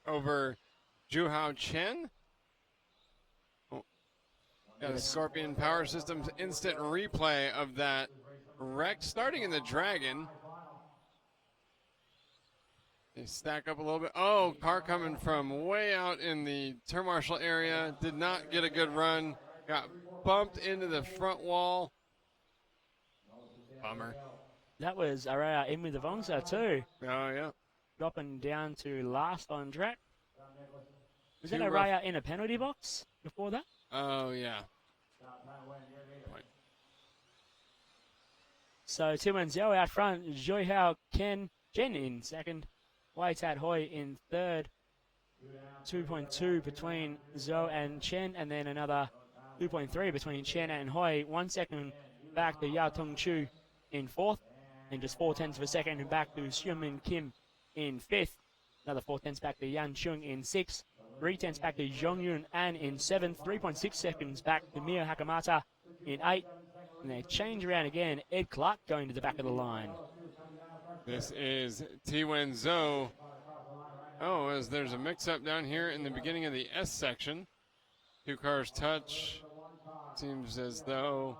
over Juhao Chen. Oh. Got a Scorpion Power Systems instant replay of that wreck starting in the Dragon. They stack up a little bit. Oh, car coming from way out in the turn marshal area. Did not get a good run. Got bumped into the front wall. Bummer. That was Araya in with the Vongsa too. Oh, yeah. Dropping down to last on track. Was that Araya in a penalty box before that? Oh, yeah. So Tiwenzio out front. Joihao Chen in second. Waitat Hoi in third. 2.2 between Zhou and Chen, and then another 2.3 between Chen and Hoi. 1 second back to Yao Tong Chu in fourth, and just 0.4 of a second back to Xiumin Kim in fifth. Another 0.4 back to Yan Chung in sixth. 0.3 back to Zhong Yun An in seventh. 3.6 seconds back to Mio Hakamata in eighth. And they change around again. Ed Clark going to the back of the line. This is Tiwenzo. Oh, as there's a mix-up down here in the beginning of the S section. 2 cars touch. Seems as though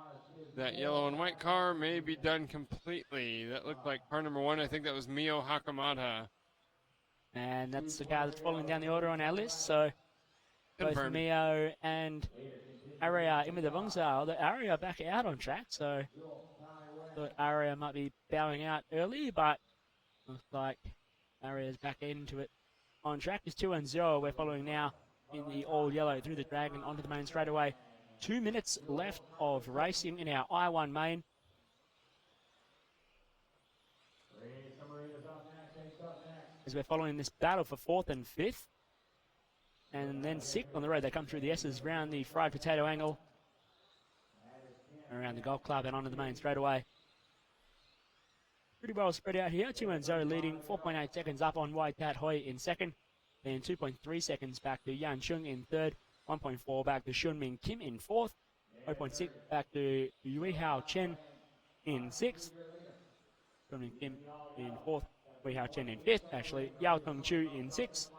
that yellow and white car may be done completely. That looked like car number 1. I think that was Mio Hakamata. And that's the car that's falling down the order on our list. So both Mio and Aria in with the Vongsa. Although Aria back out on track, so thought Aria might be bowing out early, but looks like Aria's back into it on track. Is 2-0. We're following now in the all yellow through the Dragon onto the main straightaway. 2 minutes left of racing in our I1 main. As we're following this battle for 4th and 5th. And then 6th on the road. They come through the S's round the fried potato angle. Around the golf club and onto the main straightaway. pretty well spread out here. 2-0 leading, 4.8 seconds up on Wai Tat Hoi in second. Then 2.3 seconds back to Yan Chung in third. 1.4 back to Shun Min Kim in fourth. 0.6 back to Yui Hao Chen in sixth. Shun Min Kim in fourth. Yui Hao Chen in fifth, actually. Yao Tong Chu in sixth.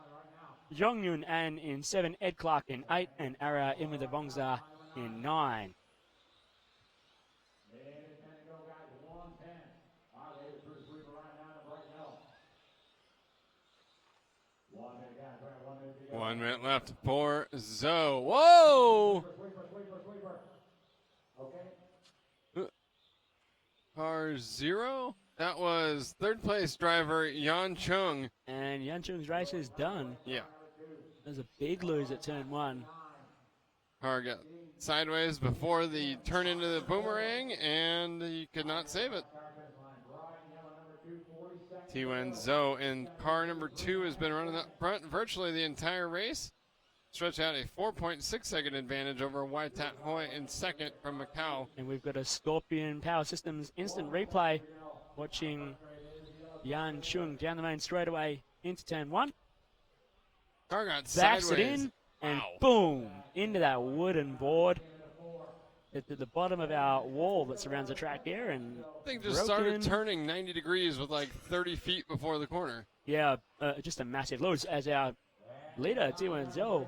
Zhong Yun An in 7, Ed Clark in 8, and Ara Imadavongza in 9. One minute left for Zoe. Whoa! Car 0? That was third place driver Yan Chung. And Yan Chung's race is done. Yeah. There's a big lose at turn 1. Car got sideways before the turn into the boomerang, and he could not save it. T-Wen Zhou in car number 2 has been running up front virtually the entire race. Stretch out a 4.6 second advantage over Wai Tat Hoi in second from Macau. And we've got a Scorpion Power Systems instant replay watching Yan Chung down the main straightaway into turn 1. Car got Backs sideways. it in, and boom, into that wooden board at the bottom of our wall that surrounds the track here. And I think just started turning 90 degrees with like 30 feet before the corner. Yeah, just a massive lose as our leader, T-Wen Zhou,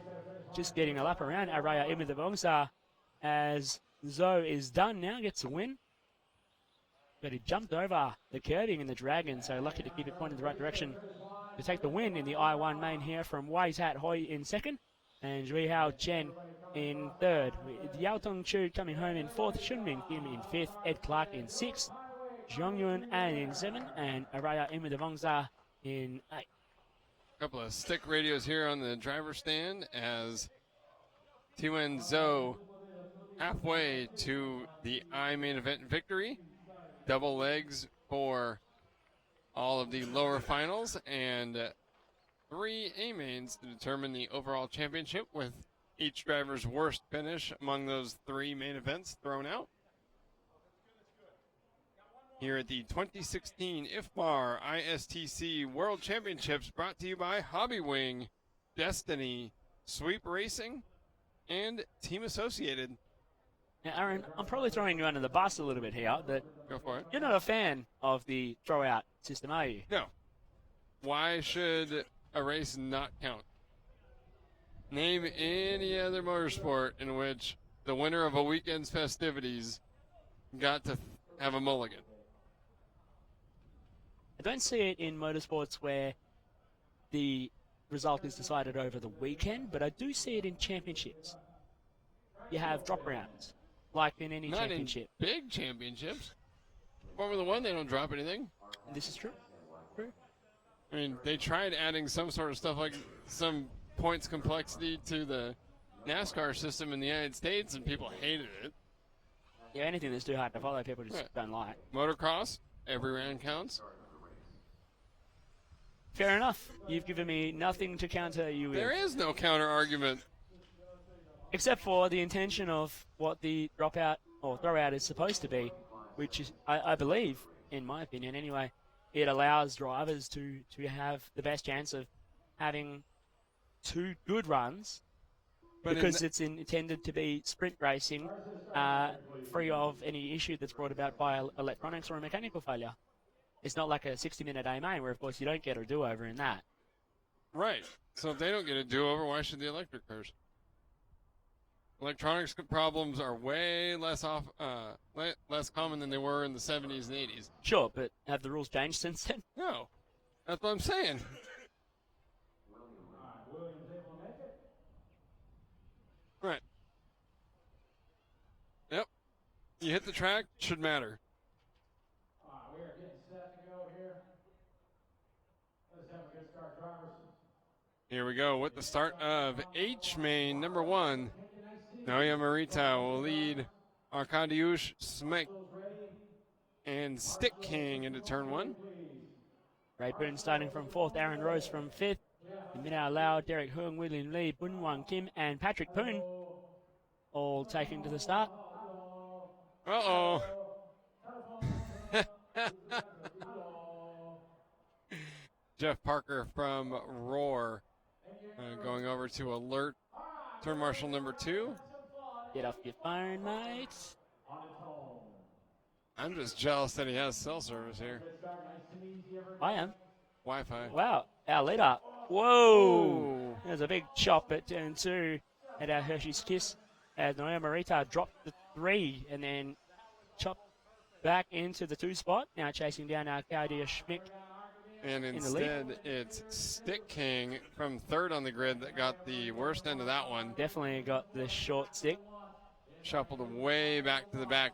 just getting a lap around Araya Imadavongsa as Zhou is done now, gets a win. But he jumped over the curving in the Dragon, so lucky to keep it pointed in the right direction to take the win in the I-1 main here from Wai Tat Hoi in second and Zhui Hao Chen in third. Yao Tong Chu coming home in fourth, Shun Min Kim in fifth, Ed Clark in sixth, Zhong Yun An in seventh, and Araya Imadavongsa in eighth. Couple of stick radios here on the driver's stand as T-Wen Zhou halfway to the I main event victory. Double legs for all of the lower finals and 3 A mains to determine the overall championship, with each driver's worst finish among those 3 main events thrown out. Here at the 2016 IFMAR ISTC World Championships, brought to you by Hobby Wing, Destiny, Sweep Racing, and Team Associated. Now, Aaron, I'm probably throwing you under the bus a little bit here. That Go for it. You're not a fan of the throw-out system, are you? No. Why should a race not count? Name any other motorsport in which the winner of a weekend's festivities got to have a mulligan. I don't see it in motorsports where the result is decided over the weekend, but I do see it in championships. You have drop rounds, like in any Not championship. in big championships. Formula One, they don't drop anything. This is true. True. I mean, they tried adding some sort of stuff like some points complexity to the NASCAR system in the United States, and people hated it. Yeah, anything that's too hard to follow, people just Right. don't like. Motocross, every round counts. Fair enough. You've given me nothing to counter you with. There is no counter argument. Except for the intention of what the dropout or throwout is supposed to be, which is, I believe, in my opinion anyway, it allows drivers to have the best chance of having 2 good runs, But because it's intended to be sprint racing, free of any issue that's brought about by electronics or a mechanical failure. It's not like a 60-minute A main where, of course, you don't get a do-over in that. Right. So if they don't get a do-over, why should the electric cars? Electronics problems are way less less common than they were in the 70s and 80s. Sure, but have the rules changed since then? No. That's what I'm saying. Right. Yep. You hit the track, should matter. We are getting set to go here. Let's have a good start, drivers. Here we go with the start of H main number 1. Naoya Marita will lead Arkadiusz Smek and Stick King into turn 1. Ray Boone starting from 4th, Aaron Rose from 5th, Minao Lau, Derek Hung, William Lee, Bun Wang Kim, and Patrick Poon all taking to the start. Uh-oh. Jeff Parker from Roar going over to alert turn marshal number 2. Get off your phone, mate. I'm just jealous that he has cell service here. I am. Wi-Fi. Wow, our leader. Whoa! There's a big chop at turn 2 at our Hershey's Kiss as Naoya Morita dropped the 3 and then chopped back into the 2 spot. Now chasing down Arcadia Schmick. And instead, it's Stick King from 3rd on the grid that got the worst end of that one. Definitely got the short stick. Shuffled way back to the back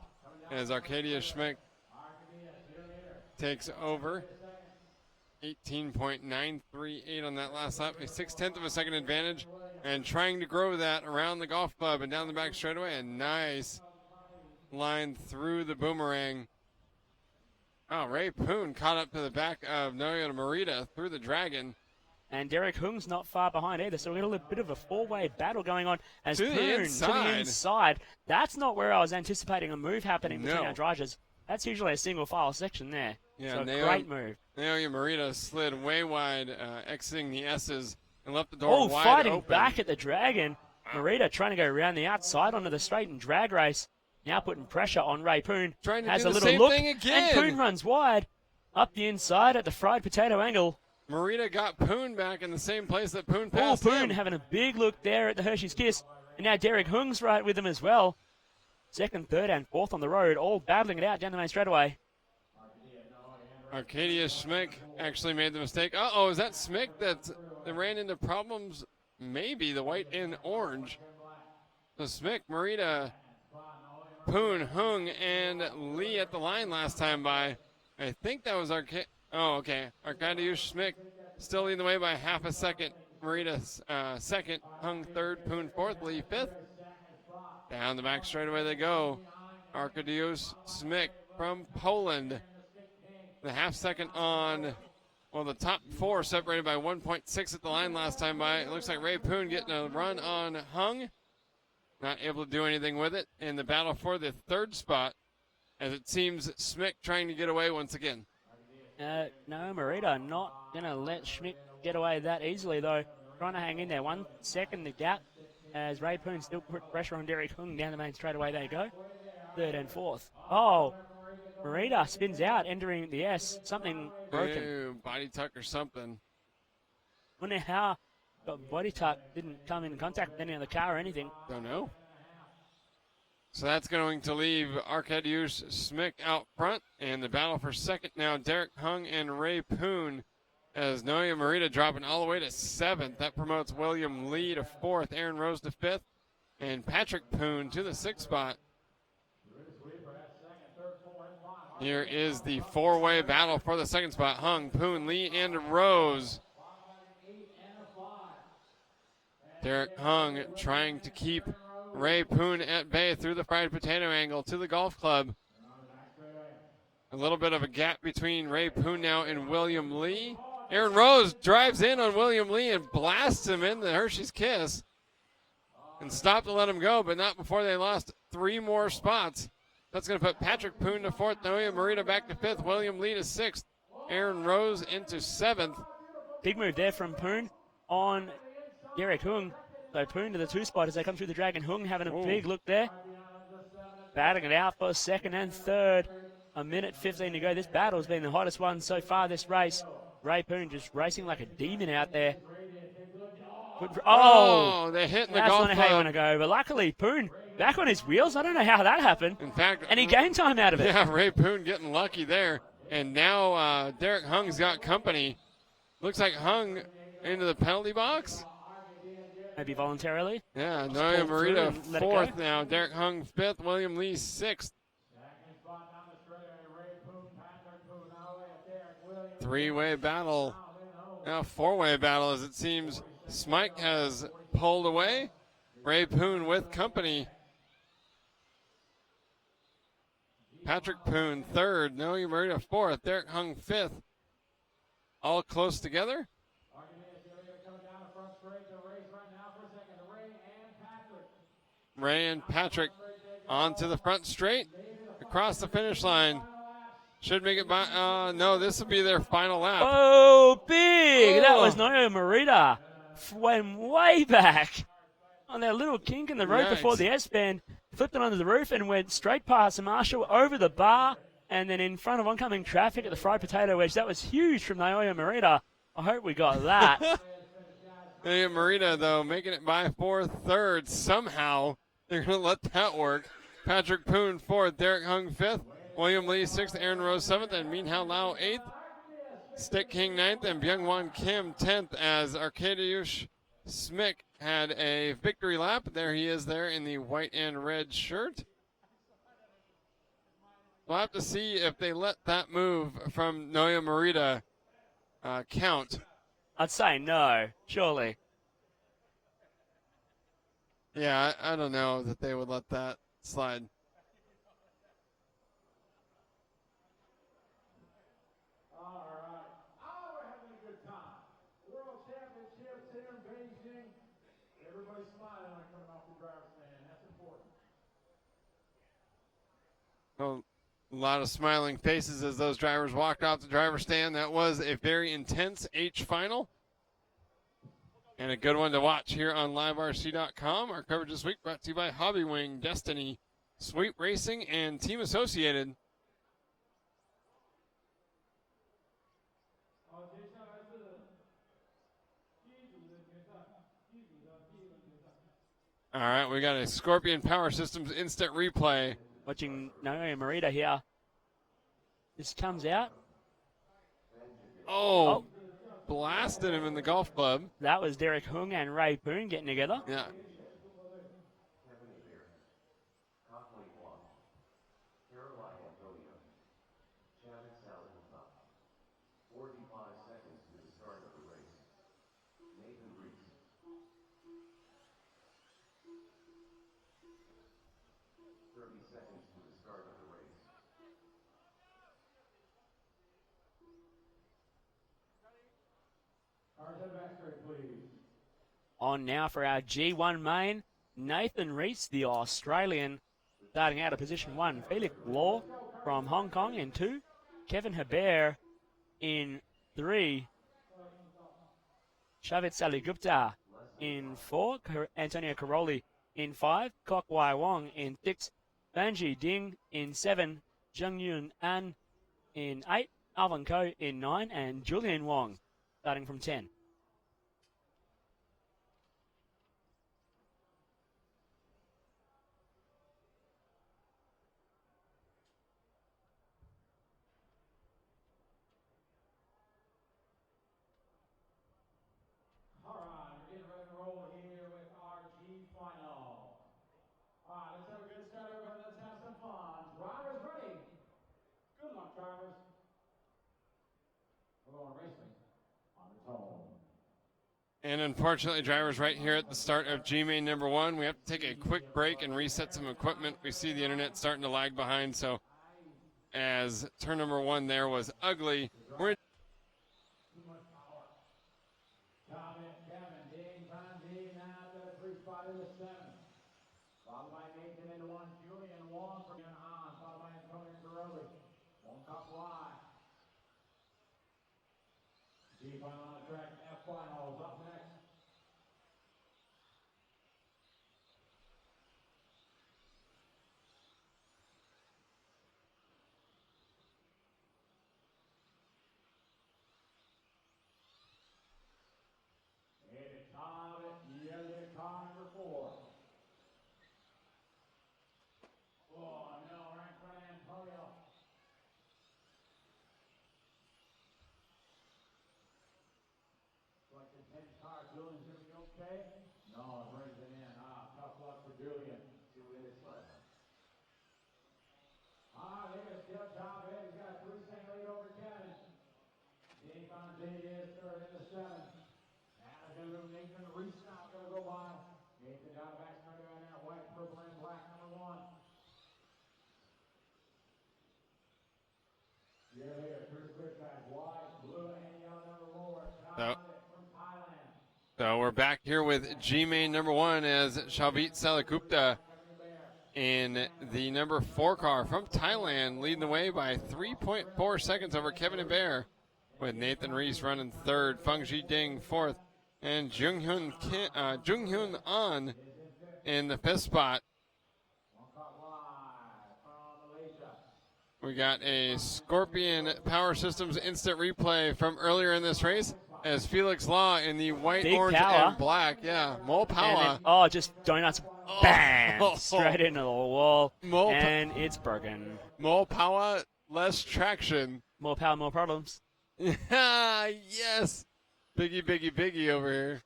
as Arcadia Schmick takes over. 18.938 on that last lap, a 0.6 of a second advantage, and trying to grow that around the golf club and down the back straightaway. A nice line through the boomerang. Oh, Ray Poon caught up to the back of Naoya Morita through the dragon. And Derek Hung's not far behind either, so we've got a little bit of a 4-way battle going on as To Poon the to the inside. That's not where I was anticipating a move happening between our drivers. That's usually a single file section there. Yeah, so great move. Naoya Morita slid way wide, exiting the S's and left the door wide fighting open. back at the dragon. Morita trying to go around the outside onto the straight and drag race. Now putting pressure on Ray Poon. Trying to has do a the little same look, thing again. and Poon runs wide up the inside at the fried potato angle. Morita got Poon back in the same place that Poon Oh, passed Poon him. having a big look there at the Hershey's Kiss. And now Derek Hung's right with him as well. 2nd, 3rd, and 4th on the road, all battling it out down the main straightaway. Arcadia Schmick actually made the mistake. Uh-oh, is that Schmick that ran into problems? Maybe the white and orange. So Schmick, Morita, Poon, Hung, and Lee at the line last time by. I think that was Arcadia. Oh, okay. Arcadia Schmick still leading the way by half a second. Morita 2nd, Hung 3rd, Poon 4th, Lee 5th. Down the back straightaway they go. Arkadiusz Schmick from Poland. The half second on, well, the top 4 separated by 1.6 at the line last time by. It looks like Ray Poon getting a run on Hung. Not able to do anything with it in the battle for the 3rd spot, as it seems Schmick trying to get away once again. No, Morita not going to let Schmick get away that easily, though. Trying to hang in there. 1 second the gap as Ray Poon still put pressure on Derek Hung down the main straightaway they go. 3rd and 4th. Oh, Morita spins out, entering the S. Something broken. Ew, body tuck or something. Wonder how the body tuck didn't come in contact with any of the car or anything. Don't know. So that's going to leave Arkadiusz Schmick out front, and the battle for 2nd now, Derek Hung and Ray Poon, as Naoya Morita dropping all the way to 7th. That promotes William Lee to 4th, Aaron Rose to 5th, and Patrick Poon to the 6th spot. Here is the 4-way battle for the 2nd spot. Hung, Poon, Lee, and Rose. Derek Hung trying to keep Ray Poon at bay through the fried potato angle to the golf club. A little bit of a gap between Ray Poon now and William Lee. Aaron Rose drives in on William Lee and blasts him in the Hershey's Kiss. And stopped to let him go, but not before they lost 3 more spots. That's going to put Patrick Poon to 4th, Naoya Morita back to 5th, William Lee to 6th, Aaron Rose into 7th. Big move there from Poon on Derek Hung. So Poon to the 2 spot as they come through the dragon. Hung having a big look there. Batting it out for 2nd and 3rd. 1:15 to go. This battle's been the hottest one so far this race. Ray Poon just racing like a demon out there. Oh, they hit in the golf club. That's not how you want club. to go. But luckily, Poon back on his wheels. I don't know how that happened. In fact, and he gained time out of it. Yeah, Ray Poon getting lucky there. And now Derek Hung's got company. Looks like Hung into the penalty box. Maybe voluntarily. Yeah, Just Naoya pulled through Morita and let it 4th go. now. Derek Hung 5th, William Lee 6th. 3-way battle. Now 4-way battle as it seems Smike has pulled away. Ray Poon with company. Patrick Poon 3rd, Naoya Morita 4th, Derek Hung 5th. All close together. Ray and Patrick onto the front straight, across the finish line. Should make it by. No, this will be their final lap. Oh, big! That was Oh. Naoya Morita. Went way back on that little kink in the rope before Yikes. the S-band. Flipped it onto the roof and went straight past Marshall over the bar and then in front of oncoming traffic at the fried potato wedge. That was huge from Naoya Morita. I hope we got that. Hey, Marita, though, making it by 4/3. Somehow, they're going to let that work. Patrick Poon 4th, Derek Hung 5th, William Lee 6th, Aaron Rose 7th, and Min Hao Lau 8th. Stick King 9th, and Byung Wan Kim 10th, as Arkadiusz Smik had a victory lap. There he is there in the white and red shirt. We'll have to see if they let that move from Naoya Morita count. I'd say no, surely. Yeah, I don't know that they would let that slide. All right. Oh, we're having a good time. World Championships here in Beijing. Everybody's smiling when coming off the driver's stand. That's important. Well, a lot of smiling faces as those drivers walked off the driver's stand. That was a very intense H final. And a good one to watch here on liverc.com. Our coverage this week brought to you by Hobby Wing, Destiny, Sweet Racing, and Team Associated. All right, we got a Scorpion Power Systems instant replay. Watching Naoya Morita here. This comes out. Oh, blasted him in the golf club. That was Derek Hung and Ray Poon getting together. Yeah. On now for our G1 main, Nathan Rees, the Australian, starting out of position 1. Felix Law from Hong Kong in 2. Kevin Hebert in 3. Shavit Saligupta in 4. Antonio Caroli in 5. Kok Wai Wong in 6. Banji Ding in 7. Jung Yun An in 8. Alvin Ko in 9. And Julian Wong starting from 10. And unfortunately, drivers, right here at the start of G-Main number 1, we have to take a quick break and reset some equipment. We see the internet starting to lag behind, so as turn number 1 there was ugly, we're So we're back here with G-Main number 1 as Shavit Salagupta in the number 4 car from Thailand, leading the way by 3.4 seconds over Kevin Hebert, with Nathan Reese running third, Feng Ji Ding fourth, and Jung Hyun An in the 5th spot. We got a Scorpion Power Systems instant replay from earlier in this race as Felix Law in the white, Big orange, power. and black. Yeah, Mo And Power. then, just donuts. Bam! Straight into the wall. Mo pa- and it's broken. More power, less traction. More power, more problems. Yes. Biggie over here.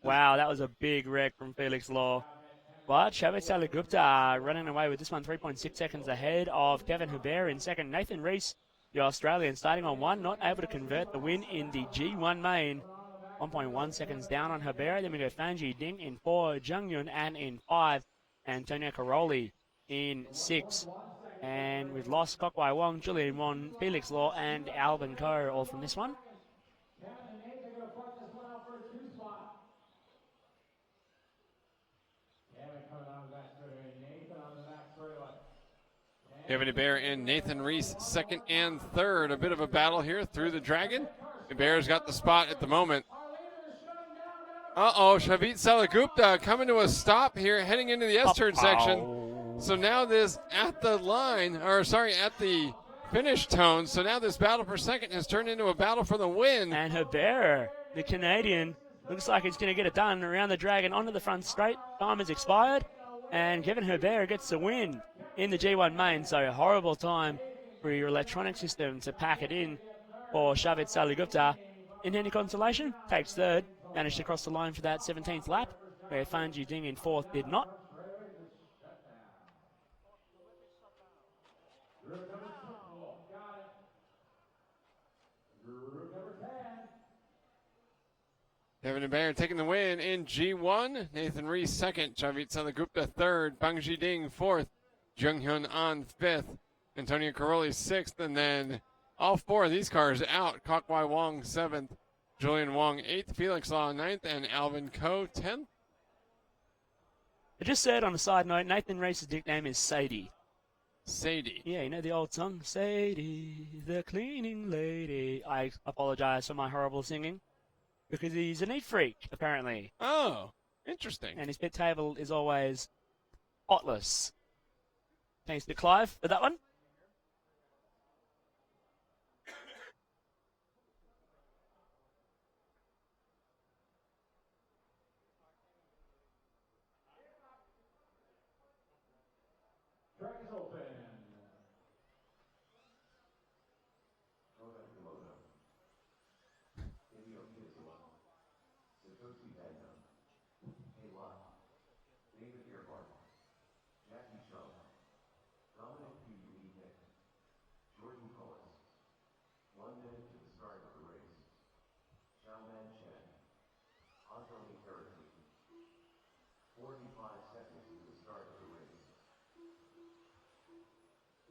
Wow, that was a big wreck from Felix Law. But Shavit Salagupta running away with this one, 3.6 seconds ahead of Kevin Hebert in second. Nathan Reese, the Australian, starting on 1, not able to convert the win in the G1 main. 1.1 seconds down on Hebert. Then we go Feng Ji Ding in 4, Jung Yun An in 5, Antonio Caroli in 6. And we've lost Kok Wai Wong, Julian Wong, Felix Law, and Alvin Coe all from this one. Kevin Hebert and Nathan Reese, second and third. A bit of a battle here through the Dragon. Hebert's got the spot at the moment. Shavit Salagupta coming to a stop here, heading into the S-turn section. So now this at the finish tone. So now this battle for second has turned into a battle for the win. And Hebert, the Canadian, looks like he's going to get it done around the Dragon onto the front straight. Time has expired. And Kevin Hebert gets the win in the G1 main. So a horrible time for your electronic system to pack it in for Shavit Salagupta. In any consolation, takes third. Managed to cross the line for that 17th lap, where Feng Ji Ding in 4th did not. Kevin Hebert taking the win in G1. Nathan Reese second. Shavit Salagupta third. Feng Ji Ding fourth. Jung Hyun An fifth. Antonio Caroli sixth. And then all 4 of these cars out. Kok Wai Wong seventh. Julian Wong 8th. Felix Law 9th. And Alvin Coe 10th. I just said on a side note, Nathan Reese's nickname is Sadie. Sadie. Yeah, you know the old song, Sadie, the cleaning lady. I apologize for my horrible singing. Because he's a neat freak, apparently. Oh, interesting. And his pit table is always spotless. Thanks to Clive for that one. Track is open.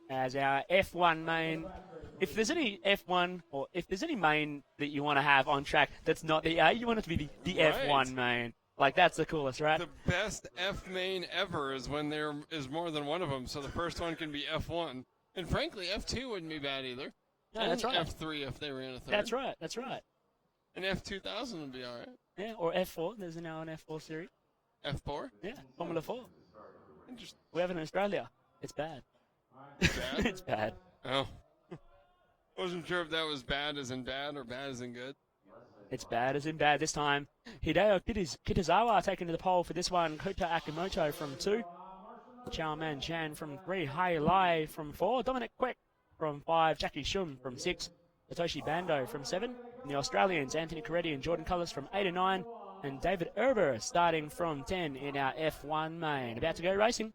As our F1 main. If there's any F1 or if there's any main that you want to have on track that's not the A, you want it to be the Right. F1 main. Like, that's the coolest, right? The best F main ever is when there is more than one of them. So the first one can be F1. And frankly, F2 wouldn't be bad either. Yeah, And that's right. F3 if they ran a third. That's right, that's right. And F2000 would be all right. Yeah, or F4. There's now an F4 series. F4? Yeah, Formula 4. Interesting. We have it in Australia. It's bad. Bad? It's bad. Oh. Wasn't sure if that was bad as in bad or bad as in good. It's bad as in bad this time. Hideo Kitazawa taken to the pole for this one. Kota Akimoto from 2. Chow Man Chan from 3. Hai Lai from 4. Dominic Quick from 5. Jackie Shum from 6. Satoshi Bando from 7. And the Australians, Anthony Coretti and Jordan Cullis from 8 and 9. And David Erber starting from 10 in our F1 main. About to go racing.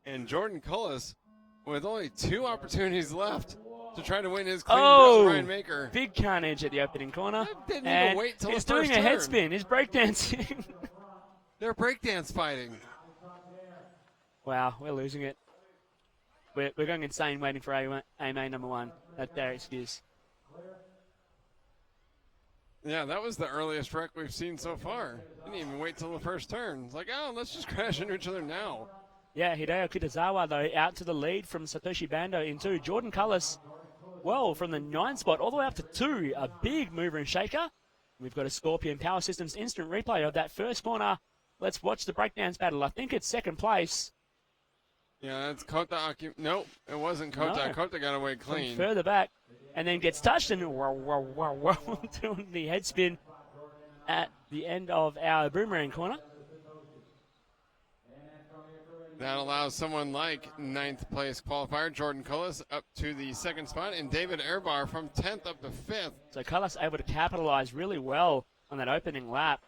And Jordan Cullis, with only 2 opportunities left to try to win his clean Ryan Maker. Big carnage at the opening corner. Didn't and even wait till he's the first doing a head turn. spin. He's breakdancing. They're breakdance fighting. Wow, we're losing it. We're going insane waiting for AMA number 1. That's their excuse. Yeah, that was the earliest wreck we've seen so far. Didn't even wait till the first turn. It's like, oh, let's just crash into each other now. Yeah, Hideo Kitazawa, though, out to the lead from Satoshi Bando in 2. Jordan Cullis, well, from the 9 spot all the way up to 2. A big mover and shaker. We've got a Scorpion Power Systems instant replay of that first corner. Let's watch the breakdowns battle. I think it's second place. Yeah, that's Kota Aki. Nope, it wasn't Kota. No. Kota got away clean. From further back, and then gets touched and doing the head spin at the end of our boomerang corner. That allows someone like 9th place qualifier Jordan Cullis up to the 2nd spot, and David Erbar from 10th up to 5th. So Cullis able to capitalize really well on that opening lap.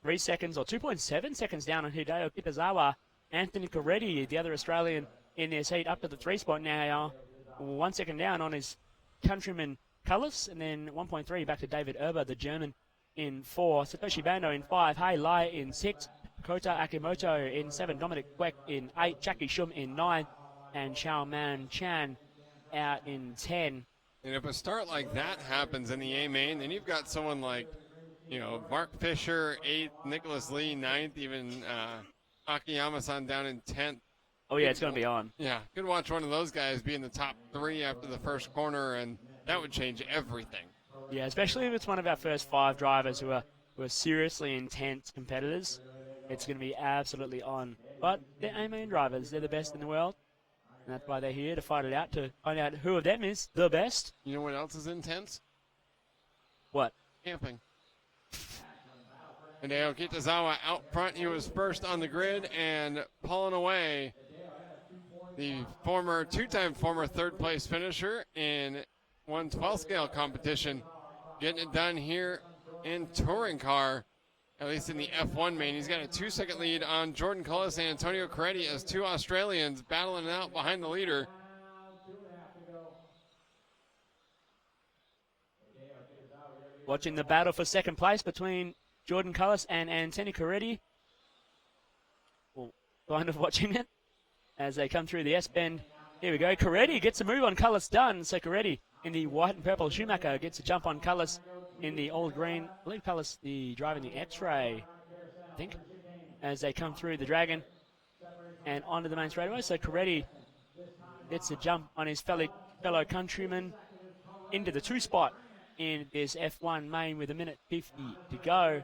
3 seconds or 2.7 seconds down on Hideo Kitazawa. Anthony Coretti, the other Australian in this heat, up to the 3 spot now. 1 second down on his countryman Cullis, and then 1.3 back to David Erber, the German, in 4. Satoshi Bando in 5. Hey Lai in 6. Kota Akimoto in 7. Dominic Queck in 8. Jackie Shum in 9. And Xiao Man Chan out in 10. And if a start like that happens in the A main, then you've got someone like, you know, Mark Fisher, 8th, Nicholas Lee, 9th, even Akiyama-san down in 10th. Oh, yeah, it's going to be on. Yeah, could watch one of those guys be in the top 3 after the first corner, and that would change everything. Yeah, especially if it's one of our first 5 drivers who are seriously intense competitors. It's going to be absolutely on. But they're A-main drivers. They're the best in the world. And that's why they're here, to fight it out, to find out who of them is the best. You know what else is intense? What? Camping. Hideo Kitazawa out front. He was first on the grid and pulling away the two-time former third-place finisher in 1/12 scale competition. Getting it done here in touring car, at least in the F1 main. He's got a 2-second lead on Jordan Cullis and Antonio Coretti as 2 Australians battling it out behind the leader. Watching the battle for second place between Jordan Cullis and Anthony Coretti. Well, kind of watching it as they come through the S-bend. Here we go. Coretti gets a move on Cullis done. So Coretti in the white and purple. Schumacher gets a jump on Cullis in the old green. I believe Cullis the driver in the X-ray, I think, as they come through the Dragon and onto the main straightaway. So Coretti gets a jump on his fellow countryman into the 2 spot in this F1 main with 1:50 to go,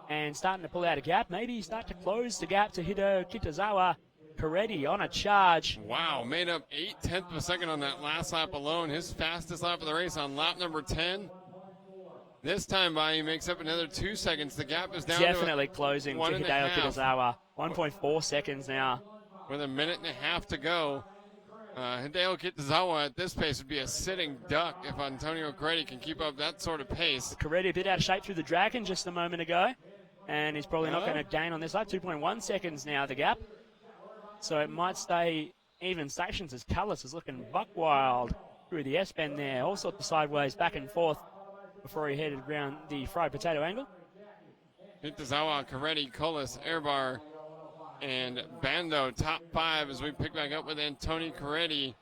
and starting to pull out a gap. Maybe start to close the gap to Hideo Kitazawa. Coretti on a charge. Wow, made up 0.8 of a second on that last lap alone. His fastest lap of the race on lap number 10. This time by, he makes up another 2 seconds. The gap is down Definitely to closing to Hideo Kitazawa. 1.4 seconds now. With 1.5 minutes to go. Hideo Kitazawa at this pace would be a sitting duck if Antonio Coretti can keep up that sort of pace. Coretti a bit out of shape through the Dragon just a moment ago, and he's probably not going to gain on this lap. 2.1 seconds now, the gap. So it might stay even stations as Cullis is looking buck wild through the S-bend there. All sorts of sideways, back and forth before he headed around the fried potato angle. Kitazawa, Coretti, Cullis, Erbar, and Bando top 5 as we pick back up with Antonio Coretti.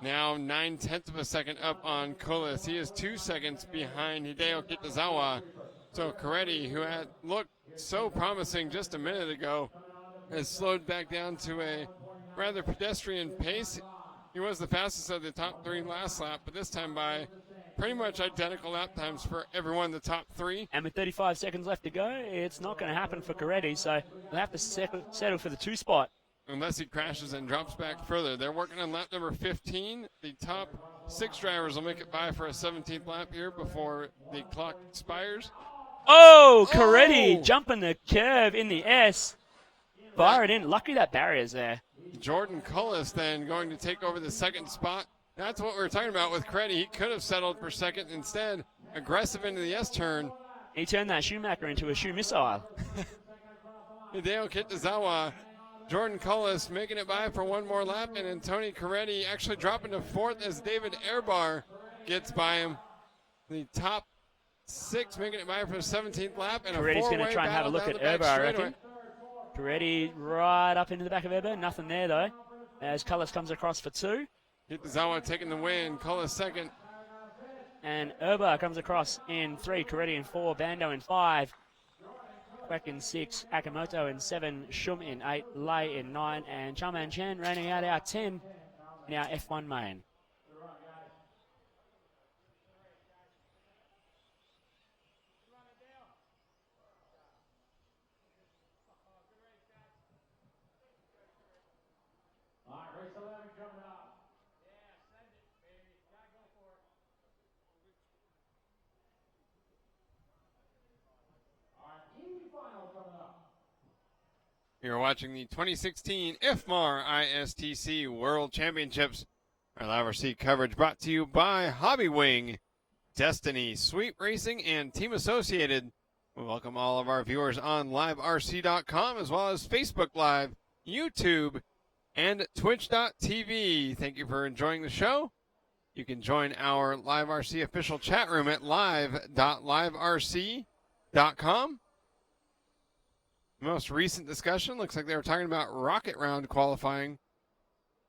Now 0.9 of a second up on Cullis. He is 2 seconds behind Hideo Kitazawa. So Coretti, who had looked so promising just a minute ago, has slowed back down to a rather pedestrian pace. He was the fastest of the top 3 last lap, but this time by pretty much identical lap times for everyone in the top 3. And with 35 seconds left to go, it's not going to happen for Coretti, so they'll have to settle for the 2 spot. Unless he crashes and drops back further. They're working on lap number 15. The top 6 drivers will make it by for a 17th lap here before the clock expires. Oh, Coretti jumping the curve in the S. Fire it in. Lucky that barrier's there. Jordan Cullis then going to take over the 2nd spot. That's what we were talking about with Coretti. He could have settled for 2nd. Instead, aggressive into the S-turn. He turned that Schumacher into a shoe missile. Hideo Kitazawa, Jordan Cullis making it by for one more lap, and Antonio Coretti actually dropping to 4th as David Erbar gets by him. The top 6 making it by for the 17th lap. And Coretti's going to try and have a look at Erbar, I reckon. Coretti right up into the back of Erbar. Nothing there, though, as Cullis comes across for 2. Kitazawa taking the win. Cullis 2nd. And Urba comes across in 3, Coretti in 4, Bando in 5, Quack in 6, Akamoto in 7, Shum in 8, Lei in 9, and Chaman Chen rounding out our 10 in our F1 main. All right, race 11 coming up. Yeah, send it, baby. Gotta go for it. All right, E final coming up. You're watching the 2016 IFMAR ISTC World Championships. Our Live RC coverage brought to you by Hobby Wing, Destiny, Sweet Racing, and Team Associated. We welcome all of our viewers on liverc.com as well as Facebook Live, YouTube, and twitch.tv. Thank you for enjoying the show. You can join our Live RC official chat room at live.liverc.com. Most recent discussion looks like they were talking about rocket round qualifying.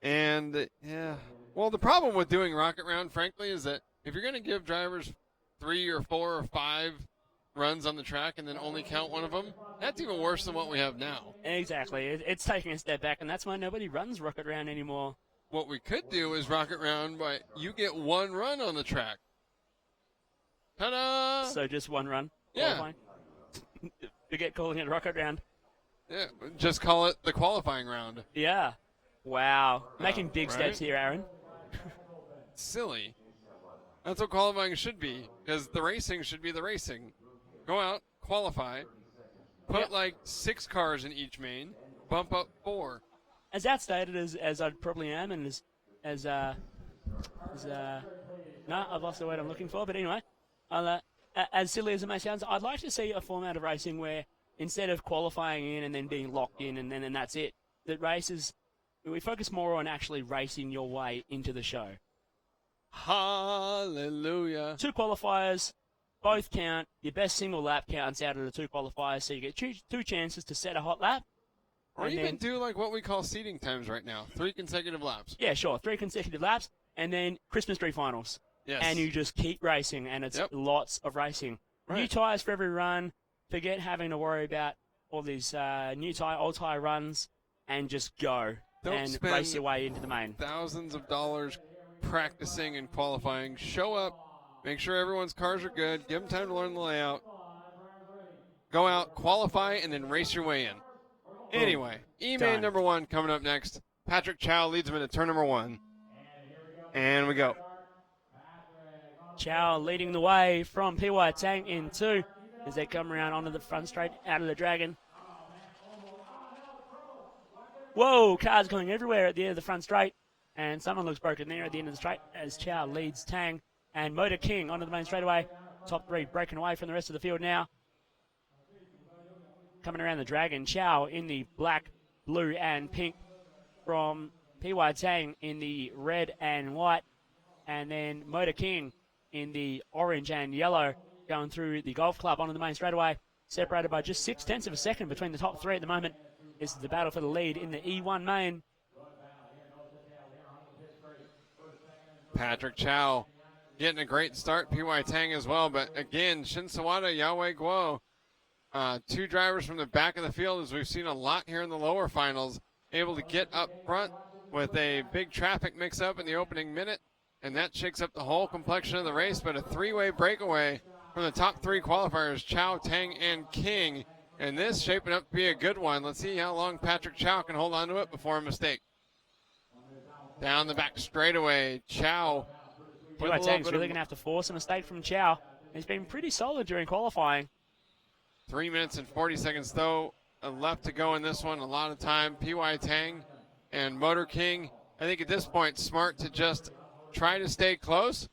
And yeah, well, the problem with doing rocket round, frankly, is that if you're going to give drivers 3 or 4 or 5 runs on the track and then only count one of them, that's even worse than what we have now. Exactly. It's taking a step back, and that's why nobody runs rocket round anymore. What we could do is rocket round, but you get 1 run on the track. Ta-da! So just 1 run. Yeah. Qualifying. Forget calling it rocket round. Yeah, just call it the qualifying round. Yeah. Wow. Making big steps here, Aaron. Silly. That's what qualifying should be, because the racing should be the racing. Go out, qualify, put like 6 cars in each main, bump up 4. As outstated as I probably am, and no, I've lost the word I'm looking for, but anyway, as silly as it may sound, I'd like to see a format of racing where instead of qualifying in and then being locked in and then that's it, that races, we focus more on actually racing your way into the show. Hallelujah. 2 qualifiers, both count. Your best single lap counts out of the 2 qualifiers, so you get 2 chances to set a hot lap. Or even do like what we call seeding times right now, 3 consecutive laps. Yeah, sure, 3 consecutive laps, and then Christmas tree finals. Yes. And you just keep racing, and it's lots of racing. Right. New tyres for every run. Forget having to worry about all these new tyre, old tyre runs, and just go and race your way into the main. Thousands of dollars practicing and qualifying. Show up, make sure everyone's cars are good, give them time to learn the layout. Go out, qualify, and then race your way in. Anyway, E-main number 1 coming up next. Patrick Chow leads him into turn number 1. And we go. Chow leading the way from PY Tang in 2 as they come around onto the front straight out of the Dragon. Whoa, cars going everywhere at the end of the front straight. And someone looks broken there at the end of the straight as Chow leads Tang. And Motor King onto the main straightaway. Top 3 breaking away from the rest of the field now. Coming around the Dragon, Chow in the black, blue, and pink from PY Tang in the red and white. And then Motor King in the orange and yellow going through the golf club onto the main straightaway. Separated by just 0.6 of a second between the top 3 at the moment. This is the battle for the lead in the E1 main. Patrick Chow getting a great start. PY Tang as well. But again, Shin Sawada, Yahweh Guo, 2 drivers from the back of the field, as we've seen a lot here in the lower finals, able to get up front with a big traffic mix-up in the opening minute. And that shakes up the whole complexion of the race. But a 3-way breakaway from the top 3 qualifiers, Chow, Tang, and King. And this shaping up to be a good one. Let's see how long Patrick Chow can hold on to it before a mistake. Down the back straightaway, Chow. PY Tang's really going to have to force a mistake from Chow. He's been pretty solid during qualifying. 3 minutes and 40 seconds, though, left to go in this one. A lot of time. PY Tang and Motor King, I think at this point, smart to just try to stay close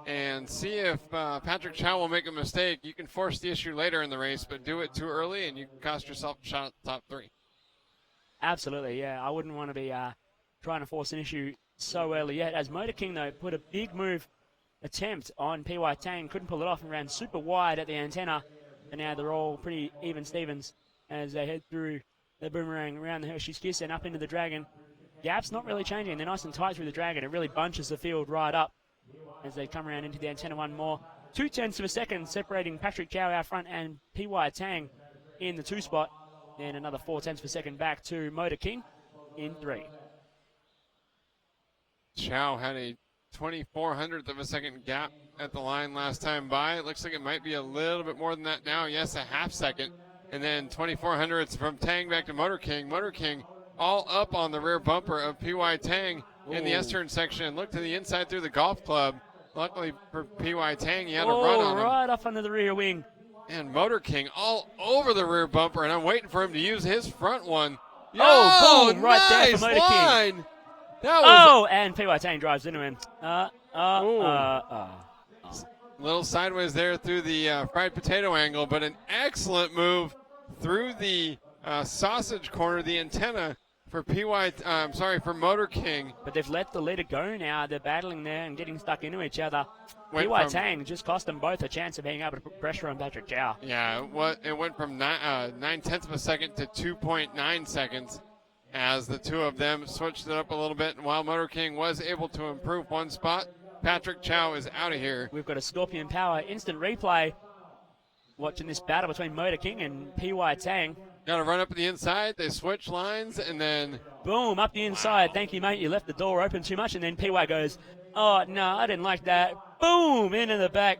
and see if Patrick Chow will make a mistake. You can force the issue later in the race, but do it too early and you can cost yourself a shot at the top 3. Absolutely, yeah. I wouldn't want to be trying to force an issue so early yet. As Motor King, though, put a big move attempt on PY Tang. Couldn't pull it off and ran super wide at the antenna. And now they're all pretty even Stevens as they head through the boomerang around the Hershey's Kiss and up into the Dragon. Gap's not really changing. They're nice and tight through the Dragon. It really bunches the field right up. as they come around into the antenna one more. 0.2 of a second separating Patrick Chow out front and PY Tang in the 2 spot. Then another 0.4 of a second back to Motor King in 3. Chow had a 2400th of a second gap at the line last time by. It looks like it might be a little bit more than that now. Yes, a half second. And then 2400ths from Tang back to Motor King. Motor King all up on the rear bumper of PY Tang in the S-turn section. Look to the inside through the golf club. Luckily for PY Tang, he had a run on him. Right up under the rear wing. And Motor King all over the rear bumper, and I'm waiting for him to use his front one. Boom, right there nice for Motor line. King. That was And PY Tang drives into him. little sideways there through the fried potato angle, but an excellent move through the sausage corner, the antenna for for Motor King. But they've let the leader go now. They're battling there and getting stuck into each other. Went PY from- Tang just cost them both a chance of being able to put pressure on Patrick Chow. Yeah, it went from 9/10 of a second to 2.9 seconds as the two of them switched it up a little bit. And while Motor King was able to improve one spot, Patrick Chow is out of here. We've got a Scorpion Power instant replay watching this battle between Motor King and PY Tang. Got to run up the inside. They switch lines and then boom, up the inside. Thank you, mate. You left the door open too much. And then PY goes, oh, no, I didn't like that. Boom, into the back.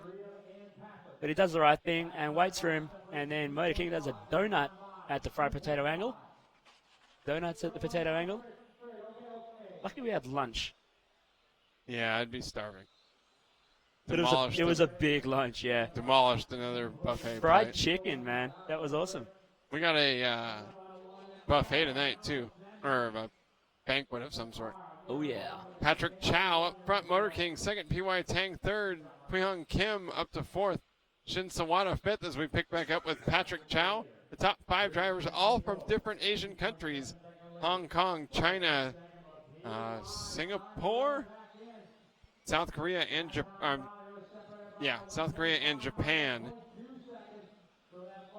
But he does the right thing and waits for him. And then Motor King does a donut at the fried potato angle. Donuts at the potato angle. Lucky we had lunch. Yeah, I'd be starving. But it was a big lunch, yeah. Demolished another buffet. Fried plate. chicken, man. That was awesome. We got a buffet tonight, too. Or a banquet of some sort. Oh, yeah. Patrick Chow up front, Motor King second, PY Tang third, Pui-Hung Kim up to fourth, Shin Sawada fifth as we pick back up with Patrick Chow. The top 5 drivers, all from different Asian countries. Hong Kong, China, Singapore, South Korea, and South Korea and Japan.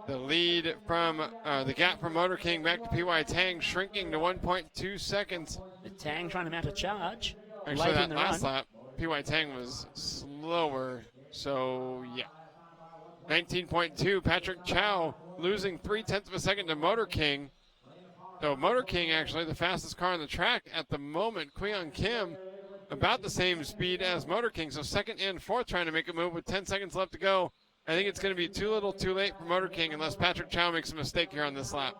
The lead from the gap from Motor King back to PY Tang shrinking to 1.2 seconds. The Tang trying to mount a charge. Actually, late that in the last run. lap, PY Tang was slower. So, yeah. 19.2, Patrick Chow losing 0.3 of a second to Motor King. So Motor King actually the fastest car on the track at the moment. Pui-Hung Kim about the same speed as Motor King. So second and fourth trying to make a move with 10 seconds left to go. I think it's going to be too little too late for Motor King unless Patrick Chow makes a mistake here on this lap.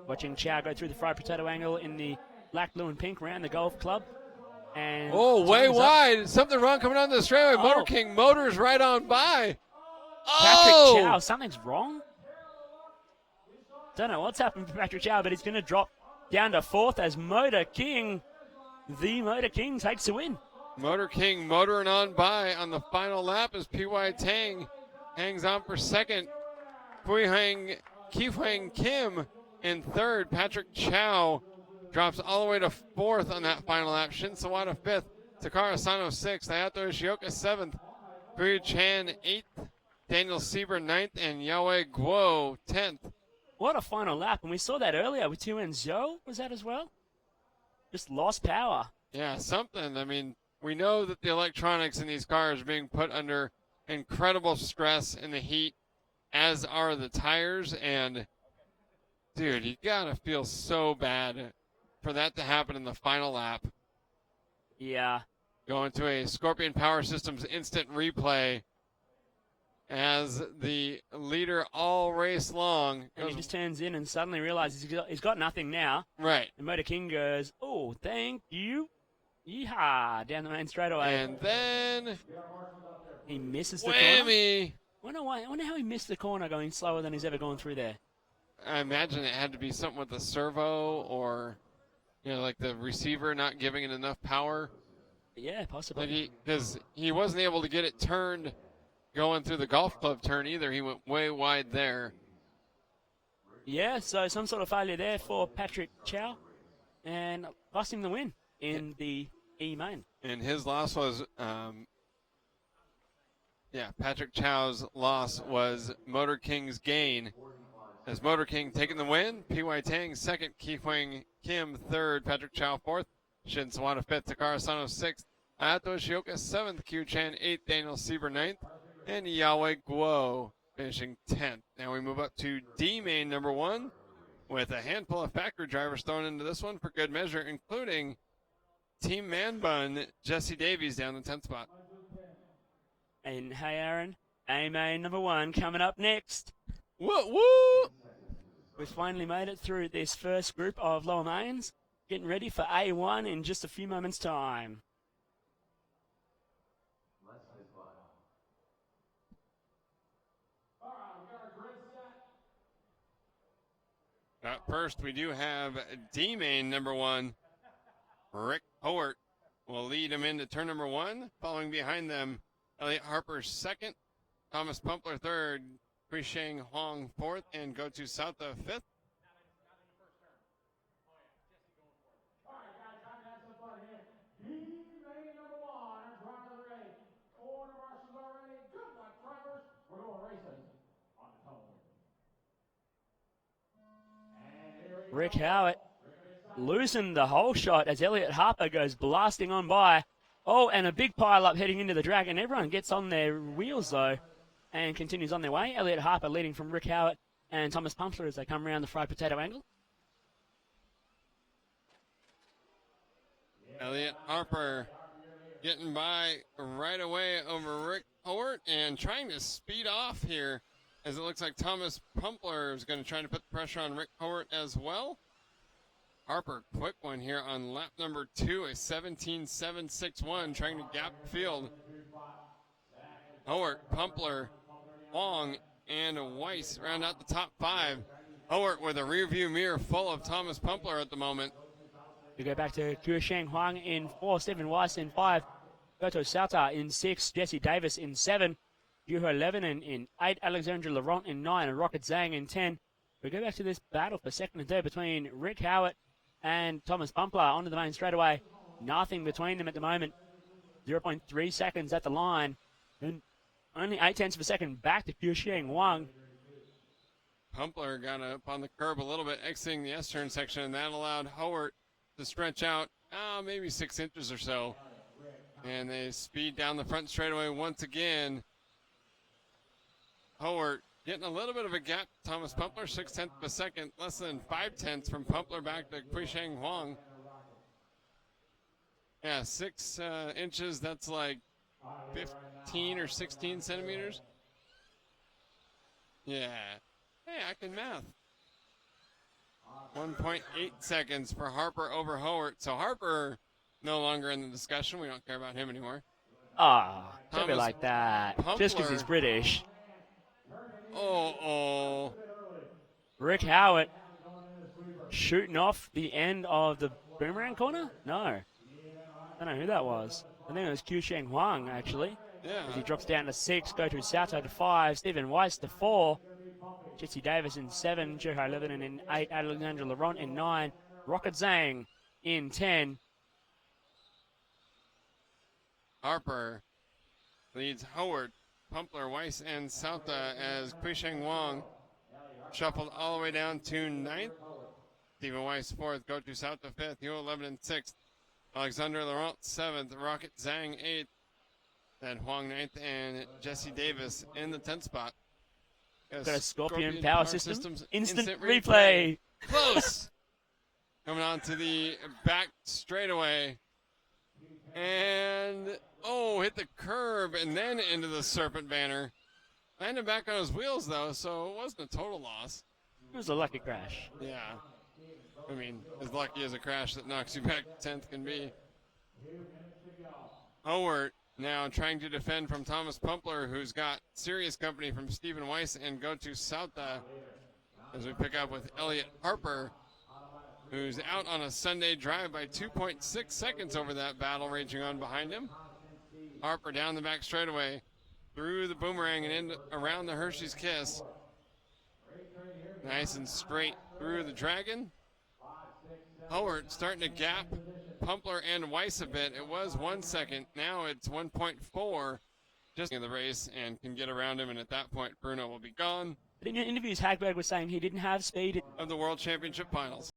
Watching Chow go through the fried potato angle in the black, blue, and pink around the golf club. And Way time's up. wide. Something wrong coming on the straightaway. Motor King motors right on by. Patrick Chow, something's wrong. Don't know what's happened to Patrick Chow, but he's going to drop down to fourth as Motor King, the Motor King, takes the win. Motor King motoring on by on the final lap as PY Tang hangs on for second. Pui-Hung Kim in third. Patrick Chow drops all the way to fourth on that final lap. Shin Sawada fifth. Takara Sano sixth. Hayato Ishioka seventh. Ryu Chan eighth. Daniel Sieber ninth. And Yahweh Guo 10th. What a final lap. And we saw that earlier with Tuan Zhou. Was that as well? Just lost power. Yeah, something. I mean, we know that the electronics in these cars are being put under incredible stress in the heat, as are the tires. And, dude, you got to feel so bad for that to happen in the final lap. Yeah. Going to a Scorpion Power Systems instant replay as the leader all race long. And he just turns in and suddenly realizes he's got nothing now. Right. And Motor King goes, oh, thank you. Yeehaw, down the main straightaway. And then he misses the whammy. corner. I wonder how he missed the corner going slower than he's ever gone through there. I imagine it had to be something with the servo or, like the receiver not giving it enough power. Yeah, possibly. Because he wasn't able to get it turned going through the golf club turn either. He went way wide there. Yeah, so some sort of failure there for Patrick Chow. And cost him the win in the E-main. And his loss was, Patrick Chow's loss was Motor King's gain. As Motor King taking the win, PY Tang second, Pui-Hung Kim third, Patrick Chow fourth, Shin Sawada fifth, Takara Sano sixth, Ato Shioka 7th, Q Chan 8th, Daniel Sieber 9th, and Yahweh Guo finishing 10th. Now we move up to D main number 1 with a handful of factory drivers thrown into this one for good measure, including Team Man Bun, Jesse Davies down the 10th spot. And hey, Aaron, A main number 1 coming up next. Woo! We've finally made it through this first group of lower mains. Getting ready for A1 in just a few moments' time. Up first, we do have D main number 1, Rick Howard will lead him into turn number 1. Following behind them, Elliot Harper 2nd, Thomas Pumpler 3rd, Kuisheng Huang 4th, and Go To Sauta 5th. Rick Howard loosened the whole shot as Elliot Harper goes blasting on by. Oh, and a big pile up heading into the Dragon. Everyone gets on their wheels, though, and continues on their way. Elliot Harper leading from Rick Howard and Thomas Pumpler as they come around the fried potato angle. Elliot Harper getting by right away over Rick Howard and trying to speed off here, as it looks like Thomas Pumpler is going to try to put the pressure on Rick Howard as well. Harper, quick one here on lap number 2, a 17.761, trying to gap the field. Howard, Pumpler, Wong, and Weiss round out the top 5. Howard with a rear view mirror full of Thomas Pumpler at the moment. We go back to Kuisheng Huang in 4, Stephen Weiss in 5, Goto Sauta in 6, Jesse Davis in 7, Juho 11 in 8, Alexandre Laurent in 9, and Rocket Zhang in 10. We go back to this battle for second and third between Rick Howard and Thomas Pumpler onto the main straightaway. Nothing between them at the moment. 0.3 seconds at the line. And only 0.8 of a second back to Kuisheng Huang. Pumpler got up on the curb a little bit, exiting the S-turn section, and that allowed Howard to stretch out maybe 6 inches or so. And they speed down the front straightaway once again. Howard getting a little bit of a gap. Thomas Pumpler, 0.6 of a second, less than 0.5 from Pumpler back to Kuisheng Huang. Yeah, 6 inches, that's like 15 or 16 centimeters. Yeah. Hey, I can math. 1.8 seconds for Harper over Howard. So Harper no longer in the discussion. We don't care about him anymore. Don't be like that. Pumpler. Just because he's British. Rick Howard shooting off the end of the boomerang corner? No. I don't know who that was. I think it was Kuisheng Huang, actually. Yeah. As he drops down to 6, Go To Sauta to 5, Stephen Weiss to 4, Jesse Davis in 7, Juho 11 and in 8, Alexandre Laurent in 9, Rocket Zhang in 10. Harper leads Howard, Pumpler, Weiss, and Sauta as Kuisheng Huang shuffled all the way down to 9th. Stephen Weiss 4th, Go To Sauta 5th, Yuo 11 and 6th, Alexandre Laurent 7th, Rocket Zhang 8th, then Huang 9th, and Jesse Davis in the 10th spot. Got a Scorpion Power Systems. Systems Instant replay. Close. Coming on to the back straightaway. And, hit the curb and then into the Serpent Banner. Landed back on his wheels, though, so it wasn't a total loss. It was a lucky crash. Yeah. I mean, as lucky as a crash that knocks you back 10th can be. Howard now trying to defend from Thomas Pumpler, who's got serious company from Stephen Weiss and Go To Sauta, as we pick up with Elliot Harper, who's out on a Sunday drive by 2.6 seconds over that battle raging on behind him. Harper down the back straightaway, through the boomerang and in around the Hershey's Kiss. Nice and straight through the Dragon. Howard starting to gap Pumpler and Weiss a bit. It was 1 second. Now it's 1.4 just in the race and can get around him. And at that point, Bruno will be gone. But in interviews, Hagberg was saying he didn't have speed. Of the World Championship Finals.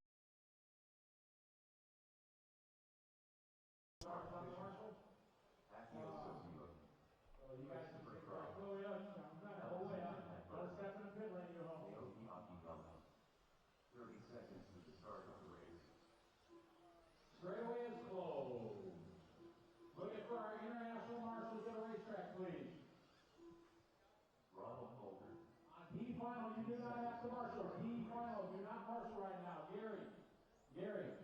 to marshal. D final, do not marshal right now. Gary,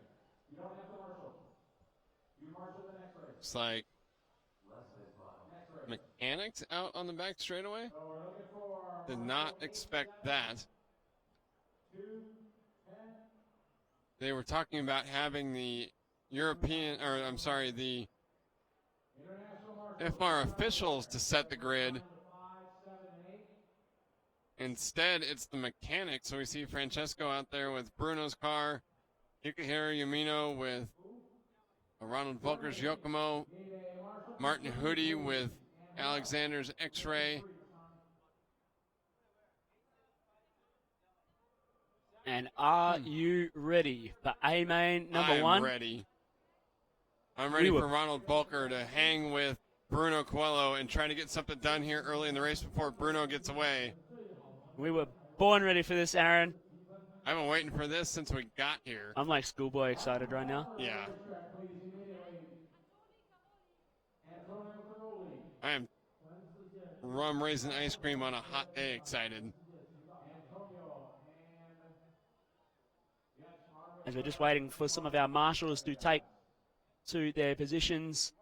you don't have to marshal. You marshal the next race. It's like mechanics out on the back straightaway. Did not expect that. They were talking about having the European, or I'm sorry, the IFMAR officials to set the grid. Instead, it's the mechanics. So we see Francesco out there with Bruno's car, Yukihiro Yamino with Ronald Volker's Yokomo, Martin Hoodie with Alexander's X-Ray. And are you ready for A-Main number 1? I'm ready. I'm ready for Ronald Volker to hang with Bruno Coelho and try to get something done here early in the race before Bruno gets away. We were born ready for this, Aaron. I've been waiting for this since we got here. I'm like schoolboy excited right now. Yeah. I am rum raisin ice cream on a hot day excited. As we're just waiting for some of our marshals to take to their positions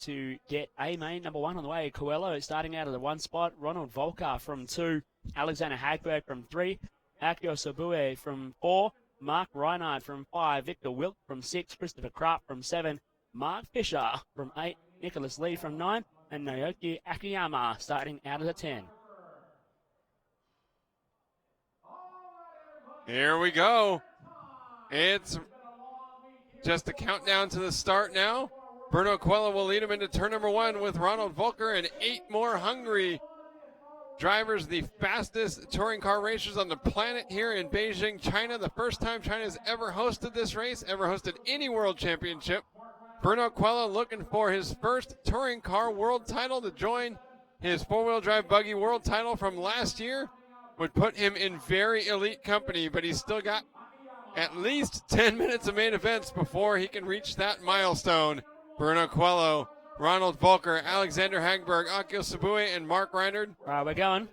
to get A-Main number 1 on the way. Coelho starting out of the 1 spot. Ronald Volker from 2. Alexander Hagberg from 3. Akio Sabue from 4. Mark Reinhardt from 5. Victor Wilk from 6. Christopher Kraft from 7. Mark Fisher from 8. Nicholas Lee from 9. And Naoki Akiyama starting out of the 10. Here we go. It's just a countdown to the start now. Bruno Coelho will lead him into turn number 1 with Ronald Volker and 8 more hungry drivers, the fastest touring car racers on the planet here in Beijing, China. The first time China's ever hosted this race, ever hosted any world championship. Bruno Coelho looking for his first touring car world title to join his four-wheel drive buggy world title from last year. Would put him in very elite company, but he's still got at least 10 minutes of main events before he can reach that milestone. Bruno Coelho, Ronald Volker, Alexander Hagberg, Akio Sabue, and Mark Reinhardt. All right, we're going.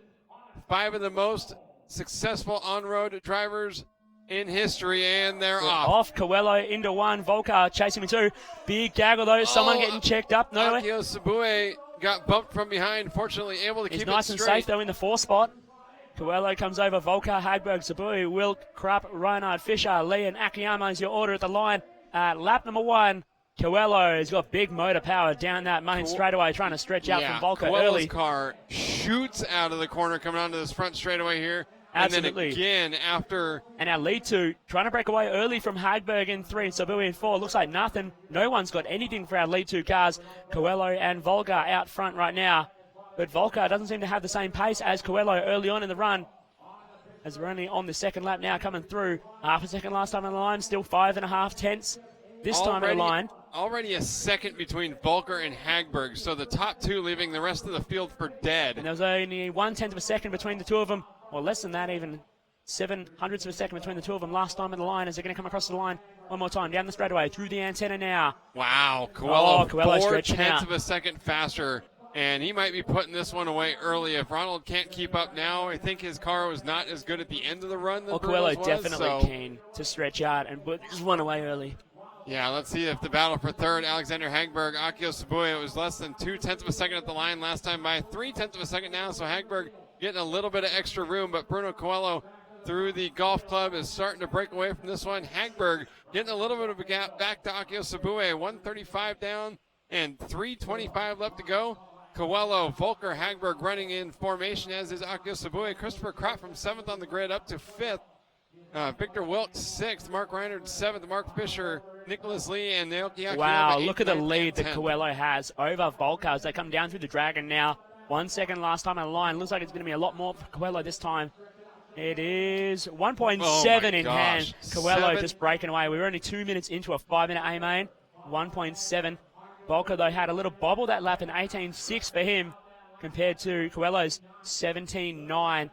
5 of the most successful on-road drivers in history, and they're off. Off, Coelho into 1, Volker chasing him 2. Big gaggle though, someone getting checked up. No way. Akio Sabue got bumped from behind, fortunately able to keep it straight. He's nice and safe though in the 4 spot. Coelho comes over, Volker, Hagberg, Sabui, Wilk, Krupp, Reinhardt, Fisher, Lee, and Akiyama is your order at the line. Lap number 1, Coelho has got big motor power down that main straightaway, trying to stretch out from Volker Coelho's early. Car shoots out of the corner coming onto this front straightaway here. Absolutely. And then again after. And our lead 2 trying to break away early from Hagberg in 3 and Sabui in 4. Looks like nothing. No one's got anything for our lead 2 cars. Coelho and Volker out front right now. But Volker doesn't seem to have the same pace as Coelho early on in the run. As we're only on the 2nd lap now coming through. Half a second last time on the line, still 5.5 tenths this time on the line. Already a second between Volker and Hagberg, so the top 2 leaving the rest of the field for dead. And there was only 1/10 of a second between the 2 of them, or less than that even, 0.07 of a second between the 2 of them last time on the line as they're going to come across the line one more time, down the straightaway, through the antenna now. Wow, Coelho 4/10 out of a second faster. And he might be putting this one away early. If Ronald can't keep up now, I think his car was not as good at the end of the run than Coelho was, definitely keen to stretch out and put this one away early. Yeah, let's see if the battle for 3rd, Alexander Hagberg, Akio Sabue, it was less than 0.2 of a second at the line last time by 0.3 of a second now. So Hagberg getting a little bit of extra room, but Bruno Coelho through the golf club is starting to break away from this one. Hagberg getting a little bit of a gap back to Akio Sabue, 135 down and 325 left to go. Coelho, Volker, Hagberg running in formation, as is Akio Sabue. Christopher Kraft from 7th on the grid up to 5th. Victor Wilkes 6th. Mark Reinhardt 7th. Mark Fisher, Nicholas Lee, and Naoki Akiyama. Wow, look 8th, at the 9th, lead that 10th. Coelho has over Volker as they come down through the Dragon now. 1 second last time on the line. Looks like it's going to be a lot more for Coelho this time. It is 1.7 in hand. Coelho just breaking away. We were only 2 minutes into a 5-minute A-main. 1.7. Volker, though, had a little bobble that lap in 18.6 for him compared to Coelho's 17.9.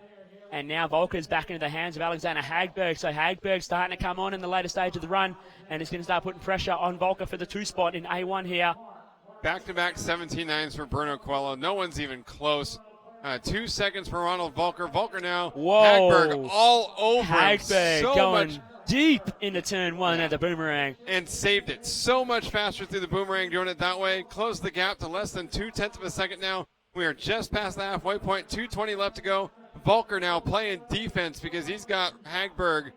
And now Volker's back into the hands of Alexander Hagberg. So Hagberg starting to come on in the later stage of the run and is going to start putting pressure on Volker for the 2 spot in A1 here. Back-to-back 17.9s for Bruno Coelho. No one's even close. 2 seconds for Ronald Volker. Volker now. Whoa. Hagberg all over him. Hagberg So going much deep into turn 1 at the boomerang. and saved it so much faster through the boomerang doing it that way. Closed the gap to less than 0.2 of a second now. We are just past the halfway point. 2:20 left to go. Volker now playing defense because he's got Hagberg,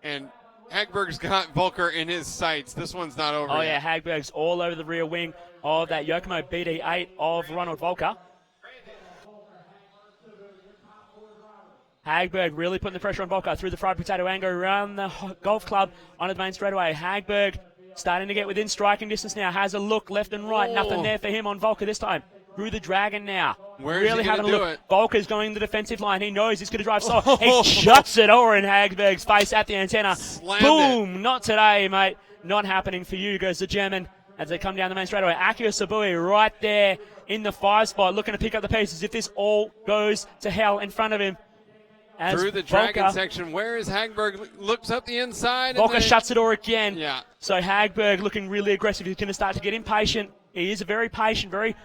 and Hagberg's got Volker in his sights. This one's not over Oh, yet. yeah, Hagberg's all over the rear wing of that Yokomo BD8 of Ronald Volker. Hagberg really putting the pressure on Volker through the fried potato angle around the golf club onto the main straightaway. Hagberg starting to get within striking distance now. Has a look left and right. Nothing there for him on Volker this time. Through the dragon now. Where is really he gonna having a do look. it? Volker's going the defensive line. He knows he's going to drive slow. He shuts it over in Hagberg's face at the antenna. Boom! Not today, mate. Not happening for you, goes the German as they come down the main straightaway. Akio Sabui right there in the 5 spot, looking to pick up the pieces if this all goes to hell in front of him. As Through the dragon Volker, section, where is Hagberg? Looks up the inside. Volker and then, shuts the door again. Yeah. So Hagberg looking really aggressive. He's going to start to get impatient. He is a very patient, very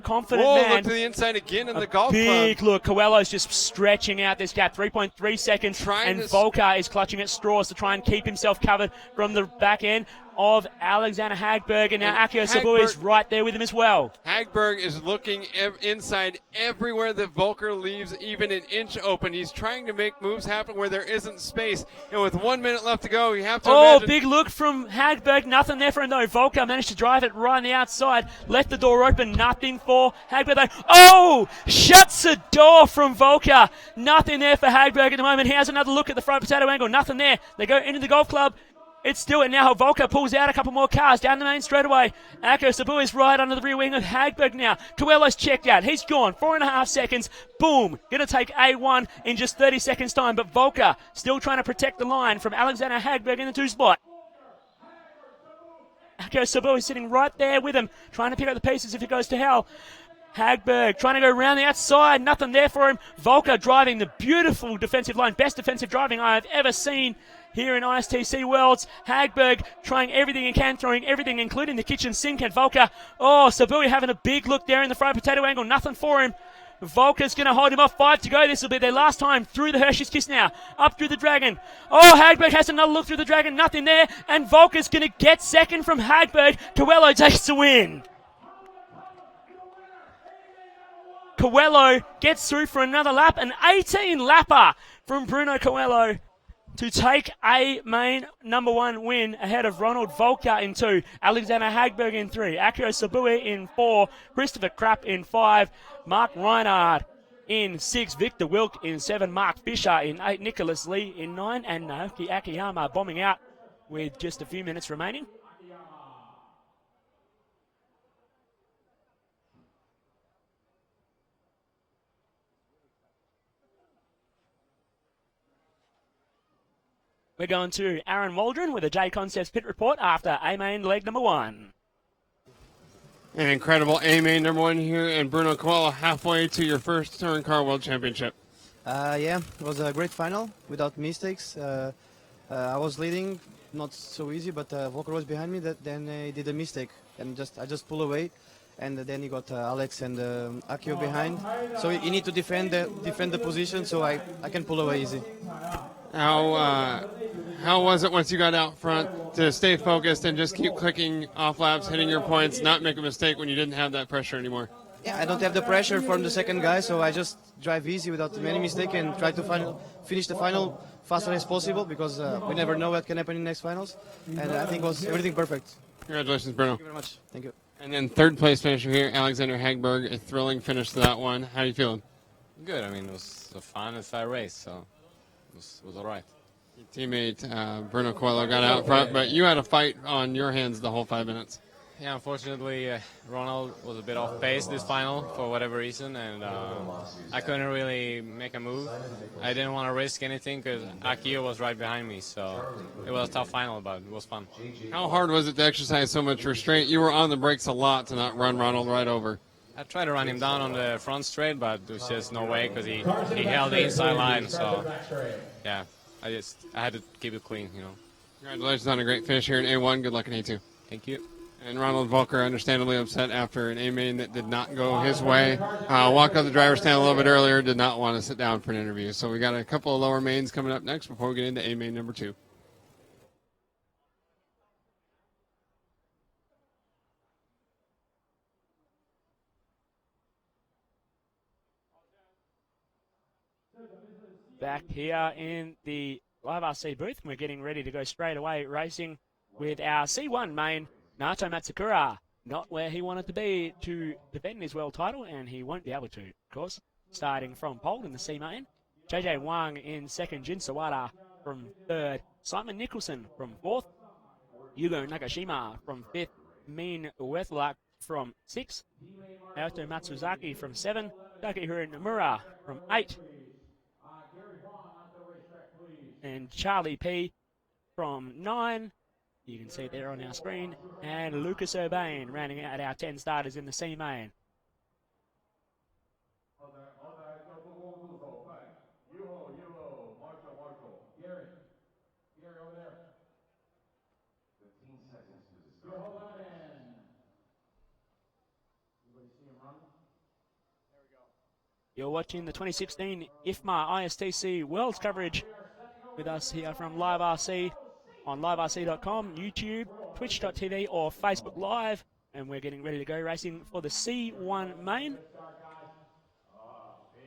confident Whoa, man. look to the inside again in the golf Big club. look. Coelho's just stretching out this gap. 3.3 seconds. And Volker is clutching at straws to try and keep himself covered from the back end of Alexander Hagberg. And now Akio Sabui is right there with him as well. Hagberg is looking inside everywhere that Volker leaves even an inch open. He's trying to make moves happen where there isn't space. And with 1 minute left to go, you have to imagine. Big look from Hagberg. Nothing there for him though. Volker managed to drive it right on the outside. Left the door open. Nothing for Hagberg though. Oh! Shuts the door from Volker. Nothing there for Hagberg at the moment. He has another look at the front potato angle. Nothing there. They go into the golf club. It's still it now. Volker pulls out a couple more cars down the main straightaway. Akio Sabui is right under the rear wing of Hagberg now. Coelho's checked out. He's gone. 4.5 seconds. Boom. Going to take A1 in just 30 seconds time. But Volker still trying to protect the line from Alexander Hagberg in the 2 spot. Akio Sabui is sitting right there with him, trying to pick up the pieces if it goes to hell. Hagberg trying to go around the outside. Nothing there for him. Volker driving the beautiful defensive line. Best defensive driving I have ever seen here in ISTC Worlds. Hagberg trying everything he can, throwing everything, including the kitchen sink at Volker. Oh, Sabui having a big look there in the fried potato angle. Nothing for him. Volker's going to hold him off. 5 to go. This will be their last time through the Hershey's Kiss now. Up through the dragon. Oh, Hagberg has another look through the dragon. Nothing there. And Volker's going to get second from Hagberg. Coelho takes the win. Coelho gets through for another lap. An 18-lapper from Bruno Coelho to take a main number 1 win ahead of Ronald Volker in 2, Alexander Hagberg in 3, Akio Sabui in 4, Christopher Krapp in 5, Mark Reinhardt in 6, Victor Wilk in 7, Mark Fisher in 8, Nicholas Lee in 9, and Naoki Akiyama bombing out with just a few minutes remaining. We're going to Aaron Waldron with a J Concepts pit report after A-Main leg number 1. An incredible A-Main number 1 here, and Bruno Coelho halfway to your first Touring Car World Championship. Yeah, it was a great final without mistakes. I was leading, not so easy, but Volker was behind me. Then he did a mistake, and I just pulled away, and then he got Alex and Akio behind. So you need to defend the position, so I can pull away easy. How was it once you got out front to stay focused and just keep clicking off laps, hitting your points, not make a mistake when you didn't have that pressure anymore? Yeah, I don't have the pressure from the second guy, so I just drive easy without many mistakes and try to finish the final fastest as possible because we never know what can happen in the next finals. And I think it was everything perfect. Congratulations, Bruno. Thank you very much. Thank you. And then third place finisher here, Alexander Hagberg, a thrilling finish to that one. How are you feeling? Good. I mean, it was a fun and fair race, so it was all right. Your teammate Bruno Coelho got out front, but you had a fight on your hands the whole 5 minutes. Yeah, unfortunately, Ronald was a bit off pace this final for whatever reason, and I couldn't really make a move. I didn't want to risk anything because Akio was right behind me, so it was a tough final, but it was fun. How hard was it to exercise so much restraint? You were on the brakes a lot to not run Ronald right over. I tried to run him down on the front straight, but there was just no way because he held the inside line, so yeah, I had to keep it clean, you know. Congratulations on a great finish here in A1. Good luck in A2. Thank you. And Ronald Volker, understandably upset after an A-main that did not go his way. Walked out the driver's stand a little bit earlier, did not want to sit down for an interview. So we got a couple of lower mains coming up next before we get into A-main number 2. Back here in the Live RC booth, we're getting ready to go straight away racing with our C1 main, Naoto Matsukura. Not where he wanted to be to defend his world title, and he won't be able to, of course. Starting from pole in the C main, JJ Wang in second, Jin Sawada from third, Simon Nicholson from fourth, Yugo Nakashima from fifth, Min Wethluck from sixth, Naoto Matsuzaki from seven, Takehiro Nomura from eight, and Charlie P from 9, you can see there on our screen, and Lucas Urbain rounding out our 10 starters in the C main. You're watching the 2016 IFMAR ISTC Worlds coverage with us here from Live RC on liverc.com, YouTube, twitch.tv or Facebook Live, and we're getting ready to go racing for the C1 main.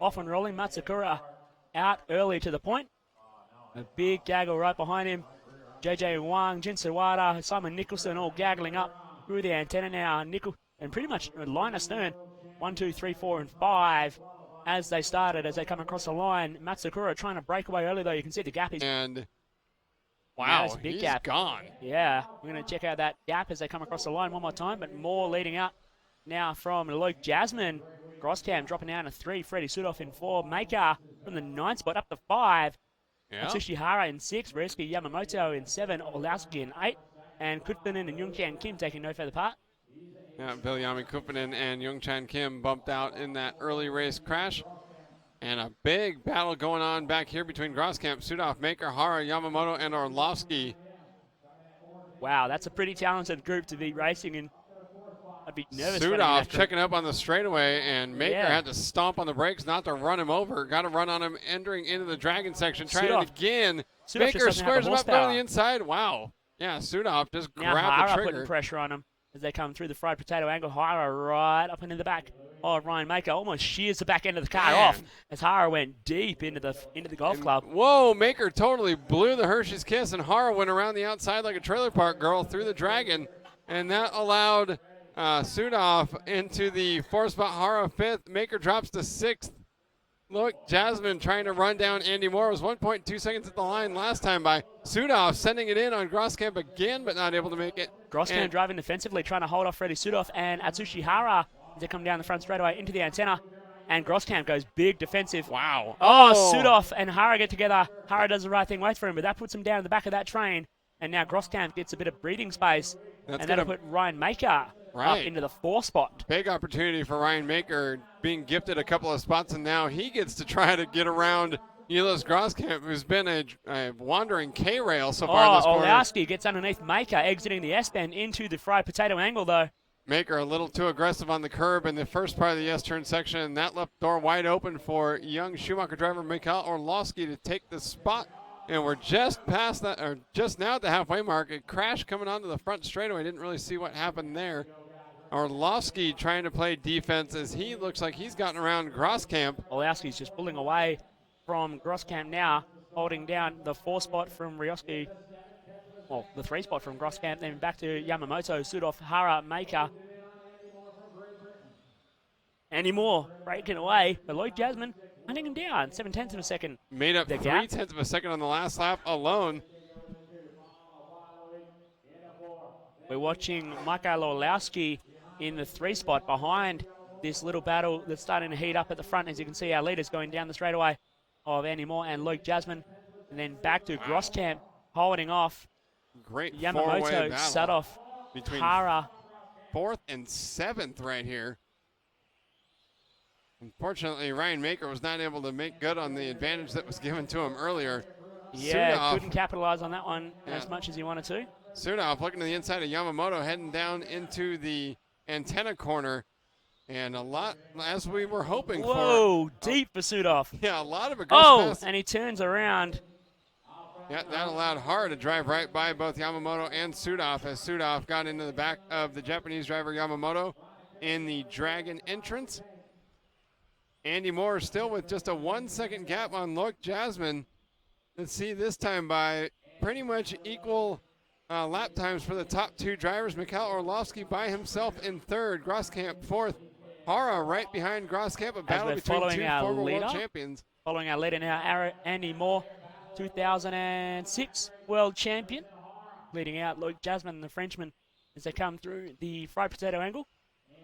Off and rolling, Matsukura out early to the point. A big gaggle right behind him. JJ Wang, Jin Sawada, Simon Nicholson all gaggling up through the antenna now. And pretty much line astern, 1, 2, 3, 4, and 5 as they started, as they come across the line. Matsukura trying to break away early, though. You can see the gap is... And wow, a big he's gap. gone. Yeah, we're going to check out that gap as they come across the line one more time, but more leading up now from Luke Jasmine. Groscam dropping down to 3, Freddie Sudoff in 4, Maker from the 9th spot up to 5. Yeah. Atsushi Hara in 6, Resuke Yamamoto in 7, Orlowski in 8, and Kutpinen and Jungchan Kim taking no further part. Yeah, Viljami Kupinen and Jungchan Kim bumped out in that early race crash. And a big battle going on back here between Groskamp, Sudoff, Maker, Hara, Yamamoto, and Orlovsky. Wow, that's a pretty talented group to be racing in. I'd be nervous. Sudoff checking up on the straightaway, and Maker had to stomp on the brakes not to run him over. Got to run on him entering into the dragon section. Trying it again. Maker squares him up on the inside. Wow. Yeah, Sudoff just now grabbed Hara the trigger. putting pressure on him as they come through the fried potato angle. Hara right up and in the back. Oh, Ryan Maker almost shears the back end of the car off as Hara went deep into the golf club. Whoa, Maker totally blew the Hershey's Kiss, and Hara went around the outside like a trailer park girl through the dragon, and that allowed Sudoff into the 4th spot, Hara 5th. Maker drops to 6th. Look, Jasmine trying to run down Andy Moore. It was 1.2 seconds at the line last time by Sudoff, sending it in on Groskamp again, but not able to make it. Groskamp driving defensively, trying to hold off Freddie Sudoff and Atsushi Hara to come down the front straightaway into the antenna. And Groskamp goes big defensive. Wow. Oh, Sudoff and Hara get together. Hara does the right thing, waits for him, but that puts him down in the back of that train. And now Groskamp gets a bit of breathing space. And that'll put Ryan Maker up into the 4th spot. Big opportunity for Ryan Maker, being gifted a couple of spots, and now he gets to try to get around Elis Groskamp, who's been a wandering K-rail so far this quarter. Orlowski gets underneath Maker, exiting the S-bend into the fried potato angle, though. Maker a little too aggressive on the curb in the first part of the S-turn section, and that left door wide open for young Schumacher driver Mikhail Orlowski to take the spot. And we're just past that, or just now at the halfway mark. A crash coming onto the front straightaway. Didn't really see what happened there. Orlowski trying to play defense as he looks like he's gotten around Groskamp. Orlowski's just pulling away from Groskamp now, holding down the 4th spot from Ryoski. Well, the 3 spot from Groskamp, then back to Yamamoto, Sudoff, Hara, Maker. Andy Moore breaking away, but Lloyd Jasmine hunting him down, 0.7 of a second. Made up 0.3 of a second on the last lap alone. We're watching Michael Orlowski in the 3 spot behind this little battle that's starting to heat up at the front. As you can see, our leaders going down the straightaway of Andy Moore and Luke Jasmine. And then back to Groskamp holding off. Great Yamamoto, Sudoff, between Hara. 4th and 7th right here. Unfortunately, Ryan Maker was not able to make good on the advantage that was given to him earlier. Yeah, Sudoff, couldn't capitalize on that one as much as he wanted to. Sudoff looking to the inside of Yamamoto, heading down into the antenna corner. And a lot, as we were hoping for. Whoa, deep for Sudoff. Yeah, a lot of aggressive pass. And he turns around. Yeah, that allowed Hara to drive right by both Yamamoto and Sudoff as Sudoff got into the back of the Japanese driver Yamamoto in the Dragon entrance. Andy Moore still with just a 1 second gap on Loic Jasmine. Let's see this time by pretty much equal lap times for the top two drivers. Mikhail Orlovsky by himself in third, Groskamp fourth. Hara right behind Groskamp, a battle between two former world champions. Following our leader now, Andy Moore, 2006 world champion. Leading out Loic Jasmine and the Frenchman as they come through the fried potato angle.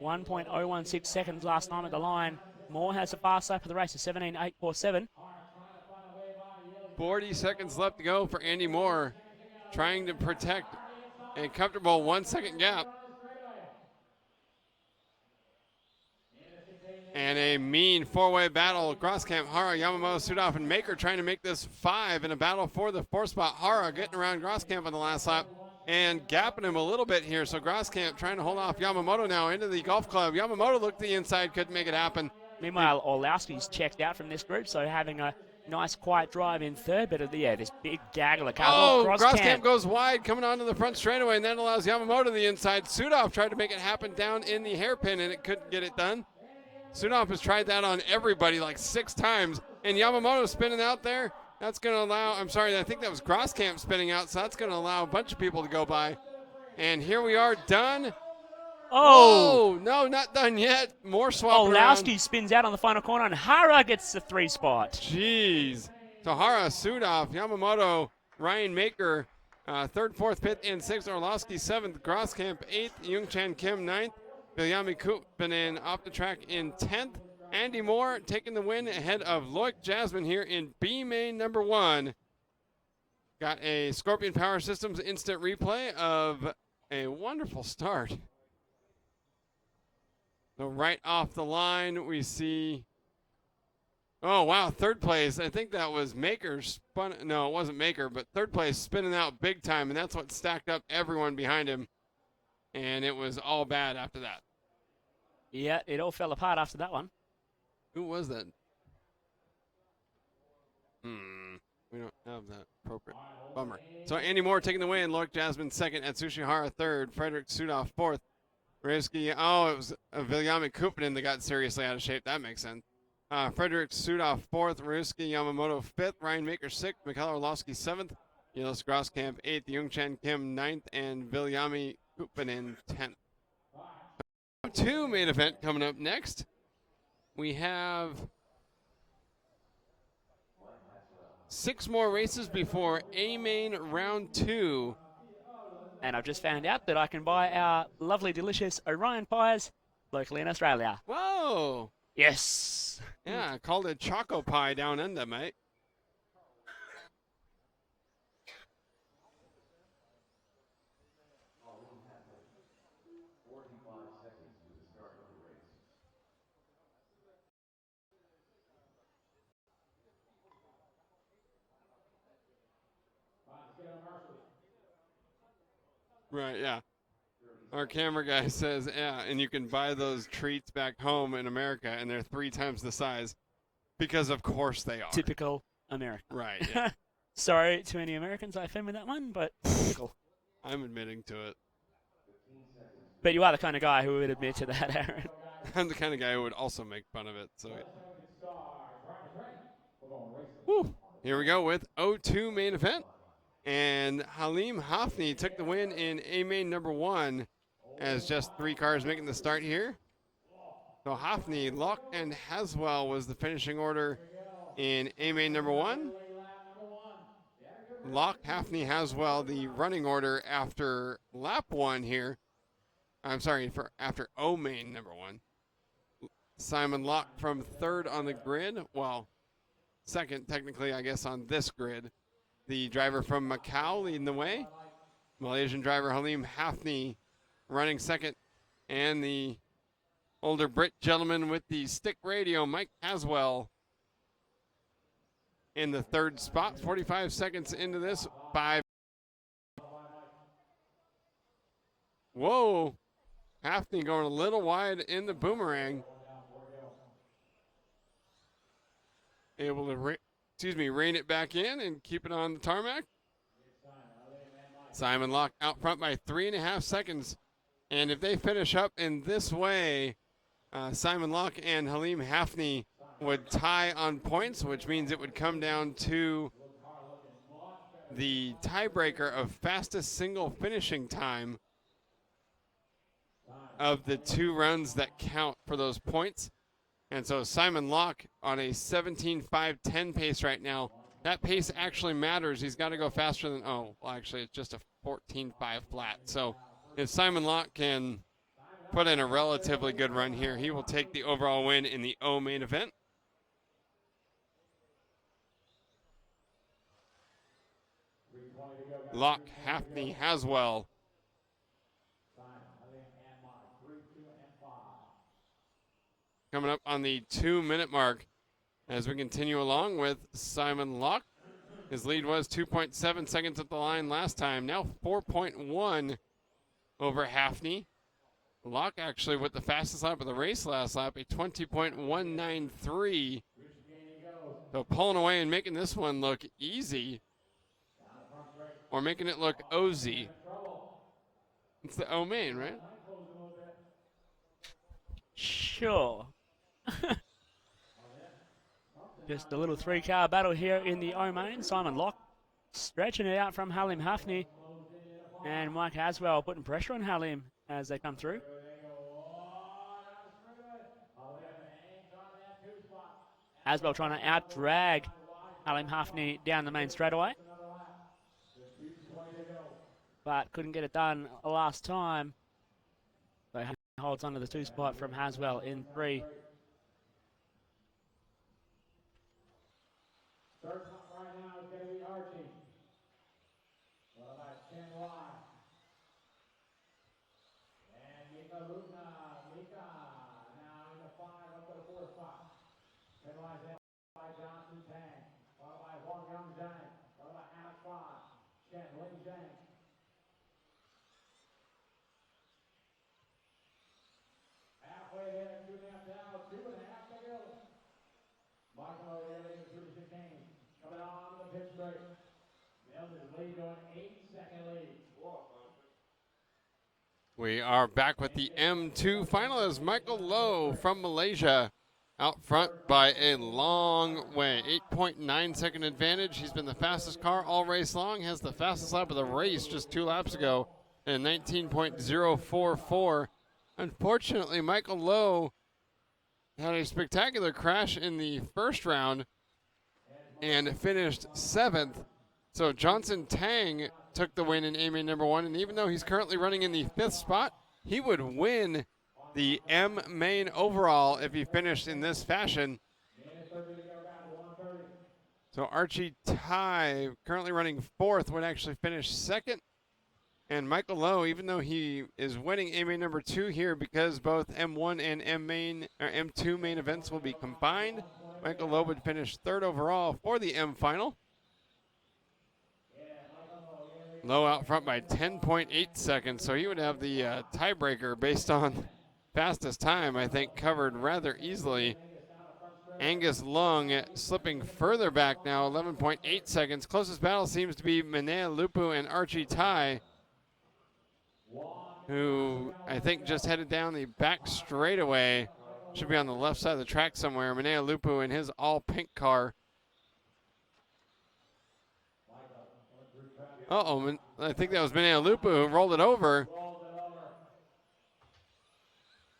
1.016 seconds last time at the line. Moore has a fast lap of the race, a 17.847. 40 seconds left to go for Andy Moore, trying to protect a comfortable 1 second gap. And a mean four-way battle. Groskamp, Hara, Yamamoto, Sudoff, and Maker trying to make this 5 in a battle for the 4th spot. Hara getting around Groskamp on the last lap and gapping him a little bit here. So Groskamp trying to hold off Yamamoto now into the golf club. Yamamoto looked to the inside, couldn't make it happen. Meanwhile, Orlowski's checked out from this group, so having a nice quiet drive in third, but this big gaggle of cars. Oh, Groskamp goes wide, coming onto the front straightaway, and that allows Yamamoto to the inside. Sudoff tried to make it happen down in the hairpin, and it couldn't get it done. Sudoff has tried that on everybody like 6 times, and Yamamoto spinning out there. That's going to allow, I think that was Groskamp spinning out, so that's going to allow a bunch of people to go by. And here we are, done. Oh! Whoa, no, not done yet. More swapping Orlowski around. spins out on the final corner, and Hara gets the 3 spot. Jeez. So Hara, Sudoff, Yamamoto, Ryan Maker, 3rd, 4th, 5th, and 6th. Orlowski 7th, Groskamp 8th, Youngchan Kim 9th. Viljami Kuppinen off the track in 10th. Andy Moore taking the win ahead of Loic Jasmine here in B main number 1. Got a Scorpion Power Systems instant replay of a wonderful start. So right off the line, we see, oh, wow, 3rd place. I think that was Maker spun. No, it wasn't Maker, but 3rd place spinning out big time, and that's what stacked up everyone behind him. And it was all bad after that. Yeah, it all fell apart after that one. Who was that? We don't have that appropriate. Bummer. So Andy Moore taking the win. Loic Jasmine 2nd. Atsushi Hara 3rd. Frederick Sudoff 4th. Risky. Oh, it was Viljami Kuppinen that got seriously out of shape. That makes sense. Frederick Sudoff 4th. Risky Yamamoto 5th. Ryan Maker 6th. Mikhail Orlowski 7th. Jonas Groskamp 8th. Youngchan Kim 9th. And Viljami Kuppinen 10th. 2 main event coming up next. We have 6 more races before A-Main round 2. And I've just found out that I can buy our lovely, delicious Orion pies locally in Australia. Whoa! Yes! Yeah, I called it Choco Pie down under, mate. Right, yeah. Our camera guy says, yeah, and you can buy those treats back home in America, and they're 3 times the size, because of course they are. Typical American. Right, yeah. Sorry to any Americans I offend with that one, but typical. I'm admitting to it. But you are the kind of guy who would admit to that, Aaron. I'm the kind of guy who would also make fun of it. So, whew. Here we go with 0-2 main event. And Halim Hafni took the win in A-Main number 1 as just 3 cars making the start here. So Hafni, Locke, and Haswell was the finishing order in A-Main number 1. Locke, Hafni, Haswell, the running order after lap 1 here. I'm sorry, after O-Main number 1. Simon Locke from 3rd on the grid. Well, 2nd technically, I guess, on this grid. The driver from Macau leading the way. Malaysian driver Halim Hafni running 2nd. And the older Brit gentleman with the stick radio, Mike Haswell, in the 3rd spot. 45 seconds into this. 5. Whoa. Hafney going a little wide in the boomerang. Able to, rein it back in and keep it on the tarmac. Simon Locke out front by 3.5 seconds. And if they finish up in this way, Simon Locke and Halim Hafney would tie on points, which means it would come down to the tiebreaker of fastest single finishing time of the 2 runs that count for those points. And so Simon Locke on a 17.510 pace right now. That pace actually matters. He's got to go faster than, actually it's just a 14.5 flat. So if Simon Locke can put in a relatively good run here, he will take the overall win in the O main event. Locke, Hafney, Haswell. Coming up on the 2-minute mark as we continue along with Simon Locke. His lead was 2.7 seconds at the line last time, now 4.1 over Hafney. Locke actually with the fastest lap of the race last lap, a 20.193. So pulling away and making this one look easy, or making it look OZ. It's the O main, right? Sure. Just a little 3-car battle here in the O main. Simon Locke stretching it out from Halim Hafney, and Mike Haswell putting pressure on Halim as they come through. Haswell trying to out-drag Halim Hafney down the main straightaway, but couldn't get it done last time. So he holds onto the 2 spot from Haswell in 3. Third top right now is going to be Archie. Well, about 10 wide. And Mika Lubna. Mika now in the 5 up to the 4th spot. Penalized by Johnson Tang. Followed by Huang Young Zhang. Followed by Alex Fod. Chen Ling Zhang. Halfway there, 2.5 down, 2.5 to go. Michael O'Reilly through the chicane. Coming on the pit straight. Nails his lead on 8-second lead. We are back with the M2 final as Michael Lowe from Malaysia out front by a long way. 8.9 second advantage. He's been the fastest car all race long, has the fastest lap of the race just 2 laps ago in 19.044. Unfortunately, Michael Lowe had a spectacular crash in the first round and finished 7th. So Johnson Tang took the win in A main number 1, and even though he's currently running in the 5th spot, he would win the M main overall if he finished in this fashion. So Archie Tai, currently running 4th, would actually finish 2nd. And Michael Lowe, even though he is winning A main number 2 here because both M1 and M2 main events will be combined, Michael Lowe would finish 3rd overall for the M final. Lowe out front by 10.8 seconds, so he would have the tiebreaker based on fastest time, I think, covered rather easily. Angus Lung slipping further back now, 11.8 seconds. Closest battle seems to be Menea Lupu and Archie Tai, who I think just headed down the back straightaway. Should be on the left side of the track somewhere. Menea Lupu in his all-pink car. Uh-oh, I think that was Menea Lupu who rolled it over.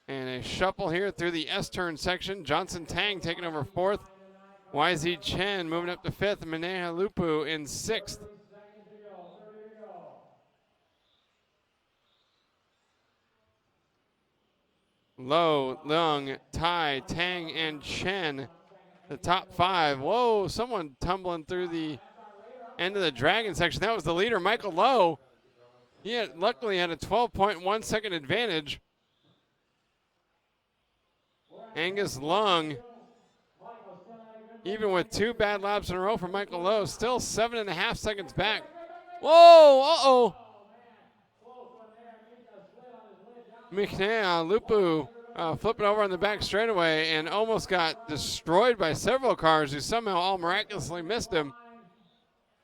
And a shuffle here through the S-turn section. Johnson Tang taking over 4th. YZ Chen moving up to 5th. Menea Lupu in 6th. Lowe, Leung, Tai, Tang, and Chen, the top 5. Whoa, someone tumbling through the end of the dragon section. That was the leader, Michael Lowe. He luckily had a 12.1 second advantage. Angus Lung, even with 2 bad laps in a row for Michael Lowe, still 7.5 seconds back. Whoa, uh-oh. Mikhail Lupu flipping over on the back straightaway and almost got destroyed by several cars who somehow all miraculously missed him.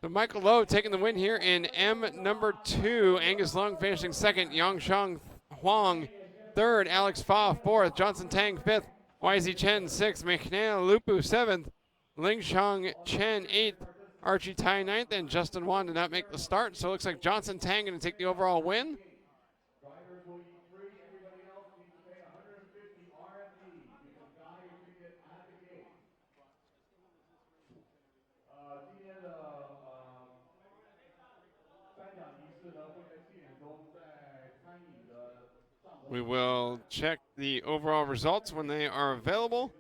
So Michael Lowe taking the win here in M number 2. Angus Lung finishing second. Yongsheng Huang third. Alex Fa fourth. Johnson Tang fifth. YZ Chen sixth. Mikhail Lupu seventh. Lingshang Chen eighth. Archie Tai ninth. And Justin Wan did not make the start. So it looks like Johnson Tang going to take the overall win. Drivers will eat free. Everybody else needs to pay 150 RMB. You can buy your ticket at the gate. 今天的颁奖仪式呢会在7点钟在餐饮的帐篷。 We will check the overall results when they are available.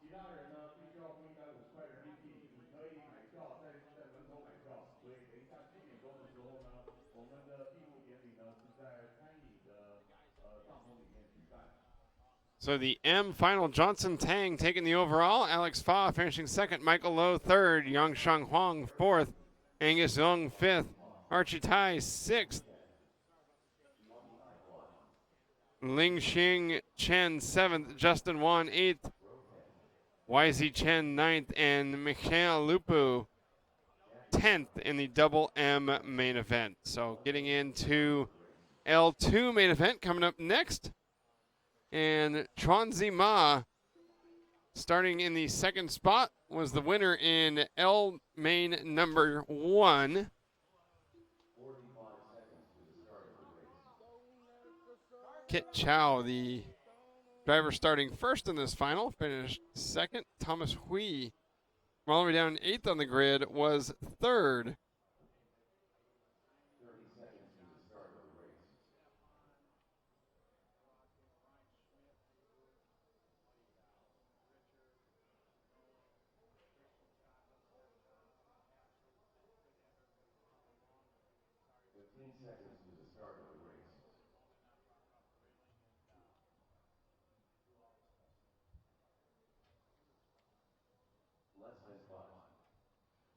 其他人呢必须要付150块人民币，你可以买票在门口买票。所以等一下7点钟的时候呢，我们的闭幕典礼呢是在餐饮的帐篷里面举办。 So the M final, Johnson Tang taking the overall. Alex Fa finishing second. Michael Lowe third. Yongsheng Huang fourth. Angus Young fifth. Archie Tai sixth. Lingxing Chen seventh. Justin Wan eighth. YZ Chen ninth. And Mikhail Lupu 10th in the double M main event. So getting into L2 main event coming up next. And Chuanzi Ma, starting in the second spot, was the winner in L main number 1. Kit Chow, the driver starting first in this final, finished second. Thomas Hui, all the way down 8th on the grid, was third.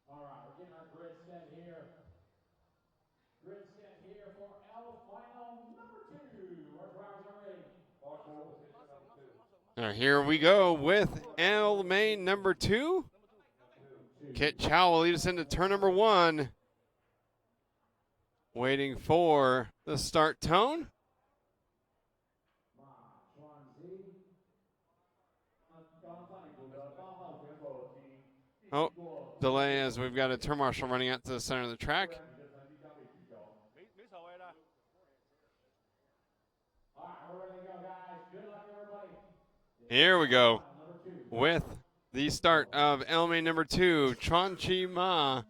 All right, we're getting our grid set here. Grid set here for L final number 2. Our drivers are ready. Now here we go with L main number 2. Kit Chow will lead us into turn number 1. Waiting for the start tone. Oh, delay as we've got a turn marshal running out to the center of the track. Here we go with the start of L main number 2. Chuanzi Ma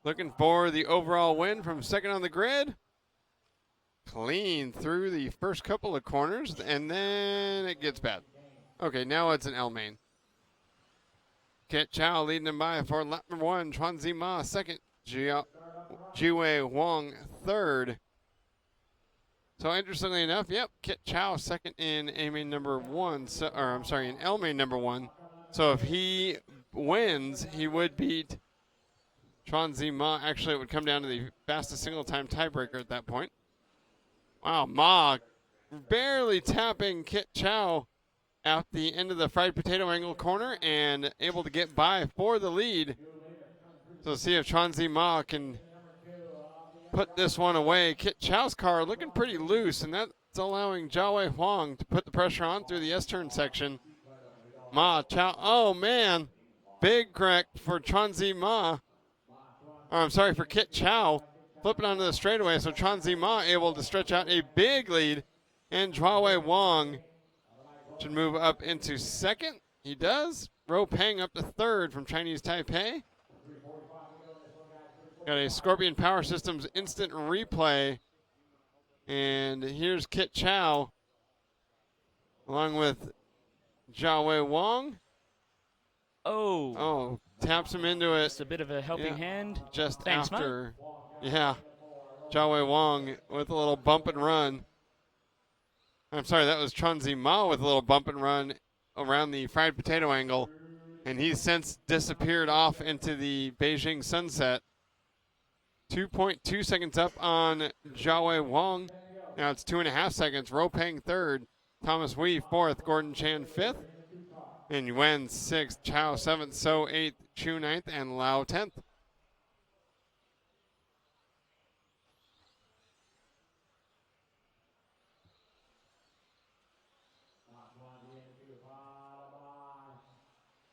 looking for the overall win from second on the grid. Clean through the first couple of corners, and then it gets bad. Okay, now it's an L main. Kit Chow leading him by for lap number 1. Chuanzi Ma second. Jiwei Wang third. So interestingly enough, yep, Kit Chow second in A main number 1. So, or I'm sorry, in L main number 1. So if he wins, he would beat Chuanzi Ma. Actually, it would come down to the fastest single time tiebreaker at that point. Wow, Ma barely tapping Kit Chow at the end of the fried potato angle corner and able to get by for the lead. So see if Chuanzi Ma can put this one away. Kit Chow's car looking pretty loose, and that's allowing Jiawei Huang to put the pressure on through the S-turn section. Ma Chow, oh man, big correct for Chuanzi Ma. Or I'm sorry, for Kit Chow. Flipping onto the straightaway, so Chuanzi Ma able to stretch out a big lead, and Jiawei Wang should move up into second. He does. Ro Peng up to third from Chinese Taipei. Got a Scorpion Power Systems instant replay. And here's Kit Chow along with Jiawei Wang. Oh, taps him into it. Just a bit of a helping hand. Just Thanks, after. Yeah. Jiawei Wang with a little bump and run. I'm sorry, that was Chuanzi Ma with a little bump and run around the fried potato angle. And he's since disappeared off into the Beijing sunset. 2.2 seconds up on Jiawei Wang. Now it's 2.5 seconds. Ropeng third, Thomas Wee fourth, Gordon Chan fifth, and Yuen sixth, Chow seventh, So eighth, Chu ninth, and Lau 10th.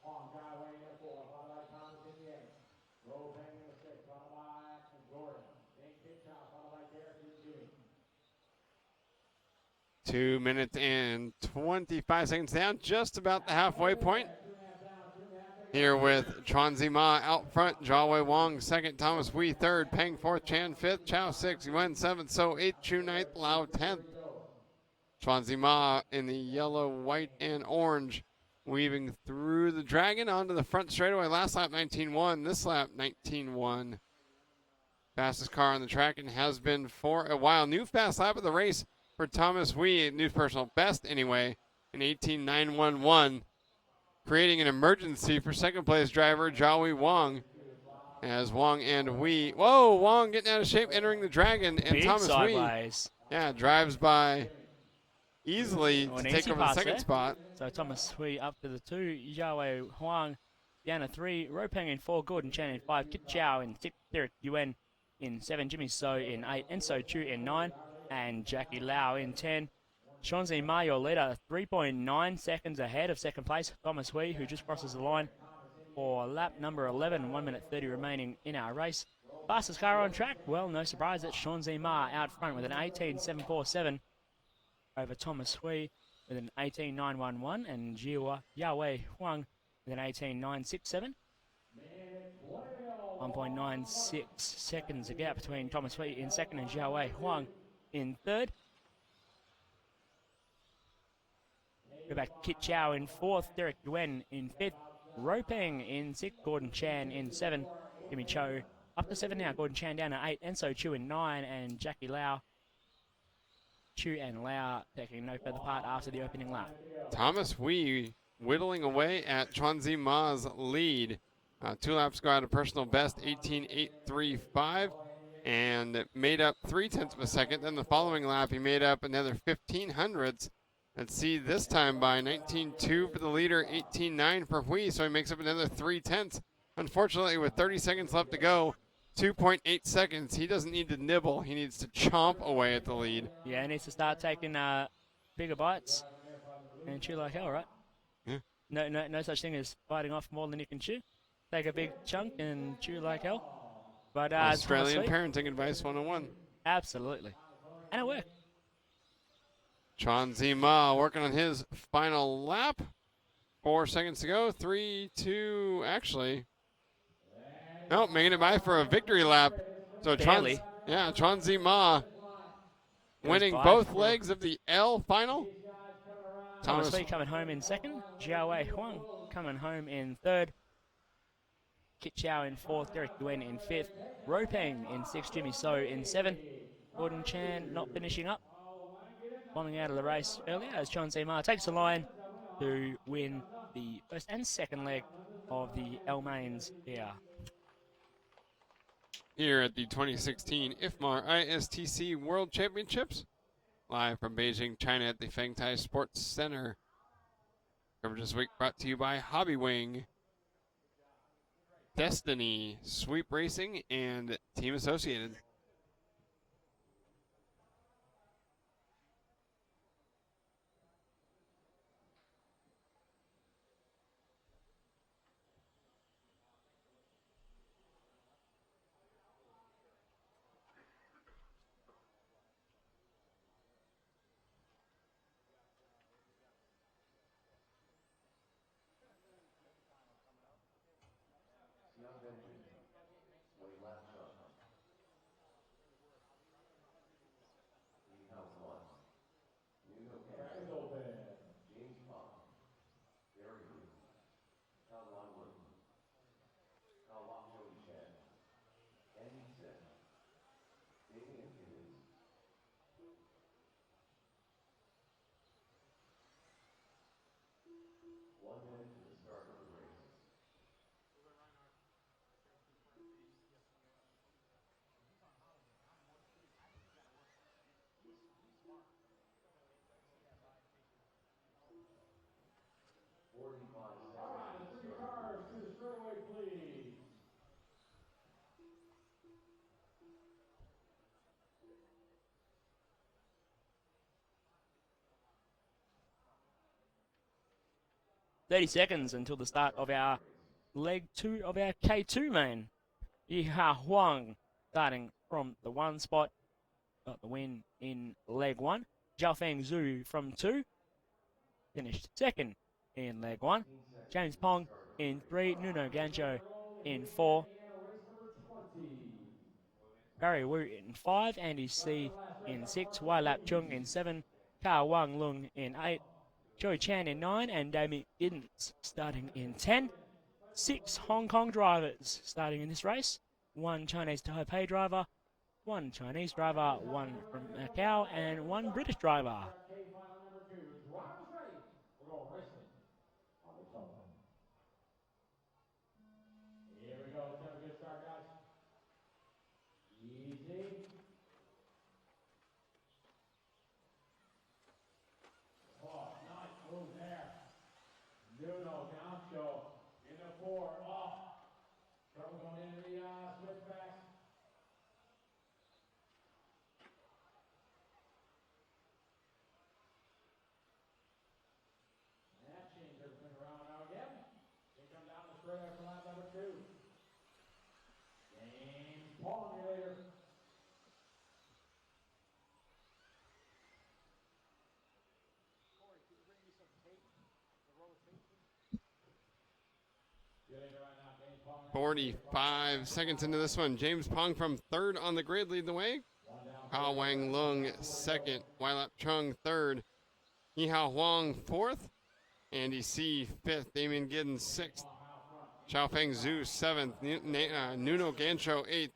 Huang Jiawei in the 4, followed by Thomas in the 8. Roe Peng in the 6, followed by Jordan. Then Kit Chow, followed by Derek and Jimmy. 2 minutes and 25 seconds down, just about the halfway point. Here with Chuanzi Ma out front, Jiawei Wang second, Thomas Wee third, Peng fourth, Chan fifth, Chow sixth, Yuen seventh, So eighth, Chu ninth, Lau 10th. Chuanzi Ma in the yellow, white, and orange, weaving through the dragon onto the front straightaway. Last lap 19.1, this lap 19.1. Fastest car on the track and has been for a while. New fast lap of the race for Thomas Wee, new personal best anyway, in 18.911, creating an emergency for second place driver Jiawei Wang. As Wang and Wee, whoa, Wang getting out of shape, entering the dragon, and Big Thomas sideways. Wee, yeah, drives by easily to take over the second spot. So Thomas Wee up to the 2, Jiawei Huang down to 3, Ropeng in 4, Gordon Chan in 5, Kit Chow in 6, Derek Yuen in 7, Jimmy So in 8, Enso Chu in 9, and Jackie Lau in 10. Chuanzi Ma, your leader, 3.9 seconds ahead of second place. Thomas Wee, who just crosses the line for lap number 11, 1 minute 30 remaining in our race. Fastest car on track, well, no surprise, it's Chuanzi Ma out front with an 18.747 over Thomas Wee with an 18.911 and Jiawei Huang with an 18.967. 1.96 seconds a gap between Thomas Wee in second and Jiawei Huang in third. Go back to Kit Chow in fourth, Derek Yuen in fifth, Ropeng in sixth, Gordon Chan in 7, Jimmy Cho up to 7 now, Gordon Chan down to 8, Enso Chu in 9, and Jackie Lau. Chu and Lau taking no further part after the opening lap. Thomas Wee whittling away at Chuanzi Ma's lead. 2 laps ago at a personal best, 18.835, and made up 0.3 of a second. Then the following lap, he made up another 0.15. Let's see, this time by 19.2 for the leader, 18.9 for Wee, so he makes up another 0.3. Unfortunately, with 30 seconds left to go, 2.8 seconds, he doesn't need to nibble. He needs to chomp away at the lead. Yeah, he needs to start taking bigger bites and chew like hell, right? Yeah. No such thing as biting off more than you can chew. Take a big chunk and chew like hell. But Australian parenting advice 101. Absolutely. And it worked. Chuanzi Ma working on his final lap. 4 seconds to go. 3, 2, actually. No, making it by for a victory lap. So Chuanzi Ma winning both legs of the L final. Thomas Wee coming home in second. Jiawei Huang coming home in third. Kit Chow in fourth. Derek Yuen in fifth. Ropeng in sixth. Jimmy So in 7. Gordon Chan not finishing up. Bombing out of the race earlier as Chuanzi Ma takes the line to win the first and second leg of the L Mains here. Here at the 2016 IFMAR ISTC World Championships, live from Beijing, China at the Fengtai Sports Center. Coverage this week brought to you by Hobby Wing, Destiny, Sweep Racing, and Team Associated. 30 seconds until the start of our leg 2 of our K2 main. Yiha Huang starting from the 1 spot, got the win in leg 1. Zhaofeng Zhu from 2, finished second in leg 1. James Pong in 3, Nuno Gancho in 4, Barry Wu in 5, Andy C in 6, Wai Lap Chung in 7, Ka Wang Lung in 8, Joey Chan in 9, and Damien Giddens starting in 10. 6 Hong Kong drivers starting in this race. 1 Chinese Taipei driver, 1 Chinese driver, 1 from Macau, and 1 British driver. K-final number 2. Drivers ready. We're going racing on the telephone. Here we go. Let's have a good start, guys. Easy. Oh, nice move there. Nuno Gancho in the 4. Oh, trouble going into the switchbacks. That changed everything around now again. They come down the straight after lap number 2. James Pong here later. Corey, can you bring me some tape? A roll of tape, please? 45 seconds into this one. James Pong from 3rd on the grid lead the way. Hao Wang Lung 2nd. Wai Lap Chung 3rd. Yihao Huang 4th. Andy C 5th. Damien Giddens 6th. Zhaofeng Zhu 7th. Nuno Gancho 8th.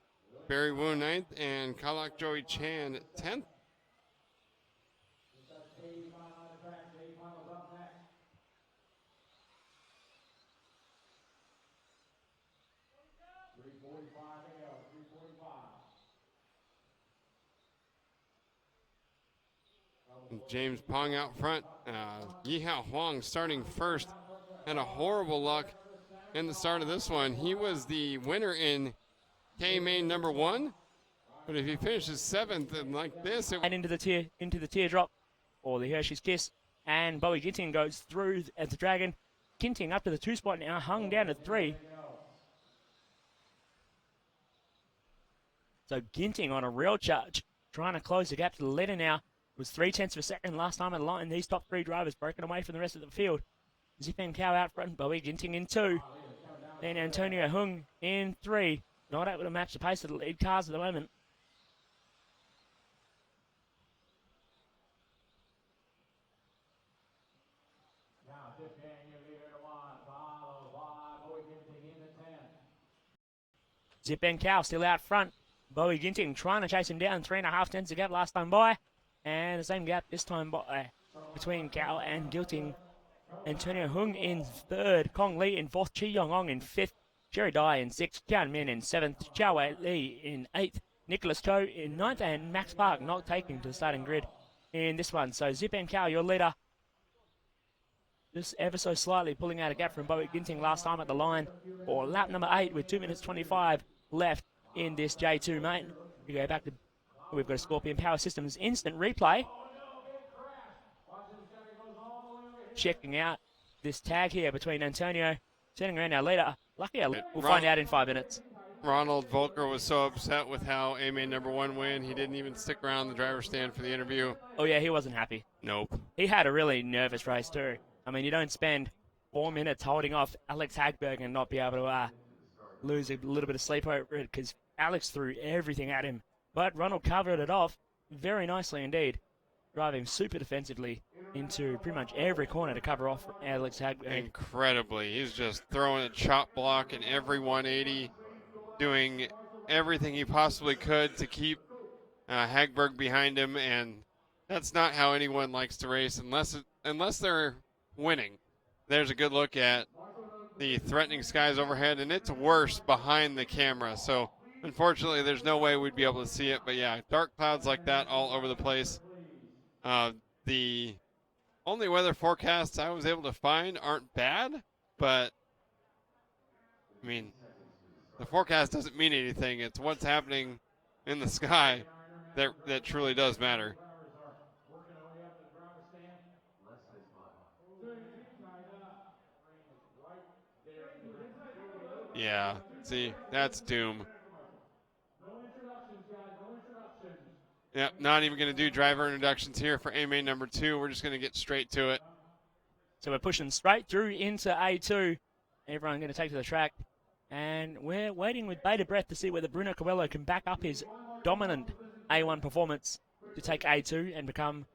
Barry Wu 9th. And Kalak Joey Chan 10th. James Pong out front. Yihao Huang starting first. Had a horrible luck in the start of this one. He was the winner in K main number 1. But if he finishes 7th and like this, and into the teardrop, or the Hershey's Kiss, and Bowie Ginting goes through at the Dragon. Ginting up to the 2 spot now, hung down at 3. So Ginting on a real charge, trying to close the gap to the leader now. It was 0.3 of a second last time at the line. These top 3 drivers broken away from the rest of the field. Zipeng Cow out front, Bowie Ginting in 2. Then Antonio Hung in 3. Not able to match the pace of the lead cars at the moment. Now, Zipeng, your leader to 1, followed by Bowie Ginting in the 10. Zipeng Cow still out front. Bowie Ginting trying to chase him down. 3.5 tenths of gap last time by. And the same gap this time by between Cow and Ginting. Antonio Hung in 3rd. Kong Lee in 4th. Chi Yong Ong in 5th. Jerry Dai in 6th. Jian Min in 7th. Zhao Wei Li in 8th. Nicholas Cho in 9th. And Max Park not taking to the starting grid in this one. So Zipeng Cow, your leader, just ever so slightly pulling out a gap from Bowie Ginting last time at the line for lap number 8 with 2 minutes 25 left in this J2 main. We go back to, we've got a Scorpion Power Systems instant replay. Checking out this tag here between Antonio, turning around our leader. Lucky we'll find out in 5 minutes. Ronald Volker was so upset with how A-Main number 1 went. He didn't even stick around the driver's stand for the interview. Oh yeah, he wasn't happy. Nope. He had a really nervous race too. I mean, you don't spend 4 minutes holding off Alex Hagberg and not be able to lose a little bit of sleep over it, because Alex threw everything at him. But Ronald covered it off very nicely indeed, driving super defensively into pretty much every corner to cover off Alex Hagberg. Incredibly. He's just throwing a chop block in every 180, doing everything he possibly could to keep Hagberg behind him, and that's not how anyone likes to race unless they're winning. There's a good look at the threatening skies overhead, and it's worse behind the camera. So unfortunately, there's no way we'd be able to see it. But yeah, dark clouds like that all over the place. The only weather forecasts I was able to find aren't bad, but I mean, the forecast doesn't mean anything. It's what's happening in the sky that truly does matter. Yeah, see, that's doom. Yep, not even going to do driver introductions here for A main number 2. We're just going to get straight to it. So we're pushing straight through into A2. Everyone going to take to the track. And we're waiting with bated breath to see whether Bruno Coelho can back up his dominant A1 performance to take A2 and become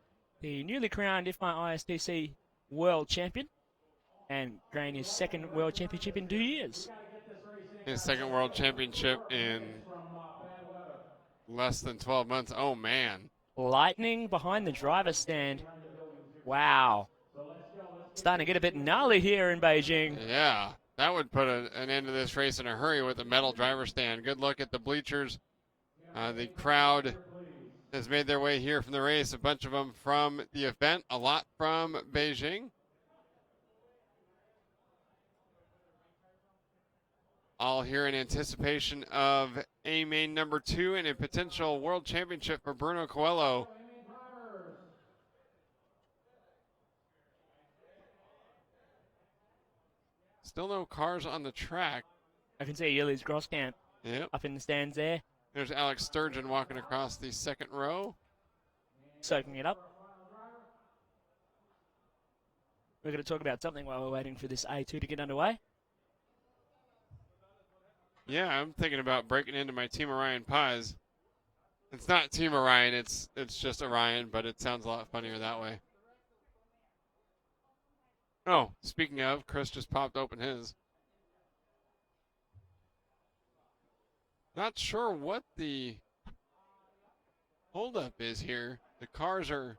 the newly crowned IFMAR ISTC World Champion and gain his second World Championship in 2 years. His second World Championship in less than 12 months. Oh, man. Lightning behind the driver's stand. Wow. Starting to get a bit gnarly here in Beijing. Yeah, that would put an end to this race in a hurry with a metal driver stand. Good look at the bleachers. The crowd has made their way here from the race. A bunch of them from the event, a lot from Beijing. All here in anticipation of A main number 2 and a potential world championship for Bruno Coelho. Still no cars on the track. I can see Yili's Grosskamp up in the stands there. There's Alex Sturgeon walking across the second row. Soaking it up. We're going to talk about something while we're waiting for this A2 to get underway. Yeah, I'm thinking about breaking into my Team Orion pies. It's not Team Orion, it's just Orion, but it sounds a lot funnier that way. Oh, speaking of, Chris just popped open his. Not sure what the holdup is here. The cars are...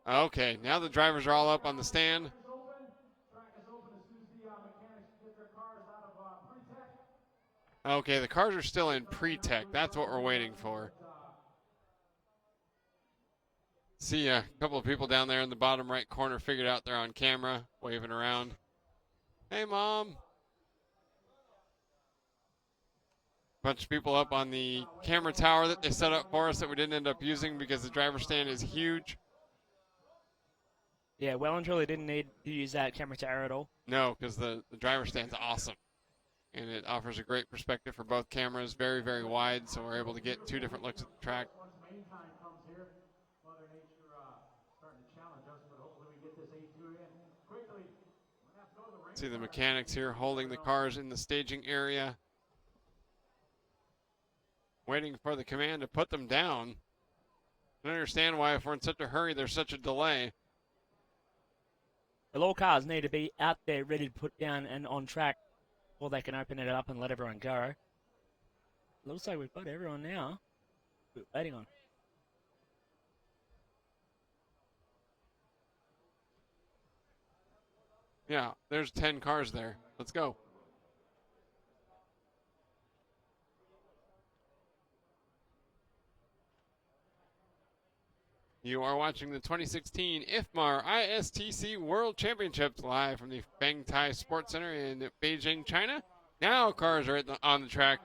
Okay, now the drivers are all up on the stand. Okay, the cars are still in pre-tech. That's what we're waiting for. See a couple of people down there in the bottom right corner figured out they're on camera, waving around. Hey, Mom. Bunch of people up on the camera tower that they set up for us that we didn't end up using because the driver stand is huge. Yeah, well and truly didn't need to use that camera tower at all. No, because the driver stand's awesome. And it offers a great perspective for both cameras, very, very wide, so we're able to get 2 different looks at the track. See the mechanics here holding the cars in the staging area, waiting for the command to put them down. I don't understand why, if we're in such a hurry, there's such a delay. Well, all cars need to be out there ready to put down and on track, or they can open it up and let everyone go. Looks like we've got everyone now. We're waiting on. Yeah, there's 10 cars there. Let's go. You are watching the 2016 IFMAR ISTC World Championships live from the Fengtai Sports Center in Beijing, China. Now cars are on the track.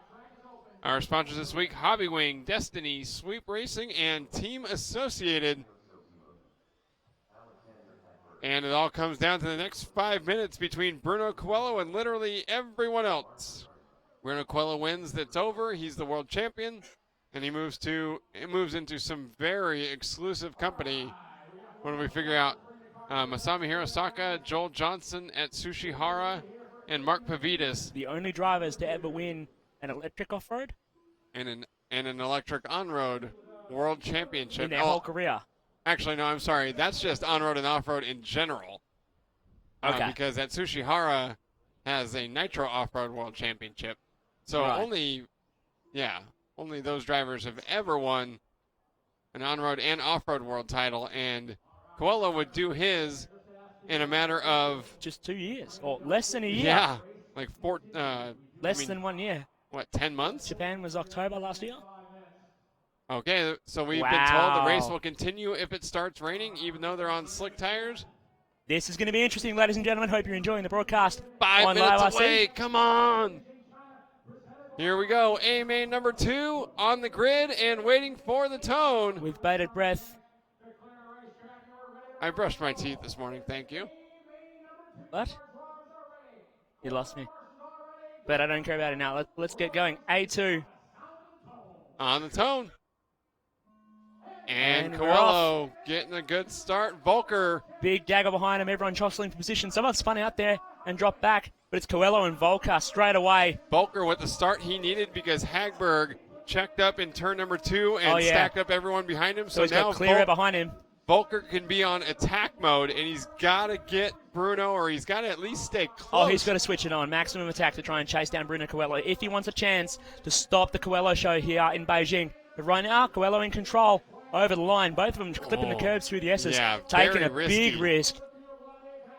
Our sponsors this week, Hobby Wing, Destiny, Sweep Racing, and Team Associated. And it all comes down to the next 5 minutes between Bruno Coelho and literally everyone else. Bruno Coelho wins, that's over. He's the world champion. And he moves into some very exclusive company when we figure out Masami Hirosaka, Joel Johnson at Sushihara, and Mark Pavidis. The only drivers to ever win an electric off-road? And an electric on-road world championship. In their whole career. Actually, no, I'm sorry. That's just on-road and off-road in general. Okay. Because at Sushihara has a Nitro off-road world championship. So only those drivers have ever won an on-road and off-road world title, and Coelho would do his in a matter of just 2 years, or less than a year. Yeah, like less than 1 year. What, 10 months? Japan was October last year. Okay, so we've been told the race will continue if it starts raining, even though they're on slick tires. This is going to be interesting, ladies and gentlemen. Hope you're enjoying the broadcast. 5 on minutes Live away. IC. Come on. Here we go. A main number 2 on the grid and waiting for the tone. With bated breath. I brushed my teeth this morning. Thank you. What? You lost me. But I don't care about it now. Let's get going. A2. On the tone. And we're off. Coelho getting a good start. Volker. Big dagger behind him. Everyone jostling for position. Someone spun out there and dropped back. But it's Coelho and Volker straight away. Volker with the start he needed because Hagberg checked up in turn number 2 and stacked up everyone behind him. So he's got clear behind him. Volker can be on attack mode, and he's got to get Bruno, or he's got to at least stay close. Oh, he's got to switch it on. Maximum attack to try and chase down Bruno Coelho if he wants a chance to stop the Coelho show here in Beijing. But right now, Coelho in control over the line. Both of them clipping the curbs through the S's, taking a big risk.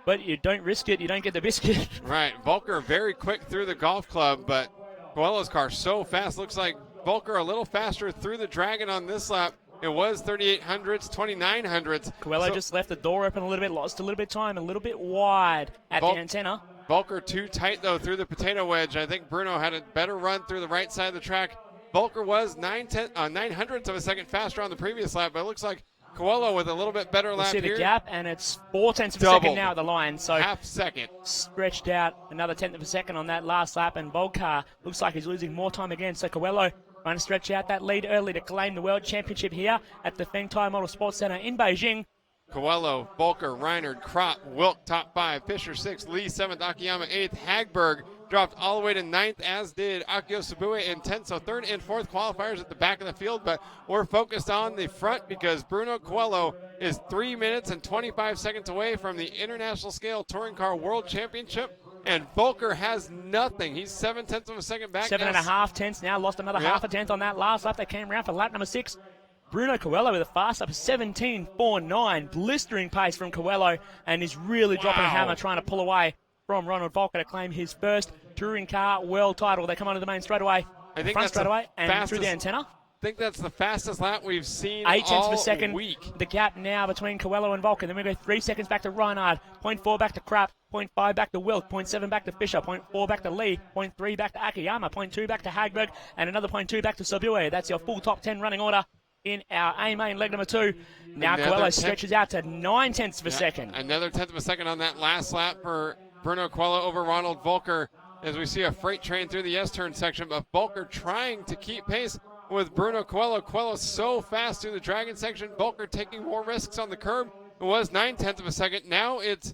But you don't risk it, you don't get the biscuit. Right, Volker very quick through the golf club, but Coelho's car so fast. Looks like Volker a little faster through the Dragon on this lap. It was 3,800s, 2,900s. Coelho just left the door open a little bit, lost a little bit of time, a little bit wide at the antenna. Volker too tight, though, through the potato wedge. I think Bruno had a better run through the right side of the track. Volker was 9/100ths of a second faster on the previous lap, but it looks like Coelho with a little bit better lap here. See the gap, and it's 0.4 of a second now at the line. So half second. Stretched out another 1/10 of a second on that last lap, and Volker looks like he's losing more time again. So Coelho trying to stretch out that lead early to claim the World Championship here at the Fengtai Model Sports Center in Beijing. Coelho, Volker, Reinhard, Kropp, Wilk, top 5, Fischer 6th, Lee 7th, Akiyama 8th, Hagberg dropped all the way to 9th, as did Akio Sabue in 10th. So 3rd and 4th qualifiers at the back of the field, but we're focused on the front because Bruno Coelho is 3 minutes and 25 seconds away from the International Scale Touring Car World Championship, and Volker has nothing. He's 7/10 of a second back. 7.5 tenths now, lost another half a tenth on that last lap. They came around for lap number 6. Bruno Coelho with a fast up of 17.49, blistering pace from Coelho, and is really dropping a hammer, trying to pull away from Ronald Volker to claim his first touring car world title. They come onto the main straight away, I think front that's straight away, and fastest, through the antenna. I think that's the fastest lap we've seen 8/10 all of a second. week. The gap now between Coelho and Volker. Then we go 3 seconds back to Reinhard, 0.4 back to Kropp, 0.5 back to Wilk, 0.7 back to Fischer, 0.4 back to Lee, 0.3 back to Akiyama, 0.2 back to Hagberg, and another 0.2 back to Sabue. That's your full top 10 running order in our A main leg number 2. Now Coelho stretches out to 9/10 of a second. Another 1/10 of a second on that last lap for Bruno Coelho over Ronald Volker, as we see a freight train through the S-turn section, but Volker trying to keep pace with Bruno Coelho. Coelho so fast through the Dragon section. Volker taking more risks on the curb. It was 9/10 of a second. Now it's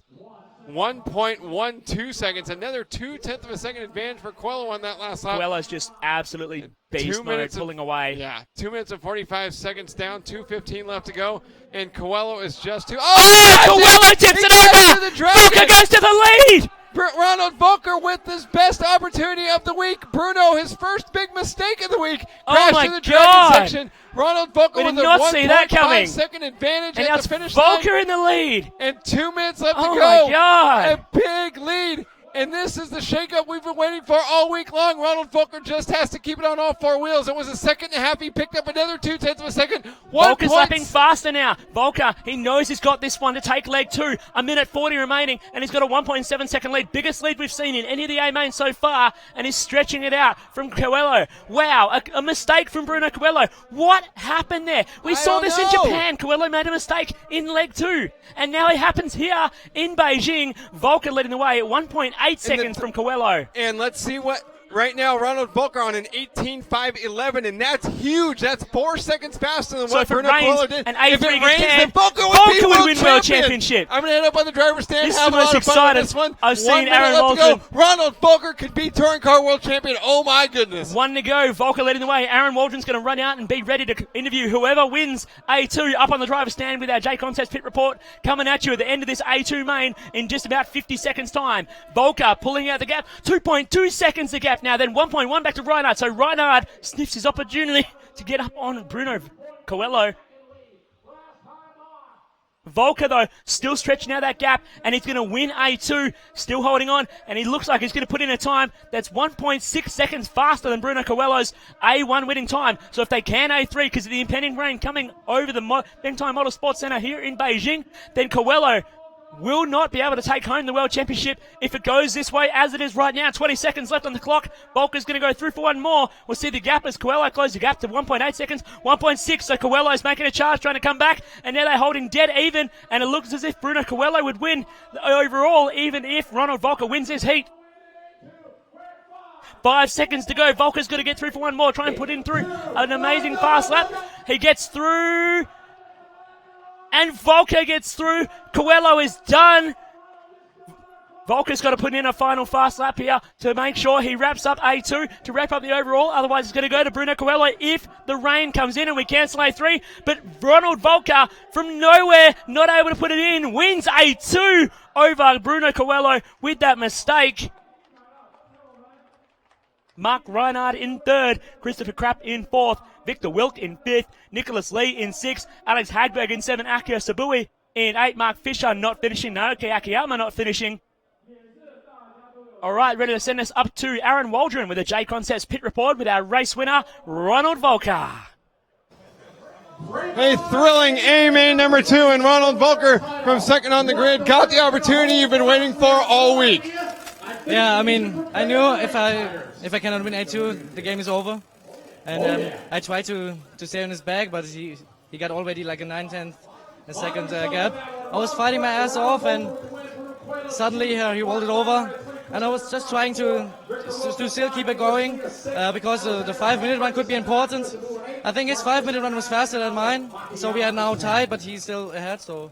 1.12 seconds. Another 2/10 of a second advantage for Coelho on that last lap. Coelho's just absolutely beast mode, pulling away. Yeah, 2 minutes and 45 seconds down, 2:15 left to go, and Coelho is just too. Coelho tips it over! Volker goes to the lead! Ronald Volker with his best opportunity of the week. Bruno, his first big mistake of the week. Crashed through the Dragon section. Ronald Volker with a 1.5 second advantage and at the finish Volker line. in the lead. And 2 minutes left to go. Oh my God. A big lead. And this is the shakeup we've been waiting for all week long. Ronald Volker just has to keep it on all 4 wheels. It was a second and a half. He picked up another 2/10 of a second. Volker's lapping faster now. Volker, he knows he's got this one to take leg 2. 1:40 remaining, and he's got a 1.7 second lead. Biggest lead we've seen in any of the A main so far, and he's stretching it out from Coelho. Wow, a mistake from Bruno Coelho. What happened there? We saw this in Japan. Coelho made a mistake in leg 2, and now it happens here in Beijing. Volker leading the way at 1.8 seconds from Coelho. And let's see what right now Ronald Volker on an 18.511, and that's huge. That's 4 seconds faster than what Bruno Coelho did. And if it rains, then Volker would win World Championship. I'm going to head up on the driver's stand. This have is the a lot most of fun with excited this one. I've seen Aaron left to go. Waldron. Ronald Volker could be Touring Car World Champion. Oh my goodness. 1 to go. Volker leading the way. Aaron Waldron's going to run out and be ready to interview whoever wins A2 up on the driver's stand with our J Contest pit report coming at you at the end of this A2 main in just about 50 seconds time. Volker pulling out the gap. 2.2 seconds the gap now. Then 1.1 back to Reinhard. So Reinhard sniffs his opportunity to get up on Bruno Coelho. Volker, though, still stretching out that gap, and he's going to win A2, still holding on, and he looks like he's going to put in a time that's 1.6 seconds faster than Bruno Coelho's A1 winning time. So if they can A3, because of the impending rain coming over the Fengtai Model Sports Center here in Beijing, then Coelho will not be able to take home the World Championship if it goes this way as it is right now. 20 seconds left on the clock. Volker's going to go through for one more. We'll see the gap as Coelho closes the gap to 1.8 seconds, 1.6. So Coelho's making a charge, trying to come back, and now they're holding dead even, and it looks as if Bruno Coelho would win overall, even if Ronald Volker wins this heat. 5 seconds to go. Volker's got to get through for one more. Try and put him through an amazing fast lap. He gets through. And Volker gets through. Coelho is done. Volker's got to put in a final fast lap here to make sure he wraps up A2 to wrap up the overall. Otherwise, it's going to go to Bruno Coelho if the rain comes in and we cancel A3. But Ronald Volker, from nowhere, not able to put it in, wins A2 over Bruno Coelho with that mistake. Mark Reinhardt in third, Christopher Krapp in fourth, Victor Wilk in fifth, Nicholas Lee in sixth, Alex Hagberg in seventh, Akio Sabui in eight, Mark Fisher not finishing, Naoki Akiyama not finishing. All right, ready to send us up to Aaron Waldron with a J Concepts pit report with our race winner, Ronald Volker. A thrilling A-main number 2, and Ronald Volker from second on the grid got the opportunity you've been waiting for all week. Yeah, I mean, I knew if I cannot win A2, the game is over. And I tried to stay on his back, but he got already like a 9/10 second gap. I was fighting my ass off, and suddenly he rolled it over. And I was just trying to still keep it going because the 5-minute run could be important. I think his 5-minute run was faster than mine, so we are now tied, but he's still ahead. So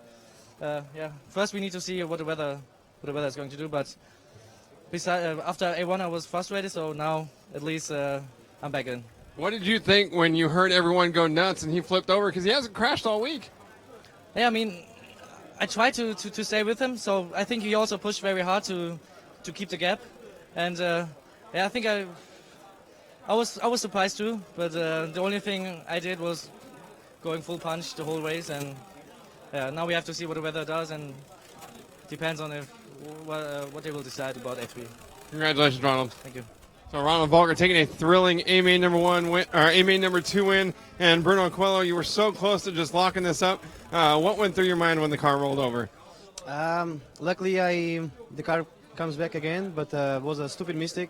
yeah, first we need to see what the weather is going to do. But after A1, I was frustrated, so now at least I'm back in. What did you think when you heard everyone go nuts and he flipped over? Because he hasn't crashed all week. Yeah, I mean, I tried to stay with him, so I think he also pushed very hard to keep the gap. And yeah, I think I was surprised too, but the only thing I did was going full punch the whole race. And yeah, now we have to see what the weather does, and it depends on what they will decide about F3. Congratulations, Ronald. Thank you. So Ronald Volker taking a thrilling A-main number 1 win, or A-main number 2 win, and Bruno Coelho, you were so close to just locking this up. What went through your mind when the car rolled over? Luckily, the car comes back again, but it was a stupid mistake.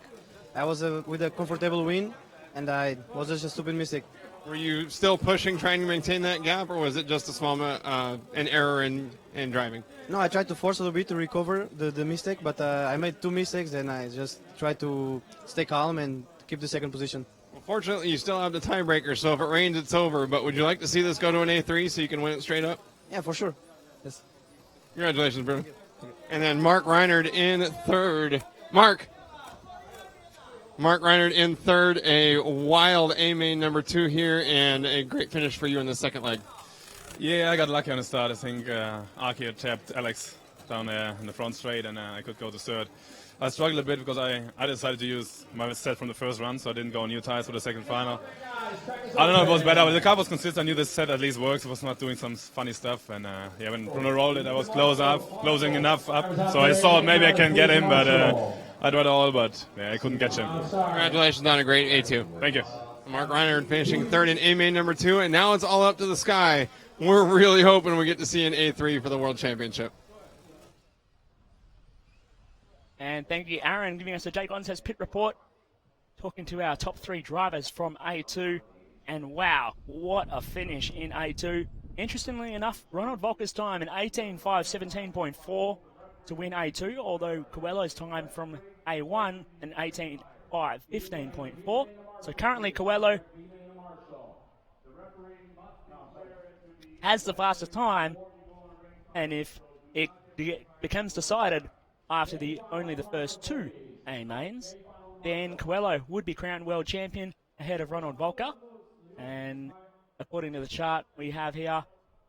I was with a comfortable win, and I was just a stupid mistake. Were you still pushing, trying to maintain that gap, or was it just a small an error in driving? No, I tried to force a little bit to recover the mistake, but I made 2 mistakes, and I just tried to stay calm and keep the second position. Well, fortunately, you still have the tiebreaker, so if it rains, it's over. But would you like to see this go to an A3 so you can win it straight up? Yeah, for sure. Yes. Congratulations, Bruno. And then Mark Reinhardt in third. Mark Reinhardt in third, a wild A-main number 2 here, and a great finish for you in the second leg. Yeah, I got lucky on the start. I think Akio tapped Alex down there in the front straight, and I could go to third. I struggled a bit because I decided to use my set from the first run, so I didn't go new tires for the second final. I don't know if it was better, but the car was consistent. I knew this set at least works. It was not doing some funny stuff, and yeah, when Bruno rolled it, I was closing enough up, so I thought maybe I can get him, but I tried all, but yeah, I couldn't catch him. Congratulations on a great A2. Thank you. Mark Reinhardt finishing third in A-main number 2, and now it's all up to the sky. We're really hoping we get to see an A3 for the World Championship. And thank you, Aaron, giving us a Jake Onsets pit report, talking to our top 3 drivers from A2. And wow, what a finish in A2. Interestingly enough, Ronald Volker's time in 18.5, 17.4 to win A2, although Coelho's time from A1 in 18.5, 15.4. So currently Coelho has the fastest time, and if it becomes decided after only the first 2 A-mains, then Coelho would be crowned world champion ahead of Ronald Volker. And according to the chart we have here,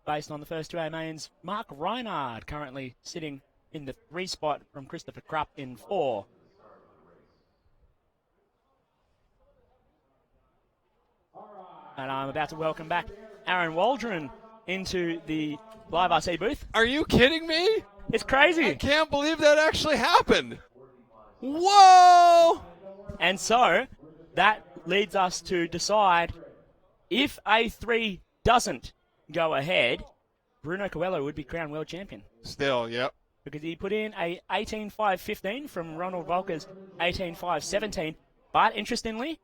based on the first 2 A-mains, Mark Reinhardt currently sitting in the 3 spot from Christopher Krapp in 4. And I'm about to welcome back Aaron Waldron into the Live RC booth. Are you kidding me? It's crazy. I can't believe that actually happened. Whoa! And so that leads us to decide if A3 doesn't go ahead, Bruno Coelho would be crowned world champion. Still, yep. Because he put in a 18.5.15 from Ronald Volker's 18.5.17. But interestingly,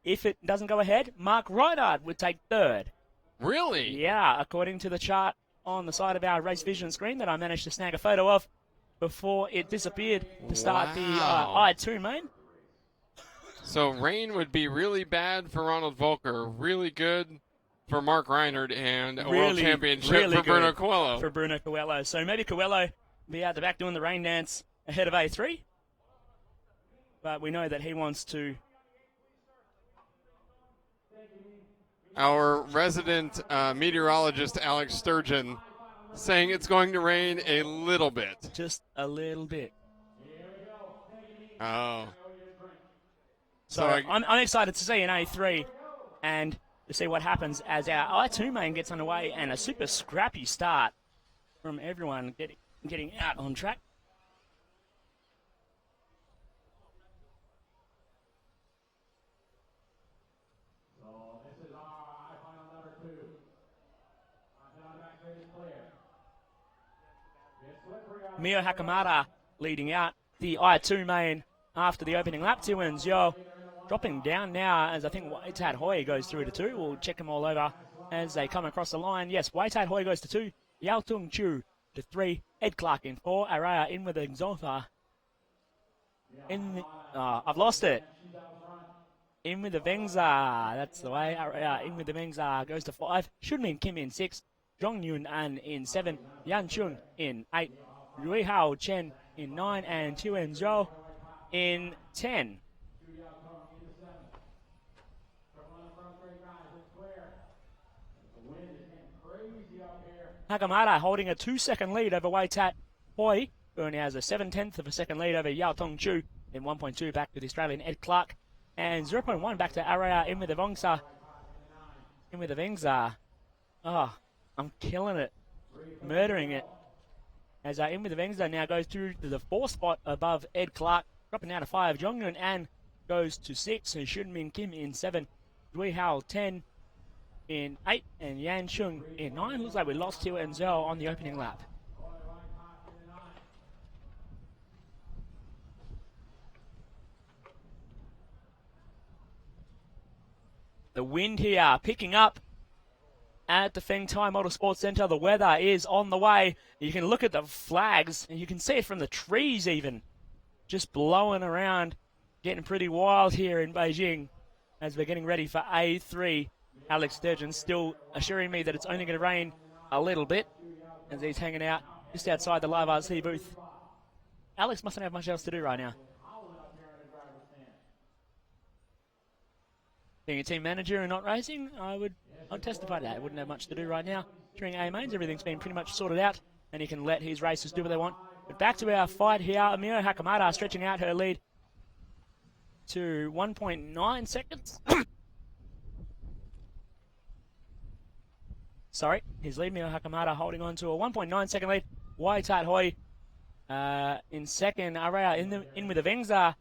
if it doesn't go ahead, Mark Reinhardt would take third. Really? Yeah, according to the chart on the side of our race vision screen that I managed to snag a photo of before it disappeared to start the I2 main. So rain would be really bad for Ronald Volker, really good for Mark Reinhardt, and a world championship for Bruno Coelho. For Bruno Coelho. So maybe Coelho be out the back doing the rain dance ahead of A3. But we know that he wants to. Our resident meteorologist, Alex Sturgeon, saying it's going to rain a little bit. Just a little bit. Oh. So I'm excited to see an A3 and to see what happens as our I2 main gets underway and a super scrappy start from everyone getting out on track. So this is our I-final number 2. Down the back straight is clear. Mio Hakamada leading out the I2 main after the opening lap. Tiwen Zhou dropping down now as I think Waitat Hoi goes through to 2. We'll check them all over as they come across the line. Yes, Waitat Hoi goes to 2. Yao Tung Chu to 3. Ed Clark in 4. Araya in with a Xotha. I've lost it. In with the Vengza. That's the way. Araya in with the Vengza goes to 5. Shunmin Kim in 6. Zhong Yun An in 7. Yan Chung in 8. Rui Hao Chen in 9. And Tiwen Zhou in 10. Hakamada holding a 2-second lead over Waitat Hoi, who only has a 7/10 of a second lead over Yao Tong Chu in 1.2 back to the Australian Ed Clark. And 0.1 back to Araya in with the Vongsa. In with the Vengza. Oh, I'm killing it. Murdering it. As in with the Vengza now goes through to the 4th spot above Ed Clark. Dropping down to 5. Jongyun An goes to 6. And Shunmin Kim in 7. Dui Hao 10. In 8 and Yan Chung in 9. Looks like we lost Tiwen Zhou on the opening lap. The wind here picking up at the Feng Tai Motorsports Centre. The weather is on the way. You can look at the flags and you can see it from the trees even. Just blowing around, getting pretty wild here in Beijing as we're getting ready for A3. Alex Sturgeon still assuring me that it's only going to rain a little bit as he's hanging out just outside the Live RC booth. Alex mustn't have much else to do right now. Being a team manager and not racing, I'd testify to that. He wouldn't have much to do right now. During A mains, everything's been pretty much sorted out and he can let his racers do what they want. But back to our fight here. Mio Hakamada stretching out her lead to 1.9 seconds. Sorry, his lead, Mio Hakamada, holding on to a 1.9 second lead. Waitat Hoi in second. Araya in with the Vengza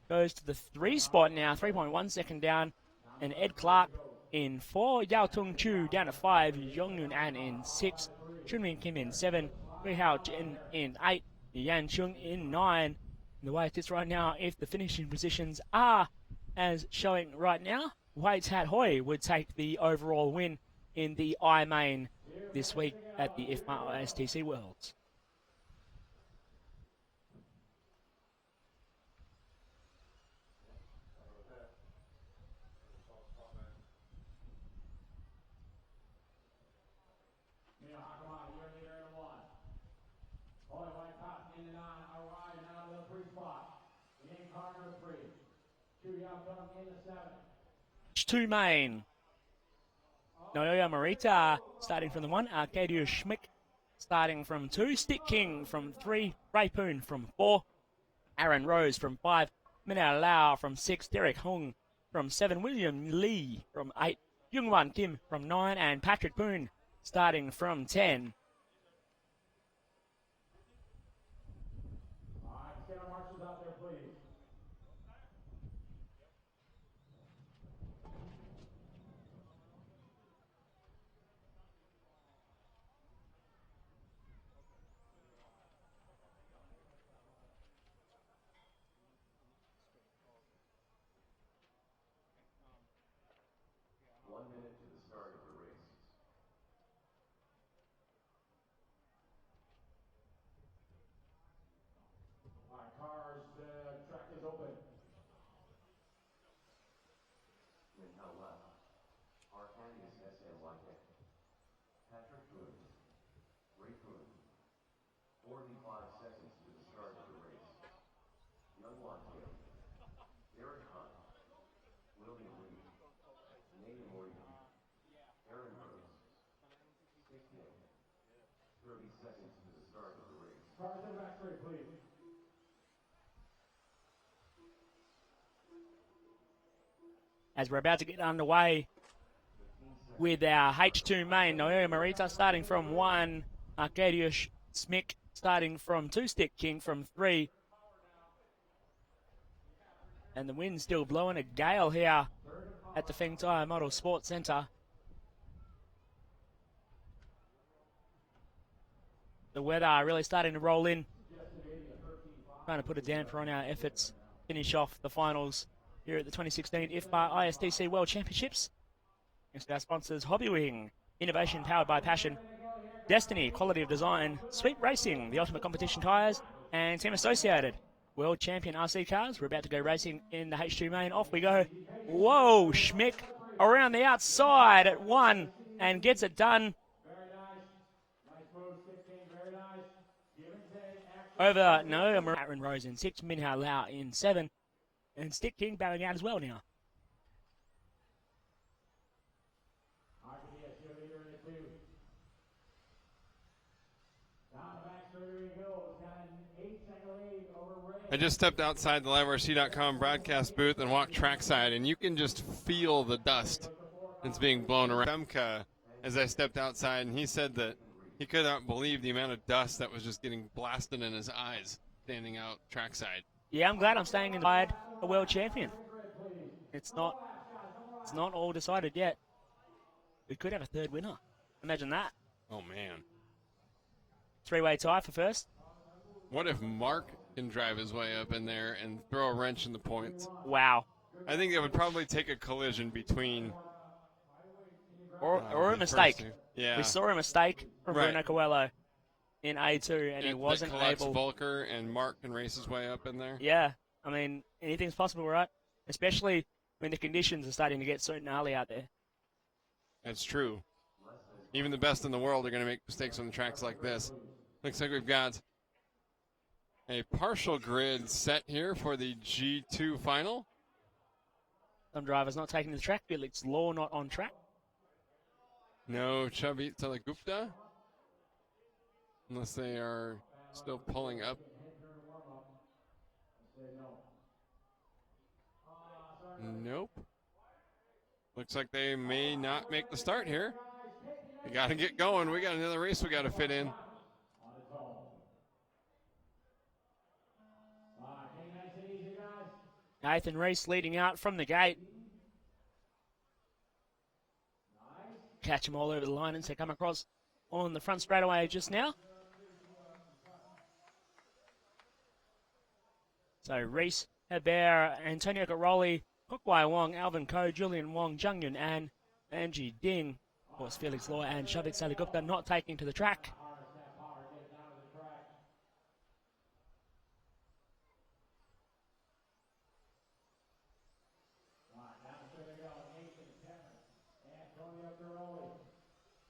goes to the 3 spot now, 3.1 second down. And Ed Clark in 4. Yao Tung Chu down to 5. Yongyun An in 6. Chunmin Kim in 7. Rui Hao Chen in 8. Yan Chung in 9. The way it is right now, if the finishing positions are as showing right now, Waitat Hoi would take the overall win in the I main this week at the IFMAR ISTC Worlds. Two main. Naoya Morita starting from the 1. Arcadio Schmick starting from 2. Stick King from 3. Ray Poon from 4. Aaron Rose from 5. Minao Lau from 6. Derek Hung from 7. William Lee from 8. Jungwan Kim from 9. And Patrick Poon starting from 10. Cars, track As we're about to get underway with our H2 main, Naoya Marita starting from 1, Arkadiusz Smik starting from 2, Stick King from 3. And the wind's still blowing a gale here at the Feng Tai Model Sports Centre. The weather really starting to roll in. Trying to put a damper on our efforts. Finish off the finals here at the 2016 IFMAR ISTC World Championships. Thanks to our sponsors, Hobbywing, innovation powered by passion, Destiny, quality of design, Sweet Racing, the ultimate competition tyres, and Team Associated, World Champion RC cars. We're about to go racing in the H2 main. Off we go. Whoa, Schmick around the outside at 1 and gets it done. Over no, Aaron Rose in 6, Minhao Lau in 7, and Stick King bowing out as well now. I just stepped outside the LiveRC.com broadcast booth and walked trackside, and you can just feel the dust that's being blown around. Femke, as I stepped outside, and he said that he could not believe the amount of dust that was just getting blasted in his eyes standing out trackside. Yeah, I'm glad I'm staying inside a world champion. It's not all decided yet. We could have a third winner. Imagine that. Oh, man. 3-way tie for first. What if Mark can drive his way up in there and throw a wrench in the points? Wow. I think it would probably take a collision between... Or a mistake. Yeah. We saw a mistake from Bruno Coelho in A2, and he wasn't able. Volker and Mark can race his way up in there. Yeah, I mean, anything's possible, right? Especially when the conditions are starting to get so gnarly out there. That's true. Even the best in the world are going to make mistakes on tracks like this. Looks like we've got a partial grid set here for the G2 final. Some drivers not taking the track. Felix Law not on track. No Chavit Telagupta. Unless they are still pulling up. Nope. Looks like they may not make the start here. We got to get going. We got another race we got to fit in. Nathan Reese leading out from the gate. Catch them all over the line as they come across on the front straightaway just now. So Reese, Hebert, Antonio Caroli, Kukwai Wong, Alvin Ko, Julian Wong, Jung Yun An, Angie Ding, of course Felix Law and Shavit Salagupta not taking to the track.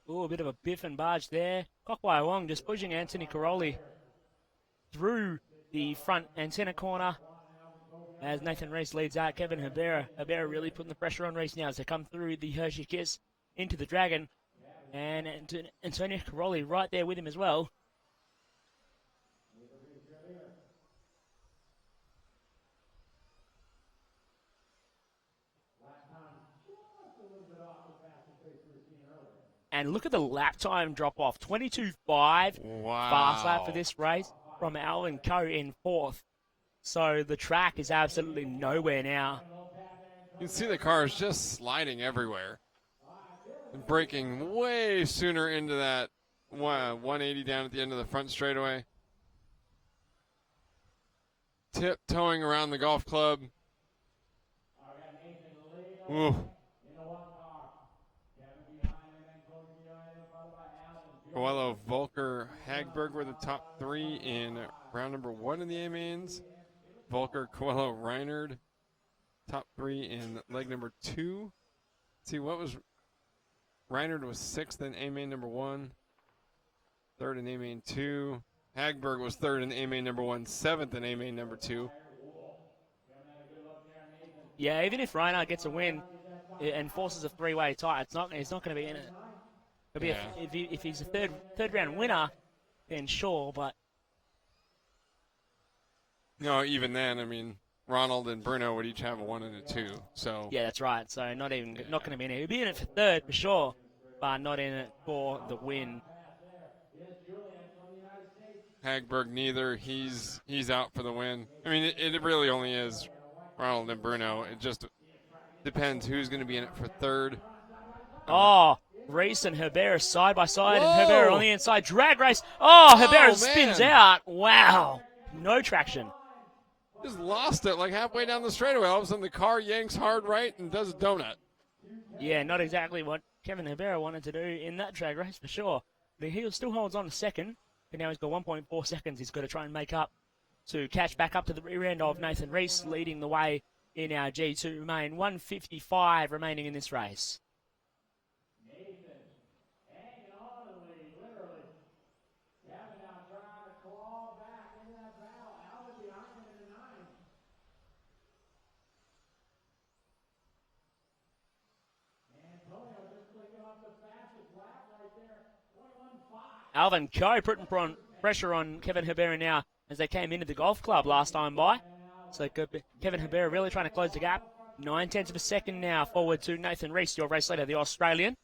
Ooh, a bit of a biff and barge there. Kukwai Wong just pushing Anthony Caroli through the front antenna corner as Nathan Reese leads out. Kevin Hebert really putting the pressure on Reese now as they come through the Hershey Kiss into the Dragon. And Antonio Caroli right there with him as well. And look at the lap time drop off. 22.5 fast lap for this race from Alvin Ko in 4th. So the track is absolutely nowhere now. You can see the cars just sliding everywhere. And braking way sooner into that 180 down at the end of the front straightaway. Tiptoeing around the golf club. Ooh. Coelho, Volker, Hagberg were the top 3 in round number 1 in the A-mains. Volker, Coelho, Reinhard, top 3 in leg number 2. Let's see, what was... Reinhard was 6th in A-main number 1. 3rd in A-main 2. Hagberg was 3rd in A-main number 1. 7th in A-main number 2. Yeah, even if Reinhard gets a win and forces a 3-way tie, it's not going to be in it. It'll be if he's a third round winner, then sure, but No, even then, I mean, Ronald and Bruno would each have a 1 and a 2. So Yeah, that's right. So not going to be in it. He'll be in it for third for sure, but not in it for the win. Hagberg neither. He's out for the win. I mean, it really only is Ronald and Bruno. It just depends who's going to be in it for third. Oh, Reese and Herbert side by side, Whoa! and Herbert on the inside. Drag race. Oh, Herbert spins man. out. Wow. No traction. Just lost it like halfway down the straightaway. All of a sudden, the car yanks hard right and does a donut. Yeah, not exactly what Kevin Herbert wanted to do in that drag race for sure. But he still holds on to second. But now he's got 1.4 seconds. He's got to try and make up to catch back up to the rear end of Nathan Reese, leading the way in our G2 main. 1:55 remaining in this race. Alvin Coe putting pressure on Kevin Herbert now as they came into the golf club last time by. So Kevin Herbert really trying to close the gap. 9/10 of a second now forward to Nathan Reese, your race leader, the Australian,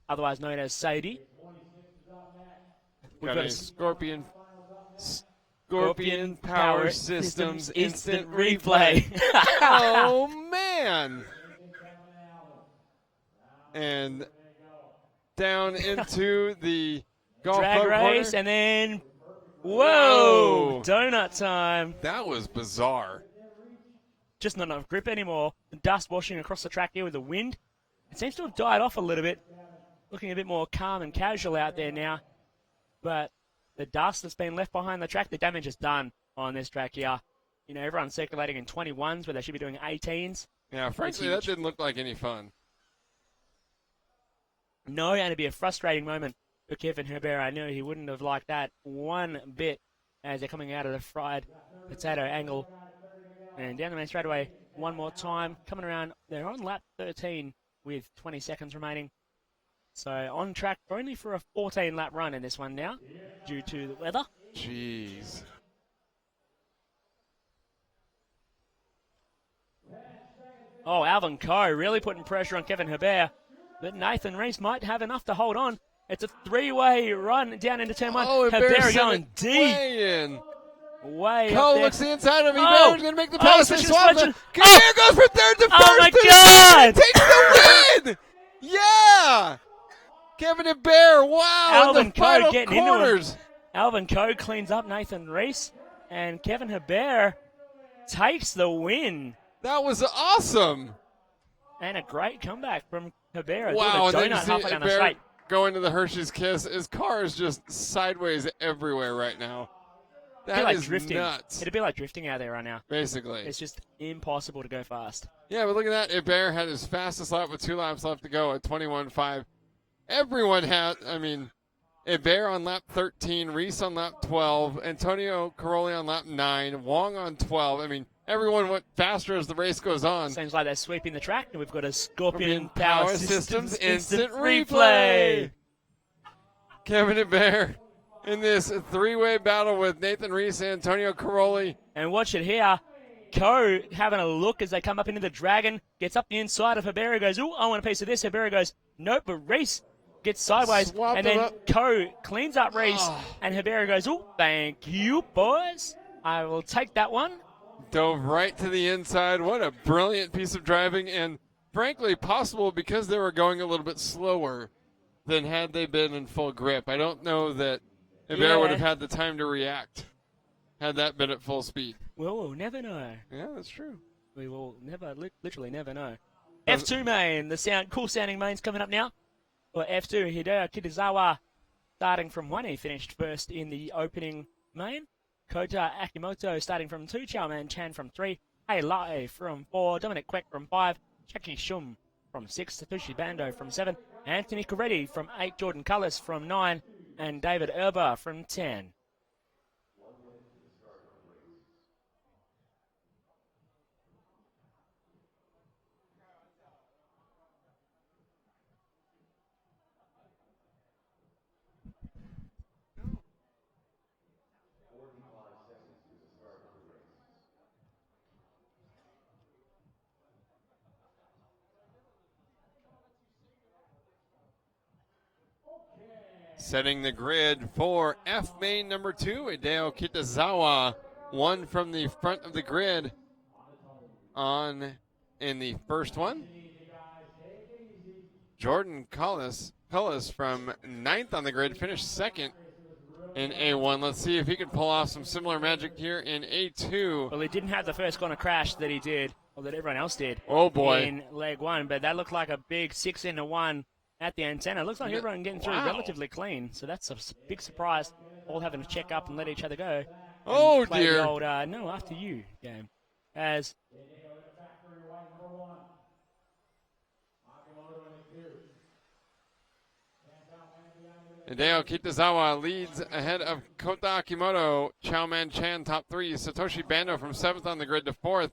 otherwise known as Sadie. We've got a Scorpion Power Systems instant replay. Oh, man. And down into the golf drag race, corner. And then, whoa, donut time. That was bizarre. Just not enough grip anymore. The dust washing across the track here with the wind. It seems to have died off a little bit. Looking a bit more calm and casual out there now. But the dust that's been left behind the track, the damage is done on this track here. You know, everyone's circulating in 21s where they should be doing 18s. Yeah, frankly, that didn't look like any fun. No, and it'd be a frustrating moment for Kevin Herbert. I know he wouldn't have liked that one bit as they're coming out of the fried potato angle. And down the main straightaway one more time. Coming around, they're on lap 13 with 20 seconds remaining. So on track only for a 14-lap run in this one now due to the weather. Jeez. Oh, Alvin Coe really putting pressure on Kevin Herbert. But Nathan Reese might have enough to hold on. It's a three-way run down into turn one. Oh, Herbert going deep. Way in. Way Cole up there. looks the inside of him. Oh. Hebert's going to make the pass. Switch Swap suspension. it. Kabir goes from third to first. Oh, my to God. Takes the win. Yeah. Kevin Hebert. Wow. Alvin in the Coe final getting corners. into him. Alvin Coe cleans up Nathan Reese. And Kevin Herbert takes the win. That was awesome. And a great comeback from Herbert. Wow. Doing And a then donut you halfway see down the Hebert straight. going to the Hershey's Kiss. His car is just sideways everywhere right now. It'd be That like is drifting. nuts. It'd be like drifting out there right now. Basically. It's just impossible to go fast. Yeah, but look at that. Hebert had his fastest lap with 2 laps left to go at 21.5. Everyone had, Hebert on lap 13, Reese on lap 12, Antonio Caroli on lap 9, Wong on 12. Everyone went faster as the race goes on. Seems like they're sweeping the track, and we've got a Scorpion Power Power Systems instant replay. replay. Kevin Hebert in this three-way battle with Nathan Reese and Antonio Caroli. And watch it here. Coe having a look as they come up into the Dragon. Gets up the inside of Herbert. Goes, ooh, I want a piece of this. Herbert goes, nope, but Reese gets sideways. Swapped and then him up. Coe cleans up Reese. And Herbert goes, ooh, thank you, boys. I will take that one. Dove right to the inside. What a brilliant piece of driving, and frankly possible because they were going a little bit slower than had they been in full grip. I don't know that Hebert would have had the time to react had that been at full speed. Well, we'll never know. Yeah, that's true. We will literally never know. F2 main, the cool sounding main's coming up now. For F2, Hideo Kitazawa starting from 1. He finished first in the opening main. Kota Akimoto starting from 2. Chaoman Chan from 3. Hei Lai from 4. Dominic Queck from 5. Jackie Shum from 6. Satoshi Bando from 7. Anthony Coretti from 8. Jordan Cullis from 9. And David Erber from 10. Setting the grid for F main number 2, Hideo Kitazawa, one from the front of the grid on in the first one. Jordan Cullis from 9th on the grid, finished 2nd in A1. Let's see if he can pull off some similar magic here in A2. Well, he didn't have the first corner crash that he did, or that everyone else did. Oh, boy. In leg 1, but that looked like a big 6-into-1 at the antenna. Looks like everyone getting through relatively clean, so that's a big surprise. All having to check up and let each other go. Oh, play dear. The old, no, after you game. As Hideo Kitazawa leads ahead of Kota Akimoto, Chowman Chan top 3, Satoshi Bando from 7th on the grid to 4th,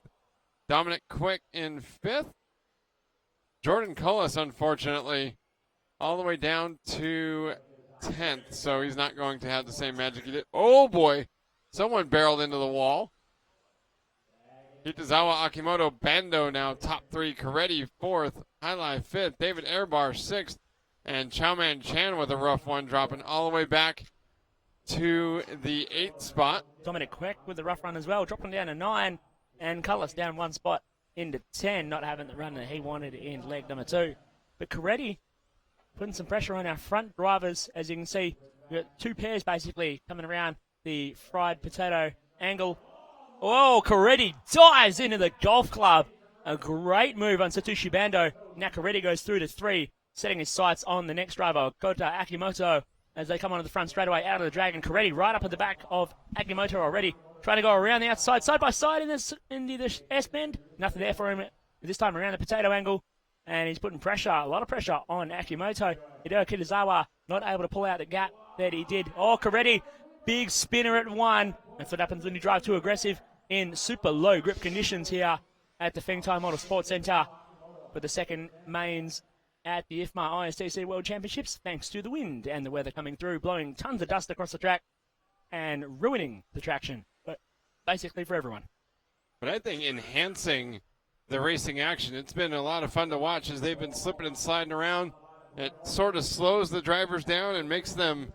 Dominic Quick in 5th, Jordan Cullis, unfortunately, all the way down to 10th, so he's not going to have the same magic he did. Oh boy, someone barreled into the wall. Kitazawa, Akimoto, Bando now top 3, Coretti 4th, Highlight 5th, David Airbar 6th, and Chowman Chan with a rough one, dropping all the way back to the 8th spot. Dominic Quick with the rough run as well, dropping down to 9, and Cullis down 1 spot into 10, not having the run that he wanted in leg number 2. But Coretti putting some pressure on our front drivers. As you can see, we've got 2 pairs basically coming around the fried potato angle. Oh, Coretti dives into the golf club. A great move on Satoshi Bando. Now Coretti goes through to 3. Setting his sights on the next driver, Kota Akimoto, as they come onto the front straightaway out of the Dragon. Coretti right up at the back of Akimoto already, trying to go around the outside, side by side in the S-bend. Nothing there for him this time around the potato angle, and he's putting pressure, a lot of pressure on Akimoto. Hideo Kitazawa not able to pull out the gap that he did. Oh, Coretti, big spinner at 1. That's what happens when you drive too aggressive in super low grip conditions here at the Fengtai Model Sports Center for the second mains at the IFMAR ISTC World Championships, thanks to the wind and the weather coming through, blowing tons of dust across the track and ruining the traction, but basically for everyone. But I think enhancing the racing action, it's been a lot of fun to watch as they've been slipping and sliding around. It sort of slows the drivers down and makes them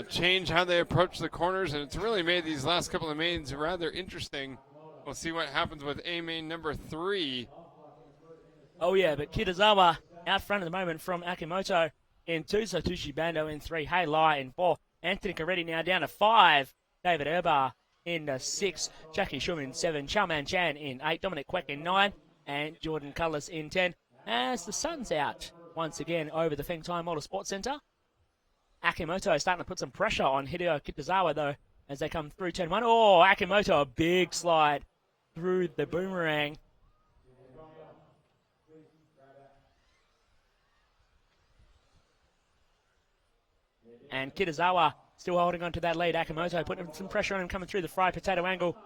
change how they approach the corners, and it's really made these last couple of mains rather interesting. We'll see what happens with A main number 3. Oh yeah, but Kitazawa out front at the moment from Akimoto in 2, Satoshi Bando in 3, Hey Lai in 4, Anthony Coretti now down to 5, David Erbar in 6, Jackie Shum in 7, Chowman Chan in 8, Dominic Quick in 9, and Jordan Cullis in 10. As the sun's out once again over the Fengtai Model Sports Center, Akimoto is starting to put some pressure on Hideo Kitazawa though as they come through turn 1. Oh, Akimoto, a big slide through the boomerang. And Kitazawa still holding on to that lead. Akimoto putting some pressure on him coming through the fried potato angle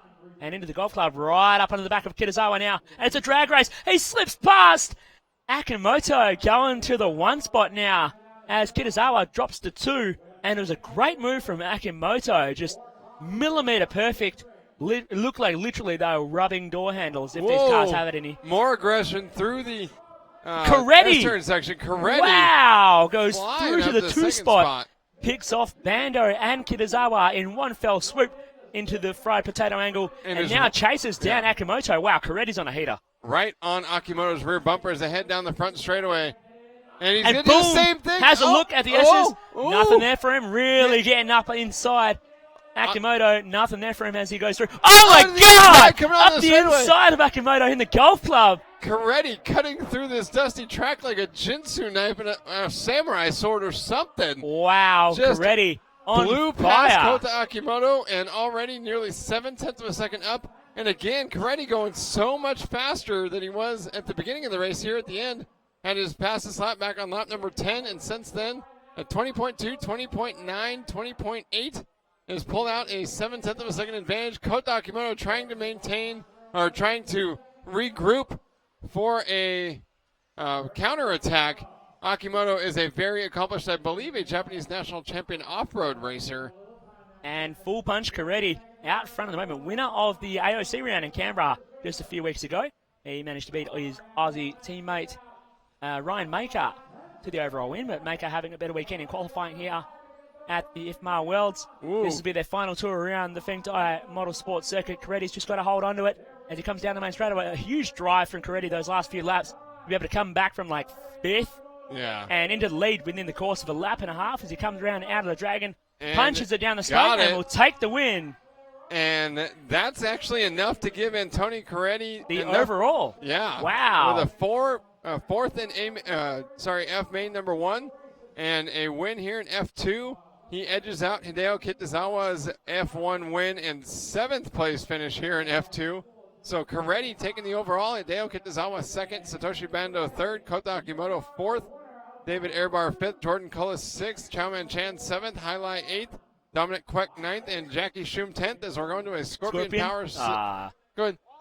and into the golf club right up onto the back of Kitazawa now. And it's a drag race. He slips past Akimoto going to the 1 spot now as Kitazawa drops to 2. And it was a great move from Akimoto. Just millimeter perfect. It looked like literally they were rubbing door handles if these cars have it any. More aggression through the Coretti. S-turn section. Coretti. Wow. Goes through to the 2 second spot. Picks off Bando and Kitazawa in one fell swoop into the fried potato angle and now chases down Akimoto. Wow, Coretti's on a heater. Right on Akimoto's rear bumper as they head down the front straightaway. And he's going to do boom, the same thing. Has a look at the S's. Oh, nothing there for him. Really getting up inside. Akimoto, nothing there for him as he goes through. Oh my God! Coming Up the inside of Akimoto in the golf club. Coretti cutting through this dusty track like a Jinsu knife and a samurai sword or something. Wow, Just Coretti on blew fire. past Kota Akimoto and already nearly 7/10 of a second up. And again, Coretti going so much faster than he was at the beginning of the race here at the end. Had his fastest lap back on lap number 10, and since then, at 20.2, 20.9, 20.8, has pulled out a 7/10 of a second advantage. Kota Akimoto trying to maintain, or trying to regroup for a counterattack. Akimoto is a very accomplished, I believe, a Japanese national champion off-road racer. And full punch Coretti out front at the moment. Winner of the AOC round in Canberra just a few weeks ago. He managed to beat his Aussie teammate Ryan Maker to the overall win, but Maker having a better weekend in qualifying here at the IFMAR Worlds. This will be their final tour around the Feng Tai Model Sports Circuit. Coretti's just got to hold on to it as he comes down the main straightaway. A huge drive from Coretti those last few laps to be able to come back from like 5th and into the lead within the course of a lap and a half as he comes around out of the Dragon, punches it down the straight, and will take the win. And that's actually enough to give Antoni Coretti the overall. Yeah. Wow. With a fourth in F main number 1 and a win here in F2. He edges out Hideo Kitazawa's F1 win and 7th place finish here in F2. So Coretti taking the overall, Hideo Kitazawa 2nd, Satoshi Bando 3rd, Kota Akimoto 4th, David Airbar 5th, Jordan Cullis 6th, Chowman Chan 7th, Highlight 8th, Dominic Queck 9th, and Jackie Shum 10th as we're going to a Scorpion Power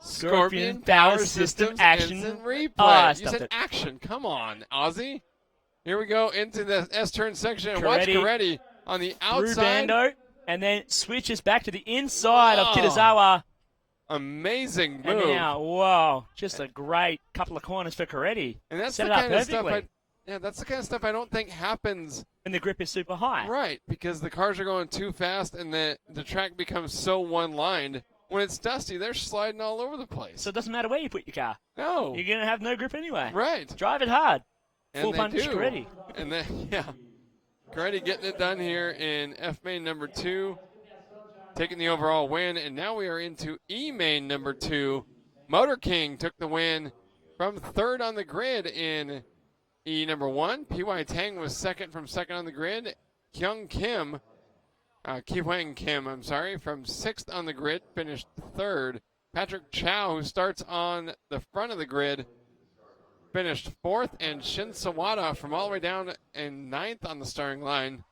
Scorpion Power Systems action instant replay. You said action. Come on, Ozzy. Here we go into the S-turn section. And watch Coretti on the outside. Through Bando, and then switches back to the inside of Kitazawa. Amazing move. And now, whoa, just a great couple of corners for Coretti. And that's Set the it up kind of stuff perfectly. that's the kind of stuff I don't think happens when the grip is super high. Right, because the cars are going too fast and the track becomes so one-lined. When it's dusty, they're sliding all over the place. So it doesn't matter where you put your car. No. You're going to have no grip anyway. Right. Drive it hard. And Full they punch do. Coretti. And then, Coretti getting it done here in F main number 2, taking the overall win. And now we are into E main number 2. Motor King took the win from 3rd on the grid in E number 1. P.Y. Tang was 2nd from 2nd on the grid. Kyung Kim, Ki-Hwang Kim, from 6th on the grid, finished 3rd. Patrick Chow, who starts on the front of the grid, finished 4th. And Shin Sawada, from all the way down in 9th on the starting line,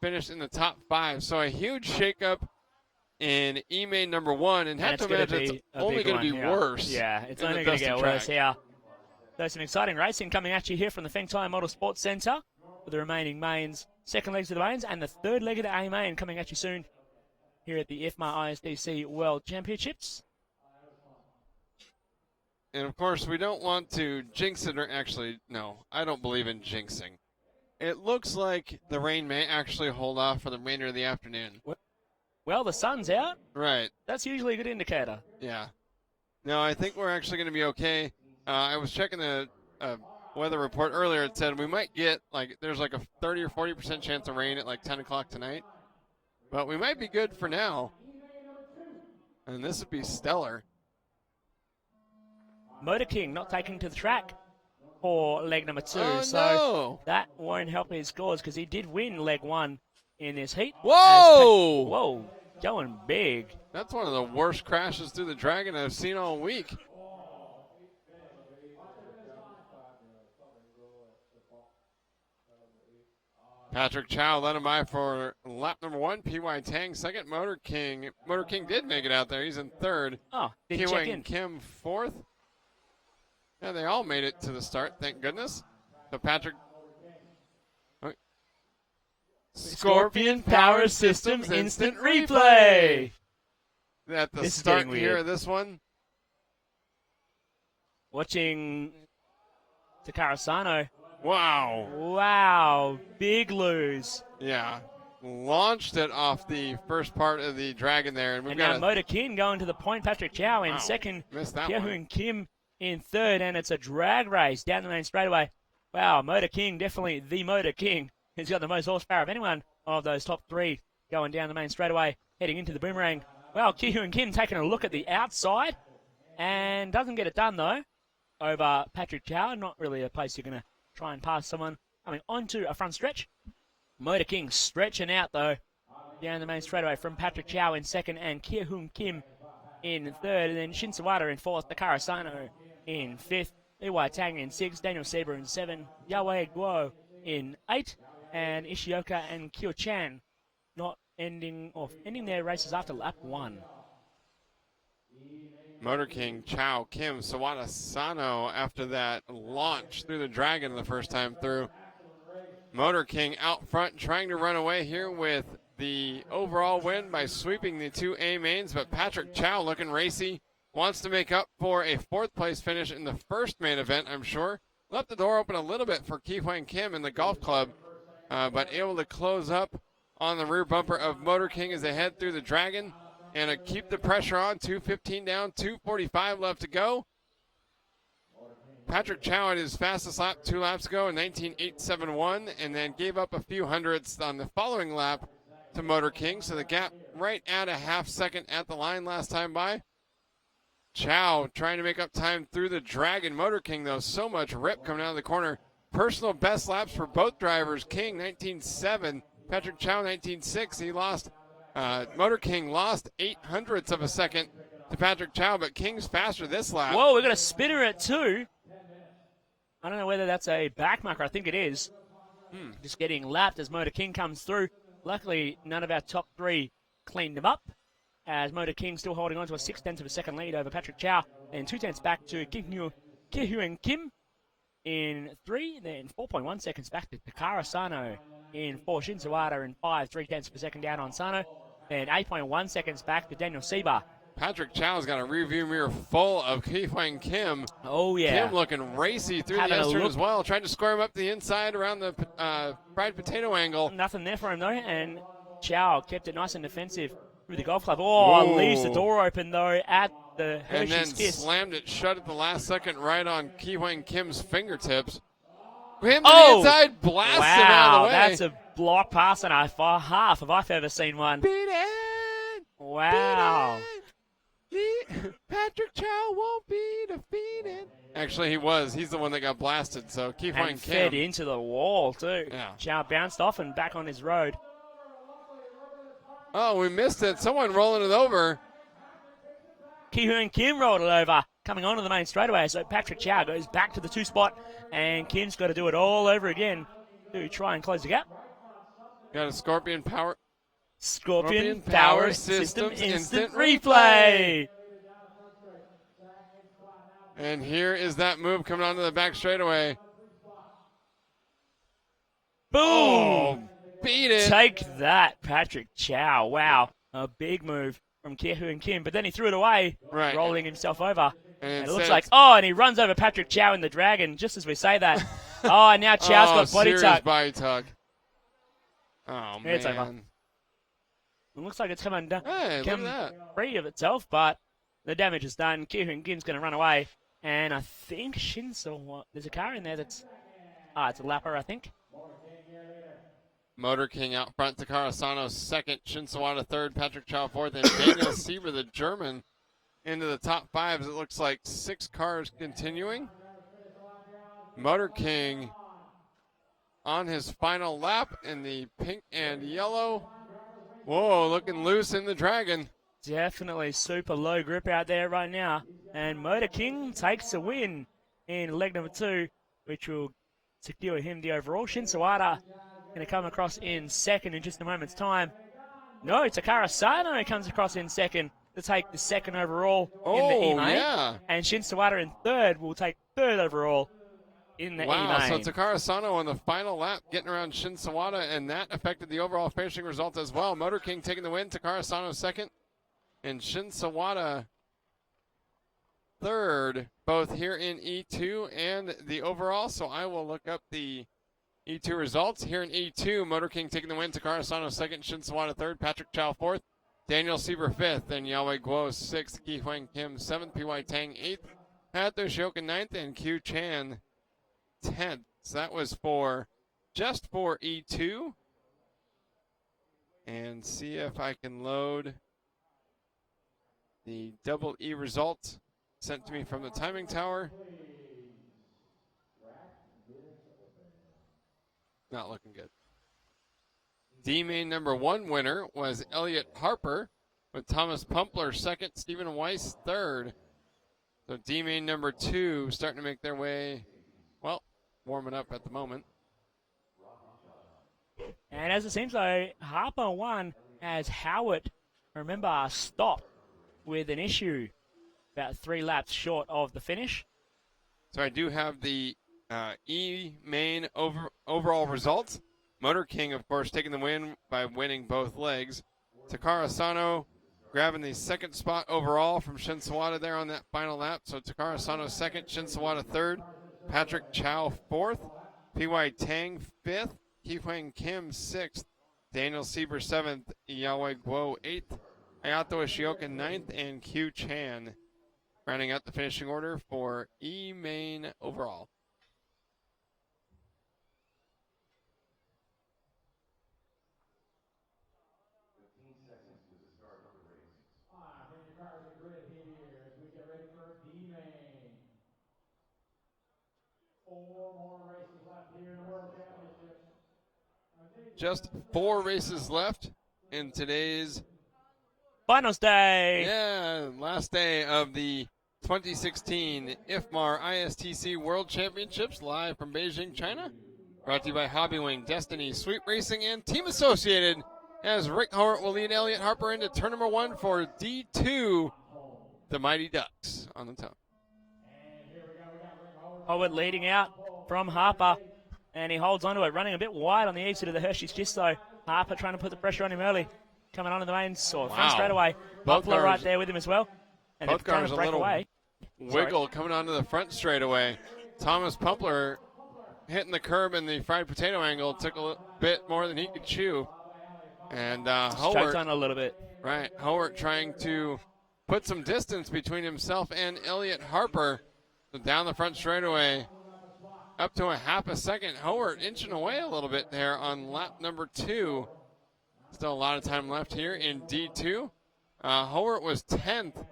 finished in the top 5. So a huge shakeup in E main number 1, and have to imagine it's only going to be worse. Yeah, it's in only the going to dusty get track. worse here. So some exciting racing coming at you here from the Feng Tai Model Sports Centre for the remaining mains, second legs of the mains, and the third leg of the A main coming at you soon here at the IFMAR ISTC World Championships. And of course, we don't want to jinx it, or actually, no, I don't believe in jinxing. It looks like the rain may actually hold off for the remainder of the afternoon. Well, the sun's out. Right. That's usually a good indicator. Yeah. No, I think we're actually going to be okay. I was checking the weather report earlier. It said we might get, there's like a 30 or 40% chance of rain at like 10 o'clock tonight. But we might be good for now. And this would be stellar. Motor King not taking to the track for leg number 2. Oh, so no. that won't help his scores because he did win leg 1 in this heat. Whoa! Whoa, going big. That's one of the worst crashes through the Dragon I've seen all week. Patrick Chow led him by for lap number 1. P.Y. Tang 2nd. Motor King did make it out there. He's in 3rd. Oh, didn't check in. Kim 4th. Yeah, they all made it to the start, thank goodness. So Patrick. Scorpion Power Systems instant replay. At the start here of this one. Watching Takara Sano. Wow. Wow, big lose. Yeah, launched it off the first part of the Dragon there. And we've And got now Motor King going to the point. Patrick Chow in second. Missed that Kyung Kim in 3rd, and it's a drag race down the main straightaway. Wow, Motor King, definitely the Motor King. He's got the most horsepower of anyone of those top 3 going down the main straightaway, heading into the boomerang. Well, Ki-Hyun Kim taking a look at the outside and doesn't get it done, though, over Patrick Chow. Not really a place you're going to try and pass someone coming onto a front stretch. Motor King stretching out, though, down the main straightaway from Patrick Chow in 2nd and Ki-Hyun Kim in 3rd. And then Shin Sawada in 4th, Takara Sano in 5th, P.Y. Tang in 6th, Daniel Sieber in 7th, Yahweh Guo in 8th, and Ishioka and Kyo Chan not ending their races after lap 1. Motor King, Chow, Kim, Sawada, Sano after that launch through the Dragon the first time through. Motor King out front trying to run away here with the overall win by sweeping the 2 A mains, but Patrick Chow looking racy. Wants to make up for a 4th place finish in the first main event, I'm sure. Left the door open a little bit for Ki-Hwang Kim in the golf club, but able to close up on the rear bumper of Motor King as they head through the Dragon. And keep the pressure on. 2:15 down, 2:45 left to go. Patrick Chow at his fastest lap 2 laps ago in 19.871, and then gave up a few hundredths on the following lap to Motor King. So the gap right at a half second at the line last time by. Chow trying to make up time through the Dragon. Motor King, though, so much rip coming out of the corner. Personal best laps for both drivers. King 19.7, Patrick Chow 19.6. He lost, Motor King lost 0.08 of a second to Patrick Chow, but King's faster this lap. Whoa, we got a spinner at 2. I don't know whether that's a backmarker. I think it is. Just getting lapped as Motor King comes through. Luckily, none of our top 3 cleaned him up, as Motor King still holding on to a 0.6 of a second lead over Patrick Chow, and 0.2 back to Ki-Hyun Kim in 3, then 4.1 seconds back to Takara Sano in 4, Shin Sawada in 5, 0.3 of a second down on Sano, and 8.1 seconds back to Daniel Sieber. Patrick Chow's got a rearview mirror full of Ki-Hyun Kim. Oh, yeah. Kim looking racy through the S-turn as well, trying to square him up the inside around the fried potato angle. Nothing there for him, though, and Chow kept it nice and defensive through the golf club. Oh, Whoa. Leaves the door open, though, at the And then Hershey's Kiss. slammed it shut at the last second right on Ki-Hyun Kim's fingertips. Him to the inside, blast him out of the way. That's a block pass and a half if I've ever seen one. Beat it! Wow. Patrick Chow won't be defeated. Actually, he was. He's the one that got blasted, so Ki-Hyun And Kim. fed into the wall, too. Yeah. Chow bounced off and back on his road. Oh, we missed it. Someone rolling it over. Ki-Hyun Kim rolled it over, coming onto the main straightaway. So Patrick Chow goes back to the 2 spot, and Kim's got to do it all over again to try and close the gap. Got a Scorpion Power. Scorpion Power System Instant Replay. And here is that move coming onto the back straightaway. Boom! Oh, beat it. Take that, Patrick Chow. Wow. A big move from Ki-Hyun Kim, but then he threw it away, right, rolling himself over. And it looks like, and he runs over Patrick Chow in the Dragon, just as we say that. And now Chow's got body serious tuck. body tuck. Oh, man. It's over. It looks like it's coming down. Hey, look at that. Free of itself, but the damage is done. Ki-Hyun Kim's going to run away. And I think Shinso, there's a car in there that's, it's a lapper, I think. Motor King out front, Takara Sano second, Shin Sawada third, Patrick Chow fourth, and Daniel Sieber, the German, into the top 5. It looks like 6 cars continuing. Motor King on his final lap in the pink and yellow. Whoa, looking loose in the Dragon. Definitely super low grip out there right now. And Motor King takes a win in leg number 2, which will secure him the overall. Shin Sawada going to come across in second in just a moment's time. No, Takara Sano comes across in second to take the second overall in the E-Main. Yeah. And Shin Sawada in third will take third overall in the Wow, E-Main. so Takara Sano on the final lap getting around Shin Sawada, and that affected the overall finishing result as well. Motor King taking the win, Takara Sano second, and Shin Sawada third, both here in E2 and the overall. So I will look up the E2 results. Here in E2, Motor King taking the win, Takara Sano second, Shin Sawada third, Patrick Chow fourth, Daniel Sieber fifth, and Yahweh Guo sixth, Ki-Hyun Kim seventh, P.Y. Tang eighth, Hato Shokin ninth, and Q Chan 10th. So that was just for E2. And see if I can load the double E results sent to me from the timing tower. Not looking good. D-Main number 1 winner was Elliot Harper, with Thomas Pumpler second, Stephen Weiss third. So D-Main number 2 starting to make their way, well, warming up at the moment. And as it seems though, Harper won as Howard, remember, stopped with an issue about 3 laps short of the finish. So I do have the E-Main overall results. Motor King, of course, taking the win by winning both legs. Takara Sano grabbing the second spot overall from Shin Sawada there on that final lap. So Takara Sano second, Shin Sawada third, Patrick Chow fourth, P.Y. Tang fifth, Ki-Hyun Kim sixth, Daniel Sieber 7th, Yahweh Guo 8th, Ayato Ishioka 9th, and Q Chan rounding out the finishing order for E-Main overall. Bring your cars to grid here as we get ready for D-Main. 4 more races left here in the World Championship. Just 4 races left in today's finals day. Yeah, last day of the 2016 IFMAR ISTC World Championships live from Beijing, China. Brought to you by Hobbywing, Destiny, Sweet Racing, and Team Associated. As Rick Howard will lead Elliott Harper into turn number 1 for D2, the Mighty Ducks on the tongue. Howard leading out from Harper, and he holds onto it, running a bit wide on the exit of the Hershey's just so. Harper trying to put the pressure on him early. Coming on in the main front straight away. Buffalo right there with him as well. And both cars to a break little away. wiggle coming onto the front straightaway. Thomas Pumpler hitting the curb in the fried potato angle took a bit more than he could chew. And Howard on a little bit. Right, Howard trying to put some distance between himself and Elliott Harper. So down the front straightaway, up to a half a second. Howard inching away a little bit there on lap number 2. Still a lot of time left here in D2. Howard was 10th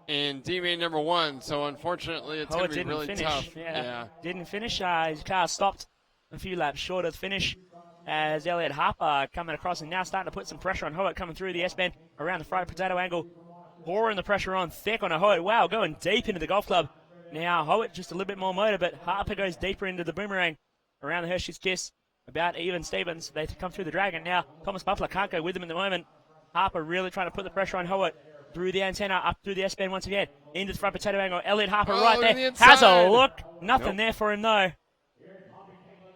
in D-Main number 1, so unfortunately it's going to be really tough. Yeah, didn't finish. His car stopped a few laps short of the finish as Elliott Harper coming across and now starting to put some pressure on Howard coming through the S-bend around the fried potato angle. Pouring the pressure on thick on a Howard. Wow, going deep into the golf club. Now Howard just a little bit more motor, but Harper goes deeper into the boomerang around the Hershey's Kiss. About even Stevens. They come through the Dragon now. Thomas Buffalo can't go with them at the moment. Harper really trying to put the pressure on Howard. Through the antenna, up through the S-bend once again. Into the front potato angle. Elliott Harper right there. Has a look. Nothing there for him though.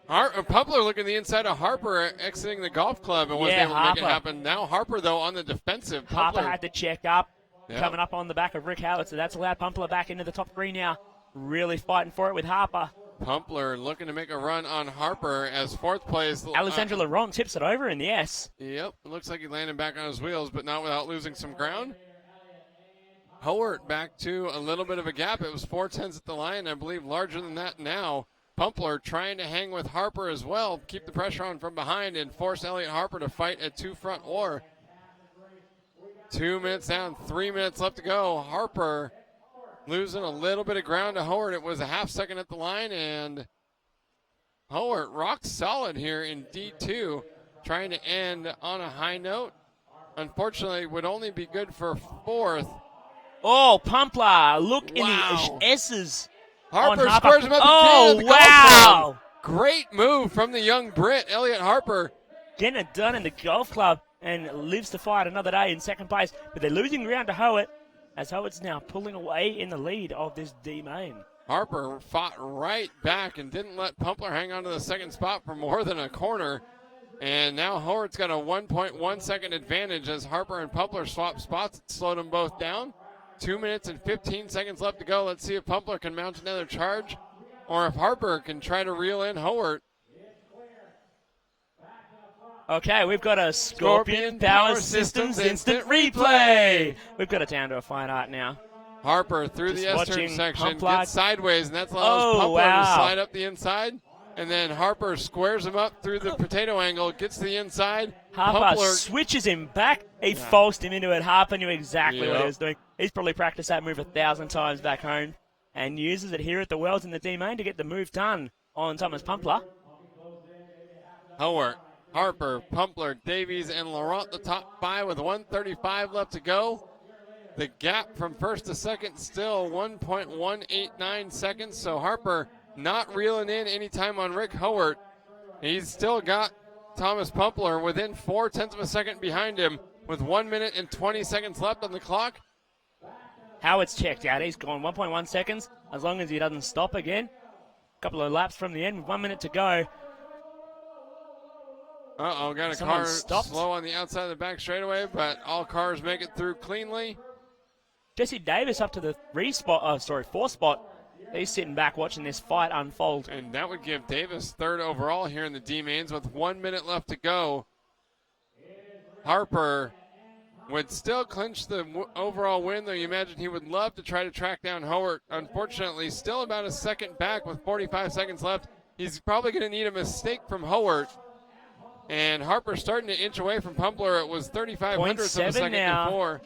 Pumpler looking the inside of Harper exiting the golf club and wasn't able to make it happen. Now Harper though on the defensive. Harper had to check up. Coming up on the back of Rick Howard, so that's allowed Pumpler back into the top 3 now. Really fighting for it with Harper. Pumpler looking to make a run on Harper as 4th place. Alexandre Laurent tips it over in the S. Yep, it looks like he landed back on his wheels, but not without losing some ground. Howard back to a little bit of a gap. It was 4/10 at the line, I believe larger than that now. Pumpler trying to hang with Harper as well, keep the pressure on from behind and force Elliott Harper to fight a 2-front war. 2 minutes down, 3 minutes left to go. Harper losing a little bit of ground to Howard. It was a half second at the line, and Howard rock solid here in D2, trying to end on a high note. Unfortunately, would only be good for 4th. Oh, Pumpler, look in the S's. Harper squares him up. Oh, wow. Great move from the young Brit, Elliott Harper. Getting it done in the golf club and lives to fight another day in 2nd place. But they're losing ground to Howard, as Howard's now pulling away in the lead of this D-Main. Harper fought right back and didn't let Pumpler hang on to the 2nd spot for more than a corner. And now Howard's got a 1.1 second advantage as Harper and Pumpler swap spots. It slowed them both down. 2 minutes and 15 seconds left to go. Let's see if Pumpler can mount another charge or if Harper can try to reel in Howard. Okay, we've got a Scorpion Power Systems instant replay. We've got it down to a fine art now. Harper through the S-turn section, gets sideways, and that's allows Pumpler to slide up the inside. And then Harper squares him up through the potato angle, gets to the inside. Harper switches him back. He forced him into it. Harper knew exactly what he was doing. He's probably practiced that move 1,000 times back home and uses it here at the Worlds in the D-Main to get the move done on Thomas Pumpler. Howard, Harper, Pumpler, Davies, and Laurent the top 5 with 1:35 left to go. The gap from 1st to 2nd still 1.189 seconds, so Harper not reeling in any time on Rick Howard. He's still got Thomas Pumpler within 0.4 of a second behind him with 1 minute and 20 seconds left on the clock. Howard's checked out. He's gone 1.1 seconds as long as he doesn't stop again. A couple of laps from the end with 1 minute to go. Uh-oh, got a car slow on the outside of the back straightaway, but all cars make it through cleanly. Jesse Davis up to the 4th spot. He's sitting back watching this fight unfold. And that would give Davis 3rd overall here in the D-Mains with 1 minute left to go. Harper would still clinch the overall win, though you imagine he would love to try to track down Howard. Unfortunately, still about a second back with 45 seconds left. He's probably going to need a mistake from Howard. And Harper's starting to inch away from Pumpler. It was 35 hundredths of a second now. before.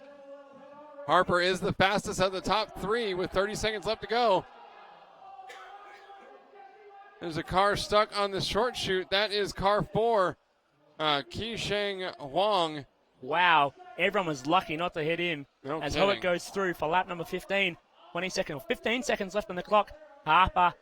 Harper is the fastest of the top three with 30 seconds left to go. There's a car stuck on the short chute. That is car 4, Qisheng Huang. Wow, everyone was lucky not to hit him. No as kidding. Howard goes through for lap number 15. 15 seconds left on the clock. Harper,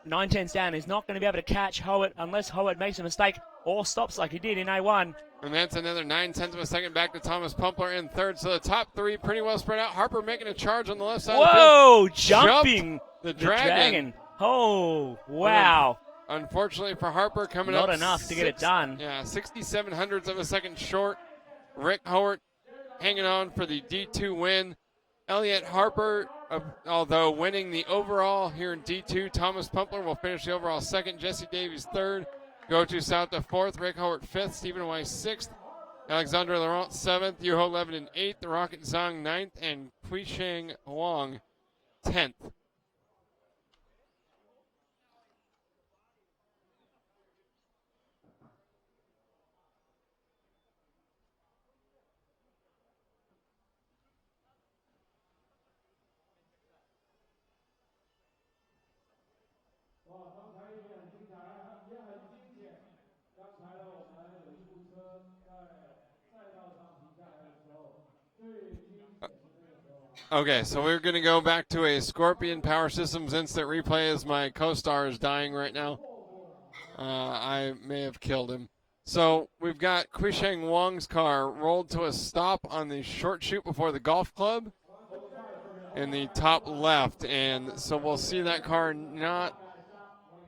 9 tenths down, is not going to be able to catch Howard unless Howard makes a mistake or stops like he did in A1. And that's another 9 tenths of a second back to Thomas Pumpler in third. So the top three pretty well spread out. Harper making a charge on the left side of the field. Whoa, jumping the dragon. Oh, wow. Unfortunately for Harper, coming Not up enough to get it done. Yeah, 67 hundredths of a second short. Rick Howard hanging on for the D2 win. Elliot Harper, although winning the overall here in D2, Thomas Pumpler will finish the overall second. Jesse Davies third. Go to South to fourth. Rick Howard fifth. Stephen Weiss sixth. Alexandre Laurent seventh. Yuho Levitin eighth. Rocket Zhang ninth. And Qisheng Huang 10th. Okay, so we're going to go back to a Scorpion Power Systems instant replay as my co-star is dying right now. I may have killed him. So we've got Qisheng Wang's car rolled to a stop on the short chute before the golf club in the top left. And so we'll see that car not...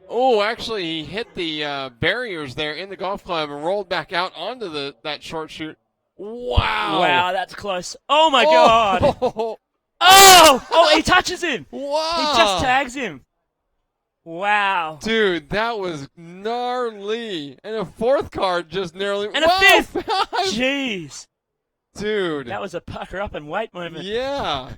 Oh, actually, he hit the barriers there in the golf club and rolled back out onto that short chute. Wow. Wow, that's close. Oh, my God. Oh, he touches him. Wow. He just tags him. Wow. Dude, that was gnarly. And a fourth car just narrowly... And a fifth. Jeez. Dude. That was a pucker up and wait moment. Yeah.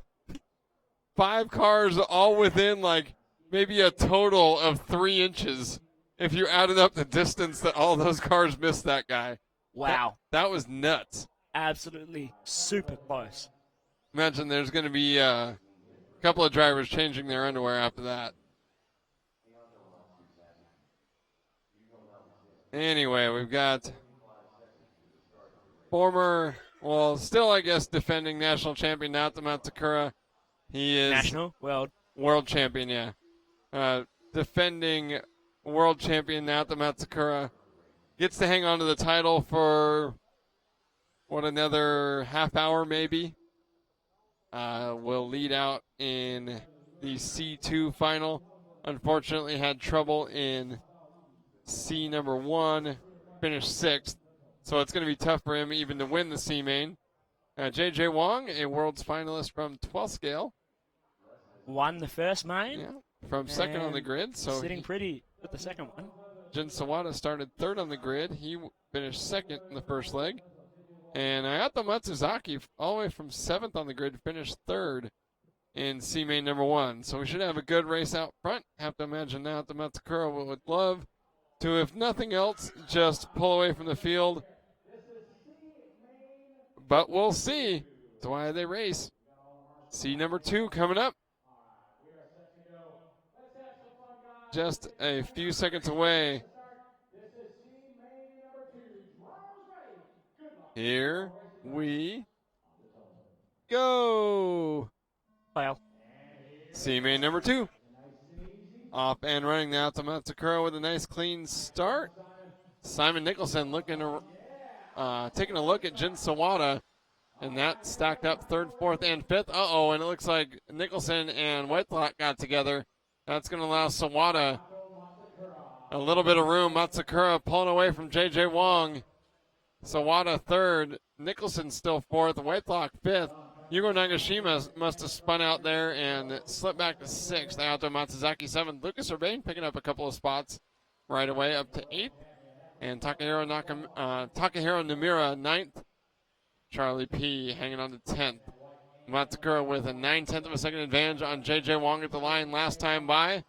5 cars all within like maybe a total of 3 inches if you added up the distance that all those cars missed that guy. Wow. That was nuts. Absolutely super close. Imagine there's going to be a couple of drivers changing their underwear after that. Anyway, we've got former, well, still, I guess, defending national champion Naoto Matsukura. He is National? World champion, yeah. Defending world champion Naoto Matsukura. Gets to hang on to the title for, what, another half hour maybe? Will lead out in the C2 final. Unfortunately, had trouble in C number 1, finished 6th. So it's going to be tough for him even to win the C main. J.J. Wong, a world's finalist from 12th scale. Won the first main. Yeah, from second on the grid. So sitting pretty with the second one. Jin Sawada started third on the grid. He finished second in the first leg. And Ayato Matsuzaki, all the way from 7th on the grid, finished third in C main number 1. So we should have a good race out front. Have to imagine now that Matsukura would love to, if nothing else, just pull away from the field. But we'll see. That's why they race. C number 2 coming up. Just a few seconds away. Here we go. Well. C main number 2. Off and running now to Matsukura with a nice clean start. Simon Nicholson looking to, taking a look at Jin Sawada, and that stacked up 3rd, 4th, and 5th. And it looks like Nicholson and Whitelock got together. That's going to allow Sawada a little bit of room. Matsukura pulling away from J.J. Wong. Sawada 3rd, Nicholson still 4th, Whitelock 5th. Yugo Nagashima must have spun out there and slipped back to 6th. Ayato Matsuzaki 7th. Lucas Urbane picking up a couple of spots right away up to 8th. And Takahiro Namura 9th. Charlie P hanging on to 10th. Matsukura with a 9/10 of a second advantage on JJ Wong at the line last time by.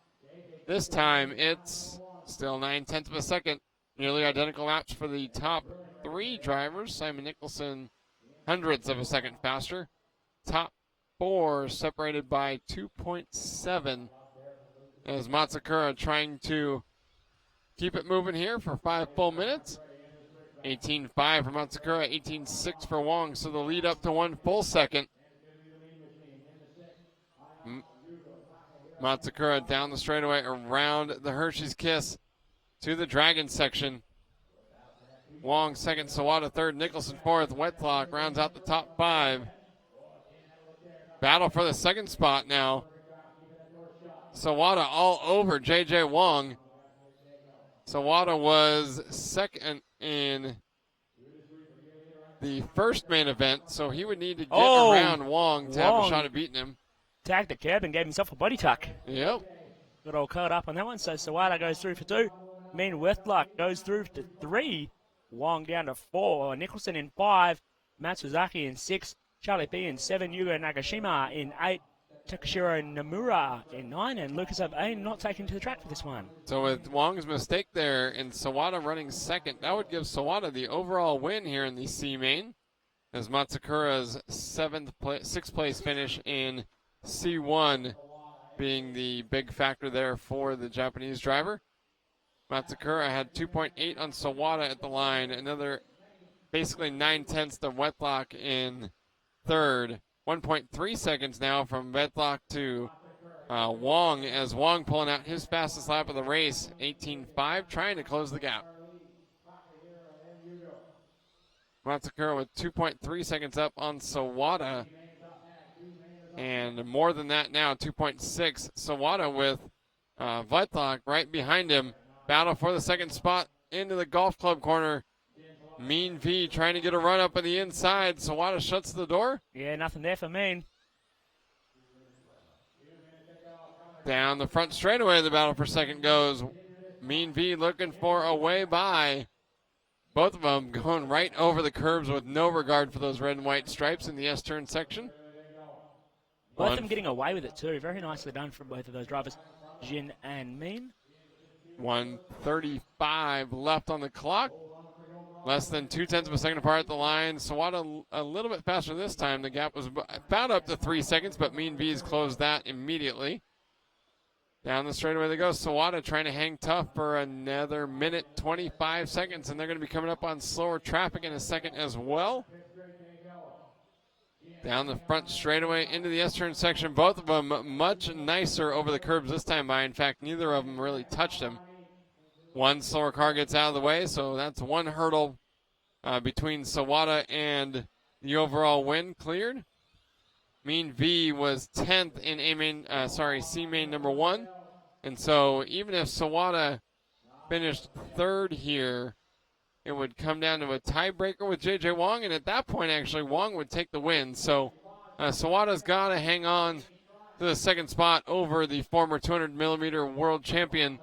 This time it's still 9/10 of a second. Nearly identical laps for the top 3 drivers. Simon Nicholson, hundredths of a second faster. Top 4 separated by 2.7 as Matsukura trying to keep it moving here for 5 full minutes. 18.5 for Matsukura, 18.6 for Wong, so the lead up to 1 full second. Matsukura down the straightaway around the Hershey's Kiss to the Dragon section. Wong second, Sawada third, Nicholson fourth. Wetlock rounds out the top 5. Battle for the second spot now. Sawada all over JJ Wong. Sawada was second in the first main event, so he would need to get around Wong to have a shot at beating him. Tagged the curb and gave himself a body tuck. Yep. Got all curled up on that one, so Sawada goes through for 2. Mean Wetlock goes through to 3. Wong down to 4. Nicholson in 5. Matsuzaki in 6. Charlie P in 7. Yugo Nagashima in 8. Takashiro Nomura in 9. And Lucas Abe not taken to the track for this one. So with Wong's mistake there and Sawada running second, that would give Sawada the overall win here in the C main, as Matsukura's 6th place finish in C1 being the big factor there for the Japanese driver. Matsukura had 2.8 on Sawada at the line, another basically 9/10 to Wetlock in third. 1.3 seconds now from Wetlock to Wong, as Wong pulling out his fastest lap of the race, 18.5, trying to close the gap. Matsukura with 2.3 seconds up on Sawada, and more than that now, 2.6. Sawada with Wetlock right behind him. Battle for the second spot into the golf club corner. Mean V trying to get a run up on the inside. Sawada shuts the door. Yeah, nothing there for Mean. Down the front straightaway, the battle for second goes. Mean V looking for a way by. Both of them going right over the curbs with no regard for those red and white stripes in the S-turn section. Both of them getting away with it too. Very nicely done from both of those drivers, Jin and Mean. 1:35 left on the clock. Less than 2/10 of a second apart at the line. Sawada a little bit faster this time. The gap was about up to 3 seconds, but Mean V's closed that immediately. Down the straightaway they go. Sawada trying to hang tough for another minute 25 seconds, and they're going to be coming up on slower traffic in a second as well. Down the front straightaway into the S-turn section. Both of them much nicer over the curbs this time by. In fact, neither of them really touched him. One slower car gets out of the way, so that's one hurdle between Sawada and the overall win cleared. Mean V was 10th in C main number 1. And so even if Sawada finished 3rd here, it would come down to a tiebreaker with JJ Wong, and at that point, actually, Wong would take the win. So Sawada's got to hang on to the second spot over the former 200-millimeter world champion.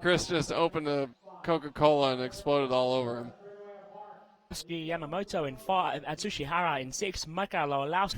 Chris just opened a Coca-Cola and exploded all over him. Yamamoto in 5, Atsushihara in 6, Mika Laos.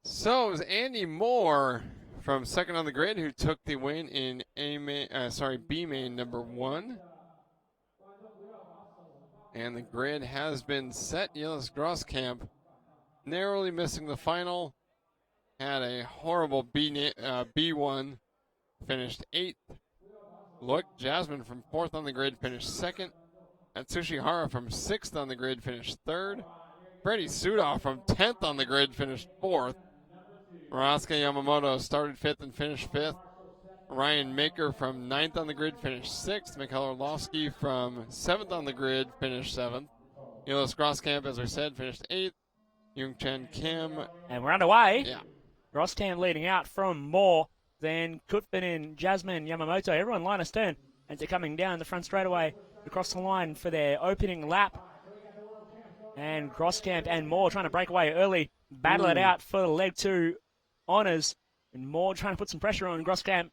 So it was Andy Moore from second on the grid who took the win in B main number 1. And the grid has been set. Jonas Grosskamp narrowly missing the final. Had a horrible B1 finished 8th. Look, Jasmine from 4th on the grid finished 2nd. Atsushi Hara from 6th on the grid finished 3rd. Freddie Sudoff from 10th on the grid finished 4th. Rasuke Yamamoto started 5th and finished 5th. Ryan Maker from 9th on the grid finished 6th. Mikhail Orlovsky from 7th on the grid finished 7th. Elias Grosskamp, as we said, finished 8th. Youngchan Kim. And we're underway. Yeah. Grosskamp leading out from more than Kutfinen, Jasmine, Yamamoto. Everyone line astern as they're coming down the front straightaway across the line for their opening lap. And Grosskamp and Moore trying to break away early. Battle it out for the leg 2 honours. And Moore trying to put some pressure on Grosskamp.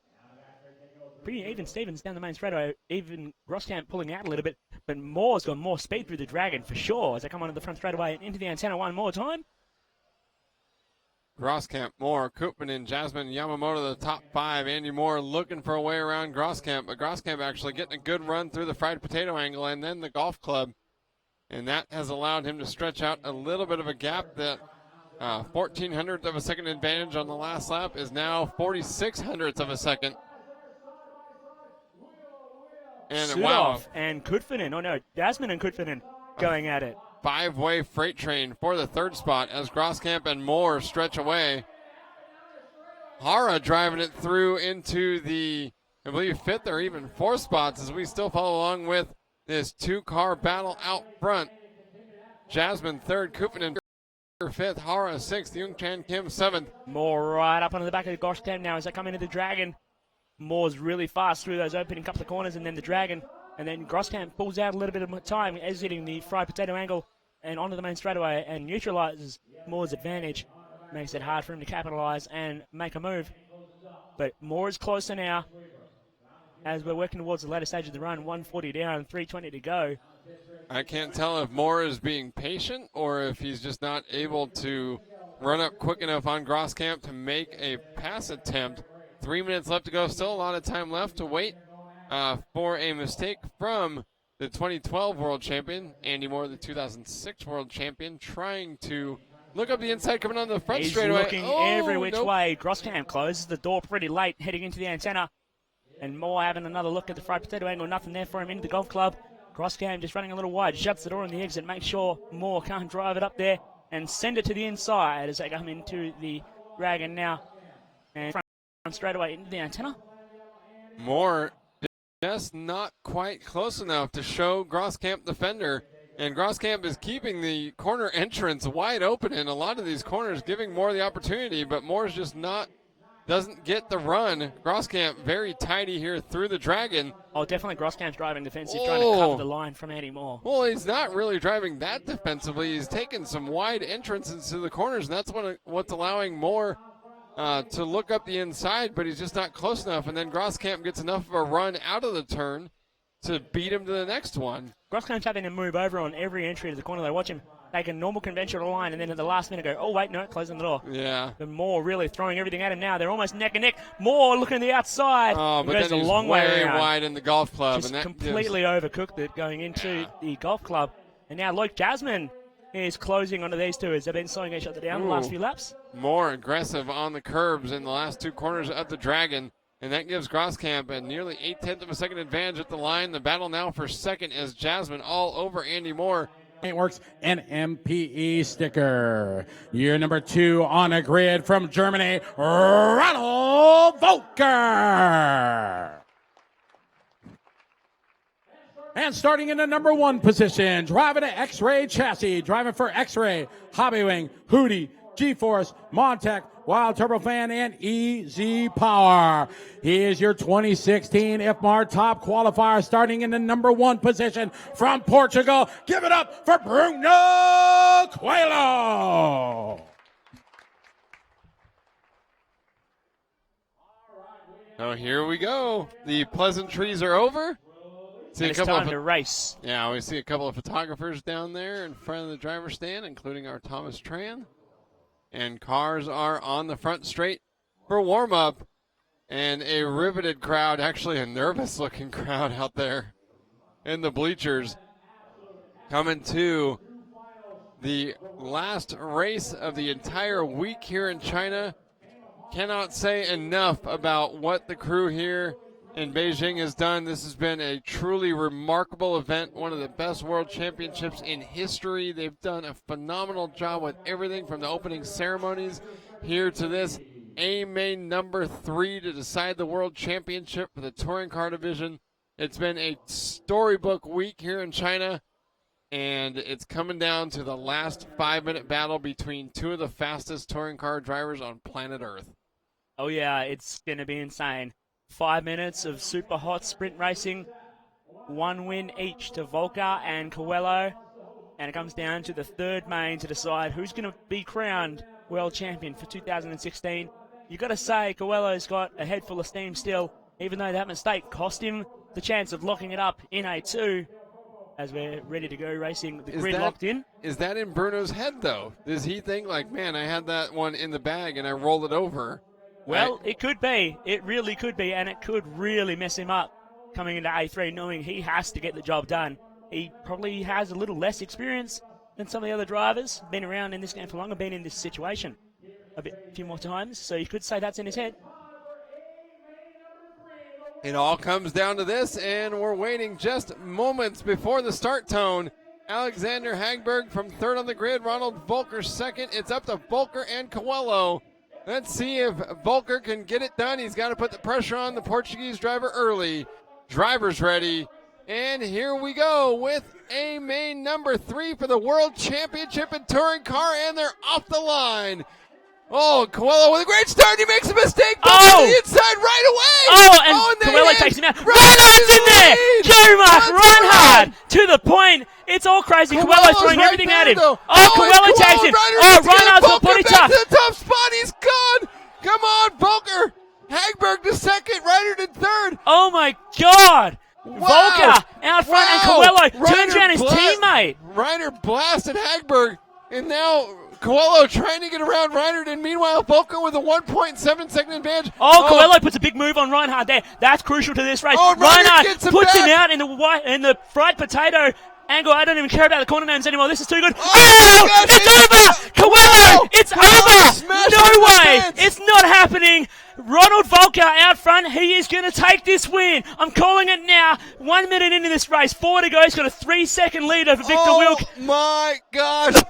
Pretty even Stevens down the main straightaway. Even Grosskamp pulling out a little bit. But Moore's got more speed through the Dragon for sure as they come onto the front straightaway and into the antenna one more time. Grosskamp, Moore, Koopman, Jasmine, Yamamoto, the top 5. Andy Moore looking for a way around Grosskamp, but Grosskamp actually getting a good run through the fried potato angle and then the golf club. And that has allowed him to stretch out a little bit of a gap. That 0.1400th of a second advantage on the last lap is now 0.4600ths of a second. And Sudoff wow. And Kutfinen. Oh no, Jasmine and Kutfinen going at it. 5-way freight train for the 3rd spot as Grosskamp and Moore stretch away. Hara driving it through into the, I believe, 5th or even 4th spots as we still follow along with this 2-car battle out front. Jasmine 3rd, Kutfinen 5th, Hara 6th, Youngchan Kim 7th. Moore right up onto the back of the Grosskamp now as they come into the Dragon. Moore's really fast through those opening couple of corners and then the Dragon. And then Grosskamp pulls out a little bit of time, exiting the fried potato angle and onto the main straightaway and neutralizes Moore's advantage. Makes it hard for him to capitalize and make a move. But Moore is closer now as we're working towards the later stage of the run. 140 down, 320 to go. I can't tell if Moore is being patient or if he's just not able to run up quick enough on Grosskamp to make a pass attempt. 3 minutes left to go. Still a lot of time left to wait for a mistake from the 2012 world champion, Andy Moore, the 2006 world champion, trying to look up the inside, coming on the front straightaway. He's looking every which way. Grosskamp closes the door pretty late, heading into the antenna. And Moore having another look at the fried potato angle. Nothing there for him into the golf club. Grosskamp just running a little wide, shuts the door on the exit, makes sure Moore can't drive it up there and send it to the inside as they come into the Dragon now. And front straightaway into the antenna. Moore just not quite close enough to show Grosskamp the fender. And Grosskamp is keeping the corner entrance wide open in a lot of these corners, giving Moore the opportunity, but Moore's just doesn't get the run. Grosskamp very tidy here through the Dragon. Oh, definitely Grosskamp's driving defensive, trying to cover the line from Andy Moore. Well, he's not really driving that defensively. He's taking some wide entrances to the corners, and that's what's allowing Moore to look up the inside, but he's just not close enough. And then Grosskamp gets enough of a run out of the turn to beat him to the next one. Grosskamp's having to move over on every entry to the corner. They watch him take a normal conventional line and then at the last minute go, oh, wait, no, closing the door. Yeah. But Moore really throwing everything at him now. They're almost neck and neck. Moore looking at the outside. Oh, but goes then a he's long way around. wide in the golf club. Just and that completely overcooked it going into the golf club. And now Luke Jasmine is closing onto these two as they've been slowing each other down the last few laps. More aggressive on the curbs in the last two corners of the Dragon. And that gives Grosskamp a nearly 0.8 of a second advantage at the line. The battle now for second as Jasmine all over Andy Moore. It works an MPE sticker. Year number 2 on a grid from Germany, Ronald Volker. And starting in the number 1 position, driving an X-Ray chassis, driving for X-Ray, Hobbywing, Hootie, G-Force, Montec, Wild Turbofan, and EZ Power. He is your 2016 IFMAR top qualifier, starting in the number 1 position from Portugal. Give it up for Bruno Coelho. Oh, here we go. The pleasantries are over. See it's time to race. Yeah, we see a couple of photographers down there in front of the driver's stand, including our Thomas Tran. And cars are on the front straight for warm-up. And a riveted crowd, actually a nervous-looking crowd out there in the bleachers, coming to the last race of the entire week here in China. cannot say enough about what the crew here in Beijing has done. This has been a truly remarkable event, one of the best world championships in history. They've done a phenomenal job with everything from the opening ceremonies here to this A-main number 3 to decide the world championship for the touring car division. It's been a storybook week here in China, and it's coming down to the last 5-minute battle between two of the fastest touring car drivers on planet Earth. Oh yeah, it's going to be insane. 5 minutes of super hot sprint racing. 1 win each to Volker and Coelho. And it comes down to the third main to decide who's going to be crowned world champion for 2016. You've got to say Coelho's got a head full of steam still, even though that mistake cost him the chance of locking it up in A2 as we're ready to go racing. The grid locked in. Is that in Bruno's head, though? Does he think, like, man, I had that one in the bag and I rolled it over? Well, it could be. It really could be, and it could really mess him up coming into A3, knowing he has to get the job done. He probably has a little less experience than some of the other drivers. Been around in this game for longer, been in this situation a few more times, so you could say that's in his head. It all comes down to this, and we're waiting just moments before the start tone. Alexander Hagberg from third on the grid, Ronald Volker second. It's up to Volker and Coelho. Let's see if Volker can get it done. He's got to put the pressure on the Portuguese driver early. Driver's ready. And here we go with a main number 3 for the World Championship in touring car, and they're off the line. Oh, Coelho with a great start. He makes a mistake. Oh! To the inside right away. Oh, and Coelho takes him out. Reinhardt's in there. Joe-Mark Reinhardt to the point. It's all crazy. Coelho's throwing everything at him. Oh, Coelho takes him. Oh, Reinhardt's got body back to the top spot. He's gone. Come on, Volker. Hagberg to second. Reinhardt in third. Oh, my God. Wow. Volker out front, and Coelho turns around his teammate. Reinhardt blasted Hagberg, and now Coelho trying to get around Reinhardt, and meanwhile Volker with a 1.7 second advantage. Oh, Coelho puts a big move on Reinhardt there. That's crucial to this race. Oh, Reinhardt puts him out in the fried potato angle. I don't even care about the corner names anymore. This is too good. Oh, it's over! Coelho, it's over! No way! It's not happening. Ronald Volker out front. He is going to take this win. I'm calling it now. 1 minute into this race. 4 to go. He's got a 3-second lead over Victor Wilk. Oh, my gosh.